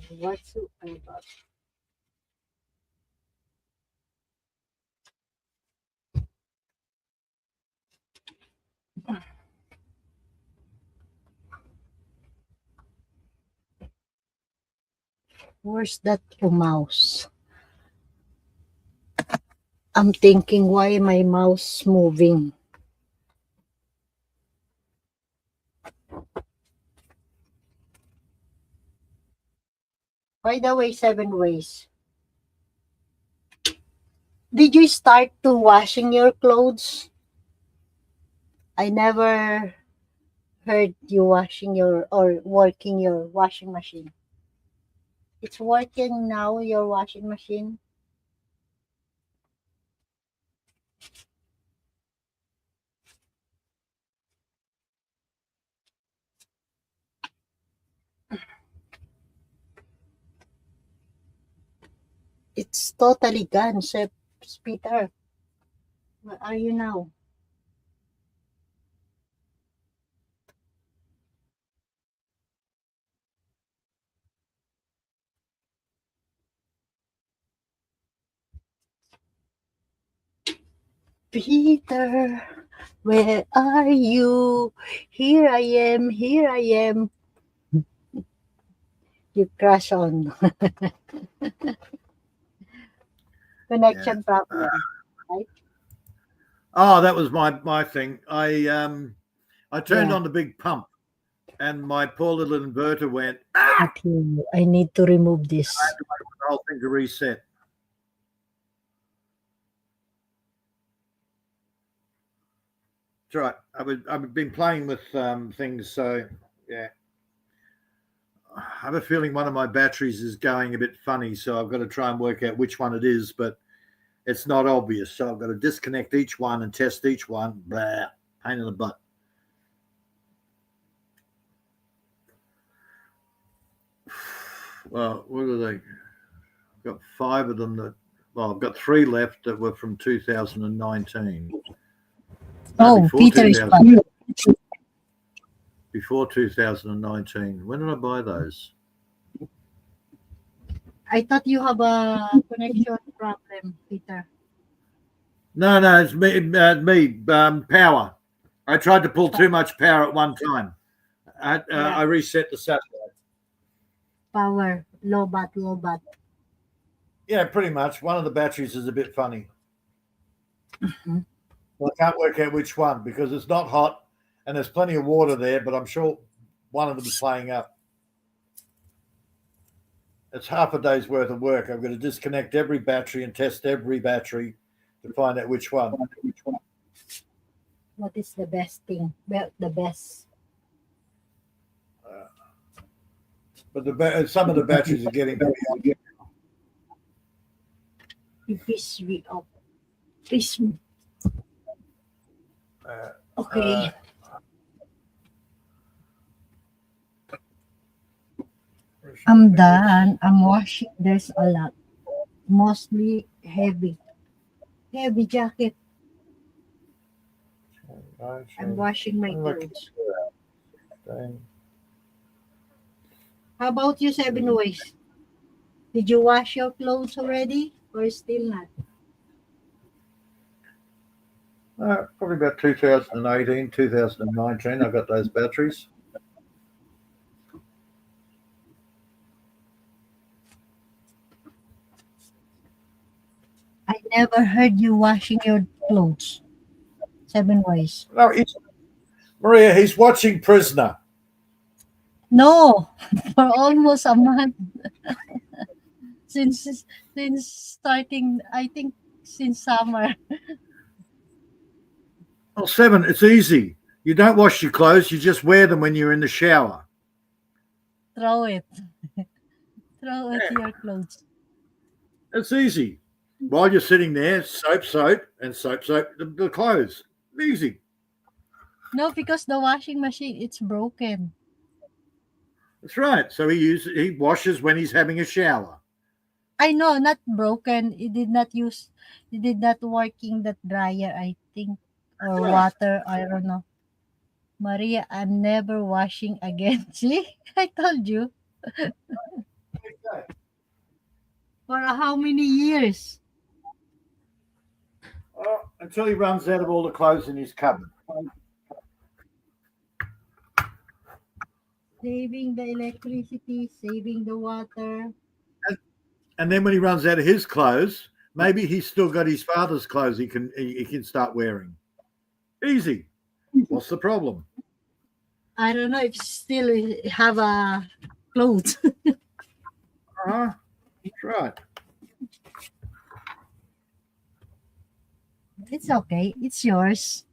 Where's that mouse? I'm thinking, why my mouse moving? By the way, 7 ways. Did you start to washing your clothes? I never heard you washing your or working your washing machine. It's working now, your washing machine. It's totally gone, Chef Peter. Where are you now? Peter, where are you? Here I am, here I am. You crash on. Connection problem, right? Oh, that was my thing. I turned Yeah. on the big pump, and my poor little inverter went. Okay, I need to remove I this. had to wait for the whole thing to reset. It's all right. I've been playing with things, so yeah. I have a feeling one of my batteries is going a bit funny, so I've got to try and work out which one it is, but it's not obvious. So I've got to disconnect each one and test each one. Blah, pain in the butt. Well, what are they? I've got 5 of them that. Well, I've got 3 left that were from 2019. Oh, before Peter is 2000 back. Before 2019. When did I buy those? I thought you have a connection problem, Peter. No, it's me. Power. I tried to pull too much power at one time. I reset the satellite. Power, low bat. Yeah, pretty much. One of the batteries is a bit funny. Mm-hmm. Well, I can't work out which one because it's not hot and there's plenty of water there, but I'm sure one of them is playing up. It's half a day's worth of work. I've got to disconnect every battery and test every battery to find out which one. What is the best thing? Well, the best. But some of the batteries are getting to be You piss me off. Piss me. Okay. I'm done. I'm washing. There's a lot. Mostly heavy. Heavy jacket. I'm washing my clothes. How about you, 7 Ways? Did you wash your clothes already or still not? Probably about 2018, 2019. I got those batteries. I never heard you washing your clothes. 7 Ways. No, Maria, he's watching Prisoner. No, for almost a month. since starting, I think since summer. Well, 7, it's easy. You don't wash your clothes. You just wear them when you're in the shower. Throw it. Throw it your clothes. It's easy. While you're sitting there, soap, and soap the clothes. Easy. No, because the washing machine, it's broken. That's right. So he washes when he's having a shower. I know, not broken. It did not working that dryer, I think, or Right. water. I don't know. Maria, I'm never washing again. See, I told you. For how many years? Until he runs out of all the clothes in his cupboard. Saving the electricity, saving the water. And then when he runs out of his clothes, maybe he's still got his father's clothes he can start wearing. Easy. What's the problem? I don't know if still have a clothes. That's right. It's okay. It's yours.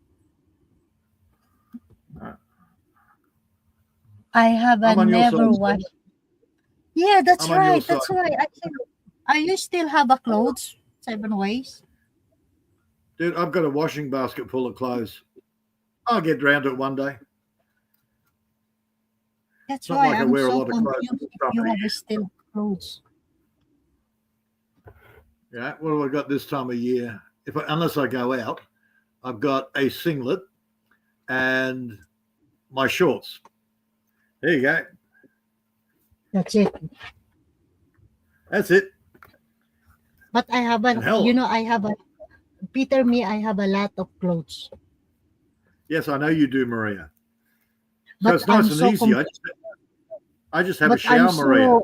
I have I'm on your never side, washed. Yeah, that's I'm on your right. That's side. right. Are you still have a clothes? 7 Ways. Dude, I've got a washing basket full of clothes. I'll get round to it one day. That's Not why like I I'm wear a so lot of clothes confused if from you here. have still clothes. Yeah. What have I got this time of year? Unless I go out, I've got a singlet and my shorts. There you go. That's it. That's it. But I have And hell, Peter, I have a lot of clothes. yes, I know you do, Maria. So But it's nice I'm and so easy. I just have a shower, Maria.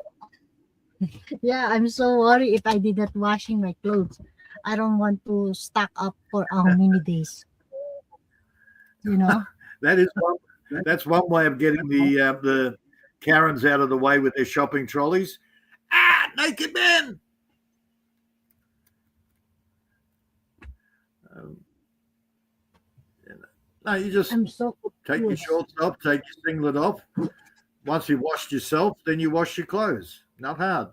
Yeah, I'm so worried if I did not washing my clothes. I don't want to stock up for how many days. You know? That's one way of getting the Karens out of the way with their shopping trolleys. Ah, naked men. No, you just I'm so take your confused. shorts off, take your singlet off. Once you've washed yourself, then you wash your clothes. Not hard.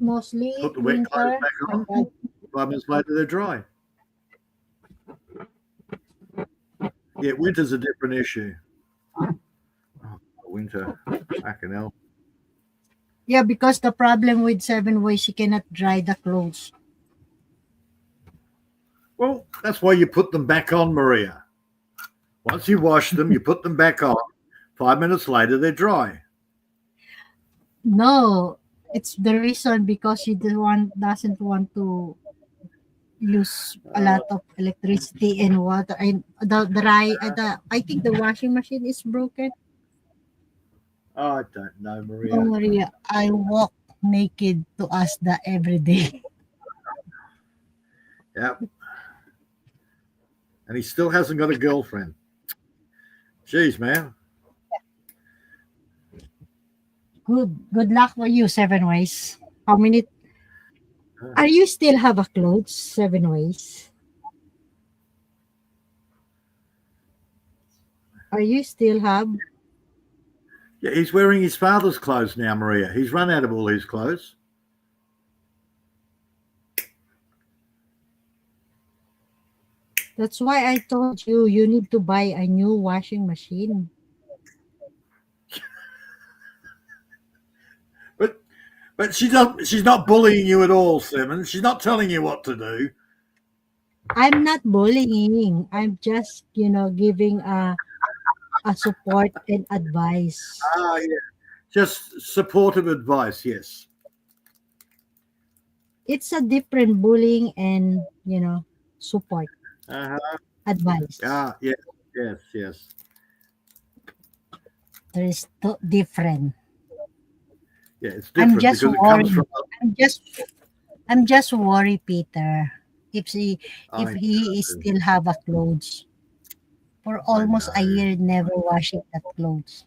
Mostly Put the wet clothes winter. back on. 5 minutes later, they're dry. Yeah, winter's a different issue. Oh, winter, fucking hell. Yeah, because the problem with 7 ways, you cannot dry the clothes. Well, that's why you put them back on, Maria. Once you wash them, you put them back on. 5 minutes later, they're dry. No, it's the reason because you doesn't want to use a lot of electricity and water and I think the washing machine is broken. I don't know, Maria. Oh, Maria, I walk naked to Asda every day. Yep. And he still hasn't got a girlfriend. Jeez, man. Good luck for you, 7 ways. How many are you still have a clothes, 7 ways? Are you still have? Yeah, he's wearing his father's clothes now, Maria. He's run out of all his clothes. That's why I told you need to buy a new washing machine. But she's not bullying you at all, Simmons. She's not telling you what to do. I'm not bullying. I'm just, giving a support and advice. Yeah. Just supportive advice, yes. It's a different bullying and, support. Advice. Yes. There is different. Yeah, it's different. I'm just because worried. it comes from, I'm just worried, Peter. If he I still have a clothes for almost a year, never washing that clothes.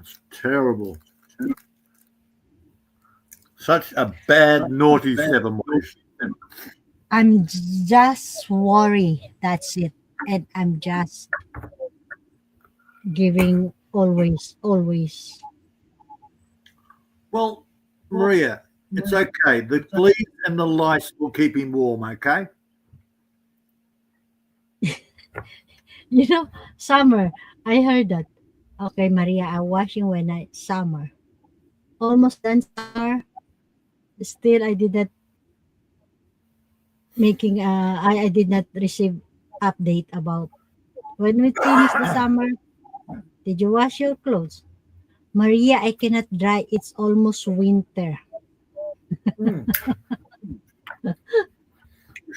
It's terrible. Such a bad, naughty 7 ways. I'm just worried. That's it. And I'm just giving always. Well, Maria, it's okay. The fleas and the lice will keep him warm, okay? Summer. I heard that. Okay, Maria, I'm washing when summer. Almost done summer. Still, I did not I did not receive update about when we finish the summer. Did you wash your clothes? Maria, I cannot dry. It's almost winter. Which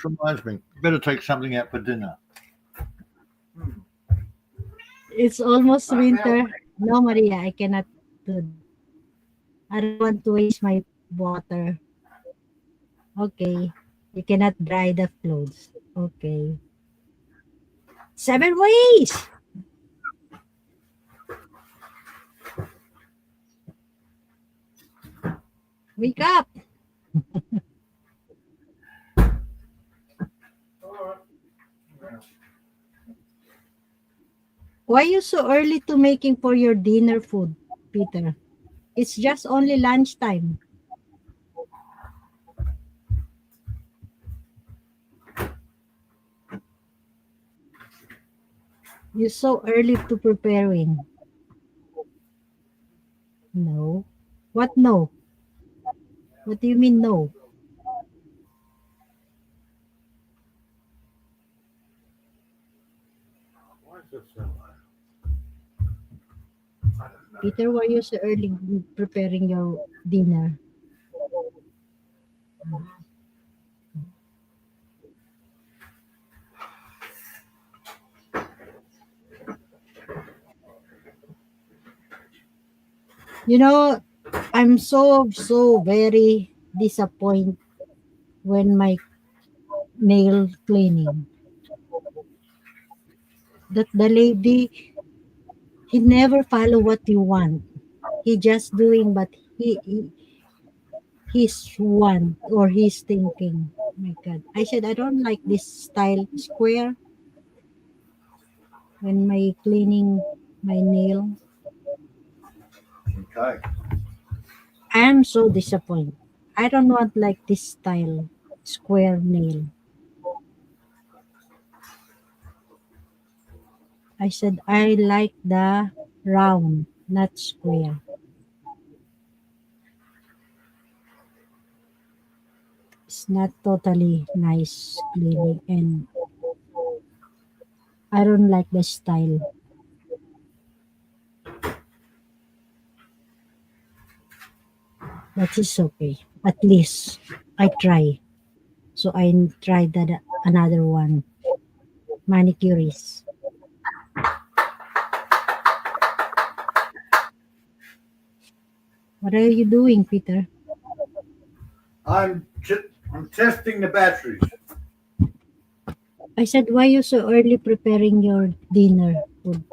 reminds me, better take something out for dinner. It's almost winter. No, Maria, I cannot do that. I don't want to waste my water. Okay. You cannot dry the clothes. Okay. 7 ways. Wake up. Why you so early to making for your dinner food, Peter? It's just only lunchtime. You're so early to preparing. No. What no? What do you mean no? Why is it so low? I don't know. Peter, why you so early preparing your dinner? You know, I'm so very disappointed when my nail cleaning. That the lady, he never follow what you want. He just doing but he's one or he's thinking. My God. I said I don't like this style square when my cleaning my nail. Okay. I'm so disappointed. I don't want like this style square nail. I said I like the round, not square. It's not totally nice cleaning and I don't like the style. But it's okay. At least I try. So I tried that another one, manicurist. What are you doing, Peter? I'm testing the batteries. I said, why you so early preparing your dinner food?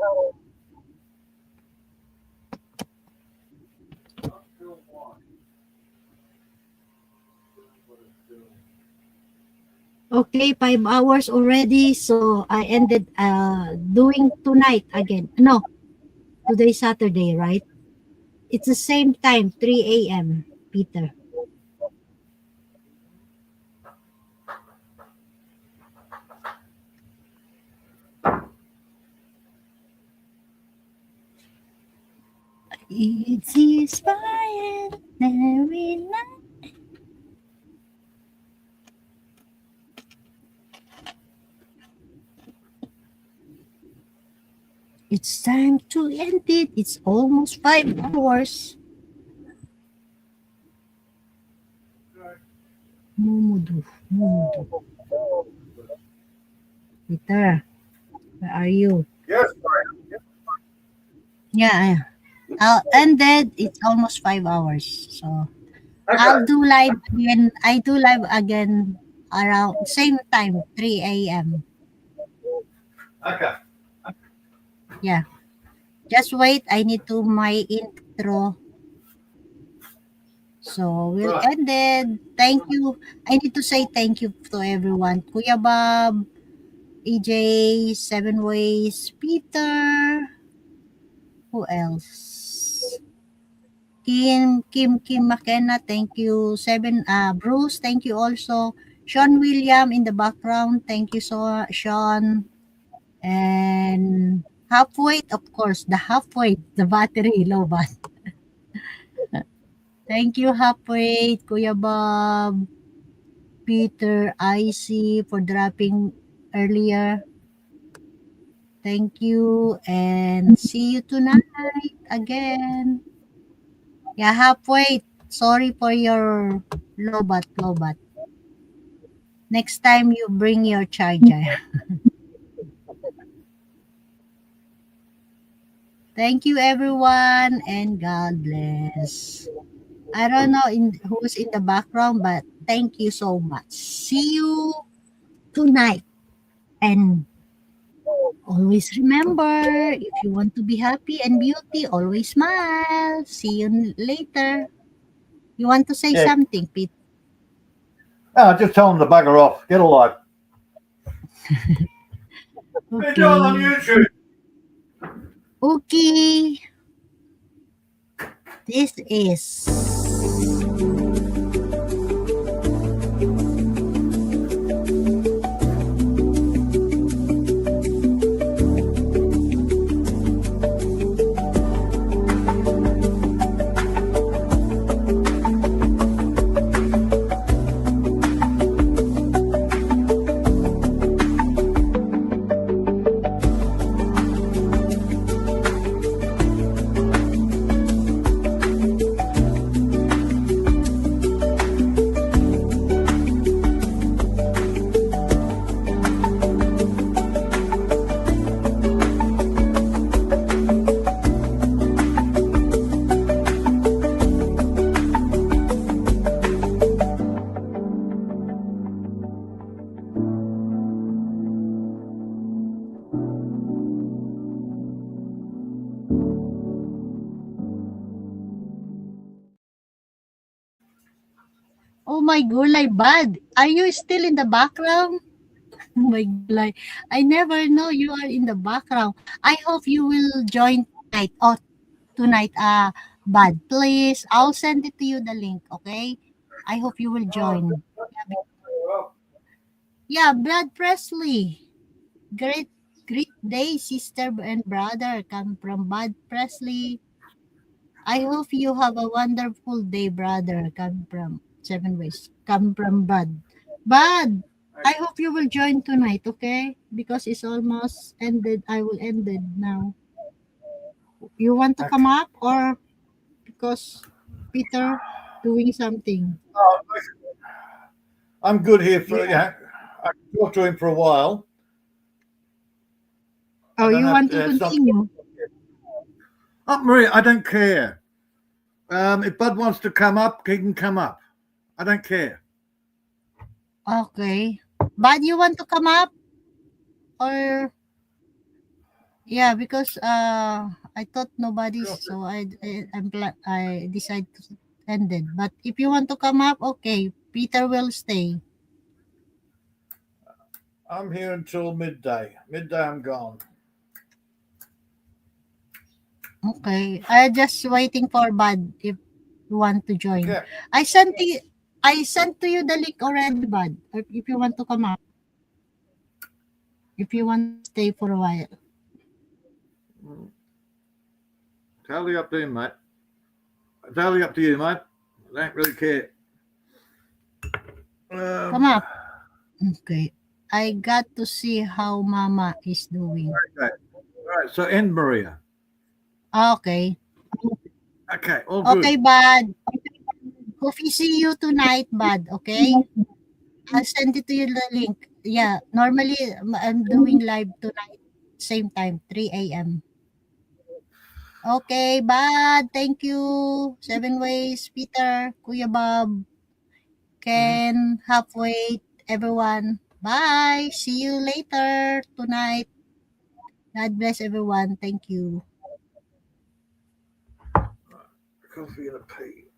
Okay, 5 hours already. So I ended doing tonight again. No, today Saturday, right? It's the same time, 3 a.m., Peter. It's inspired, every night. It's time to end it. It's almost 5 hours. Mumudu, mumudu. Peter, where are you? Yes, Yeah, I'll end it. It's almost 5 hours. So I'll okay. do live again. I do live again around same time, 3 a.m. Okay. Yeah. Just wait. I need to my intro. So we'll Right. end it. Thank you. I need to say thank you to everyone. Kuya Bob, EJ, Seven Ways, Peter. Who else? Kim McKenna, thank you. Bruce, thank you also. Sean William in the background, thank you so Sean. And halfway, of course, the battery low bat. Thank you, halfway, Kuya Bob, Peter, IC for dropping earlier. Thank you and see you tonight again. Yeah, halfway. Sorry for your lobat. Next time you bring your charger. Thank you everyone and God bless. I don't know who's in the background, but thank you so much. See you tonight. And always remember, if you want to be happy and beauty, always smile. See you later. You want to say Yeah. something, Pete? Just tell them to bugger off. Get a life. They're doing on Okay. YouTube. Okay. This is my gulay, bud. Are you still in the background? My gulay. I never know you are in the background. I hope you will join tonight. Oh, tonight, bud. Please, I'll send it to you the link, okay? I hope you will join. Yeah, Brad Presley. Great day, sister and brother. Come from Bud Presley. I hope you have a wonderful day, brother. Come from Seven Ways. Come from Bud. Bud, I hope you will join tonight, okay? Because it's almost ended. I will end it now. You want to come Okay. up or because Peter doing something? I'm good here for, Yeah. I can talk to him for a while. Oh, I don't you have want to to, it's not, continue? Maria, I don't care. If Bud wants to come up, he can come up. I don't care. Okay. Bud, you want to come up or yeah, because I thought nobody's, so I decided to end it. But if you want to come up, okay, Peter will stay. I'm here until midday. Midday, I'm gone. Okay, I just waiting for Bud if you want to join. Okay. I sent you, I sent to you the link already, Bud. If you want to come up, if you want to stay for a while. Totally up to you, mate. Totally up to you, mate. I don't really care. Come up. Okay. I got to see how Mama is doing. Okay. All right. So end, Maria. Okay. Okay. All Okay, good. Bud. Hope we see you tonight, Bud. Okay? I'll send it to you the link. Yeah, normally I'm doing live tonight, same time, 3 a.m. Okay, Bud. Thank you. Seven Ways, Peter, Kuya Bob, Ken, Halfway, everyone. Bye. See you later tonight. God bless everyone. Thank you. Coffee and a pee.